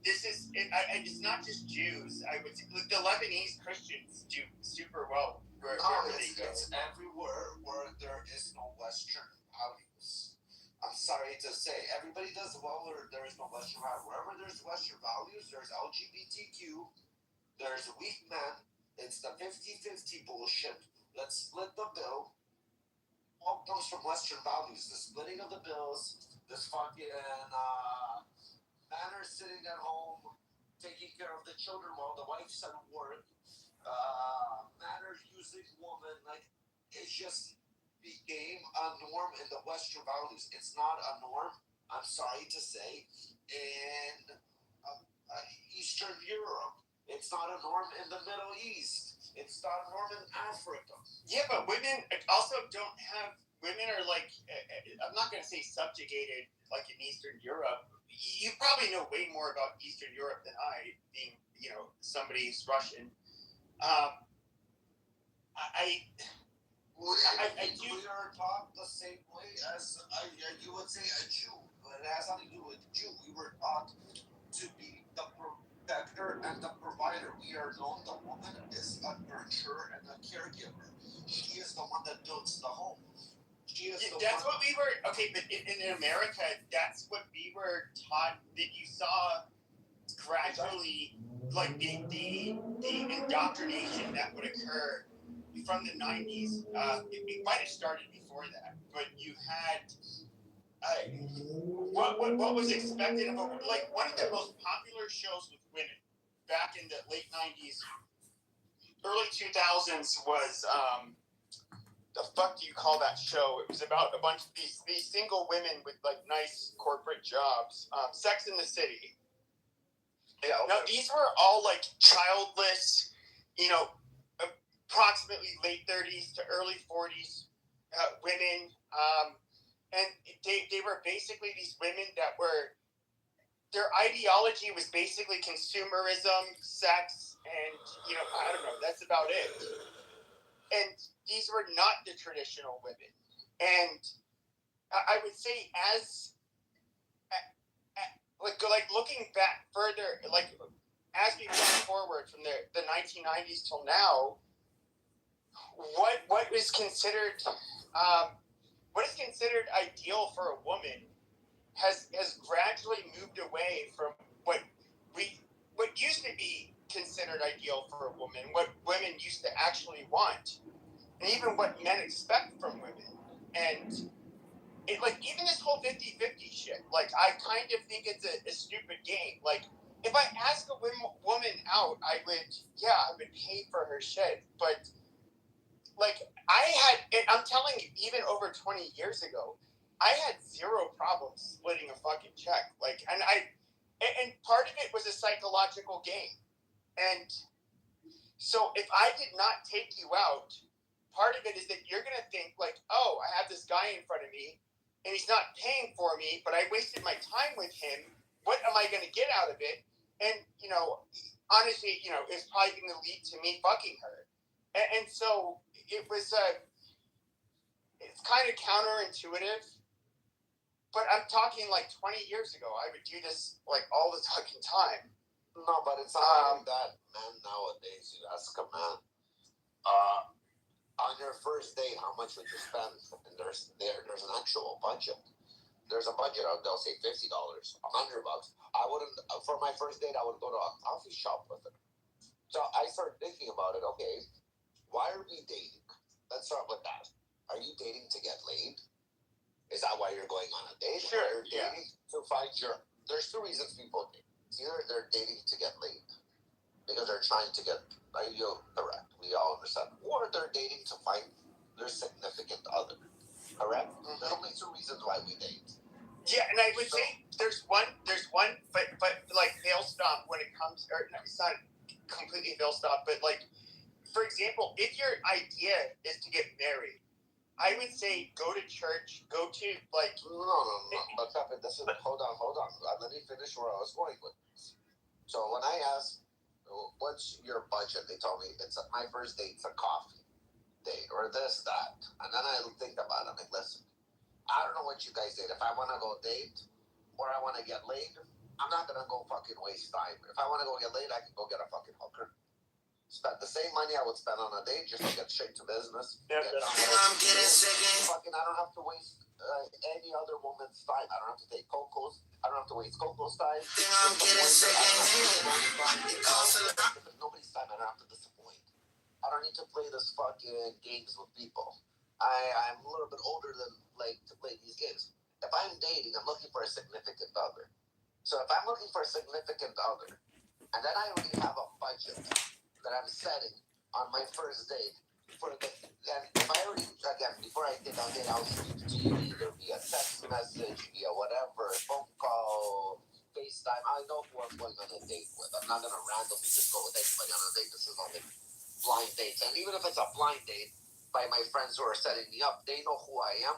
this is it's not just Jews? I would say the Lebanese Christians do super well. It's everywhere where there is no Western values. I'm sorry to say, everybody does well where there is no Western values. Wherever there's Western values, there's LGBTQ, there's weak men. It's the 50-50 bullshit. Let's split the bill. All comes from Western values. The splitting of the bills, this fucking man are sitting at home taking care of the children while the wife's at work. Men are using women. It just became a norm in the Western values. It's not a norm, I'm sorry to say, in Eastern Europe. It's not a norm in the Middle East. It's not a norm in Africa. Yeah, but women also women are I'm not going to say subjugated like in Eastern Europe. you probably know way more about Eastern Europe than I, being somebody who's Russian. We are taught the same way as you would say a Jew, but it has nothing to do with Jew. We were taught to be the protector and the provider. We are known the woman is a nurturer and a caregiver. She is the one that builds the home. That's what we were. Okay, but in America, that's what we were taught. That you saw gradually, like the indoctrination that would occur from the 90s. It might have started before that, but you had what was expected of like one of the most popular shows with women back in the late 90s, early 2000s was the fuck do you call that show? It was about a bunch of these single women with like nice corporate jobs. Sex in the City. Yeah. Okay. Now these were all like childless, approximately late 30s to early 40s women, and they were basically these women that were their ideology was basically consumerism, sex, and I don't know. That's about it. And these were not the traditional women. And I would say as looking back further, like as we move forward from the 1990s till now, what is considered ideal for a woman has gradually moved away from what used to be considered ideal for a woman, what women used to actually want, and even what men expect from women. And it, like, even this whole 50-50 shit, like, I kind of think it's a stupid game. Like, if I ask a woman out, I would pay for her shit. But, like, I'm telling you, even over 20 years ago, I had zero problems splitting a fucking check. Like, and part of it was a psychological game. And so if I did not take you out, part of it is that you're going to think like, oh, I have this guy in front of me and he's not paying for me, but I wasted my time with him. What am I going to get out of it? And, honestly, it's probably going to lead to me fucking her. And so it was, it's kind of counterintuitive, but I'm talking like 20 years ago. I would do this like all the fucking time. No, but it's not like that, man. Nowadays, you ask a man, on your first date, how much would you spend? And there's an actual budget. There's a budget. They'll say $50, $100. I wouldn't. For my first date, I would go to a coffee shop with her. So I started thinking about it. Okay, why are we dating? Let's start with that. Are you dating to get laid? Is that why you're going on a date? Sure. Or you're dating to find your. There's two reasons people date. It's either they're dating to get laid because they're trying to get. Correct. We all understand. Or they're dating to find their significant other. Correct. Mm-hmm. There's only two reasons why we date. Yeah, and I would say there's one, but like they'll stop when it comes. Or no, it's not completely they'll stop, but like, for example, if your idea is to get married, I would say go to church, go to like. No. But Pepe, hold on. Let me finish where I was going with this. So when I asked, what's your budget? They told me my first date's a coffee date or this, that. And then I think about it. I'm like, listen, I don't know what you guys date. If I want to go date or I want to get laid, I'm not going to go fucking waste time. If I want to go get laid, I can go get a fucking hooker. Spend the same money I would spend on a date just to get straight to business. Yeah, I'm getting sick. Fucking, I don't have to waste any other woman's time. I don't have to take Coco's. I don't have to waste Coco's time. I'm getting sick. Nobody's time. I don't have to disappoint. I don't need to play this fucking games with people. I'm a little bit older than to play these games. If I'm dating, I'm looking for a significant other. So if I'm looking for a significant other, and then I already have a budget that I'm setting on my first date and if I already, again, before I get on date, I'll speak to you either via text message, via whatever, phone call, FaceTime. I know who I'm going on a date with. I'm not going to randomly just go with anybody on a date. This is only blind dates. And even if it's a blind date by my friends who are setting me up, they know who I am.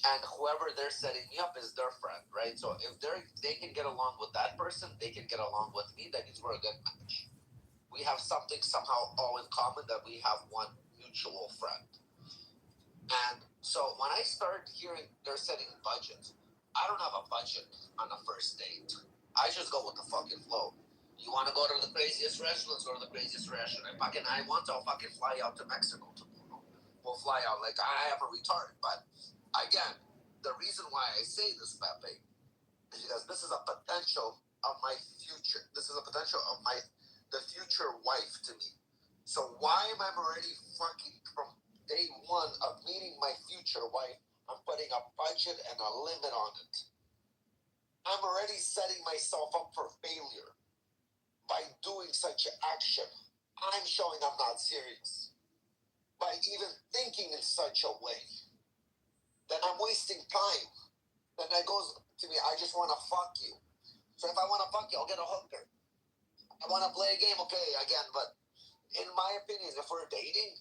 and whoever they're setting me up is their friend, right? So if they can get along with that person, they can get along with me. That means we're a good match. We have something somehow all in common, that we have one mutual friend. And so when I started hearing they're setting budgets, I don't have a budget on a first date. I just go with the fucking flow. You want to go to the craziest restaurant? Let's go to the craziest restaurant. If I want to, I'll fucking fly out to Mexico tomorrow. We'll fly out like I am a retard. But again, the reason why I say this, Pepe, is because this is a potential of my future. This is a potential of the future wife to me. So why am I already fucking from day one of meeting my future wife? I'm putting a budget and a limit on it. I'm already setting myself up for failure by doing such an action. I'm showing I'm not serious by even thinking in such a way that I'm wasting time. Then that goes to me, I just want to fuck you. So if I want to fuck you, I'll get a hooker. I want to play a game, okay, again, but in my opinion, if we're dating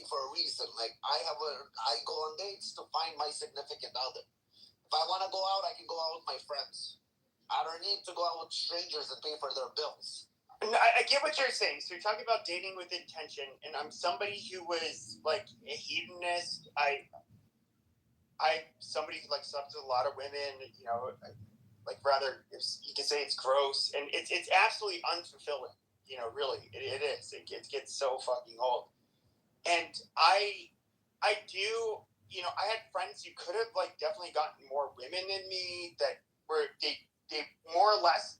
for a reason. Like I go on dates to find my significant other. If I want to go out, I can go out with my friends. I don't need to go out with strangers and pay for their bills. I get what you're saying. So you're talking about dating with intention, and I'm somebody who was like a hedonist. I somebody who like slept with a lot of women. You know, like rather you can say it's gross, and it's absolutely unfulfilling. You know, really, it is. It gets so fucking old. And I do. You know, I had friends who could have like definitely gotten more women than me that were they more or less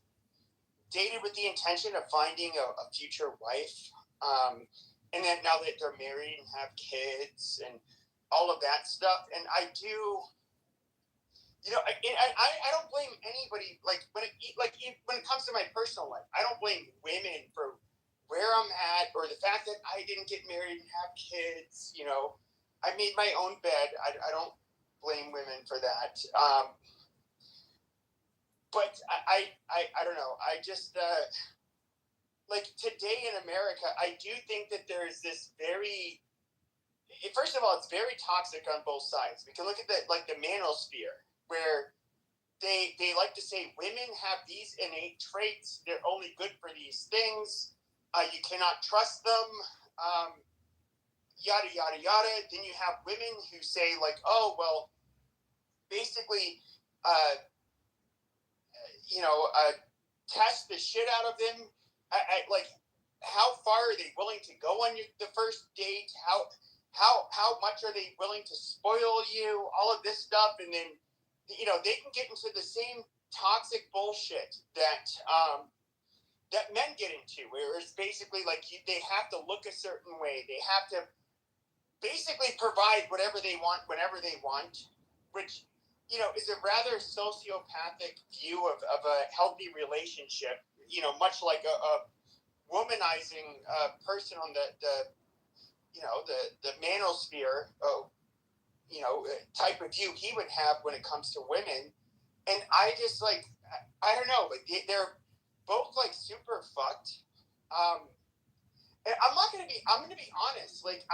dated with the intention of finding a future wife, and then now that they're married and have kids and all of that stuff. And I do, you know, I don't blame anybody. Like when it comes to my personal life, I don't blame women for where I'm at or the fact that I didn't get married and have kids. You know, I made my own bed. I don't blame women for that. But I don't know. I just like today in America, I do think that there's this very. First of all, it's very toxic on both sides. We can look at the manosphere, where they like to say women have these innate traits. They're only good for these things. You cannot trust them. Yada yada yada. Then you have women who say like, oh well, basically. Test the shit out of them. Like, how far are they willing to go on the first date? How much are they willing to spoil you? All of this stuff, and then they can get into the same toxic bullshit that men get into, where it's basically like they have to look a certain way. They have to basically provide whatever they want whenever they want, which is a rather sociopathic view of a healthy relationship. Much like a womanizing person on the manosphere, type of view he would have when it comes to women. And I just like, I don't know, like they're both like super fucked. And I'm going to be honest. Like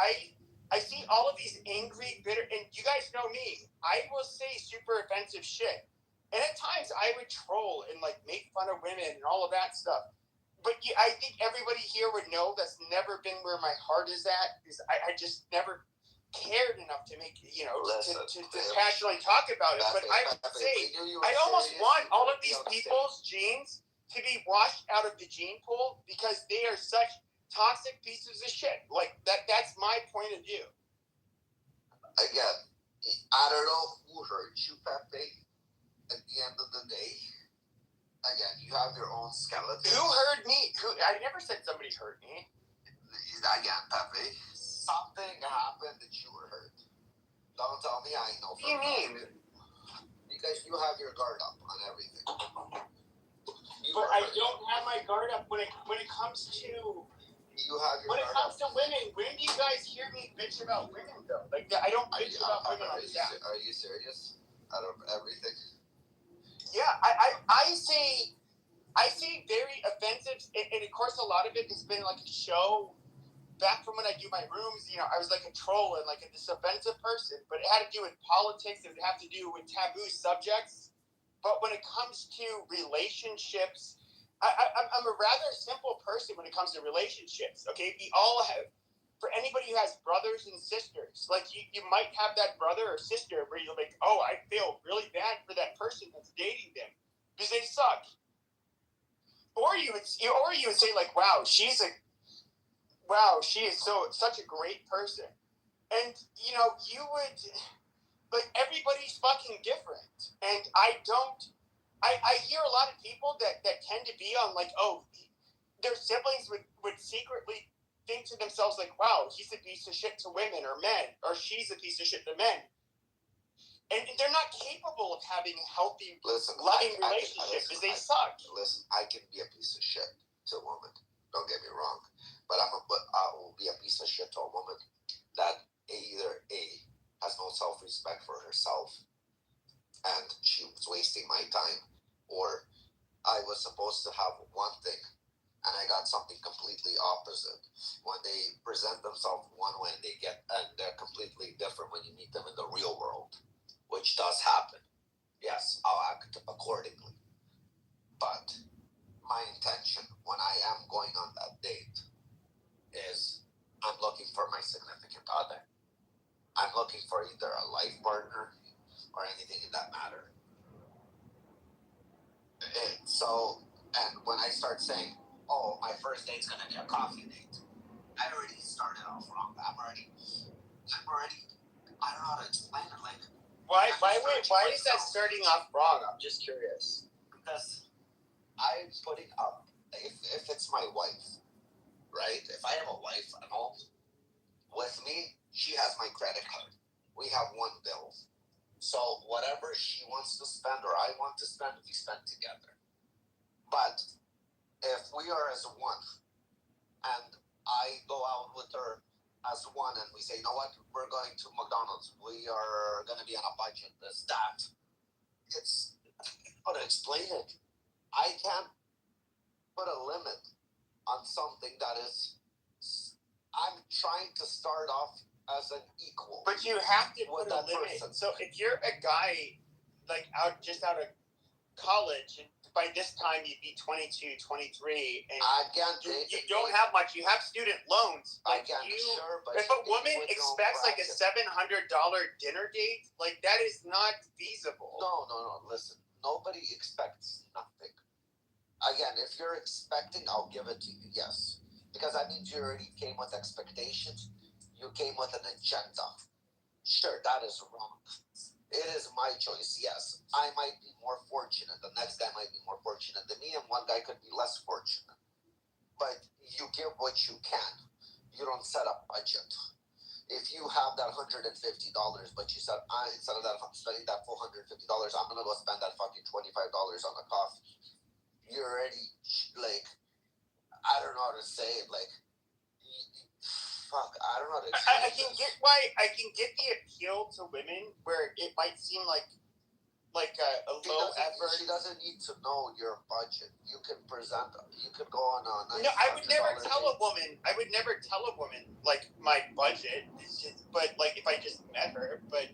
I see all of these angry, bitter, and you guys know me. I will say super offensive shit. And at times I would troll and like make fun of women and all of that stuff. But I think everybody here would know that's never been where my heart is at, because I just never cared enough to make, to passionately talk about it. But I would say I almost want all of these people's genes to be washed out of the gene pool, because they are such toxic pieces of shit. Like that's my point of view. Again, I don't know who hurt you, Pepe. At the end of the day, again, you have your own skeleton. Who hurt me? I never said somebody hurt me. Again, Pepe, something happened that you were hurt. Don't tell me I know. What do you mean? Because you have your guard up on everything. But I don't have my guard up when it comes to. You have your when it comes to women. When do you guys hear me bitch about women though? Like I don't bitch about women on the app. Are you serious? Out of everything? Yeah, I see very offensive, and of course a lot of it has been like a show back from when I do my rooms, I was like a troll and like this offensive person, but it had to do with politics. It would have to do with taboo subjects. But when it comes to relationships, I'm a rather simple person when it comes to relationships. Okay, we all have. For anybody who has brothers and sisters, like you might have that brother or sister where you're like, oh, I feel really bad for that person that's dating them because they suck. Or you would say like, wow, she is such a great person, and you would like everybody's fucking different, and I hear a lot of people that tend to be on like, oh, their siblings would secretly think to themselves like, wow, he's a piece of shit to women or men, or she's a piece of shit to men. And they're not capable of having healthy, loving relationships because they suck. Listen, I can be a piece of shit to a woman. Don't get me wrong. But I will be a piece of shit to a woman that either A, has no self-respect for herself and she was wasting my time, or I was supposed to have one thing and I got something completely opposite. When they present themselves one way and they're completely different when you meet them in the real world, which does happen. Yes, I'll act accordingly. But my intention when I am going on that date is I'm looking for my significant other. I'm looking for either a life partner or anything in that matter. And when I start saying, oh, my first date's gonna be a coffee date, I already started off wrong. I'm already, I don't know how to explain it. Like, why is that starting off wrong? I'm just curious. Because I'm putting up, if it's my wife, right? If I have a wife at home with me, she has my credit card. We have one bill. So whatever she wants to spend or I want to spend, we spend together. But if we are as one and I go out with her as one and we say, you know what, we're going to McDonald's, we are going to be on a budget, this, that. It's how to explain it. I can't put a limit on something that is, I'm trying to start off as an equal. But you have to put a limit. Person. So if you're a guy like out of college, and by this time you'd be 22, 23, and you don't have much. You have student loans. Like if a woman expects like a $700 dinner date, like that is not feasible. No. Listen, nobody expects nothing. Again, if you're expecting, I'll give it to you. Yes, because that means you already came with expectations. You came with an agenda. Sure, that is wrong. It is my choice, yes. I might be more fortunate. The next guy might be more fortunate than me, and one guy could be less fortunate. But you give what you can. You don't set a budget. If you have that $150, but you said, instead of that spending that full $150, I'm going to go spend that fucking $25 on a coffee. You're already, like, I don't know how to say it, like, fuck, I don't know how to explain I can get why I can get the appeal to women where it might seem like a low effort. She doesn't need to know your budget. You can present. You could go on a nice. No, I would never tell a woman. I would never tell a woman like my budget. But like if I just met her. But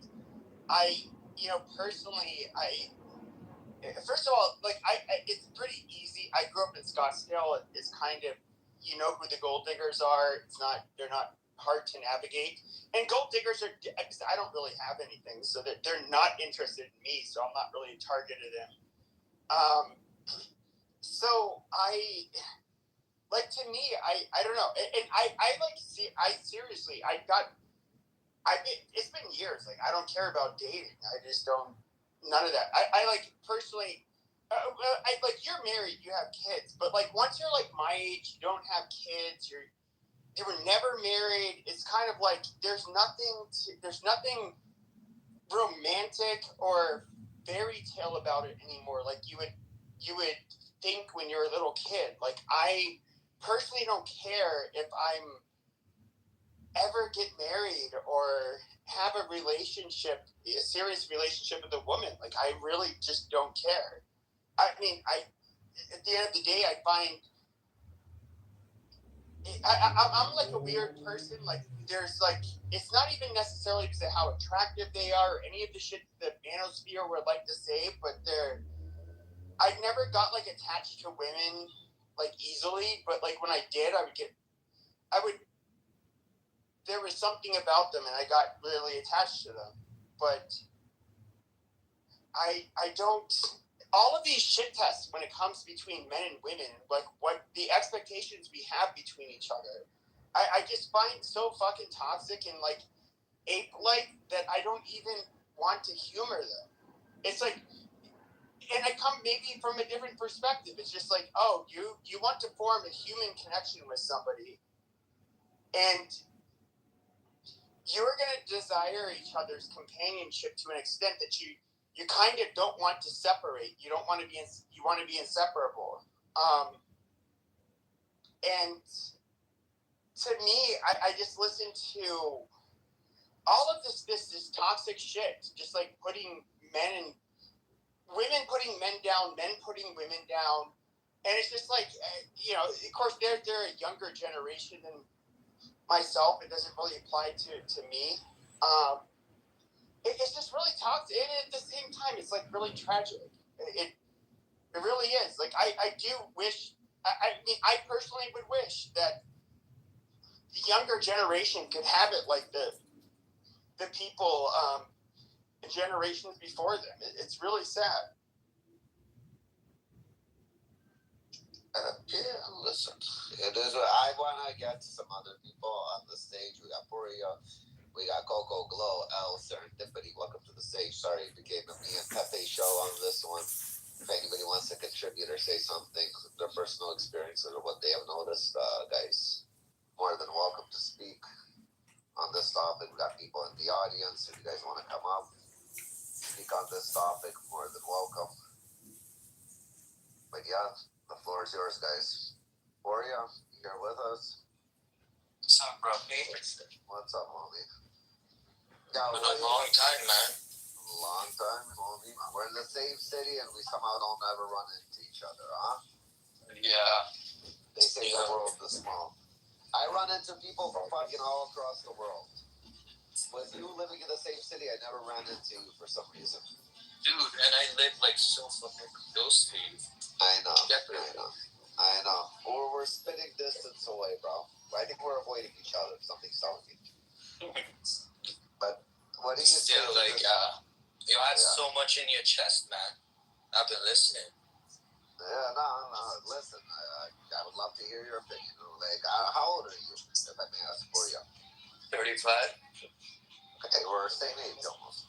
I, personally, first of all, like it's pretty easy. I grew up in Scottsdale. It's kind of. You know who the gold diggers are. They're not hard to navigate. And gold diggers I don't really have anything, so they're not interested in me, so I'm not really a target of them. So to me, I don't know. And seriously, it's been years. Like, I don't care about dating. I just don't, none of that. I personally, you're married, you have kids, but like once you're like my age, you don't have kids, you were never married. It's kind of like there's nothing romantic or fairy tale about it anymore. Like you would think when you're a little kid. Like I personally don't care if I'm ever get married or have a serious relationship with a woman. Like I really just don't care. I mean, at the end of the day, I find I'm like a weird person. Like, there's like, it's not even necessarily because of how attractive they are or any of the shit the manosphere would like to say, but I never got like attached to women like easily, but like when I did, there was something about them and I got really attached to them. But I don't, all of these shit tests when it comes between men and women, like what the expectations we have between each other, I just find so fucking toxic and like ape-like that I don't even want to humor them. It's like, and I come maybe from a different perspective. It's just like, oh, you want to form a human connection with somebody, and you're gonna desire each other's companionship to an extent that you kind of don't want to separate. You don't want to be you want to be inseparable. And to me, I just listen to all of this toxic shit, just like putting women putting men down, men putting women down, and it's just like, of course they're a younger generation than myself. It doesn't really apply to me. It's just really toxic, and at the same time, it's like really tragic. It really is. Like I do wish. I mean, I personally would wish that the younger generation could have it like the people generations before them. It's really sad. Yeah, listen. It is. I want to get to some other people on the stage. We got Poria, we got Coco Glow, L Serendipity. Welcome to the stage. Sorry it became a me and Pepe show on this one. If anybody wants to contribute or say something, their personal experiences or what they have noticed, guys, more than welcome to speak on this topic. We got people in the audience. If you guys want to come up, speak on this topic, more than welcome. But yeah, the floor is yours, guys. Poria, you're with us. What's up, bro? What's up, homie? Yeah, been a long time, man. Long time, homie. We're in the same city and we somehow don't ever run into each other, huh? Yeah. They say the world is small. I run into people from fucking all across the world. With you living in the same city, I never ran into you for some reason. Dude, and I live like so fucking close to you. I know. We're spitting distance away, bro. I think we're avoiding each other. Something's telling me. But what do you still like? You had so much in your chest, man. I've been listening. Yeah, no. Listen, I would love to hear your opinion. Like, how old are you, if I may ask for you? 35. Okay, we're the same age almost.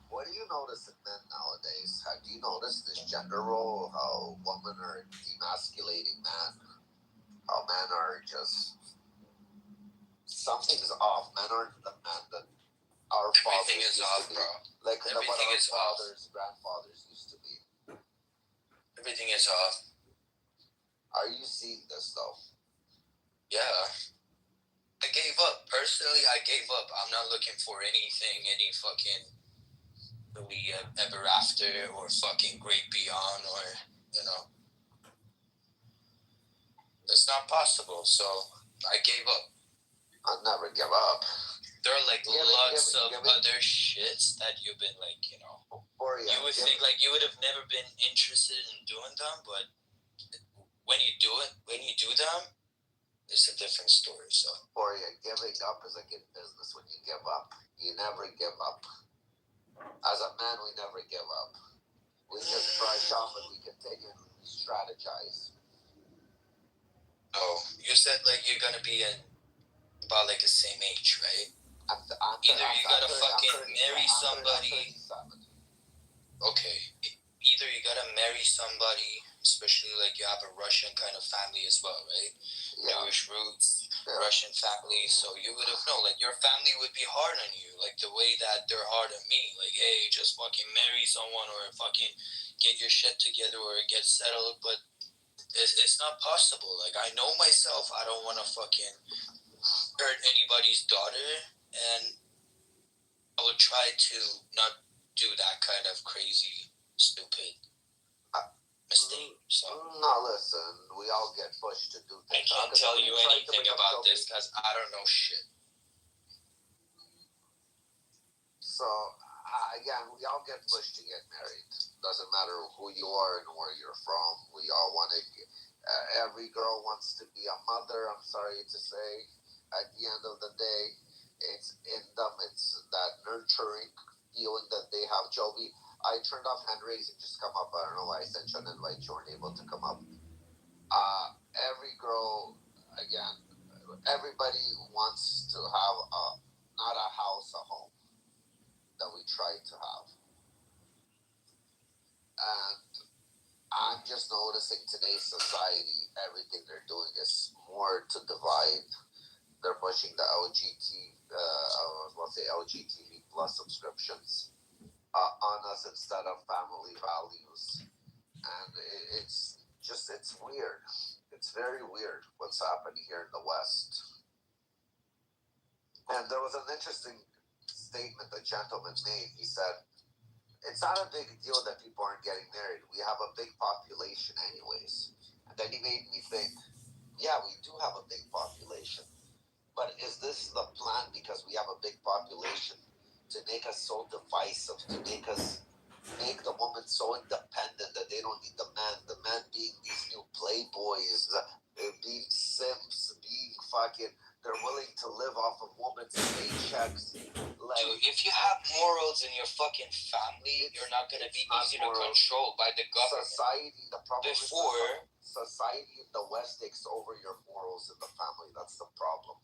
What do you notice in men nowadays? Do you notice this gender role? How women are demasculating men? How men are just... Something's off. Men aren't the men that our fathers Everything is off, bro. Like what our fathers, grandfathers used to be. Everything is off. Are you seeing this, though? Yeah. I gave up. Personally, I gave up. I'm not looking for anything, any fucking... really ever after or fucking great beyond or it's not possible, so I gave up. I'll never give up. There are like lots of other shits that you've been like, you would think like you would have never been interested in doing them, but when you do them, it's a different story. So giving up is like in business. When you give up, you never give up. As a man, we never give up. We just brush off and we continue and we strategize. Oh, you said like you're gonna be in about like the same age, right? Either you gotta fucking marry somebody. Okay. Either you gotta marry somebody, especially like you have a Russian kind of family as well, right? Yeah. Jewish roots. Russian family, so you would have known, like, your family would be hard on you, like the way that they're hard on me. Like, hey, just fucking marry someone or fucking get your shit together or get settled, but it's not possible. Like, I know myself, I don't want to fucking hurt anybody's daughter, and I would try to not do that kind of crazy, stupid. mistake. So no, listen, we all get pushed to do I things. can't tell you anything about this because I don't know shit. So, again, we all get pushed to get married. Doesn't matter who you are and where you're from. We all want to. Every girl wants to be a mother. I'm sorry to say. At the end of the day, it's in them. It's that nurturing feeling that they have. Joby, I turned off hand raising. Just come up. I don't know why I sent you an invite. You weren't able to come up. Every girl, again, everybody wants to have not a house, a home that we try to have. And I'm just noticing today's society, everything they're doing is more to divide. They're pushing the LGTB plus subscriptions on us instead of family values. And it's weird. It's very weird what's happening here in the West. And there was an interesting statement a gentleman made. He said, it's not a big deal that people aren't getting married. We have a big population anyways. And then he made me think, yeah, we do have a big population. But is this the plan because we have a big population to make us so divisive, to make the woman so independent that they don't need the man being these new playboys, being simps, being fucking, they're willing to live off of women's paychecks. Like, dude, if you have morals in your fucking family, you're not gonna be easy to control by the government. The problem is society in the West takes over your morals in the family. That's the problem.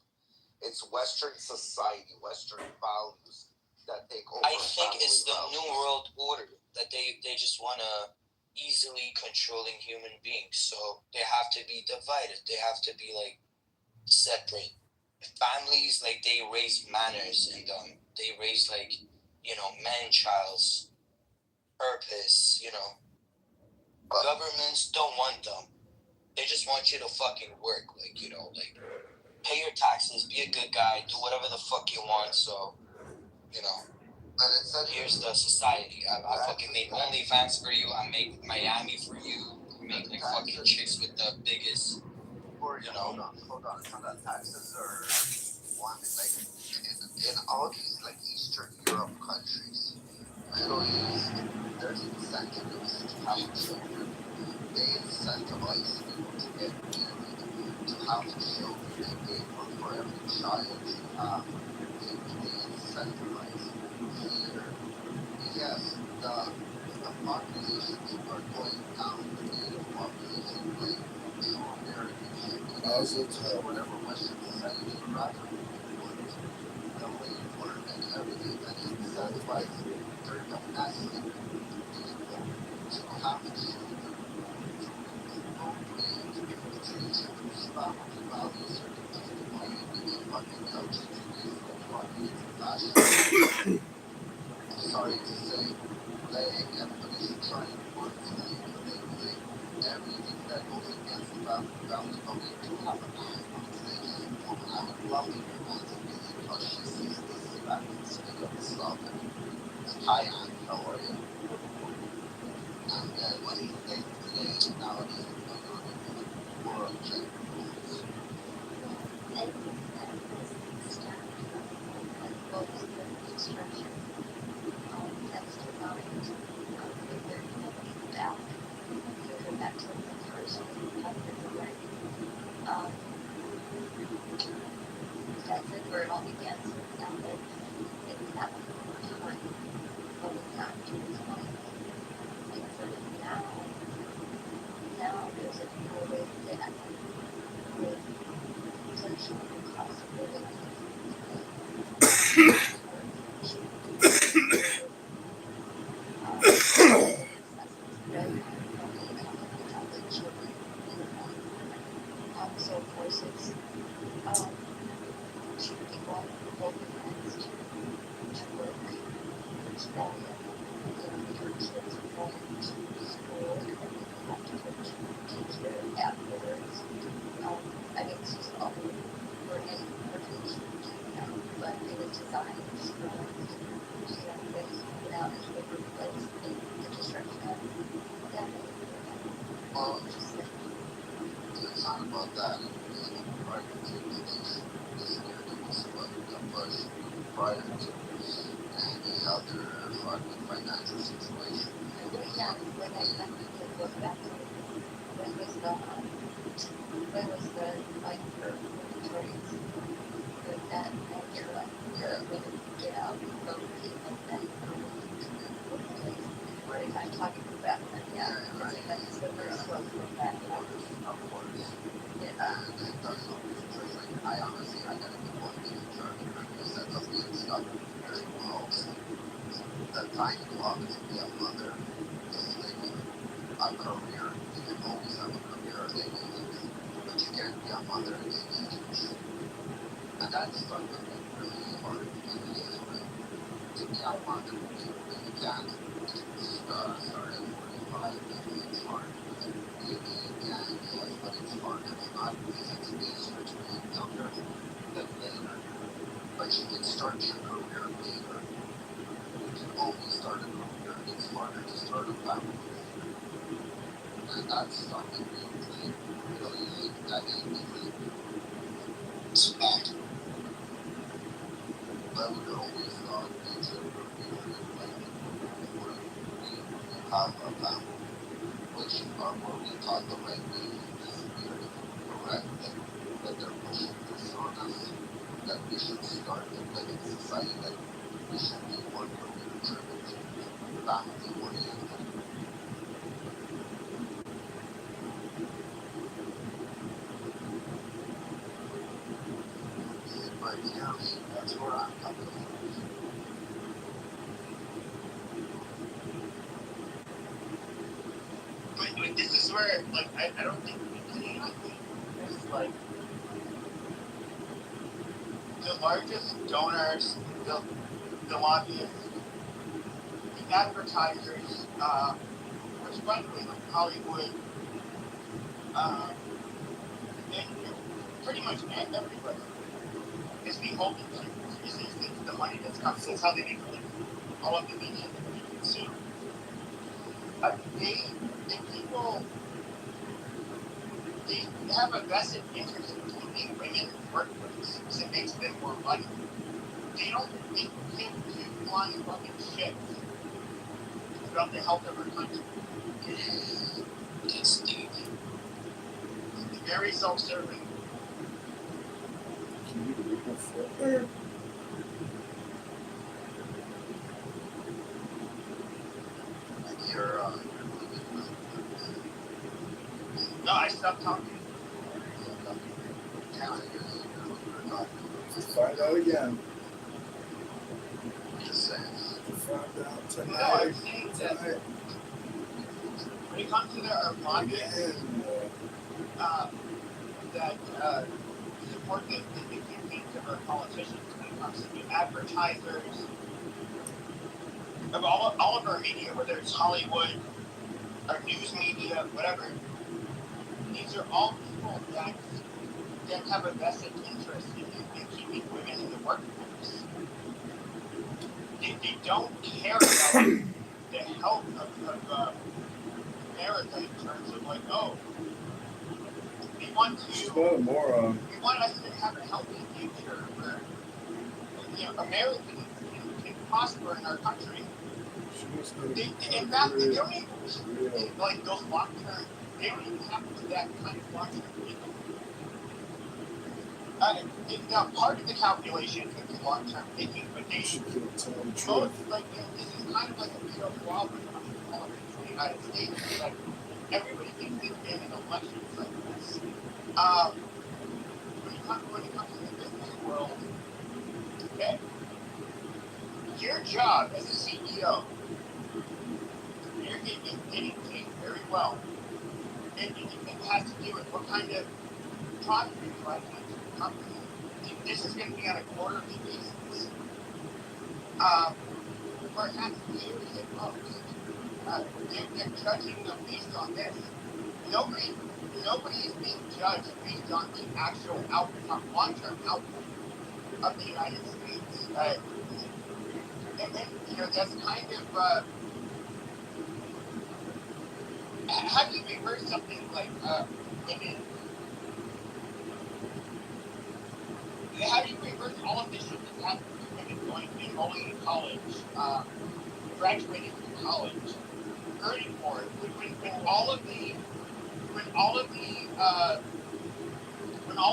It's Western society, Western values that take over. I think it's the New World Order that they just want to easily controlling human beings. So they have to be divided. They have to be like separate. Families, like they raise manners in them. They raise like, man-child's purpose, Governments don't want them. They just want you to fucking work, pay your taxes, be a good guy, do whatever the fuck you want. So, here's the society. I fucking make OnlyFans for you. I make Miami for you. I make like fucking chicks with the biggest, Hold on. It's not that taxes are one like in all these like Eastern Europe countries, Middle East, there's incentives to have children. They incentivize people to get married, to have children. They pay for every child you have. They incentivize here. Yes, the populations are going down. The native population, like true Americans, whatever Western society would rather want the labor and everything that incentivizes their domestic people to have children, to procreate, to introduce family values or to justify it in a fucking LGBTQ fucking fashion. I'm sorry to say, like everybody's trying to work like everything that goes against the family values, but we do have a man. I would love to hear Anne's opinion how she sees this back and speak of this topic. Hi, Anne. How are you? And what do you think today, nowadays, is going on in the world gender roles? I think that this stem from both the structure that's defined with their back. If you go back to the first right? That's like where it all begins. Now that it's happened over time, but it's not to this point. And so now there's a new way to act with potential cost of living. So of course it's two people, both parents, to work, to value, your kids are going to school and then you have to go to take care of afterwards. I mean, it's just all for any privilege, but it was designed for that is put out as a place in the destruction of family. it's not about that. Even prior to this narrative was pushed prior to any other fucking financial situation. Yeah, like I think it goes back to when was the like for trades with that nature, like you're willing to get out and go with people that are willing to work place where they kind of talking about that. Yeah, right. That's the very slow from that. Of course. Yeah. And it does always just like I honestly I gotta be one big in charge because that doesn't get stuck very well. So the time clock to be a mother is like a career. You can always have a career at any age, but you can't be a mother at any age. And that's stuck with me really hard. It is right. To be a mother, you can't start at 45. It's hard. Maybe you can, yes, but it's hard. It's not easy. It's easier to be younger than later. But you can start your career later. You can always start a career. It's harder to start a family later. And that's something really late, that hit me late. But we always thought nature would be like before we have a family, which are where we taught the right way is correct. That they're pushing this on us, that we should start like in society that we should be more career driven, family oriented. But yeah, that's where I'm coming from. But this is where, like, I don't think we can. I think it's like the largest donors, the lobbyists, the advertisers, which by the way, like Hollywood, and pretty much everybody is beholden to is the money that's coming. That's how they make a living. All of the media that we consume. The people, they have a vested interest in keeping women in the workplace because it makes them more money. They can't do flying fucking shit about the health of our country. It's deep. It's very self-serving. No, I stopped talking. Find out again. Just saying. Find out tonight. No, I'm saying that when it comes to their lobbyists, that support the campaigns of our politicians, when it comes to the advertisers, of all of our media, whether it's Hollywood, our news media, whatever, these are all people that have a vested interest in keeping women in the workforce. They don't care about the health of America in terms of like, oh, we want us to have a healthy future where Americans can prosper in our country. In fact, they don't even like those long-term. They don't even have to do that kind of long-term thinking. Now, part of the calculation could be long-term thinking, but they both like this is kind of like a real problem in politics in the United States. Like everybody thinks they've been in elections like this. When it comes to the business world, okay, your job as a CEO, you're getting paid very well. And it has to do with what kind of product you're driving into the company. This is going to be on a quarterly basis. Perhaps yearly at most. They're judging them based on this. Nobody is being judged based on the actual outcome, long-term outcome of the United States. And that's kind of have you heard something like women how do you reverse all of this shit that's happening to women enrolling in college, graduating from college, earning more, when all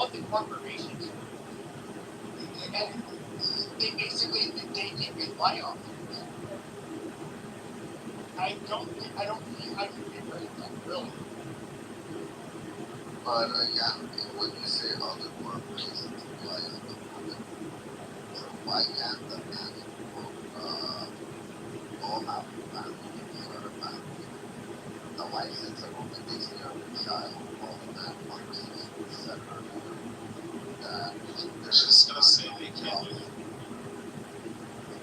of the corporations and they basically they rely on this. I don't see how you reverse that, really. But again, when you say other corporations rely on the woman, so why can't the man all have family and start a family? The wife sits at home and takes care of the child while the man works to set her that They're just gonna say they can't do it.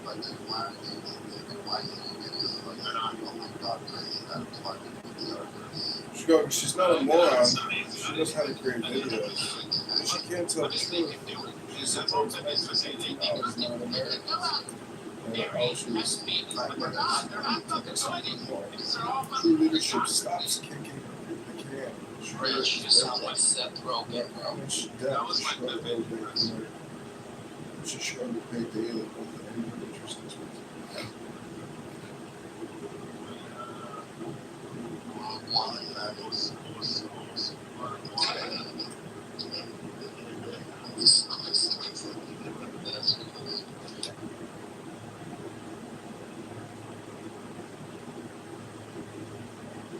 But then why are they and why is he getting like, oh my god, Chris, that fucking videos. She's not a moron. She knows how to create videos. And she can't tell the truth. She supports Mexican dollars, not Americans. And she was true leadership stops kicking the can. She sounds like Seth Rogen. How much debt does she owe America? She should only pay daily over any interest expense.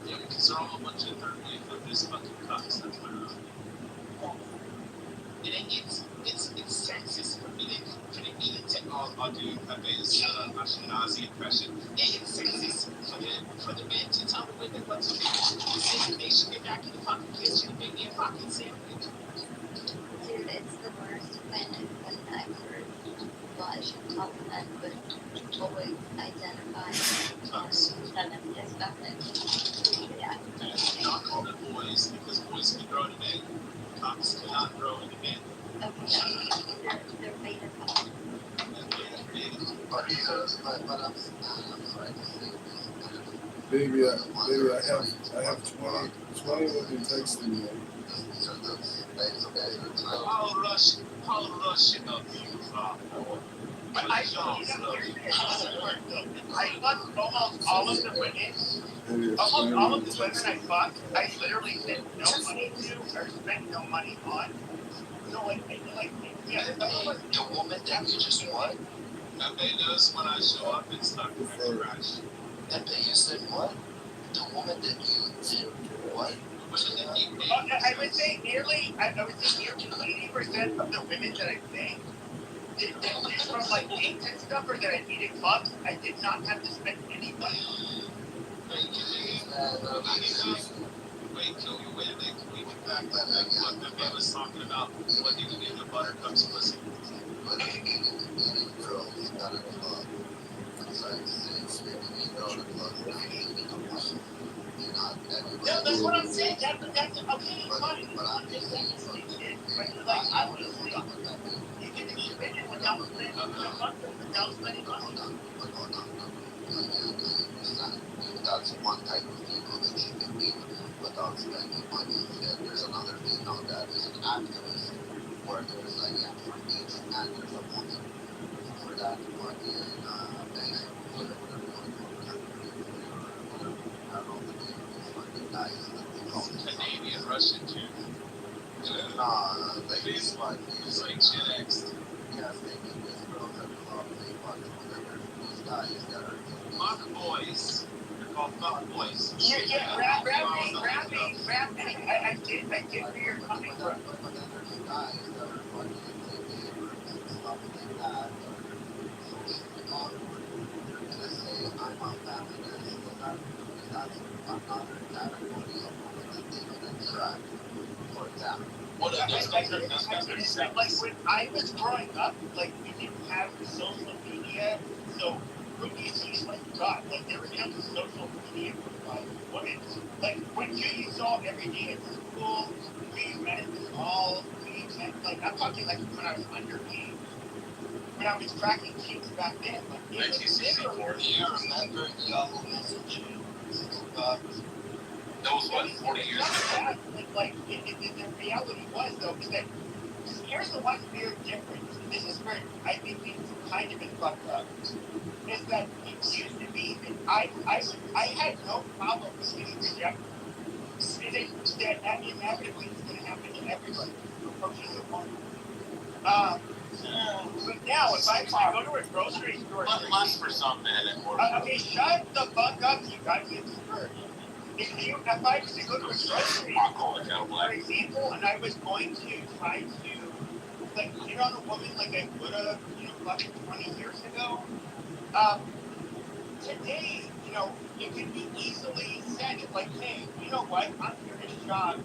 Yeah, because they're all a bunch of third-wave this fucking cocks. That's my it's sexist for me to I'll do Pepe's Ashkenazi impression. It's sexist for the men to tell the women what to do. They should get back in the fucking kitchen and make me a fucking sandwich. Dude, it's the worst when I've heard blush and compliment, but always identify as feminine. Yeah. And not call them boys because boys can grow into men. Cocks cannot grow into men. Okay, they're beta cocks. But I'm sorry to say this. Baby, I have 20 women texting me. How Russian of you, But I fucked almost all of the women. Almost all of the women I fucked, I literally sent no money to or spent no money on. So yeah, the woman that you just want. Pepe knows when I show up, it's not going to crash. Pepe, you said what? The woman that you did what? I would say nearly 80% of the women that I banged did from like dates and stuff, or that I needed clubs. I did not have to spend any money on. Wait till you win. We went back to what Pepe was talking about. What he would do to Buttercup's pussy. Girls at a club. Besides six, maybe you go to club. No, that's what I'm saying. That's okay. Fine. I'm just saying shit. But like, I would have you can spend it without spending money. That's one type of people that you can meet without spending money. And there's another female that is an activist where there's like for each man there's a woman for that fucking Canadian, Russian too. He's like Gen X. Yes, they meet these girls at the club, they fucking whatever. These guys that are fuck boys. They're called fuck boys. Yeah, grab me. I get where you're coming from. But then there's guys that are fucking and stuff like that. Socially awkward. They're gonna say, I'm a feminist, and that's another category of women that they can attract. For example. Like when I was growing up, like we didn't have social media, so when you see like God, like there was no social media for women. Like when you saw every day at school, we met at the mall, like I'm talking like when I was underage. When I was cracking cheeks back then, like it was literally. Do you remember Yahoo Messenger? That was what, 40 years ago? Like the reality was though is that here's the one weird difference. This is where I think it's kind of been fucked up. Is that it used to be that I had no problem with getting rejected. That inevitably is going to happen to everybody who approaches a woman. But now, if I go to a grocery store, less for some men and more. Okay, shut the fuck up, you goddamn spurt. If I was to go to a grocery store, for example, and I was going to try to like hit on a woman like I would have, fucking 20 years ago, today, it can be easily said, like, hey, you know what, I'm here to shop.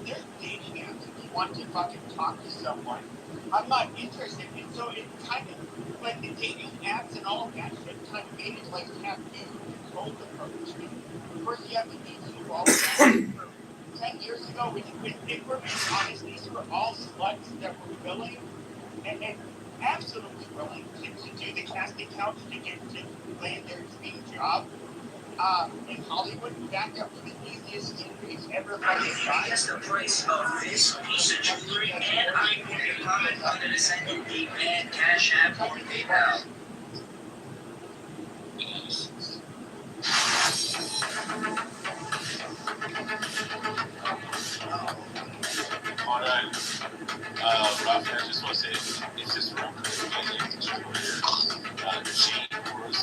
There's dating apps if you want to fucking talk to someone. I'm not interested. And so it kind of, like, the dating apps and all of that shit kind of made it like taboo to cold approach. Of course, you have to be too all of that. 10 years ago, if we're being honest, these were all sluts that were willing and absolutely willing to do the casting couch to land their dream job. In Hollywood, back up to the easiest increase ever. I can guess the price of this piece of jewelry, and I put your comment under the send in the bad Cash App or PayPal. Alright. Ralph, I just want to say, it's just real crazy. She works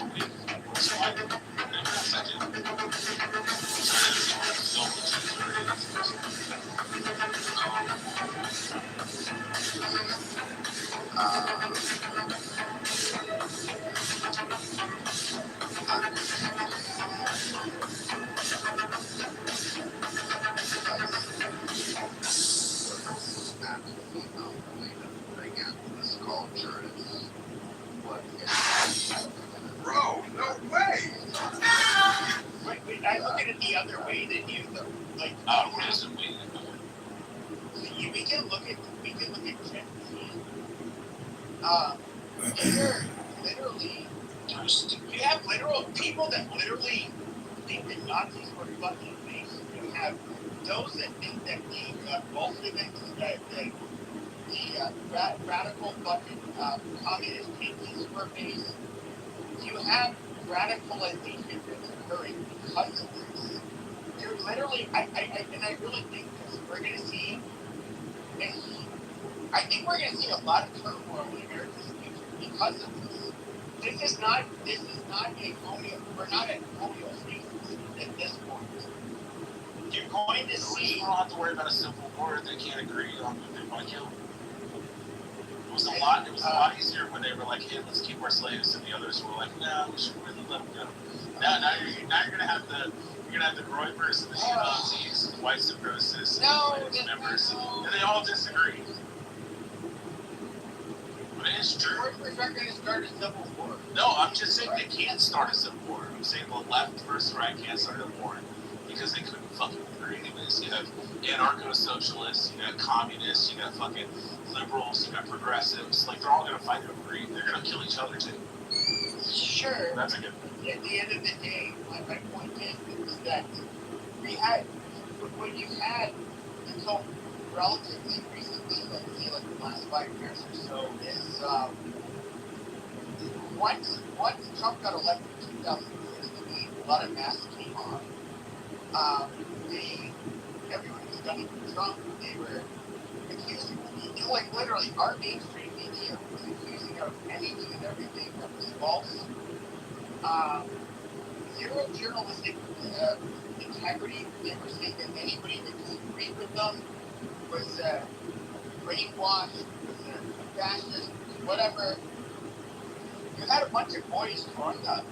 a week, works a month, and then second. Bro, no way! Wait, I look at it the other way than you, though. Like, what is it? We can look at Gen Z. They're literally, you have literal people that literally think that Nazis were fucking base. You have those that think that the Bolsheviks, the radical fucking communist hippies were base. You have radicalization that's occurring because of this. You're literally, I really think this, we're going to see, I think we're going to see a lot of turmoil in America's future because of this. This is not a we're not at homeostasis at this point. You're going to see. You don't have to worry about a civil war if they can't agree on who they want to kill. It was a lot easier when they were like, hey, let's keep our slaves, and the others were like, no, we should really let them go. Now you're gonna have the Groypers and the Nazis, the white supremacists, and the members, and they all disagree. But it is true. Groypers aren't going to start a civil war. No, I'm just saying they can't start a civil war. I'm saying the left versus the right can't start a war because they couldn't fucking agree. Anyways, you have anarcho-socialists, you got communists, you got fucking liberals, you got progressives. Like, they're all going to fight to agree. They're going to kill each other, too. Sure. That's a good thing. At the end of the day, my point is that what you've had until relatively recently, like the last 5 years or so, is once Trump got elected in 2016, a lot of masks came on. Everyone was gunning for Trump. They were accusing, like literally, our mainstream media was accusing of anything and everything that was false. Zero journalistic integrity. They were saying that anybody that disagreed with them was brainwashed, was a fascist, whatever. You had a bunch of boys growing up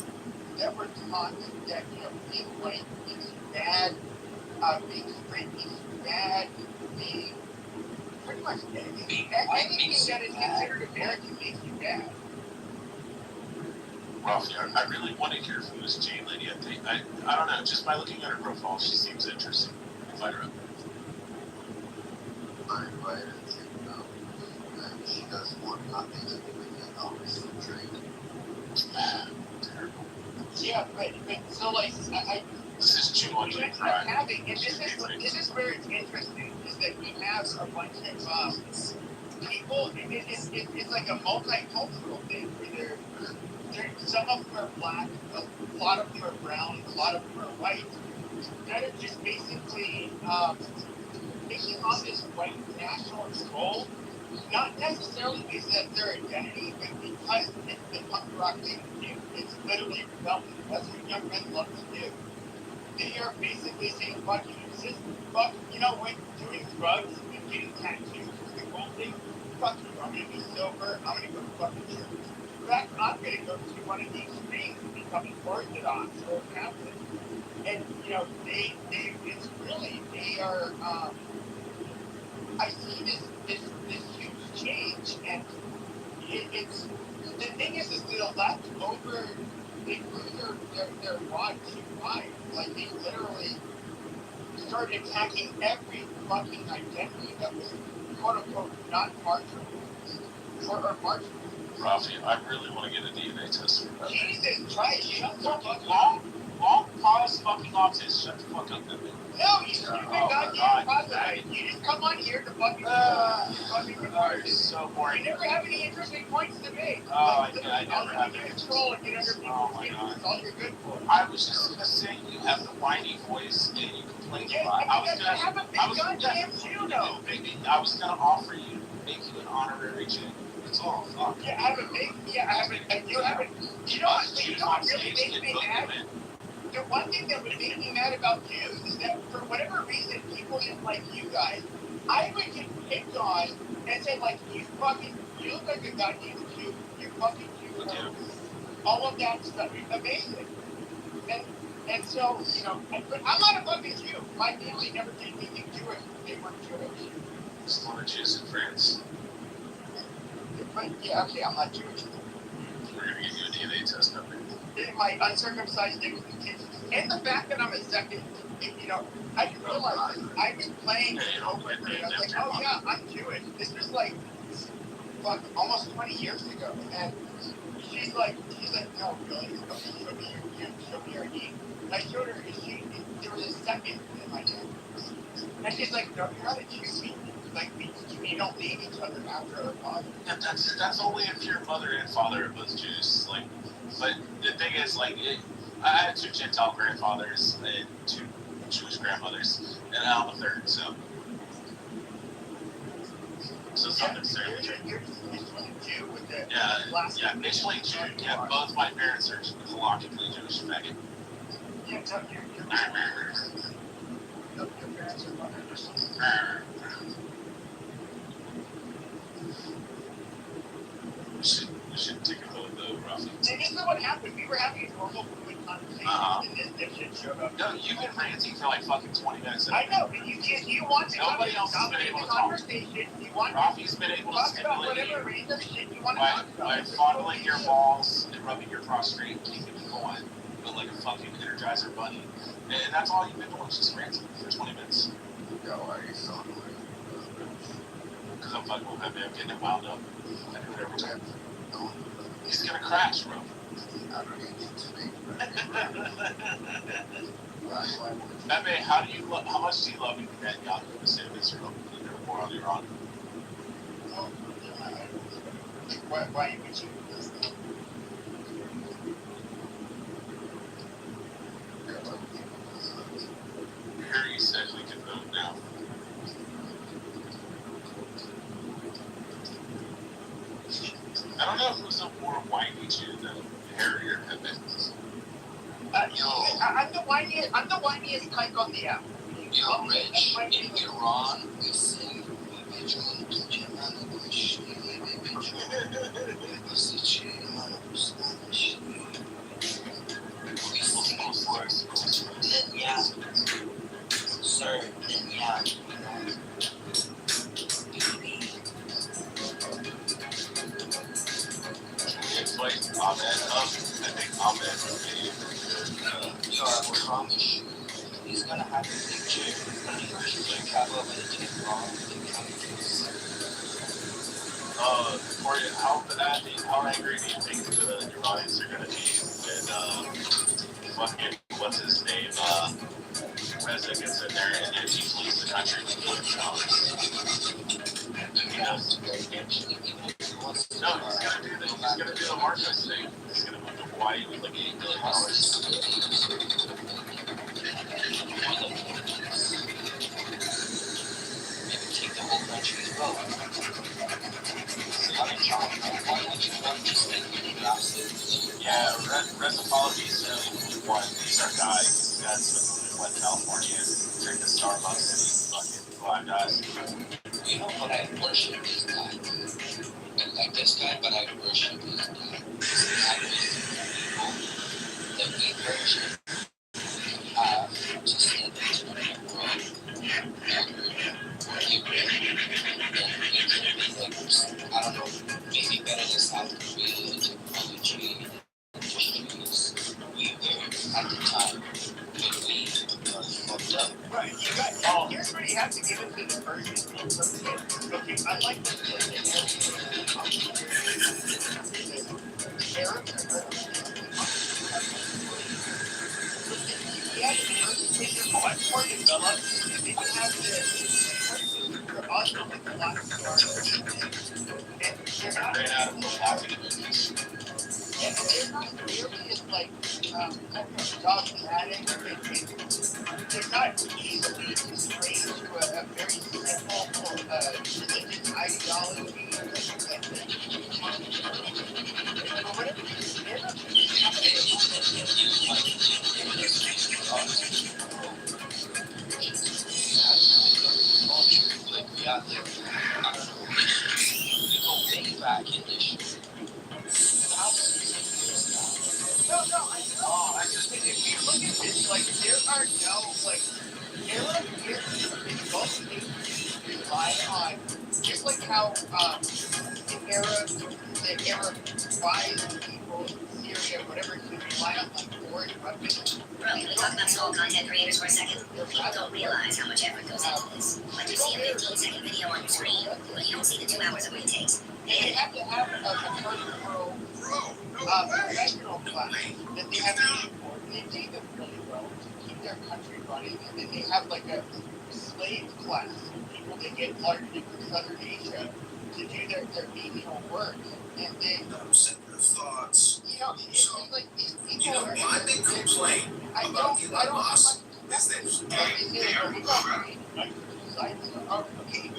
that were taught that, being white is bad, being straight is bad, being pretty much anything that is considered American makes you bad. Ralph, I really want to hear from this Jane lady. I don't know, just by looking at her profile, she seems interesting. Invite her up. I invited her to, and she doesn't want nothing to do with the office trade. Terrible. Yeah, but so like, this is too much. This is where it's interesting, is that we have a bunch of people, it's like a multicultural thing where some of them are black, a lot of them are brown, a lot of them are white, that are just basically taking on this white nationalist role, not necessarily because that's their identity, but because it's the punk rock thing to do. It's literally rebellion. That's what young men love to do. They are basically saying, fuck you, fuck, when doing drugs and getting tattoos is the cool thing, fuck you, I'm gonna be sober, I'm gonna go to fucking church. In fact, I'm gonna go to one of the extremes and become an Orthodox or a Catholic. And, it's really, they are, I see this huge change, and it's, the thing is the left they grew their wad too wide. Like, they literally started attacking every fucking identity that was quote unquote not marginal or marginal. Rafi, I really want to get a DNA test. Jesus Christ, shut the fuck up. Long pause fucking off this. Shut the fuck up, man. No, you stupid goddamn prostitute. You just come on here to fucking you're so boring. You never have any interesting points to make. I never have any control and get under people's skin. That's all you're good for. I was just gonna say you have the whiny voice and you complain a lot. I was gonna offer you, make you an honorary chick. That's all. Fuck. You know what really makes me mad? The one thing that would make me mad about Jews is that for whatever reason, people didn't like you guys. I would get picked on and say, like, you look like a goddamn Jew. You fucking Jew. All of that stuff. Amazing. And so, but I'm not a fucking Jew. My family never did anything Jewish. They weren't Jewish. There's a lot of Jews in France. But, yeah, okay, I'm not Jewish. We're gonna give you a DNA test up there. My uncircumcised dick and the fact that I'm a second, I didn't realize this. I was playing over it. I was like, oh yeah, I'm Jewish. This was like, almost 20 years ago. And she's like, no, really, show me your knee. And I showed her, there was a second in my neck. And she's like, no, you're not a Jew. We don't leave each other after our father. That's only if your mother and father are both Jews. Like, but the thing is, like, I had 2 Gentile grandfathers and 2 Jewish grandmothers, and I'm a third, so it's not necessarily true. You're Michelin Jew with the Michelin Jew. Yeah, both my parents are halakhically Jewish. Faggot. Yeah, your parents are Michelin. We should take a vote though, Rafi. See, this is what happened. We were having a normal fluid conversation, and this dipshit showed up. No, you've been ranting for like fucking 20 minutes. I know, but you want to Nobody else has been able to talk. Rafi's been able to stimulate you by fondling your balls and rubbing your prostrate, keeping you going, but like a fucking Energizer bunny. And that's all you've been doing, just ranting for 20 minutes. Yo, why are you fondling? Because I'm fucking with him, man. I'm getting him wound up. I do it every time. He's gonna crash, bro. I don't need to be. Pepe, how much do you love me that Yahoo in the state of Israel? You're more on your own. Why would you do this? Harry said we can vote now. I don't know who's a more whiny Jew than Harry or Pepe. I'm the whiniest type on the app. Yo, Rich, in Iran, we sing Sir, Wait, Ahmed, I think Ahmed would be I promise you, he's gonna have a picture and he's gonna travel over the Tehran Corey, how angry do you think the Iranians are gonna be when fucking what's his name, Reza gets in there and then he flees the country to kill himself? to eventually, even if he wants to. No, he's gonna do the Marcos thing. He's gonna move to Hawaii with like $8 million. Maybe take the whole country as well. I mean, John, why don't you want to just like grasp it? Yeah, Rest apologies to one. He's our guy. He's got some in California. Drink the Starbucks and eat fucking $5. You know what? I worship this guy. And like this guy, but I worship this guy. This guy was the people that we worship have to step into the world or get ready. And we can be like, I don't know, maybe better than South Korea, technology, industries. We were at the time, but we are fucked up. Right, you got, here's where you have to give it to the Persians. Okay, I like this. Much more developed, they would have the Oscar with the last star. And they're not out of the lobby movies. And they're not nearly as like dogmatic. They're not easily constrained to a very simple religious ideology. Like we have like, I don't know, we go way back in this. No, I know. I just think if you look at this, like, there are no, like, Arab mostly rely on, just like how the Arab spies people in Syria, whatever, to rely on, like, foreign weapons. Bro, can we talk about small content creators for a second? People don't realize how much effort goes into this. Like, you see a 15-second video on your screen, but you don't see the 2 hours of what it takes. They have to have a first world professional class that they have to support. They pay them really well to keep their country running, and then they have like a slave class, people that get largely from Southern Asia to do their menial work, and then Separate thoughts. you know, it's just like these people. You know, my big complaint about Elon Musk is that okay,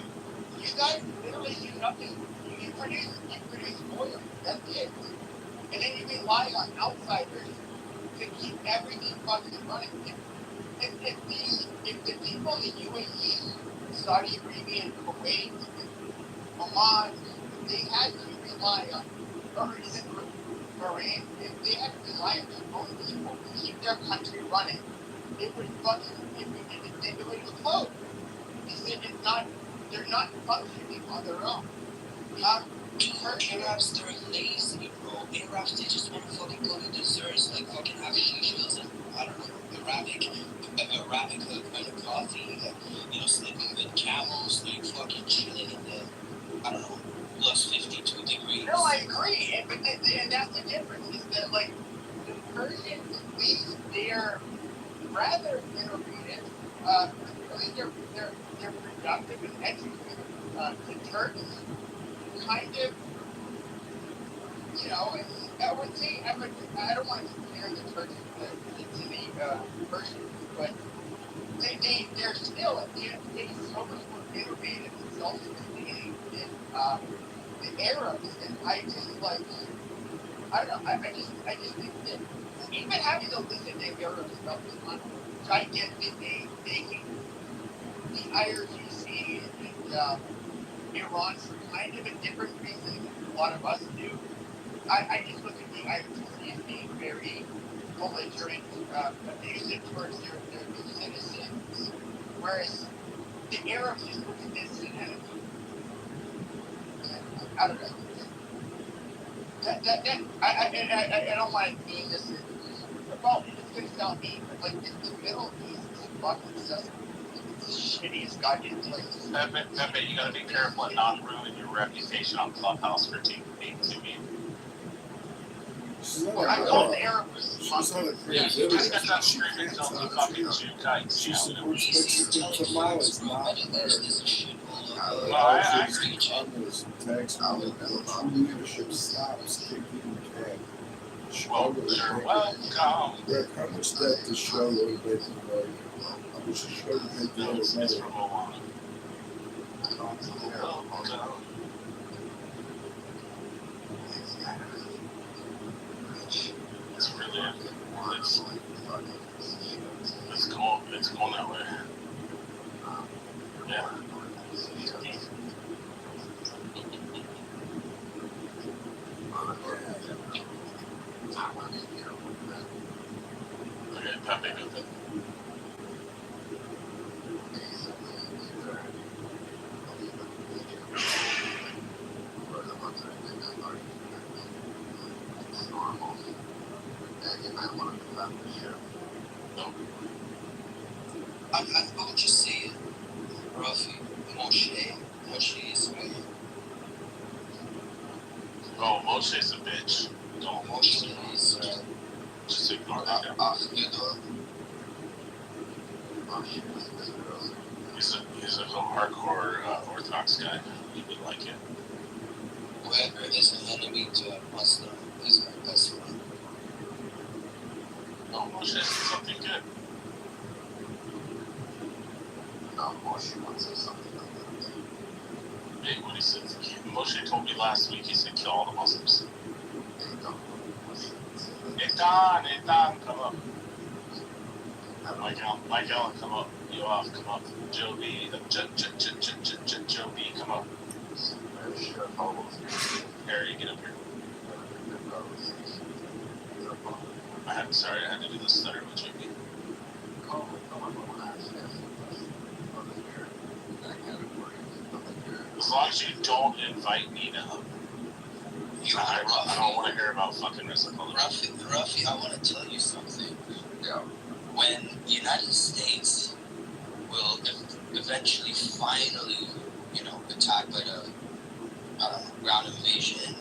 you guys literally do nothing. You produce oil. That's it. And then you rely on outsiders to keep everything fucking running. If the people in the UAE, Saudi Arabia, Kuwait, Oman, they had to rely on, or even Bahrain, if they had to rely on their own people to keep their country running, it would implode. They're not functioning on their own. Arabs, they're lazy, bro. Arabs, they just want to fucking go to desserts, like fucking have shishas and, I don't know, Arabic kind of coffee, you know, sleeping with camels, like fucking chilling in the, I don't know, plus 52 degrees. No, I agree, and that's the difference, is that, like, the Persians, at least, they're rather innovative. Really, they're productive and educated. The Turks, kind of, you know, I would say, I don't want to compare the Turks to the Persians, but they're still, at the end of the day, so much more innovative and self-sustaining than the Arabs, and I just, like, I don't know, I just think that even having to listen to Arab stuff is fun. I get that they hate the IRGC and Iran for kind of a different reason than a lot of us do. I just look at the IRGC as being very belligerent, abusive towards their citizens, whereas the Arabs just look at this as an enemy. I don't know. I don't want to mean this. Well, it's going to sound mean, but like the Middle East is fucking such the shittiest goddamn place. Pepe, you gotta be careful and not ruin your reputation on Clubhouse for being too mean. I call the Arabs. She's not a Yeah, you just got that screaming until the fucking Jew kites. She supports Mexican tamales, not her. I Congress tax true leadership stops kicking can. Struggle with welcome. Greg, how much that the struggle with making like how much the struggle with making it's from Moana. It's really it's going that way. Yeah. Okay, Pepe got that. I would just say, Rafi, Moshe is me. Oh, Moshe's a bitch. Don't Moshe is just ignore that guy. He's a hardcore Orthodox guy. You would like it. Whoever is an enemy to a Muslim is my best friend. No, Moshe said something good. No, Moshe wants to say something like that. Hey, what he said? Moshe told me last week. He said kill all the Muslims. Eitan, come up. Mike Allen, come up. Yoav, come up. Joe B, Joe B, come up. Harry, get up here. I had to do the stutter with Joe B. As long as you don't invite Nina up. I don't want to hear about fucking reciprocal. Rafi, I want to tell you something. Yeah. When the United States will eventually, finally, attacked by the ground invasion,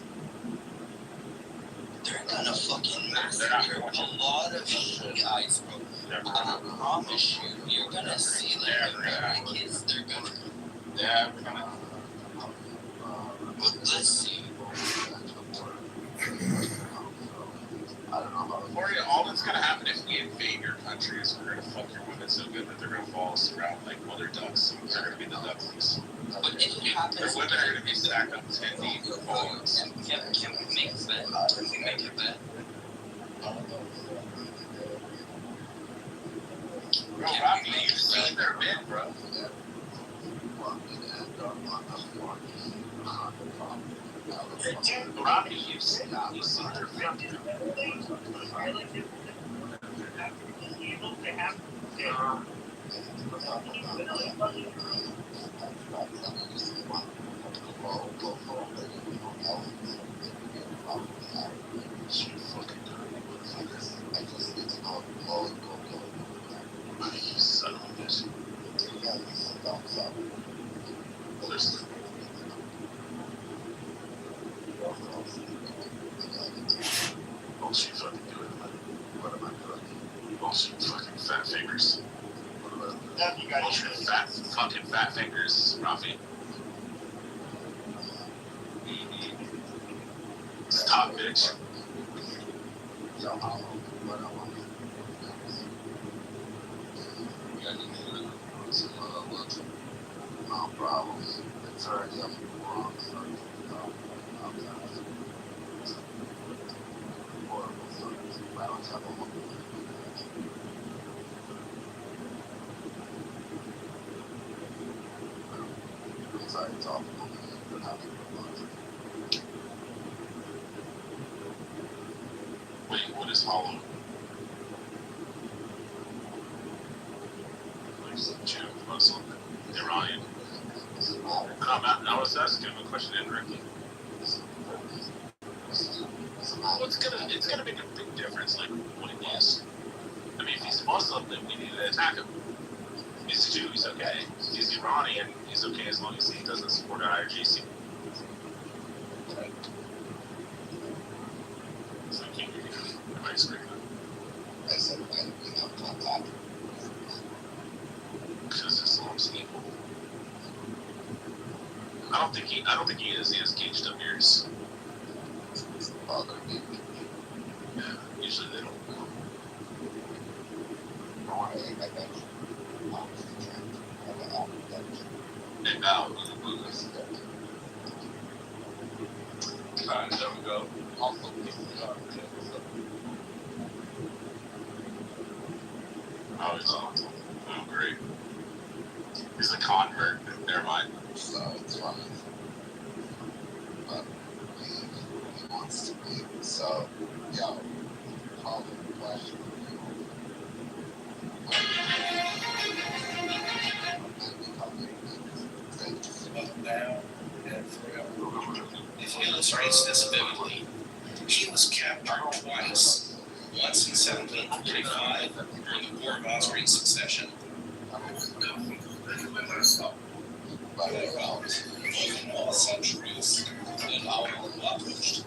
they're gonna fucking massacre a lot of Shiites, bro. I promise you, you're gonna see like Americans. They're gonna. Yeah, we're gonna. But let's see. Corey, all that's gonna happen if we invade your country is we're gonna fuck your women so good that they're gonna follow us around like mother ducks. They're gonna be the ducklings. But if it happens, their women are gonna be stacked up 10 deep following us. Can we make a bet? Can we make a bet? Bro, Robbie, you've seen their men, bro. Robbie, you've seen their men. Son of a bitch. Oh, she fucking do it. What am I doing? Oh, she fucking fat fingers. You got fucking fat fingers, Rafi. Stop, bitch. No problem. It's already up wrong. Sorry, it's awful. Wait, what is hollow? Jew, Muslim, Iranian. I was asking him a question indirectly. Well, it's gonna make a big difference, like what he is. I mean, if he's Muslim, then we need to attack him. If he's a Jew, he's okay. If he's Iranian, he's okay as long as he doesn't support IRGC. So I can't hear you. Am I screaming? I said, why do we have contact? Because Islam's evil. I don't think he is. He has caged up ears. Oh, they're big. Yeah, usually they don't. Hey, now. Alright, there we go. Also, Oh, great. He's a convert. Never mind. So it's fine. But he wants to be. So, yo, call the question. It illustrates this vividly. He was captured twice. Once in 1735 during the War of Austrian Succession. All centuries and how published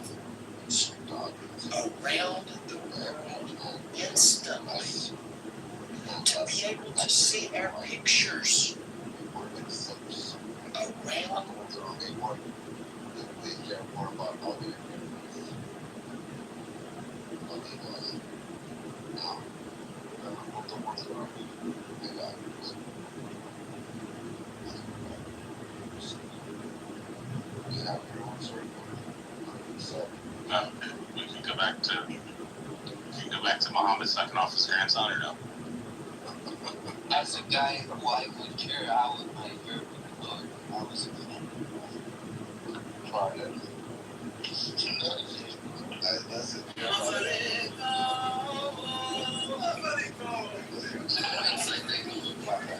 around the world instantly to be able to see our pictures around we can go back to Muhammad sucking off his grandson or no? As a guy who I would care how my hair would look, I was offended. Try it. Listen.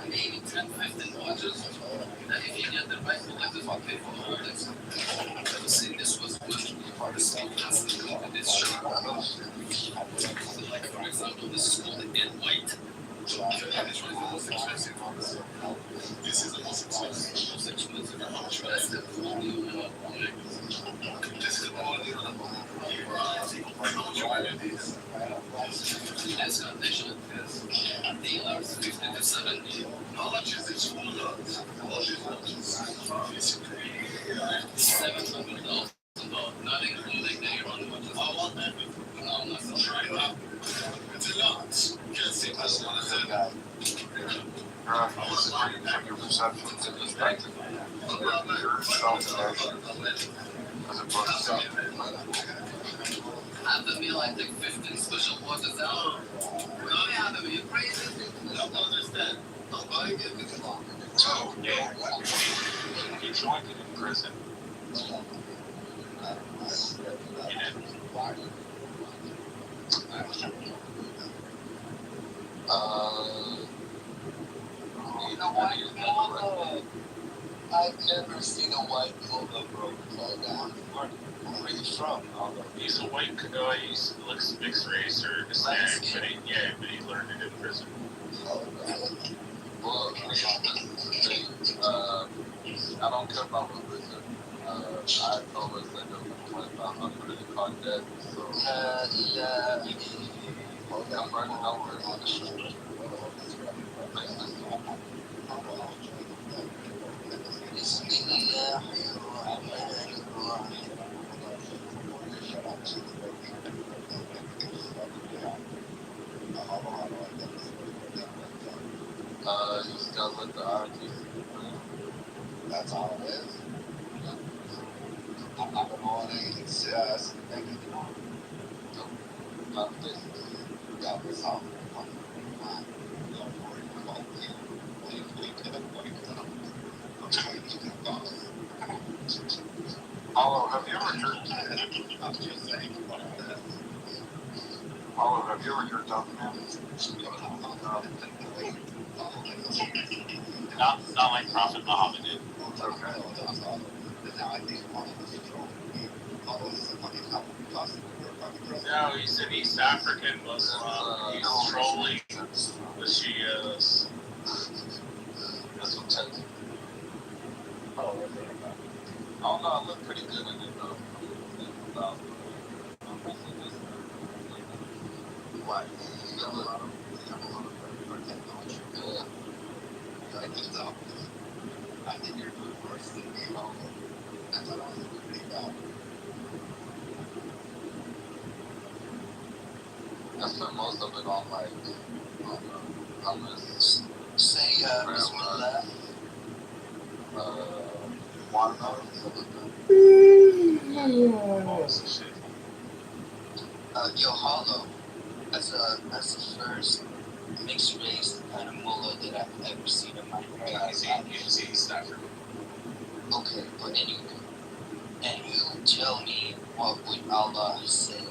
Maybe 10, 15 watches. Then if you get the right collectors will pay for all this. Never seen this was much part of school. This shirt. Like for example, this is called the in white. This is the most expensive. This is the most expensive. How much is the quality on the This is the quality on the how much are these? This condition is dealers 50 to 70. How much is this one? $700. Not including the run watches. I want that. No, I'm not so sure. It's a lot. Can't see my son as a guy. Your perceptions and perspective. Your self-connection as opposed to I have to feel like take 15 special watches out. No, yeah, you're crazy. I don't understand. Nobody gives me the law. Oh, yeah. He joined it in prison. He did. You know what? I've never seen a white polo bro fall down. Where are you from? He's a white, he looks mixed race or Hispanic, but he learned it in prison. Well, I don't care about religion. I always end up with a credit card debt. So, yeah. I'm running over. You just gotta let the RTC. That's all it is. I'm not gonna go on anything. It's just making it on. Not business. Yeah, it's all. Paulo, have you ever jerked? I'm just saying. Paulo, have you ever jerked off, man? Not like Prophet Muhammad did. Okay. No, he's an East African Muslim. He's trolling the Shias. That's what Texas. Oh, no, I look pretty good in it, though. Why? You have a lot of technology. Yeah. I think so. I think you're doing worse than me, Hollow. I thought I was a pretty bad. I spent most of it on hummus. Say, bismillah. Watermelon. Yo, Hollow. That's the first mixed race kind of mullah that I've ever seen in my entire life. Okay, but anyway, and you tell me what would Allah say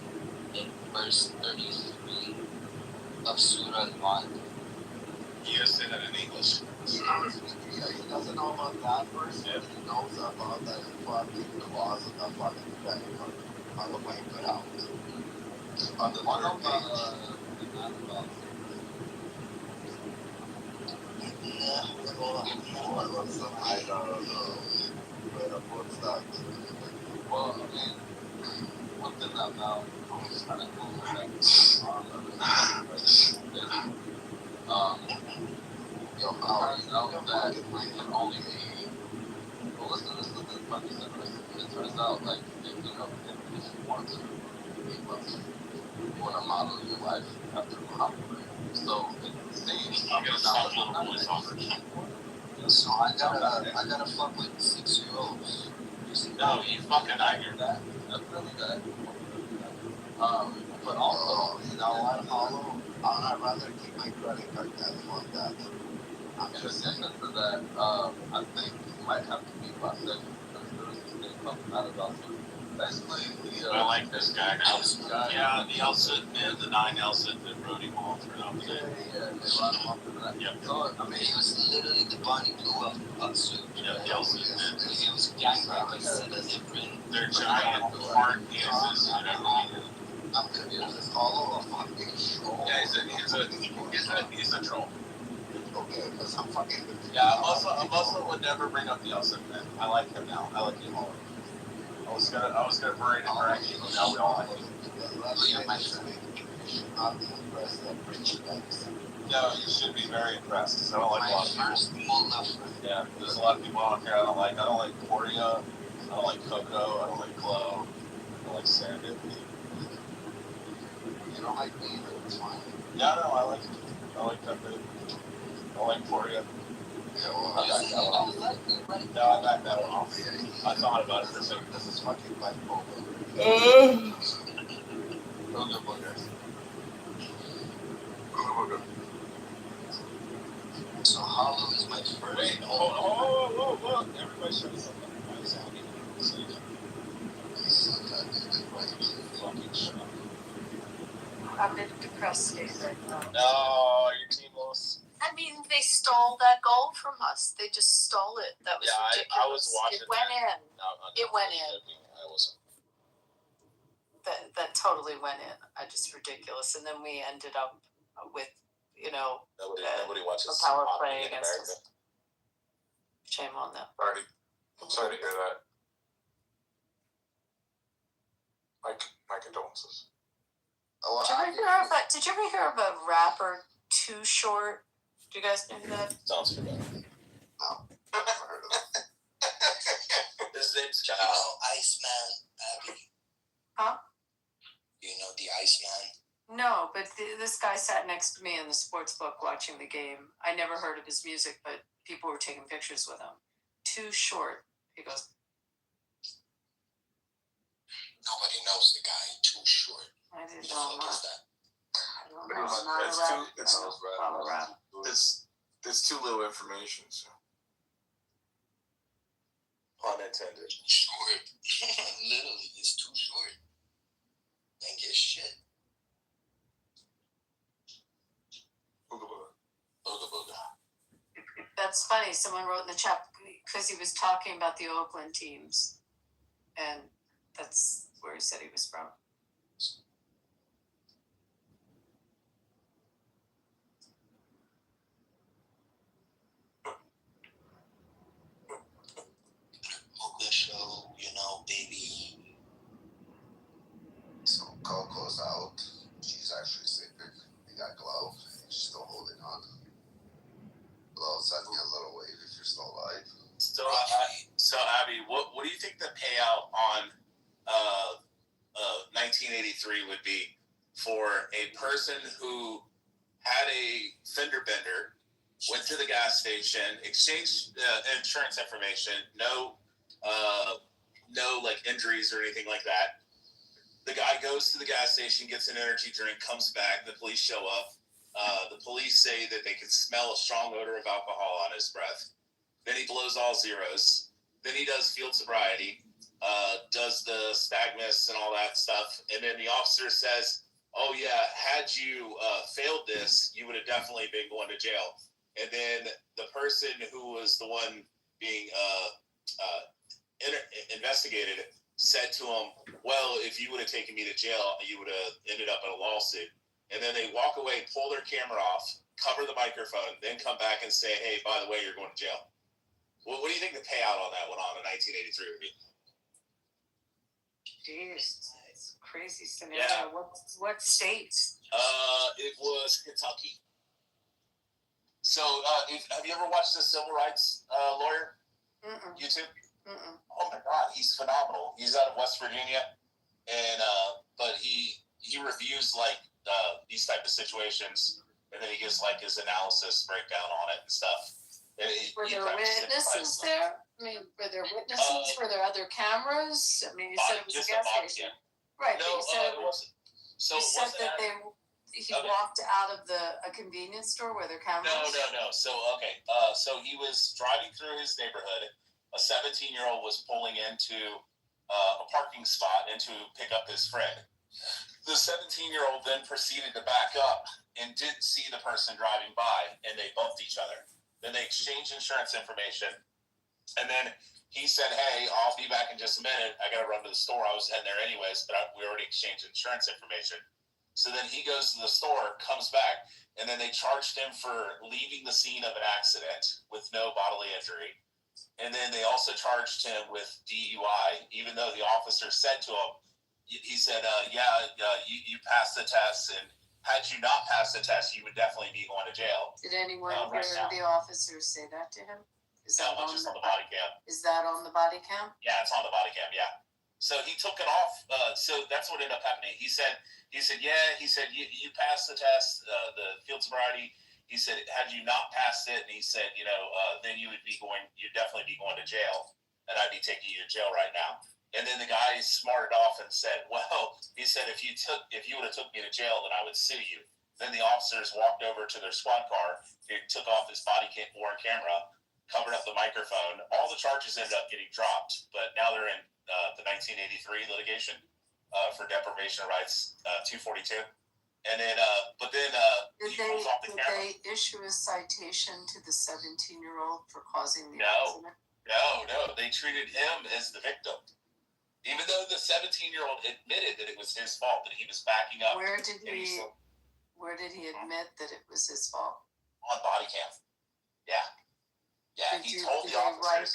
in verse 33 of Surah Al-Mulk. You gotta say that in English. Yeah, he doesn't know about that verse, but he knows about that fucking clause in the fucking thing on the way put out. On the third page. Well, I mean, one thing that now is kind of cool that yo, I know that we can only be. Well, listen to the funny thing. It turns out, like, if you want to be well, you want to model your life after Muhammad. So it seems I'm gonna stop the voiceover. So I gotta fuck with 6-year-olds. No, you fucking I hear that. That's really good. But also, you know what, Hollow? I'd rather keep my credit card than on that. I'm just saying to that, I think you might have to be busted because there was this thing called Annabelle. Basically, I like this guy now. Yeah, the Elsa and the 9 Elsa that rode him all throughout the day. Yeah, they run him up to that. Yep. So, I mean, he was literally the Bonnie Blue of suit. Yeah, the Elsa. He was gangbanging instead of different. They're giant hard pieces and everything. I'm confused. Is Hollow a fucking troll? Yeah, he's a troll. Okay, because I'm fucking confused. Yeah, a Muslim would never bring up the Elsa, man. I like him now. I like him more. I was gonna berate him right now, but now we all like him. No, you should be very impressed because I don't like a lot of people. Yeah, there's a lot of people out here I don't like. I don't like Poria. I don't like Coco. I don't like Glow. I don't like Serendipity. You don't like me, but it's fine. Yeah, no, I like Coco. I like Poria. Yeah, well, I backed that one off. No, I backed that one off. I thought about it for a second. This is fucking bipolar. Booger boogers. So Hollow is my first. Wait, hold. Everybody shut us up. Why is that even saying that? Fucking shut up. I'm a bit depressed right now. No, your team lost. I mean, they stole that goal from us. They just stole it. That was ridiculous. I was watching. It went in. No, it went in. I wasn't. That totally went in. Just ridiculous. And then we ended up with, Nobody watches a power hockey play in against America. us. Shame on them. I'm sorry to hear that. My condolences. Did you ever hear of a rapper Too Short? Do you guys know who that? Sounds familiar. No, never heard of it. His name's Iceman, Abby. Huh? You know the Iceman? No, but this guy sat next to me in the sports book watching the game. I never heard of his music, but people were taking pictures with him. Too Short. He goes. Nobody knows the guy. Too Short. I didn't Who know. the fuck is that? I don't know. I'm not a rap. It's too little information, so. Pun intended. Short. Literally, it's too short. Ain't get shit. Booga booga. Booga booga. That's funny. Someone wrote in the chat because he was talking about the Oakland teams, and that's where he said he was from. Oakland show, baby. So Coco's out. She's actually sick. You got Glow. She's still holding on. Glow, send me a little wave if you're still alive. So Abby, what do you think the payout on 1983 would be for a person who had a fender bender, went to the gas station, exchanged insurance information, no like injuries or anything like that. The guy goes to the gas station, gets an energy drink, comes back. The police show up. The police say that they can smell a strong odor of alcohol on his breath. Then he blows all zeros. Then he does field sobriety, does the Spagmus and all that stuff. And then the officer says, oh, yeah, had you failed this, you would have definitely been going to jail. And then the person who was the one being investigated said to him, well, if you would have taken me to jail, you would have ended up in a lawsuit. And then they walk away, pull their camera off, cover the microphone, then come back and say, hey, by the way, you're going to jail. What do you think the payout on that went on in 1983 would be? Jeez, it's a crazy scenario. Yeah. What states? It was Kentucky. So, have you ever watched The Civil Rights Lawyer? YouTube? Oh my God, he's phenomenal. He's out of West Virginia, and but he reviews like these type of situations, and then he gives like his analysis breakdown on it and stuff. And were there witnesses there? I mean, were there witnesses? Were there other cameras? I mean, you said it was a gas station, right? No, you said it wasn't. So you said that he walked out of a convenience store where there cameras. No. So so he was driving through his neighborhood. A 17-year-old was pulling into a parking spot and to pick up his friend. The 17-year-old then proceeded to back up and didn't see the person driving by, and they bumped each other. Then they exchanged insurance information, and then he said, hey, I'll be back in just a minute. I got to run to the store. I was heading there anyways, but we already exchanged insurance information. So then he goes to the store, comes back, and then they charged him for leaving the scene of an accident with no bodily injury. And then they also charged him with DUI, even though the officer said to him, he said, you passed the test, and had you not passed the test, you would definitely be going to jail. Did anyone hear the officer say that to him? Is that on the body cam? Is that on the body cam? Yeah, it's on the body cam, yeah. So he took it off. So that's what ended up happening. He said, you passed the test, the field sobriety. He said, had you not passed it, and he said, then you'd definitely be going to jail, and I'd be taking you to jail right now. And then the guy smarted off and said, well, he said, if you would have took me to jail, then I would sue you. Then the officers walked over to their squad car, they took off his worn camera, covered up the microphone. All the charges ended up getting dropped, but now they're in the 1983 litigation for deprivation of rights, 242. And then, did they issue a citation to the 17-year-old for causing the accident? No. They treated him as the victim, even though the 17-year-old admitted that it was his fault, that he was backing up. Where did he admit that it was his fault? On body cam. Yeah. He told the officers.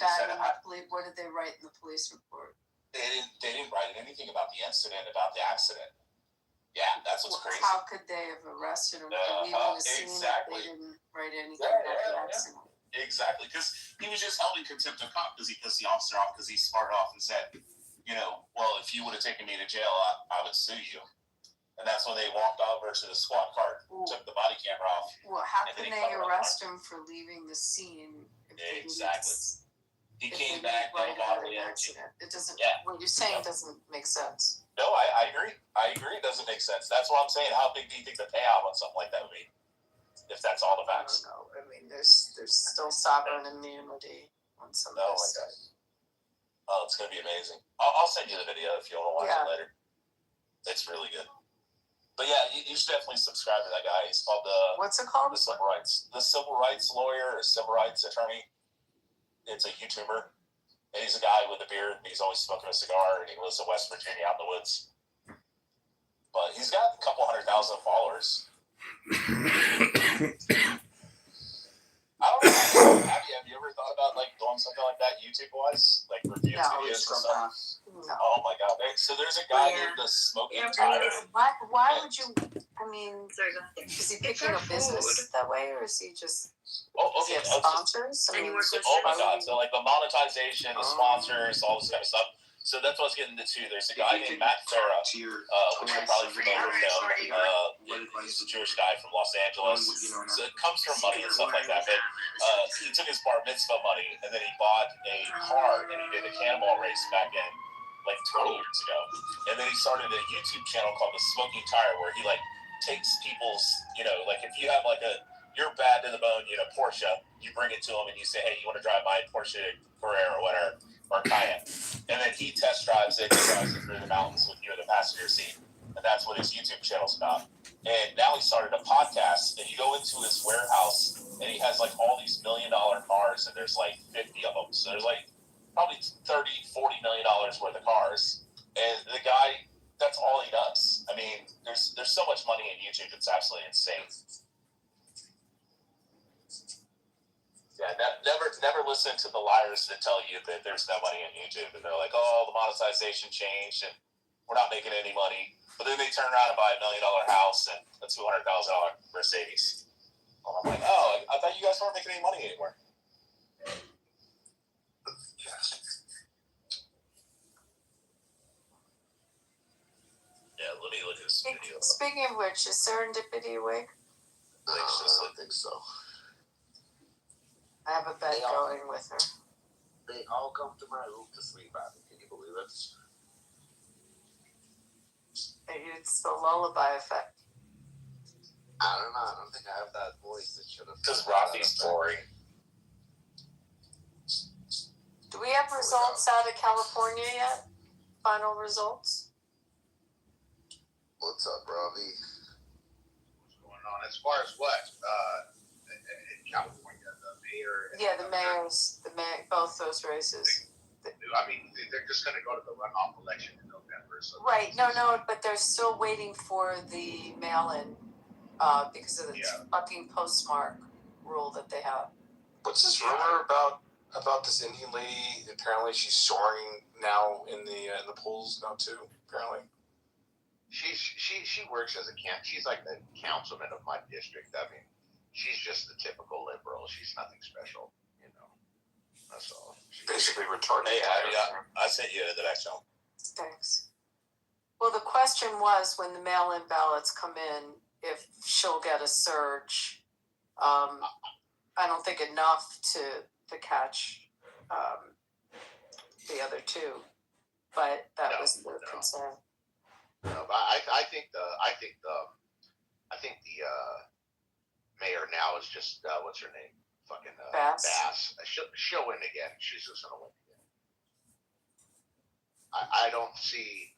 What did they write in the police report? They didn't write anything about the incident, about the accident. Yeah, that's what's crazy. How could they have arrested him for leaving the scene if they didn't write anything about the accident? Exactly, because he was just held in contempt of court because he pissed the officer off because he smarted off and said, well, if you would have taken me to jail, I would sue you. And that's when they walked over to the squad car, took the body camera off. Well, how can they arrest him for leaving the scene? Exactly. He came back no bodily accident. It doesn't. What you're saying doesn't make sense. No, I agree. It doesn't make sense. That's what I'm saying. How big do you think the payout on something like that would be? If that's all the facts. I don't know. I mean, there's still sovereign immunity on some of this stuff. Oh, it's gonna be amazing. I'll send you the video if you want to watch it later. It's really good. But yeah, you should definitely subscribe to that guy. He's called what's it called? The Civil Rights Lawyer or Civil Rights Attorney. It's a YouTuber. And he's a guy with a beard, and he's always smoking a cigar, and he lives in West Virginia out in the woods. But he's got a couple 100,000 followers. I don't know. Have you ever thought about doing something like that YouTube-wise? Like reviewing videos and stuff? No. Oh my God. So there's a guy with the smoking tire. Why would you I mean, Sorry, go ahead. is he picking a business that way, or is he just? Oh, Does he okay. have sponsors? I mean, Oh my God! So like the monetization, the sponsors, all this kind of stuff. So that's what I was getting into. There's a guy named Matt Farah, which you're probably familiar with him. He's a Jewish guy from Los Angeles. So it comes from money and stuff like that. But he took his bar mitzvah money and then he bought a car and he did a cannonball race back in like 20 years ago. And then he started a YouTube channel called The Smoking Tire where he like takes people's, like if you have like you're bad to the bone, Porsche, you bring it to him and you say, hey, you want to drive my Porsche Carrera or whatever, or Cayenne. And then he test drives it, drives it through the mountains with you in the passenger seat. And that's what his YouTube channel's about. And now he started a podcast, and you go into his warehouse, and he has like all these $1 million cars, and there's like 50 of them. So there's like probably $30, $40 million worth of cars. And the guy, that's all he does. I mean, there's so much money in YouTube, it's absolutely insane. Yeah, never listen to the liars that tell you that there's no money on YouTube, and they're like, "Oh, the monetization changed, and we're not making any money." But then they turn around and buy $1 million house and a $200,000 Mercedes. And I'm like, "Oh, I thought you guys weren't making any money anymore." Yeah, let me look at this video. Speaking of which, is Serendipity awake? I don't think so. I have a bet going with her. They all come to my room to sleep at. Can you believe it? It's the lullaby effect. I don't know. I don't think I have that voice that should have. Because Rafi's boring. Do we have results out of California yet? Final results? What's up, Rafi? What's going on? As far as what? In California, the mayor. Yeah, the mayors, both those races. I mean, they're just going to go to the runoff election in November. So Right. No, but they're still waiting for the mail-in because of the fucking postmark rule that they have. What's this rumor about this Indian lady? Apparently, she's soaring now in the polls now too. Apparently, she works as she's like the councilman of my district. I mean, she's just the typical liberal. She's nothing special, That's all. Basically retarded. Hey, I sent you the back channel. Thanks. Well, the question was when the mail-in ballots come in, if she'll get a surge. I don't think enough to catch the other two, but that was the concern. No, but I think the mayor now is just what's her name? Fucking Bass. She'll win again. She's just gonna win again. I don't see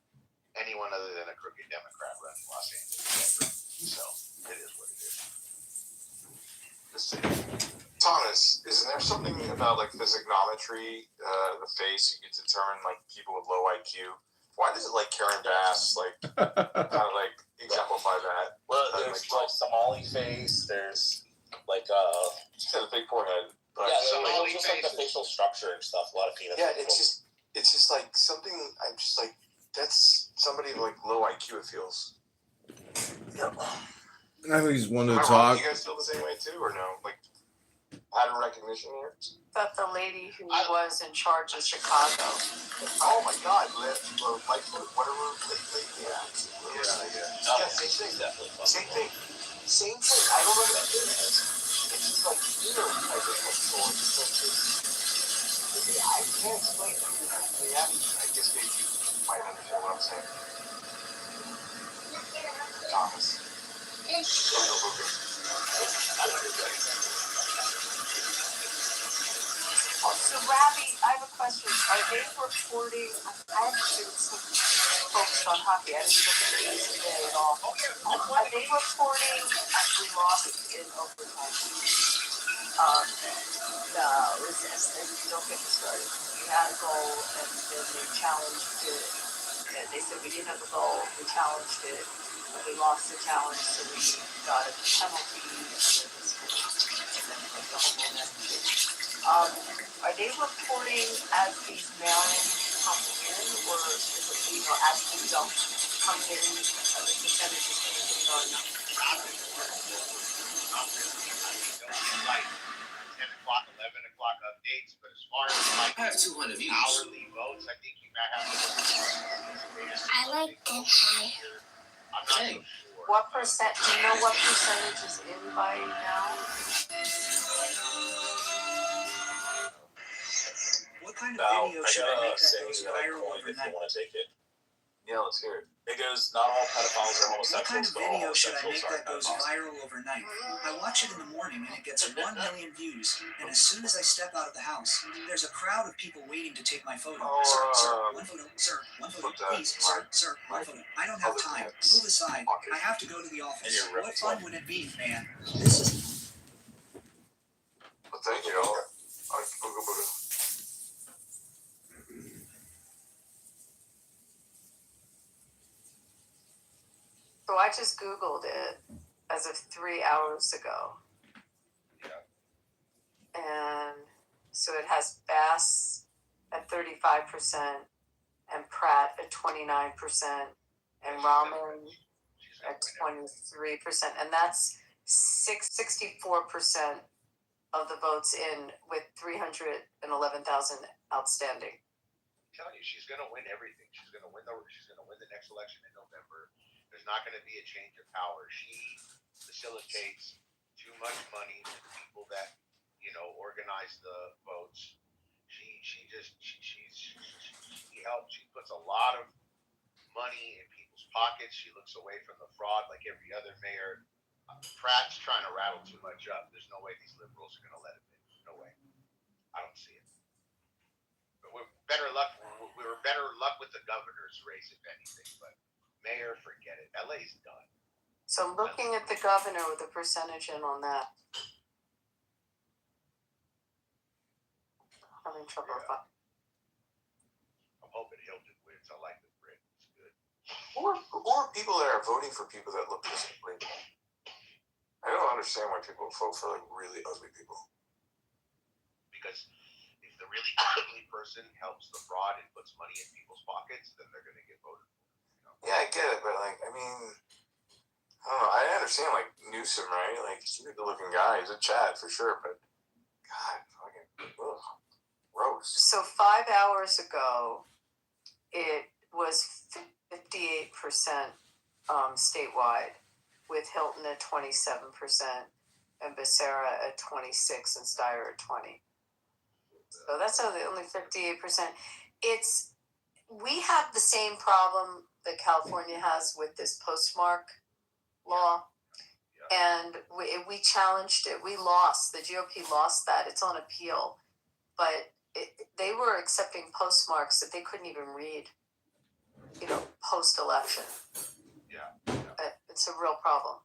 anyone other than a crooked Democrat running Los Angeles. So it is what it is. Thomas, isn't there something about like physiognometry, the face, you can determine like people with low IQ? Why does it like Karen Bass kind of like exemplify that? Well, there's like Somali face. There's like she's got a big forehead. But Somali just like the facial structure and stuff. A lot of penis. Yeah, it's just like something. I'm just like that's somebody like low IQ. It feels. I think he's one to Am I talk. wrong? You guys feel the same way too, or no? Like pattern recognition here. That the lady who was in charge of Chicago. Oh my God! Like whatever. Yeah. Same thing. Definitely. Same thing. I don't know what it is. It's just like type of sword. I can't explain it. I guess maybe you might understand what I'm saying. Thomas. So, Ravi, I have a question. Are they reporting? I actually focused on hockey. I didn't look at the news today at all. Are they reporting we lost in overtime? No, don't get me started. We had a goal, and then they challenged it. And they said we didn't have a goal. We challenged it. And we lost the challenge, so we got a penalty. And then like the whole message. Are they reporting as these mail-in come in, or is it we not actually don't come in the percentages anything or not. Like 10 o'clock, 11 o'clock updates, but as far as like I have 200 views. hourly votes, I think you might have to. I like that high. I'm not so sure. What percent? Do you know what percentage is in by now? What kind of video should I make that goes viral overnight? If you want to take it. Yeah, let's hear it. It goes, not all pedophiles are homosexuals. What kind of video should I make that goes viral overnight? I watch it in the morning and it gets 1 million views. And as soon as I step out of the house, there's a crowd of people waiting to take my photo. Sir, one photo. Sir, one photo. Please, sir, one photo. I don't have time. Move aside. I have to go to the office. What fun would it be, man? This is... Well, thank you. Booga booga. So I just Googled it as of 3 hours ago. Yeah. And so it has Bass at 35% and Pratt at 29% and Rahman at 23%. And that's 64% of the votes in with 311,000 outstanding. I'm telling you, she's going to win everything. She's going to win the next election in November. There's not going to be a change of power. She facilitates too much money to the people that, organize the votes. She helps. She puts a lot of money in people's pockets. She looks away from the fraud like every other mayor. Pratt's trying to rattle too much up. There's no way these liberals are going to let him in. No way. I don't see it. But we were better luck with the governor's race, if anything. But mayor, forget it. LA's done. So looking at the governor with the percentage in on that. Having trouble with that. I'm hoping Hilton wins. I like the Brit. It's good. Or people that are voting for people that look this way. I don't understand why people vote for like really ugly people. Because if the really ugly person helps the fraud and puts money in people's pockets, then they're going to get voted for. Yeah, I get it, but I don't know. I understand like Newsom, right? Like he's a good looking guy. He's a Chad for sure, but God, fucking gross. So 5 hours ago, it was 58% statewide, with Hilton at 27% and Becerra at 26% and Steyer at 20%. So that's only 58%. We have the same problem that California has with this postmark law. And we challenged it. We lost. The GOP lost that. It's on appeal. But they were accepting postmarks that they couldn't even read, post-election. Yeah. It's a real problem.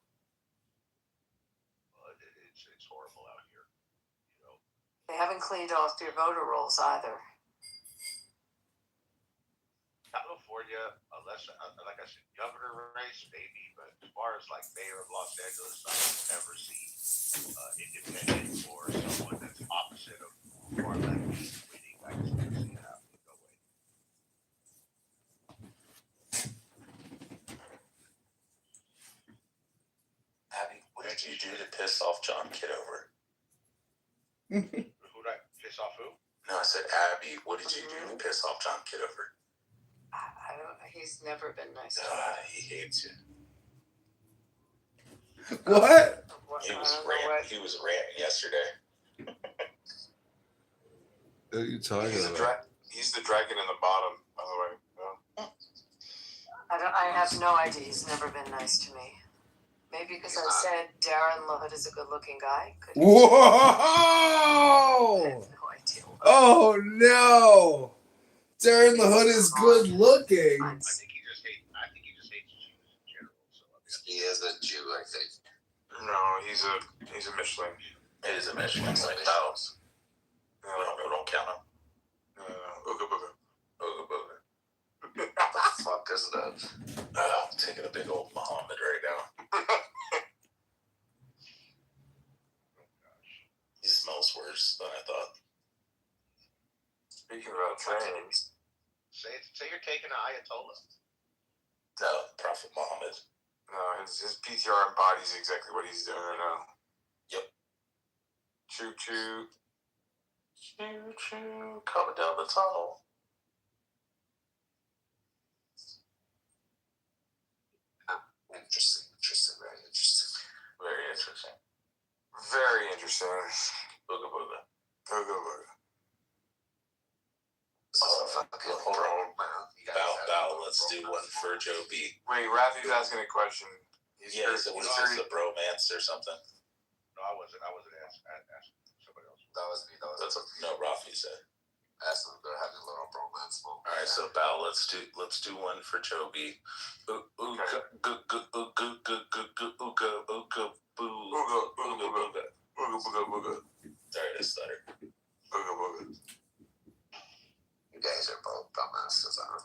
Well, it's horrible out here. They haven't cleaned off their voter rolls either. California, unless, like I said, governor race, maybe, but as far as like mayor of Los Angeles, I would never see independent or someone that's opposite of far left winning. I just don't see it happening. No way. Abby, what did you do to piss off John Kitover? Who did I piss off? Who? No, I said Abby. What did you do to piss off John Kitover? I don't. He's never been nice to me. He hates you. What? He was ranting yesterday. What are you talking about? He's the dragon in the bottom, by the way. No? I have no idea. He's never been nice to me. Maybe because I said Darren LaHood is a good-looking guy. Whoa! I have no idea. Oh no! Darren LaHood is good looking. I think he just hates Jews in general. So he is a Jew, I think. No, he's a Michelin. It is a Michelin. It's like Taos. We don't count him. Ooga booga. Ooga booga. What the fuck is that? I'm taking a big old Muhammad right now. He smells worse than I thought. Speaking about trains. Say you're taking an Ayatollah. No, Prophet Muhammad. No, his PTR embodies exactly what he's doing right now. Yep. Choo choo. Choo choo, coming down the tunnel. Interesting, very interesting. Very interesting. Very interesting. Booga booga. Booga booga. Bow. Let's do one for Joe B. Wait, Rafi's asking a question. Yeah, he said, what is this, a bromance or something? No, I wasn't asking somebody else. That was me. No, Rafi said. Asked them if they're having a little romance moment. All right, so Bow, let's do one for Joe B. Sorry, I stuttered. Booga booga. You guys are both dumbasses, huh?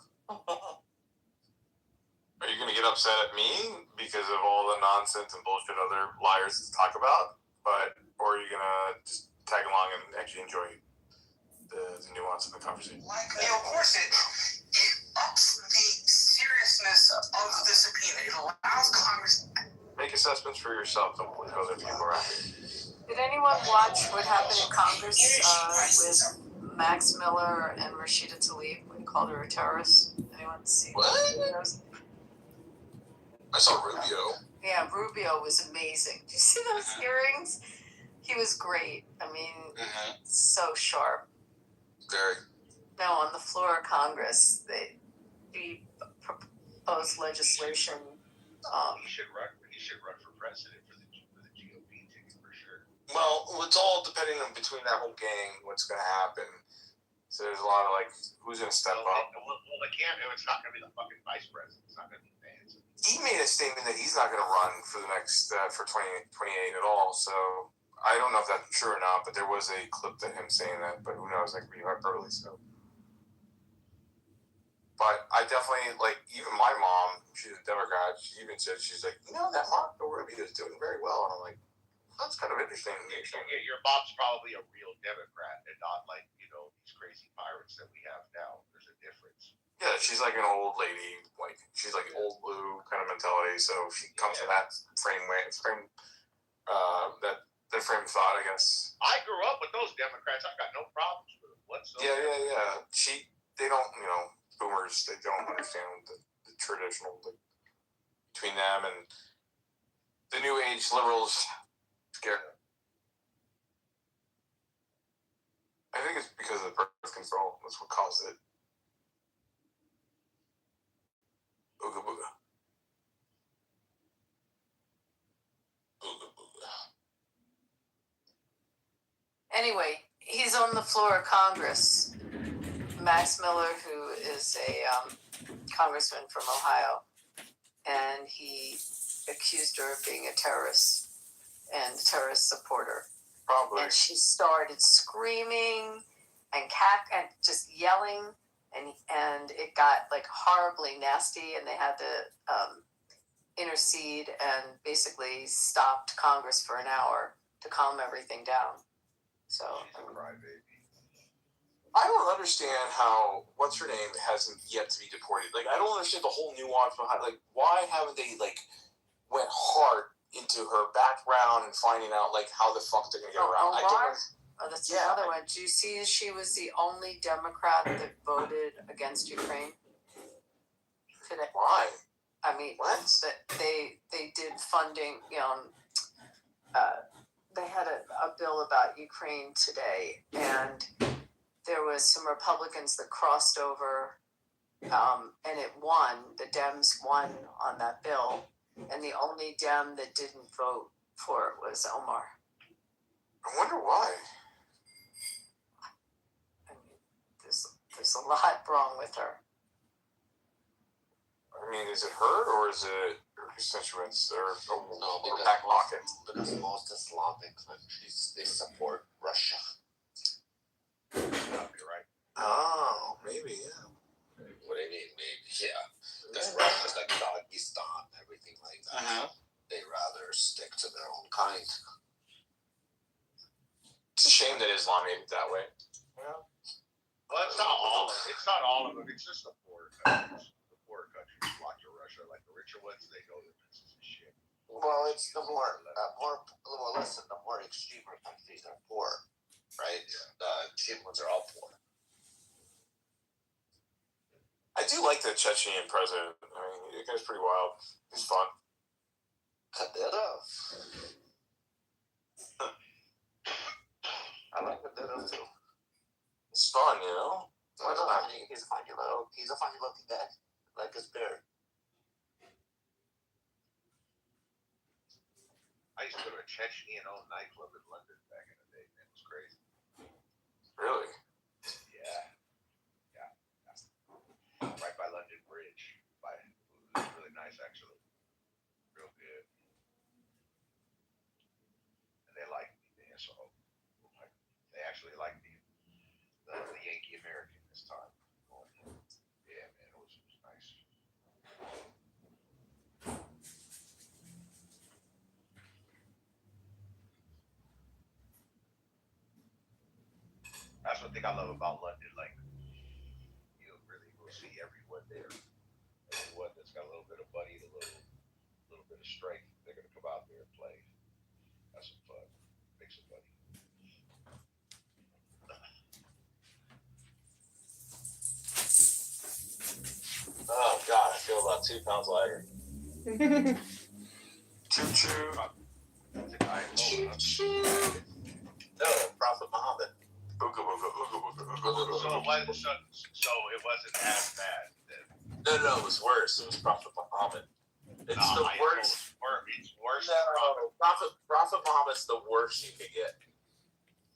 Are you gonna get upset at me because of all the nonsense and bullshit other liars talk about? Or are you gonna just tag along and actually enjoy the nuance of the conversation? Of course it ups the seriousness of the subpoena. It allows Congress. Make assessments for yourself. Don't put other people around you. Did anyone watch what happened in Congress with Max Miller and Rashida Tlaib when he called her a terrorist? Anyone see what? I saw Rubio. Yeah, Rubio was amazing. Did you see those hearings? He was great. I mean, so sharp. Very. Now, on the floor of Congress, he proposed legislation. He should run for president for the GOP ticket for sure. Well, it's all depending on between that whole gang, what's going to happen. So there's a lot of who's going to step up. Well, they can't. It's not going to be the fucking vice president. It's not going to be Vance. He made a statement that he's not going to run for the next for 2028 at all. So I don't know if that's true or not, but there was a clip of him saying that. But who knows? That could be hyperbole. So. But I definitely, even my mom, she's a Democrat, she even said, she's like, that Marco Rubio is doing very well. And I'm like, that's kind of interesting. Your mom's probably a real Democrat and not these crazy pirates that we have now. There's a difference. Yeah, she's like an old lady, she's like old blue kind of mentality. So she comes from that frame thought, I guess. I grew up with those Democrats. I've got no problems with them whatsoever. Yeah. They don't, boomers, they don't understand the traditional between them and the new age liberals. Scare them. I think it's because of the birth control. That's what caused it. Ooga booga. Booga booga. Anyway, he's on the floor of Congress. Max Miller, who is a congressman from Ohio, and he accused her of being a terrorist and a terrorist supporter. Probably. And she started screaming and just yelling, and it got horribly nasty, and they had to intercede and basically stopped Congress for an hour to calm everything down. So. She's a crybaby. I don't understand how what's her name hasn't yet to be deported. I don't understand the whole nuance behind. Why haven't they went hard into her background and finding out how the fuck they're gonna get around? Omar? That's another one. Do you see she was the only Democrat that voted against Ukraine today? Why? I mean, what? They did funding. They had a bill about Ukraine today, and there was some Republicans that crossed over, and it won. The Dems won on that bill, and the only Dem that didn't vote for it was Omar. I wonder why. I mean, there's a lot wrong with her. I mean, is it her or is it her constituents or back pocket? Because most Islamic countries, they support Russia. You're right. Oh, maybe, yeah. What do you mean, maybe? Yeah. Because Russia's like Dagestan, everything like that. They rather stick to their own kind. It's a shame that Islam made it that way. Yeah. Well, it's not all of them. It's just the poorer countries. The poorer countries block your Russia. are like the richer ones. They know they're pieces of shit. Well, it's the more listen, the more extremer countries are poor, right? The cheap ones are all poor. I do like the Chechen president. I mean, the guy's pretty wild. He's fun. Kadyrov. I like Kadyrov too. It's fun, you know. Why not? I mean, he's a funny looking guy. Like his beard. I used to go to a Chechen-owned nightclub in London back in the day. Man, it was crazy. Really? Yeah. Right by London Bridge. It was really nice, actually. Real good. And they liked me there, so they actually liked me. The Yankee American this time. Yeah, man, it was nice. That's one thing I love about London. Like, you really will see everyone there. Everyone that's got a little bit of money, a little bit of strength, they're gonna come out there and play. That's some fun. Make some money. Oh God, I feel about 2 pounds lighter. Choo-choo. No, Prophet Muhammad. Ooga booga, ooga booga, ooga booga. So it wasn't as bad then. No, it was worse. It was Prophet Muhammad. It's the worst. It's worse. No, Prophet Muhammad's the worst you could get.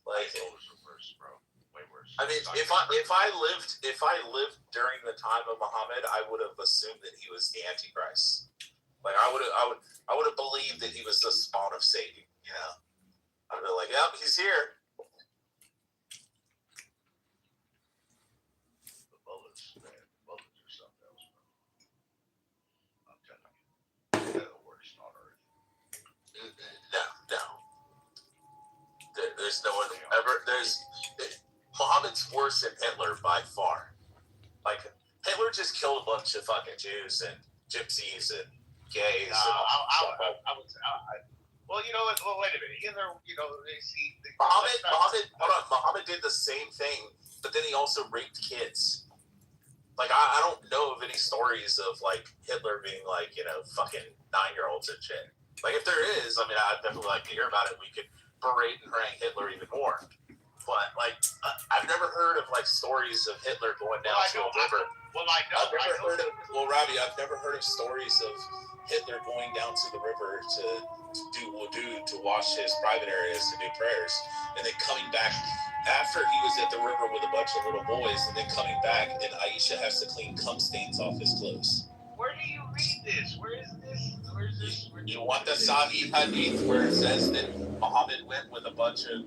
Like, it was worse, bro. Way worse. I mean, if I lived during the time of Muhammad, I would have assumed that he was the Antichrist. Like, I would have believed that he was the spawn of Satan. You know, I'd be like, yep, he's here. The bullets, man. The bullets are something else, bro. I'm telling you, they're the worst on earth. No. There's no one ever. Muhammad's worse than Hitler by far. Like, Hitler just killed a bunch of fucking Jews and gypsies and gays. Well, you know what? Well, wait a minute. Hitler, they see. Muhammad did the same thing, but then he also raped kids. Like, I don't know of any stories of, like, Hitler being, like, fucking 9-year-olds and shit. Like, if there is, I mean, I'd definitely like to hear about it. We could berate and harangue Hitler even more. But, like, I've never heard of, like, stories of Hitler going down to a river. Robbie, I've never heard of stories of Hitler going down to the river to do wudu, to wash his private areas, to do prayers, and then coming back after he was at the river with a bunch of little boys, and then coming back, and Aisha has to clean cum stains off his clothes. Where do you read this? Where is this? You want the Sahih Hadith where it says that Muhammad went with a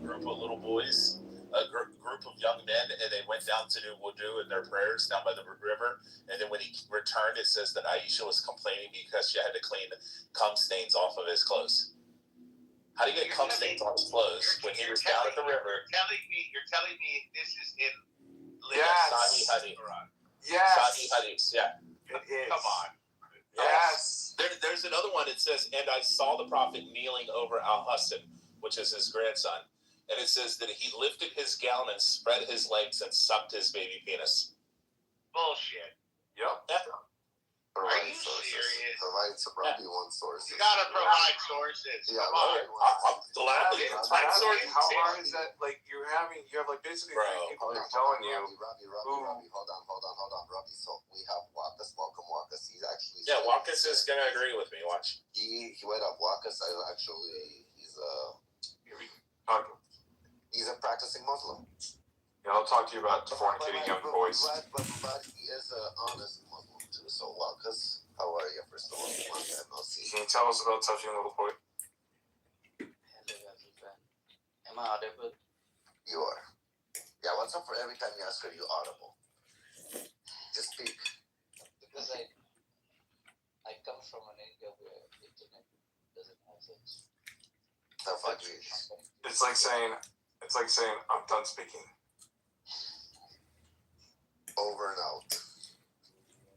group of little boys, a group of young men, and they went down to do wudu and their prayers down by the river, and then when he returned, it says that Aisha was complaining because she had to clean cum stains off of his clothes. How do you get cum stains on his clothes when he was down at the river? You're telling me this is in Sahih Hadith. Yes. Sahih Hadith, yeah. It is. Come on. Yes. There's another one. It says, and I saw the prophet kneeling over Al-Hassan, which is his grandson. And it says that he lifted his gown and spread his legs and sucked his baby penis. Bullshit. Yep. Are you serious? Provide some Robbie one sources. You gotta provide sources. Yeah, come on. I'm gladly provide sources. How hard is that? Like, you have like basically three people telling you. Robbie, hold on. Robbie, so we have Wakas. Welcome, Wakas. He's actually. Yeah, Wakas is gonna agree with me. Watch. He went up Wakas. He's a practicing Muslim. Yeah, I'll talk to you about fornicating young boys. But he is an honest Muslim too. So, Wakas, how are you? First of all, Can you tell us about touching a little boy? Am I audible? You are. Yeah, what's up for every time you ask her, you audible? Just speak. Because I come from an area where internet doesn't have such. It's like saying, I'm done speaking. Over and out.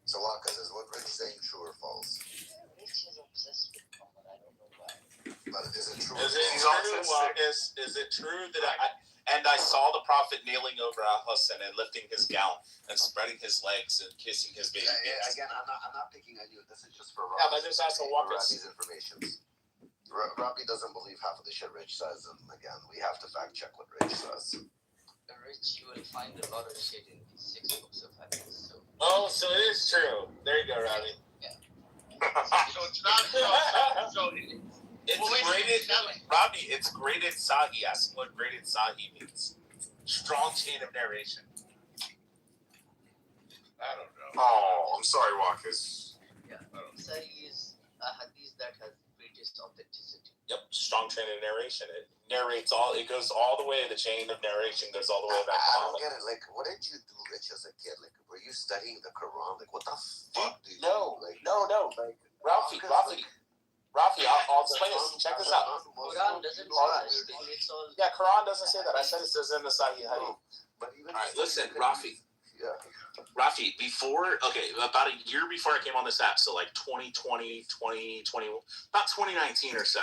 So Waka, is what Rich saying true or false? Rich is obsessed with Common. I don't know why. But is it true? Is it true, Marcus? Is it true that I saw the prophet kneeling over Al Hassan and lifting his gown and spreading his legs and kissing his baby? Again, I'm not picking on you. This is just for Robbie. Yeah, but just asking Robbie's information. Robbie doesn't believe half of the shit Rich says, and again, we have to fact check what Rich says. Rich, you will find a lot of shit in these 6 books of hadith. So. Oh, so it is true. There you go, Robbie. Yeah. So it's not. It's graded, Robbie. It's graded Sahi. Ask what graded Sahi means. Strong chain of narration. I don't know. Oh, I'm sorry, Wakas. Yeah. Sahi is a hadith that has greatest authenticity. Yep, strong chain of narration. It narrates all. It goes all the way. The chain of narration goes all the way back. I don't get it. Like, what did you do, Rich, as a kid? Like, were you studying the Quran? Like, what the fuck, dude? No, like, no. Like, Rafi, I'll explain this. Check this out. Quran doesn't say that. It's all. Yeah, Quran doesn't say that. I said it says in the Sahih Hadith. But even all right, listen, Rafi. Yeah. Rafi, about a year before I came on this app, so like 2020, about 2019 or so,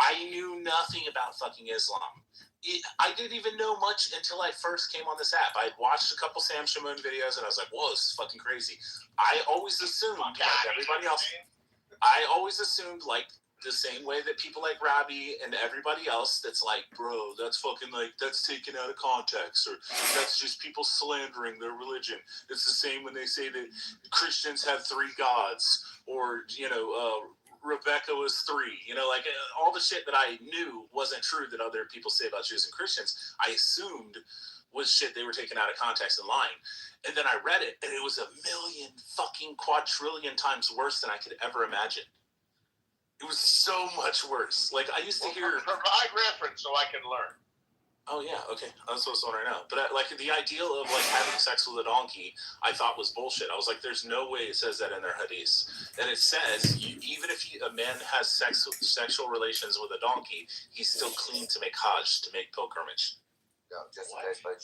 I knew nothing about fucking Islam. I didn't even know much until I first came on this app. I had watched a couple Sam Shamoun videos, and I was like, whoa, this is fucking crazy. I always assumed, like everybody else, like the same way that people like Robbie and everybody else that's like, bro, that's fucking like, that's taken out of context, or that's just people slandering their religion. It's the same when they say that Christians have 3 gods, or, Rebecca was 3, like all the shit that I knew wasn't true that other people say about Jews and Christians, I assumed was shit they were taking out of context and lying. And then I read it, and it was a million fucking quadrillion times worse than I could ever imagine. It was so much worse. Like, I used to hear... Provide reference so I can learn. Oh, yeah, okay. That's what's on right now. But, the ideal of, having sex with a donkey, I thought was bullshit. I was like, there's no way it says that in their hadith. And it says, even if a man has sexual relations with a donkey, he's still clean to make hajj, to make pilgrimage. No, just in case, but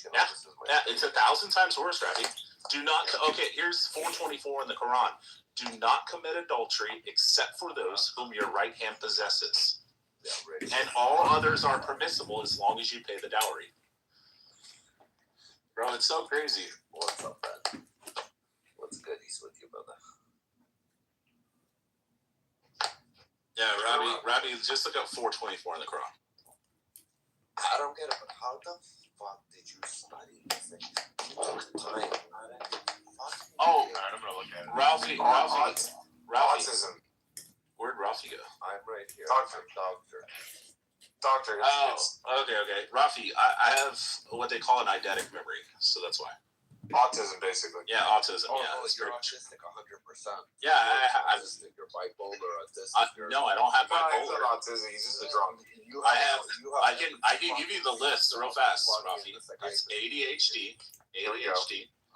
it's 1,000 times worse, Rafi. Do not... Okay, here's 424 in the Quran. Do not commit adultery except for those whom your right hand possesses. Yeah, and all others are permissible as long as you pay the dowry. Bro, it's so crazy. What's up, man? What's goodies with you, brother? Yeah, Robbie, just look up 424 in the Quran. I don't get it, but how the fuck did you study this? You took time. Oh, all right, I'm gonna look at it. Ralphie. Autism. Where'd Ralphie go? I'm right here. Doctor. Okay. Rafi, I have what they call an eidetic memory, so that's why. Autism, basically. Yeah, autism. Oh, yeah, you're autistic 100%. Yeah, You're bipolar, autistic. No, I don't have bipolar. He's not autism. He's just a drunk. I can give you the list real fast, Rafi. It's ADHD.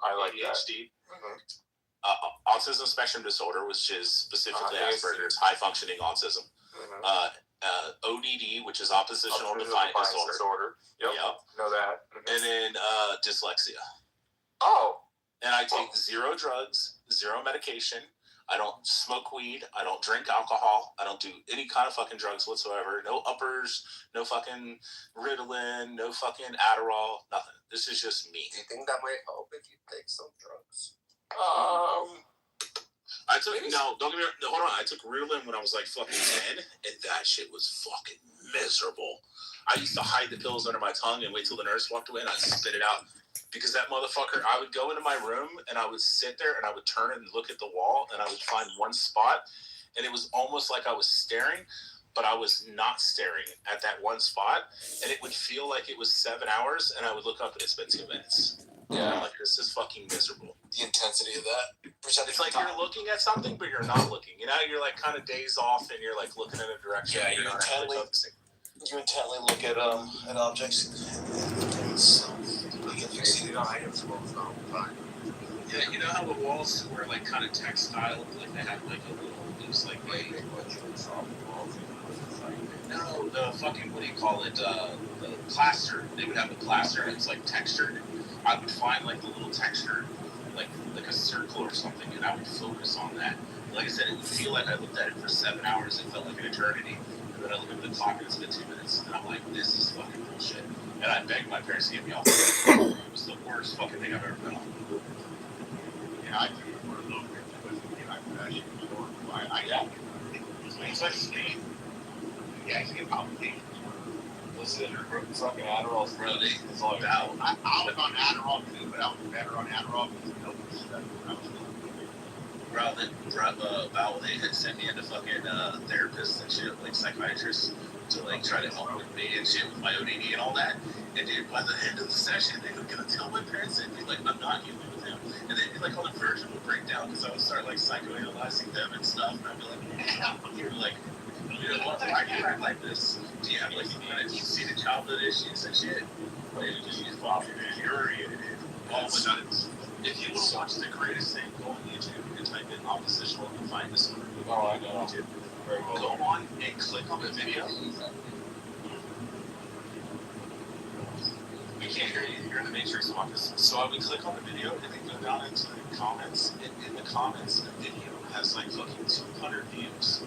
I like ADHD. That. Autism spectrum disorder, which is specifically Asperger's, high functioning autism. ODD, which is oppositional defiant disorder. Yep. Know that. And then dyslexia. Oh. And I take 0 drugs, 0 medication. I don't smoke weed. I don't drink alcohol. I don't do any kind of fucking drugs whatsoever. No uppers, no fucking Ritalin, no fucking Adderall, nothing. This is just me. Do you think that might help if you take some drugs? I took, hold on. I took Ritalin when I was like fucking 10, and that shit was fucking miserable. I used to hide the pills under my tongue and wait till the nurse walked away and I'd spit it out. Because that motherfucker, I would go into my room and I would sit there and I would turn and look at the wall and I would find one spot, and it was almost like I was staring, but I was not staring at that one spot, and it would feel like it was 7 hours, and I would look up and it's been 2 minutes. Yeah, I'm like, this is fucking miserable. The intensity of that. It's like you're looking at something, but you're not looking. You're like kind of dazed off, and you're like looking in a direction. Yeah, you intently look at objects. Yeah, you know how the walls were like kind of textile, like they had like a little loose, like no, the fucking, what do you call it? The plaster. They would have the plaster, and it's like textured. I would find like the little texture, like a circle article or something, and I would focus on that. Like I said, it would feel like I looked at it for 7 hours. It felt like an eternity. And then I look at the clock and it's been 2 minutes. And I'm like, this is fucking bullshit. And I begged my parents to get me off. It was the worst fucking thing I've ever been on. Yeah, I do it for a little bit, but I actually resort. It's like Spain. Yeah, I get palpitations. Listen, fucking Adderall's Really? It's all I was on Adderall too, but I was better on Adderall because it helped me study when I was little. Bro, they had sent me into fucking therapists and shit, like psychiatrists, to like try to help with me and shit with my ODD and all that. And dude, by the end of the session, they were gonna tell my parents and be like, I'm not human with him. And they'd be like on the verge of a breakdown because I would start like psychoanalyzing them and stuff. And I'd be like, you're like, you know, why do you act like this? Do you have like deep-seated childhood issues and shit? Or you just use coffee and infuriated? Oh my god, if you want to watch the greatest thing, go on YouTube and type in oppositional confined disorder. Oh, I know. YouTube. Very well. Go on and click on the video. We can't hear you. You're in the Matrix, Marcus. So I would click on the video and then go down into the comments. And in the comments, the video has like fucking 200 views,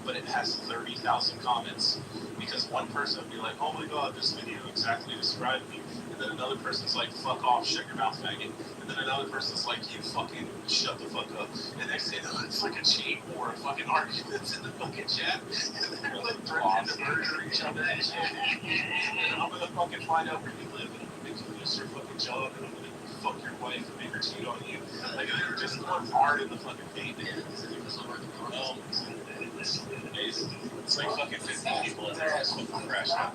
but it has 30,000 comments because one person would be like, "Oh my god, this video exactly described me," and then another person's like, "Fuck off, shut your mouth, faggot," and then another person's like, "You fucking shut the fuck up," and next thing you know, it's like a chain war of fucking arguments in the fucking chat, and they're like threatening to murder each other and shit. And I'm gonna fucking find out where you live, and I'm gonna make you lose your fucking job, and I'm gonna fuck your wife and make her cheat on you. Like they were just going hard in the fucking paint. It's like fucking 50 people in there just fucking crashed out.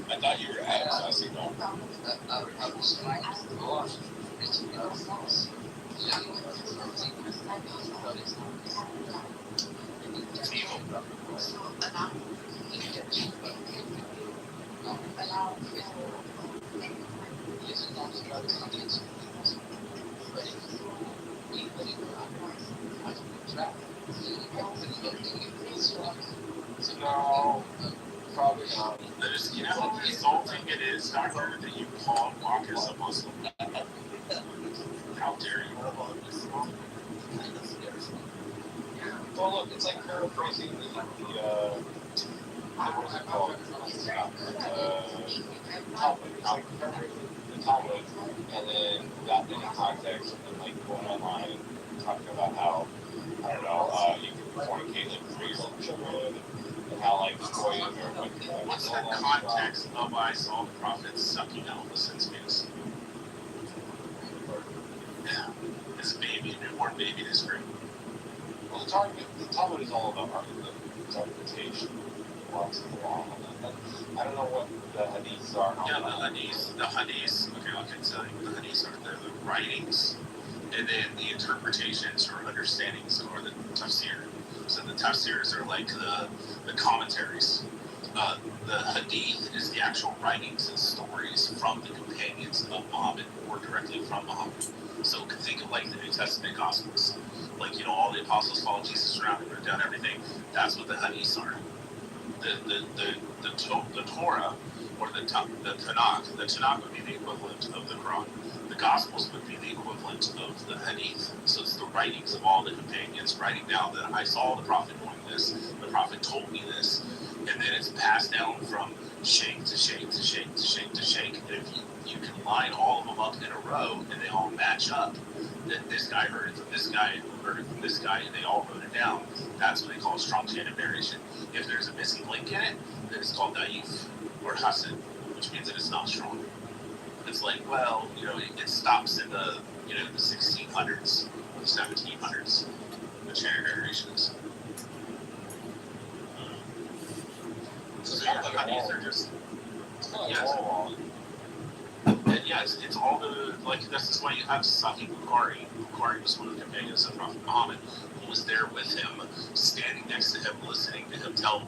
I thought you were at Sassy, no? It's evil. No, probably not. You know how insulting it is, Doctor, that you call Marcus a Muslim? How dare you? Well, look, it's like paraphrasing the what is it called? Talmud. It's like paraphrasing the Talmud, and then that in context, and then like going online and talking about how, I don't know, you can fornicate like 3-year-old children, and how like boys are like. What's the context of I saw the prophet sucking Elvis's news? Yeah, it's a baby, a newborn baby this great. Well, the Talmud is all about interpretation. Lots of law. I don't know what the hadiths are. Yeah, the hadiths. Okay, I can tell you what the hadiths are. They're the writings, and then the interpretations or understandings are the tafsir. So the tafsirs are like the commentaries. The hadith is the actual writings and stories from the companions of Muhammad or directly from Muhammad. So you can think of like the New Testament Gospels. Like, you know, all the apostles followed Jesus around and wrote down everything. That's what the hadiths are. The Torah or the Tanakh. The Tanakh would be the equivalent of the Quran. The Gospels would be the equivalent of the Hadith. So it's the writings of all the companions writing down that I saw the Prophet doing this, the Prophet told me this, and then it's passed down from sheikh to sheikh to sheikh to sheikh to sheikh. And if you can line all of them up in a row and they all match up, that this guy heard it from this guy, who heard it from this guy, and they all wrote it down. That's what they call a strong chain of narration. If there's a missing link in it, then it's called da'if or hasan, which means that it's not strong. It's like, well, you know, it stops in the, you know, the 1600s or the 1700s. The chain of narrations. So yeah, the hadiths are just, yes. And yeah, it's all the, like, this is why you have Sahih Bukhari. Bukhari was one of the companions of Prophet Muhammad, who was there with him, standing next to him, listening to him tell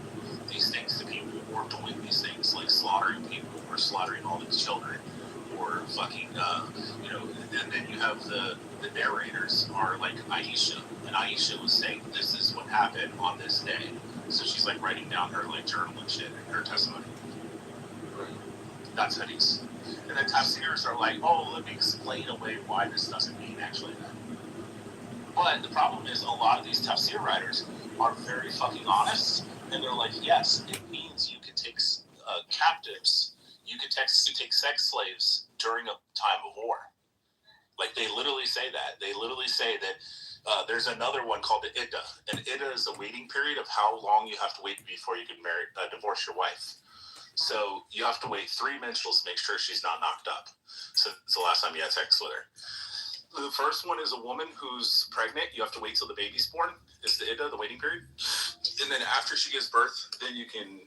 these things to people, or doing these things, like slaughtering people, or slaughtering all these children, or fucking, you know, and then you have the narrators are like Aisha, and Aisha was saying, this is what happened on this day. So she's like writing down her like journal and shit, and her testimony. That's hoodies. And then tafsirs are like, oh, let me explain away why this doesn't mean actually that. But the problem is a lot of these tafsir writers are very fucking honest, and they're like, yes, it means you can take captives, you can take sex slaves during a time of war. Like, they literally say that. They literally say that there's another one called the idda. And idda is a waiting period of how long you have to wait before you can divorce your wife. So you have to wait 3 menstruals to make sure she's not knocked up. So it's the last time you had sex with her. The first one is a woman who's pregnant. You have to wait till the baby's born. Is the idda, the waiting period. And then after she gives birth, then you can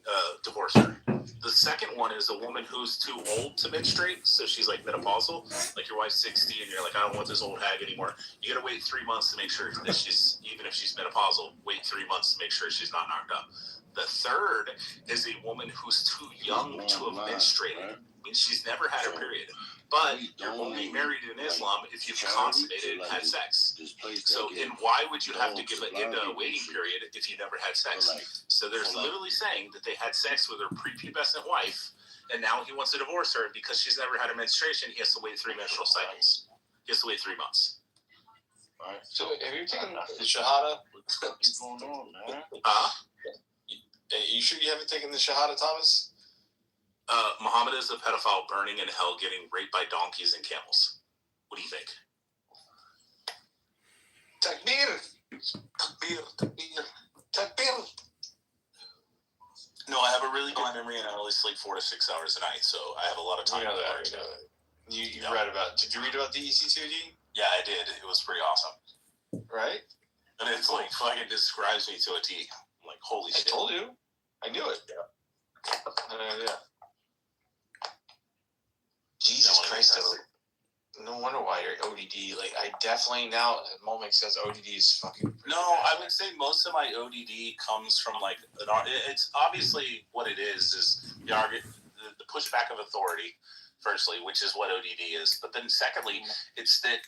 divorce her. The second one is a woman who's too old to menstruate, so she's like menopausal. Like your wife's 60 and you're like, I don't want this old hag anymore. You gotta wait 3 months to make sure that she's, even if she's menopausal, wait 3 months to make sure she's not knocked up. The third is a woman who's too young to have menstruated. I mean, she's never had her period. But you're only married in Islam if you've consummated and had sex. So, and why would you have to give an idda a waiting period if you never had sex? So there's literally saying that they had sex with their prepubescent wife, and now he wants to divorce her because she's never had a menstruation. He has to wait 3 menstrual cycles. He has to wait 3 months. All right. So have you taken the Shahada? What's going on, man? You sure you haven't taken the Shahada, Thomas? Muhammad is a pedophile burning in hell, getting raped by donkeys and camels. What do you think? Takbir! Takbir! Takbir! Takbir! No, I have a really good memory, and I only sleep 4 to 6 hours a night, so I have a lot of time. You know that. You read about. Did you read about the EC2D? Yeah, I did. It was pretty awesome. Right? And it's like fucking describes me to a T. I'm like, holy shit. I told you. I knew it. Yeah. Yeah. Jesus Christ, though. No wonder why you're ODD. Like, I definitely now, at the moment, says ODD is fucking. No, I would say most of my ODD comes from, like, it's obviously what it is the pushback of authority, firstly, which is what ODD is. But then, secondly, it's that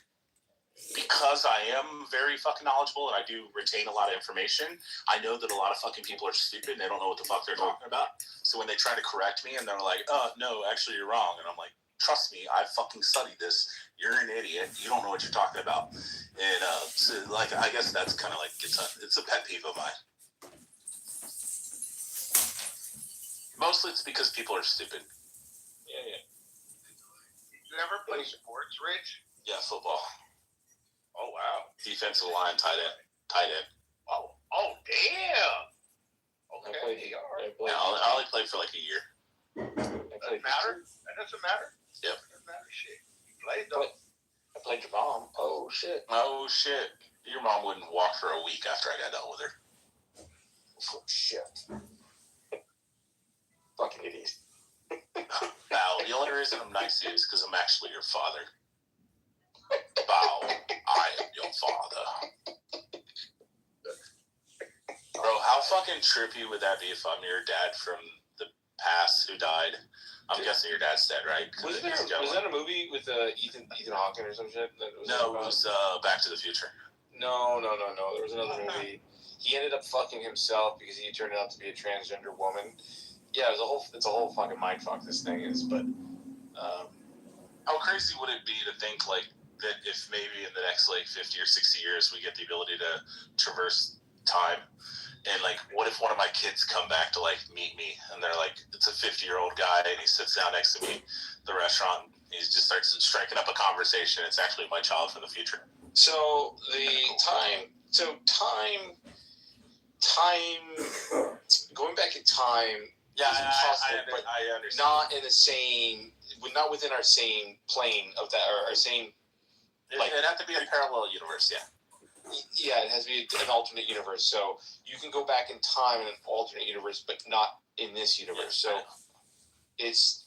because I am very fucking knowledgeable and I do retain a lot of information, I know that a lot of fucking people are stupid and they don't know what the fuck they're talking about. So when they try to correct me and they're like, no, actually you're wrong. And I'm like, trust me, I fucking studied this. You're an idiot. You don't know what you're talking about. And so, like, I guess that's kind of like, it's a pet peeve of mine. Mostly it's because people are stupid. Yeah. You ever play sports, Rich? Yeah, football. Oh, wow. Defensive line, tight end. Oh, damn. Okay. Yeah, I only played for like a year. Doesn't matter? That doesn't matter? Yep. Doesn't matter shit. You played, though. I played your mom. Oh, shit. Your mom wouldn't walk for a week after I got done with her. Oh, shit. Fucking idiot. Bow. The only reason I'm nice to you is because I'm actually your father. Bow. I am your father. Bro, how fucking trippy would that be if I'm your dad from the past who died? I'm guessing your dad's dead, right? Was that a movie with Ethan Hawke or some shit? No, it was Back to the Future. No. There was another movie. He ended up fucking himself because he turned out to be a transgender woman. Yeah, it's a whole fucking mindfuck, this thing is, but how crazy would it be to think like that if maybe in the next like 50 or 60 years we get the ability to traverse time, and like what if one of my kids come back to like meet me and they're like, it's a 50-year-old guy and he sits down next to me at the restaurant, he just starts striking up a conversation, it's actually my child from the future. So time going back in time, yeah, possible, I understand. Not within our same plane of that, or our same. It'd have to be a parallel universe, yeah. Yeah, it has to be an alternate universe. So you can go back in time in an alternate universe, but not in this universe. So it's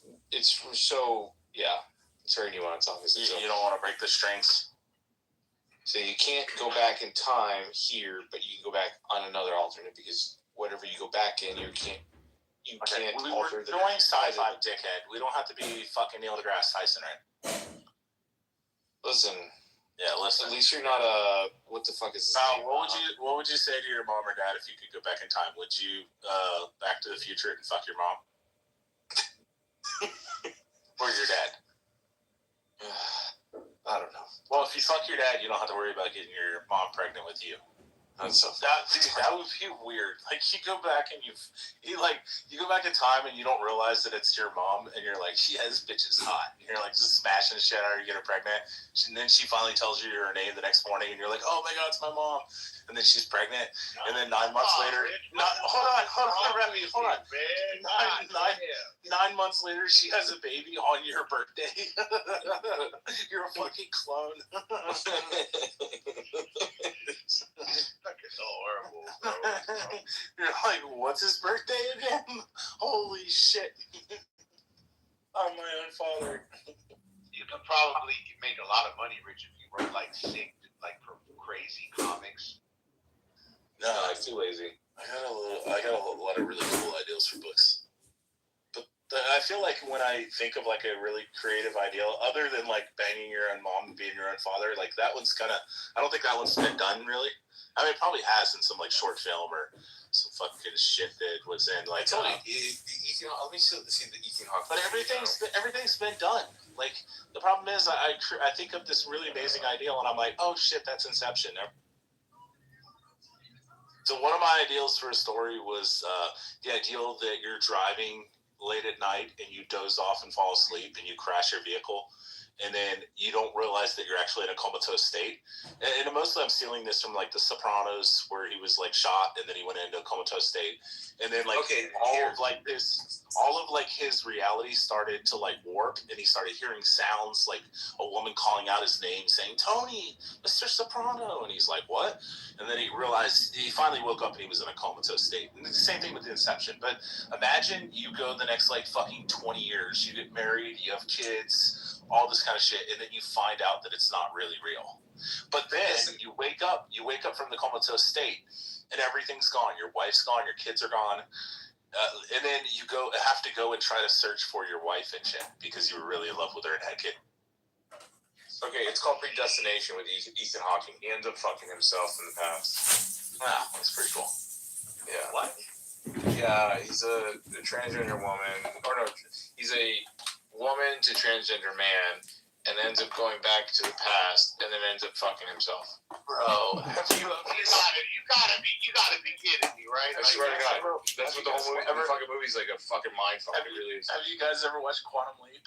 so yeah, it's very nuanced, obviously. You don't want to break the strings. So you can't go back in time here, but you can go back on another alternate because whatever you go back in, you can't alter the. We're doing sci-fi, dickhead. We don't have to be fucking Neil deGrasse Tyson, right? Listen. Yeah, listen. At least you're not a what the fuck is this? What would you say to your mom or dad if you could go back in time? Would you Back to the Future and fuck your mom? Or your dad? I don't know. Well, if you fuck your dad, you don't have to worry about getting your mom pregnant with you. That's so that would be weird. Like you go back and you go back in time and you don't realize that it's your mom and you're like, yeah, this bitch is hot. And you're like just smashing the shit out of her, you get her pregnant, and then she finally tells you her name the next morning and you're like, oh my god, it's my mom. And then she's pregnant, and then 9 months later, hold on, Remy, hold on. 9 months later, she has a baby on your birthday. You're a fucking clone. Fucking horrible, bro. You're like, what's his birthday again? Holy shit. I'm my own father. You could probably make a lot of money, Rich, if you wrote like sick, like crazy comics. No, I'm too lazy. I got a lot of really cool ideas for books. But I feel like when I think of like a really creative idea, other than like banging your own mom and being your own father, like that one's kind of, I don't think that one's been done really. I mean, it probably has in some like short film or some fucking shit that was in like. I told you, let me see the Ethan Hawke. But everything's been done. Like the problem is, I think of this really amazing ideal, and I'm like, oh shit, that's Inception. So one of my ideals for a story was the ideal that you're driving late at night and you doze off and fall asleep and you crash your vehicle, and then you don't realize that you're actually in a comatose state. And mostly I'm stealing this from like The Sopranos, where he was like shot and then he went into a comatose state, and then like all of his reality started to like warp, and he started hearing sounds like a woman calling out his name saying, Tony, Mr. Soprano, and he's like, what? And then he realized, he finally woke up and he was in a comatose state. And it's the same thing with Inception. But imagine you go the next like fucking 20 years, you get married, you have kids, all this kind of shit, and then you find out that it's not really real. But then you wake up from the comatose state, and everything's gone. Your wife's gone, your kids are gone, and then you have to go and try to search for your wife and shit because you were really in love with her and had a kid. Okay, it's called Predestination with Ethan Hawke. He ends up fucking himself in the past. Wow, that's pretty cool. Yeah. What? Yeah, he's a transgender woman. Or no, he's a woman to transgender man, and ends up going back to the past, and then ends up fucking himself. Bro, You gotta be kidding me, right? I swear to God, that's what the whole movie. The fucking movie's like a fucking mind fuck. It really is. Have you guys ever watched Quantum Leap?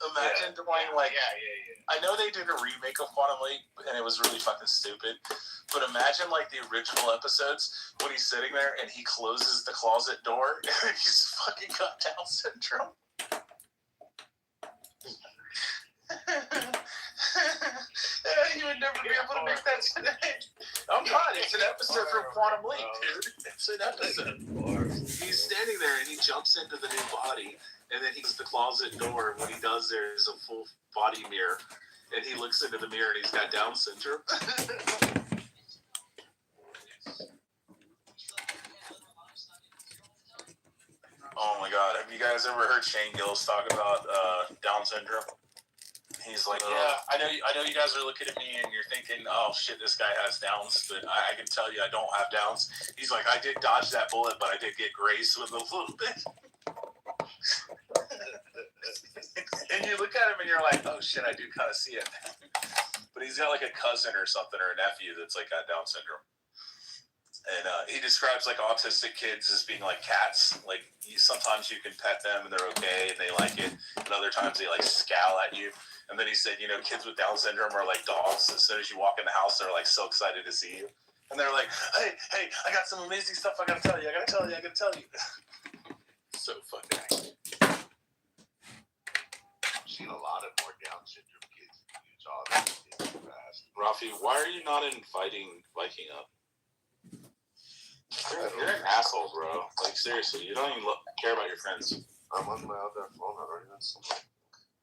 Imagine playing like. I know they did a remake of Quantum Leap, and it was really fucking stupid. But imagine like the original episodes when he's sitting there and he closes the closet door and he's fucking got Down syndrome. You would never be able to make that today. I'm not. It's an episode from Quantum Leap, dude. It's an episode. He's standing there and he jumps into the new body, and then he's the closet door. And what he does there is a full body mirror, and he looks into the mirror and he's got Down syndrome. Oh my god! Have you guys ever heard Shane Gillis talk about Down syndrome? He's like, yeah, I know you guys are looking at me and you're thinking, oh shit, this guy has Downs, but I can tell you I don't have Downs. He's like, I did dodge that bullet, but I did get grazed with a little bit. And you look at him and you're like, oh shit, I do kind of see it. But he's got like a cousin or something or a nephew that's like got Down syndrome. And he describes like autistic kids as being like cats. Like sometimes you can pet them and they're okay and they like it, and other times they like scowl at you. And then he said, you know, kids with Down syndrome are like dogs. As soon as you walk in the house, they're like so excited to see you, and they're like, hey, I got some amazing stuff I gotta tell you. So fucking. I've seen a lot of more Down syndrome kids in Utah than in the past. Rafi, why are you not inviting Viking up? You're an asshole, bro. Like, seriously, you don't even care about your friends. I'm on my other phone already.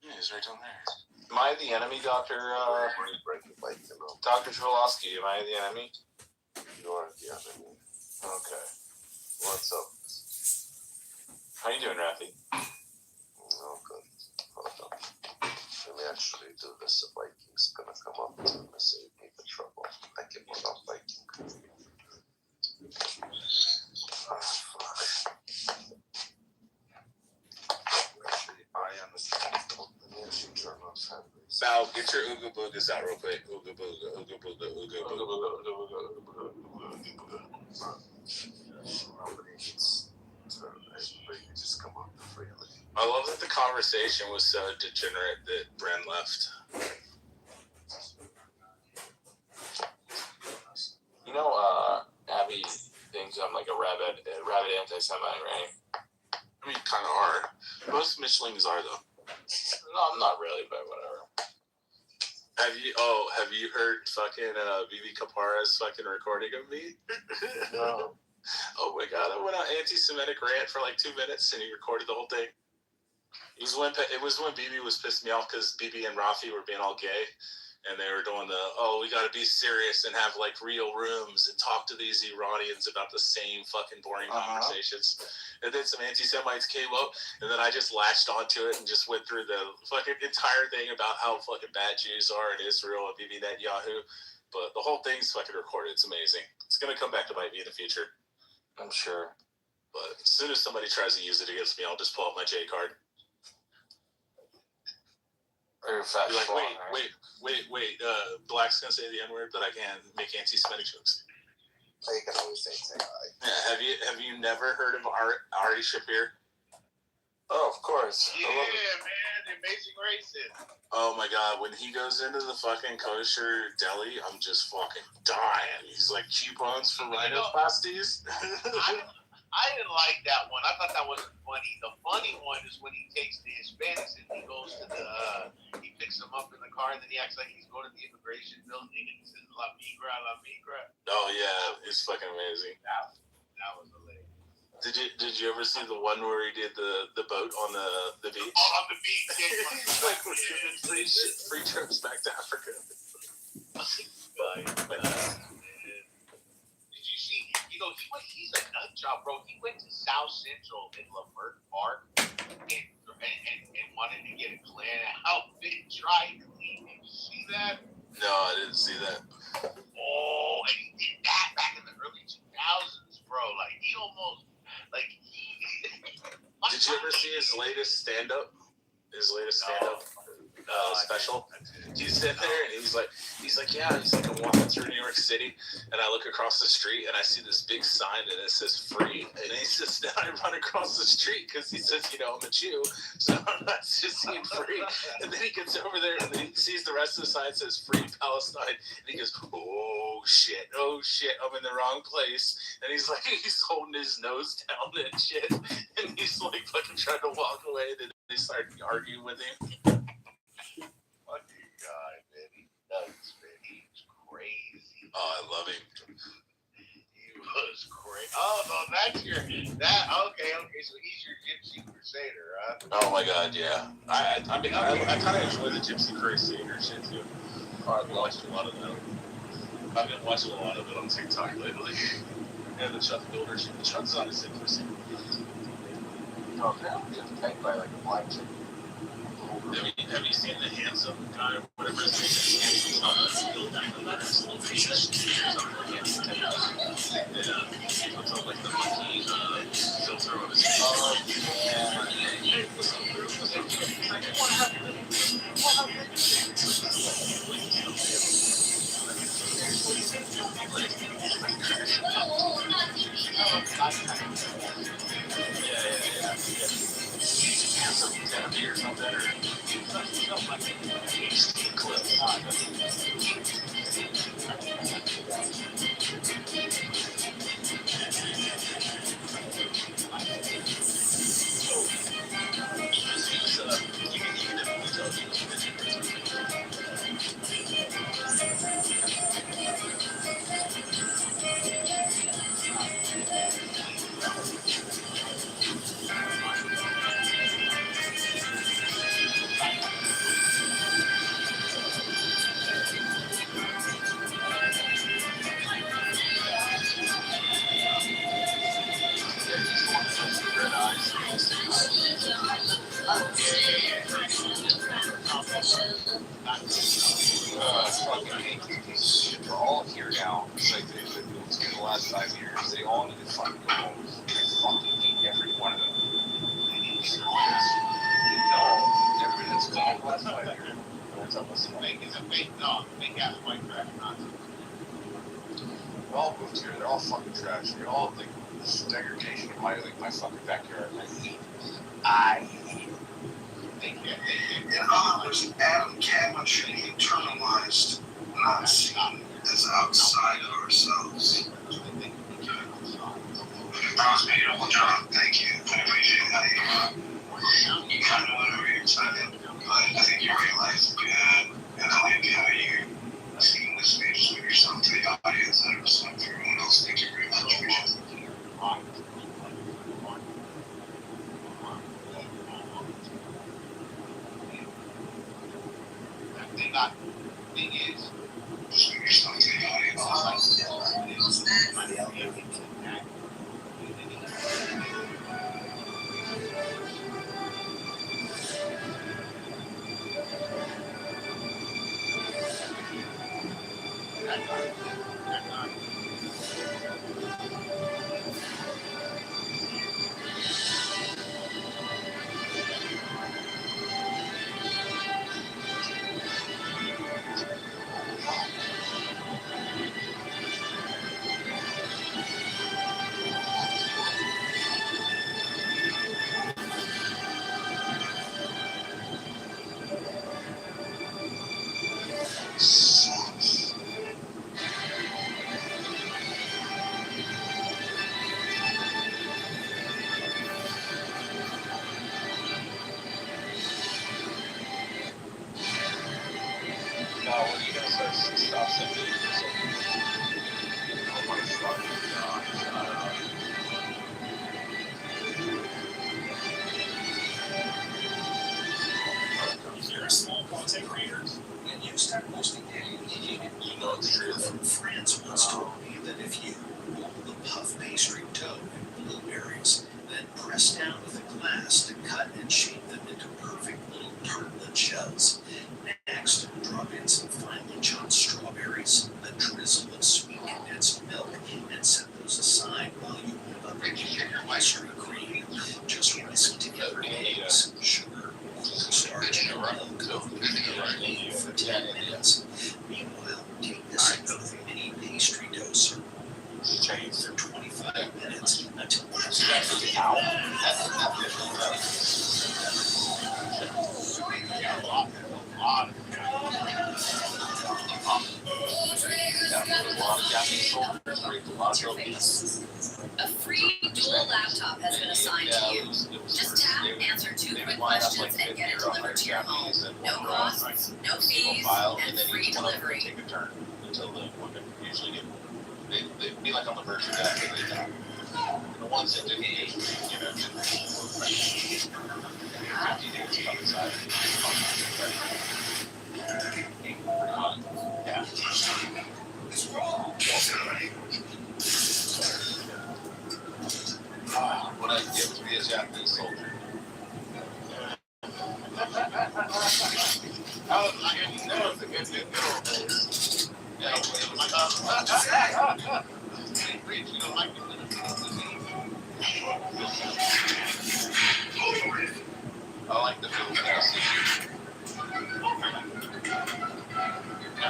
Yeah, he's right down there. Am I the enemy, Dr. Dr. Trelowski? Am I the enemy? You are the enemy. Okay. What's up? How you doing, Rafi? Oh, good. Hold on. Let me actually do this. The Viking's gonna come up and save me the trouble. I can put on Viking. Oh, fuck. Actually, I understand. Val, get your Ooga Boogas out real quick. Ooga Booga, Ooga Booga, Ooga Booga. I love that the conversation was so degenerate that Bren left. You know, Abby thinks I'm like a rabid anti-Semite, right? I mean, kind of are. Most Michelings are, though. No, I'm not really, but whatever. Have you heard fucking BB Kapara's fucking recording of me? No. Oh my god, I went on anti-Semitic rant for like 2 minutes and he recorded the whole thing. It was when BB was pissing me off because BB and Rafi were being all gay. And they were doing we gotta be serious and have like real rooms and talk to these Iranians about the same fucking boring conversations. And then some anti-Semites came up, and then I just latched onto it and just went through the fucking entire thing about how fucking bad Jews are in Israel and Bibi Netanyahu. But the whole thing's fucking recorded. It's amazing. It's gonna come back to bite me in the future. I'm sure. But as soon as somebody tries to use it against me, I'll just pull out my J card. Or fat like, wait, Black's gonna say the N-word, but I can't make anti-Semitic jokes. So you can always say hi. Yeah, have you never heard of Ari Shapir? Oh, of course. Yeah, man, the Amazing Racist. Oh my god, when he goes into the fucking kosher deli, I'm just fucking dying. He's like, coupons for rhinoplasties. I didn't like that one. I thought that wasn't funny. The funny one is when he takes the Hispanics and he goes to he picks them up in the car and then he acts like he's going to the immigration building and he says, La Migra, La Migra. Oh yeah, it's fucking amazing. That was hilarious. Did you ever see the one where he did the boat on the beach? Oh, on the beach. Yeah, he's like, we're giving free trips back to Africa. He's a nut job, bro. He went to South Central in Laverne Park and wanted to get a Klan outfit, try clean. Did you see that? No, I didn't see that. Oh, and he did that back in the early 2000s, bro. Like, he almost, like, Did you ever see his latest stand-up? Special. He's sitting there and he's like, I'm walking through New York City and I look across the street and I see this big sign and it says free. And he says, then I run across the street because he says, I'm a Jew, so I'm not just seeing free. And then he gets over there and then he sees the rest of the sign says free Palestine. And he goes, oh shit, I'm in the wrong place. And he's like, he's holding his nose down and shit. And he's like fucking trying to walk away. And then they start arguing with him. Fucking guy, man. He nuts, man. He's crazy. Oh, I love him. He was crazy. Oh, no, okay. So he's your Gypsy Crusader, huh? Oh my god, yeah. I kind of enjoy the Gypsy Crusader shit too. I've been watching a lot of that. I've been watching a lot of it on TikTok lately. And the Chuck Builder shit. The Chuck's on his interesting. No, apparently he was pegged by like a black chick. Have you seen the handsome guy or whatever his name is? Puts on like the monkey filter on his or something, or We're all here now. It's like it's been the last 5 years. They all need to fucking go home. I fucking hate every one of them. They need to be serious. No, everybody that's gone the last 5 years. It's a fake dog. Fake ass white trash Nazi. They all moved here. They're all fucking trash. They're all like this degradation of my fucking backyard. I hate it. They can't. In other words, Adam Cameron should be internalized, not seen as outside of ourselves. That was a beautiful job. Thank you. I appreciate that. You kind of went over your excited, but I think you realized good. And I like how you seamlessly just with yourself to the audience and respect for everyone else. Thank you very much. Appreciate it. They got thing is just with yourself to the audience. When are you gonna stop sending me this? Oh my fucking god. If you're a small content creator and you start posting daily, you know it's true. From France once told me that if you roll the puff pastry dough in blueberries, then press down with a glass to cut and shape them into perfect little tartlet shells. Next, drop in some finely chopped strawberries, a drizzle of sweet condensed milk, and set those aside while you whip up your pastry cream. Just whisk together eggs, sugar, cornstarch, and milk for 10 minutes. Meanwhile, take this mini pastry dough circle, chain for 25 minutes until it's ready. A free dual laptop has been assigned to you. Just tap, answer 2 quick questions, and get it delivered to your home. No costs, no fees, and free delivery. Take a turn until the women usually get. They be like on the verge of death, and they die. The ones that didn't age, you know, didn't age. 50 days come inside. Yeah. It's wrong. What I get to be a Japanese soldier. I was like, you know, it's a good old days. Yeah, it was like, you don't like it. I like the Filipinos. I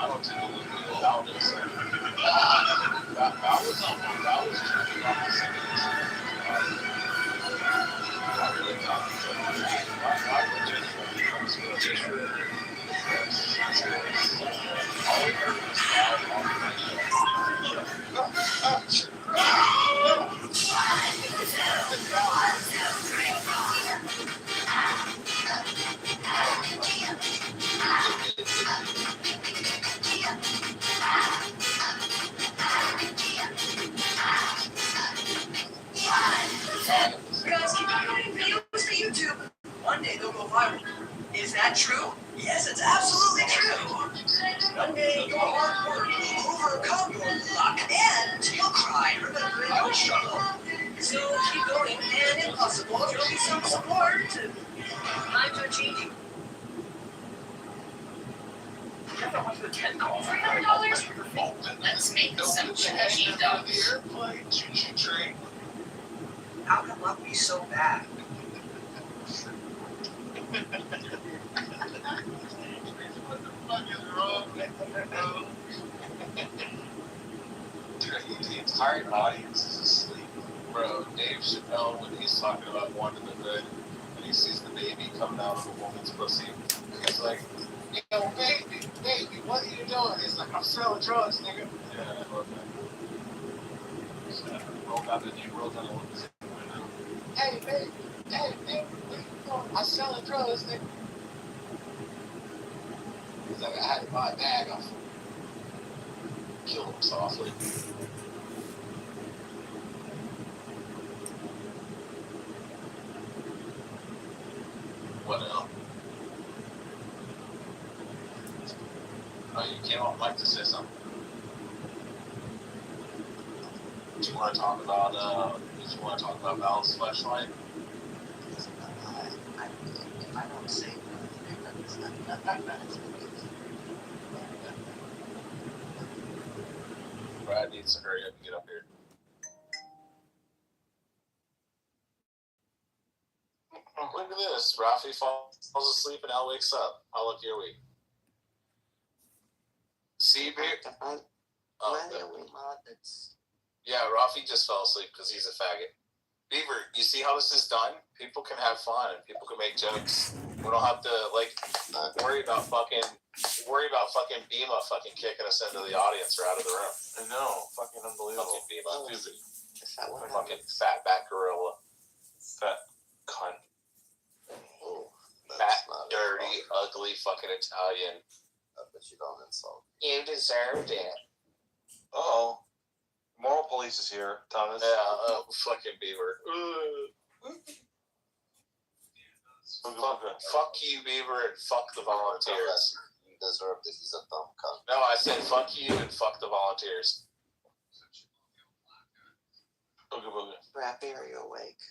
don't typically do about this. That was tripping off the singles. I really thought I legitimately just all we heard was loud on the Guys keep uploading videos to YouTube. One day they'll go viral. Is that true? Yes, it's absolutely true. One day your hard work will overcome your luck and you'll cry remembering your struggle. So keep going, and if possible, throw me some support. Times are changing. $10 calls. $300 for your phone. Let's make some chili dough. The airplane, choo-choo train. How can luck be so bad? entire audience is asleep. Bro, Dave Chappelle, when he's talking about going to the hood, and he sees the baby coming out of a woman's pussy, he's like, yo, baby, what are you doing? He's like, I'm selling drugs, nigga. Yeah, I love that. So, rolled out the window. Hey, baby, what are you doing? I'm selling drugs, nigga. He's like, I had to buy a bag off. Kill him softly. What else? Oh, you came off mic to say something. Do you want to talk about Val's flashlight? If I don't say Brad needs to hurry up and get up here. Look at this. Rafi falls asleep and Al wakes up. How lucky are we? See, babe? Yeah, Rafi just fell asleep because he's a faggot. Beaver, you see how this is done? People can have fun and people can make jokes. We don't have to worry about fucking Bima fucking kicking us into the audience or out of the room. I know, fucking unbelievable. Fucking Bima, fucking fat back gorilla, fat cunt, fat, dirty, ugly fucking Italian. But you don't insult. You deserved it. Uh-oh. Moral police is here, Thomas. Yeah, fucking Beaver. Fuck you, Beaver, and fuck the volunteers. You deserve this. He's a dumb cunt. No, I said fuck you and fuck the volunteers. Booga booga. Rappy, are you awake?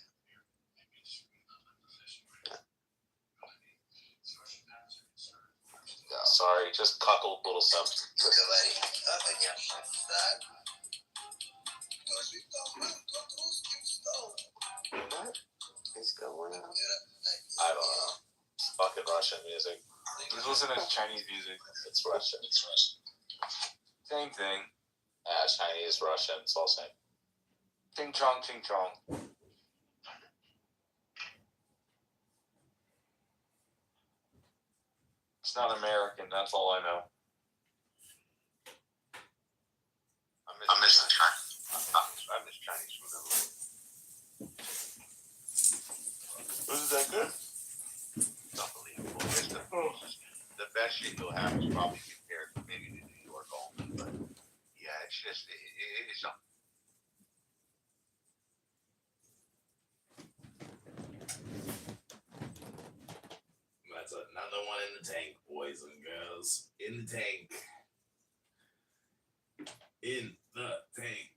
Sorry, just cuckold little something. What is going on? I don't know. It's fucking Russian music. He's listening to Chinese music. It's Russian. Same thing. Chinese, Russian, it's all same. Ching chong, ching chong. It's not American, that's all I know. I miss Chinese food. Is that good? It's unbelievable. It's the best shit you'll have is probably compared to maybe the New York only, but yeah, it's just it's something. That's another one in the tank, boys and girls. In the tank. In the tank.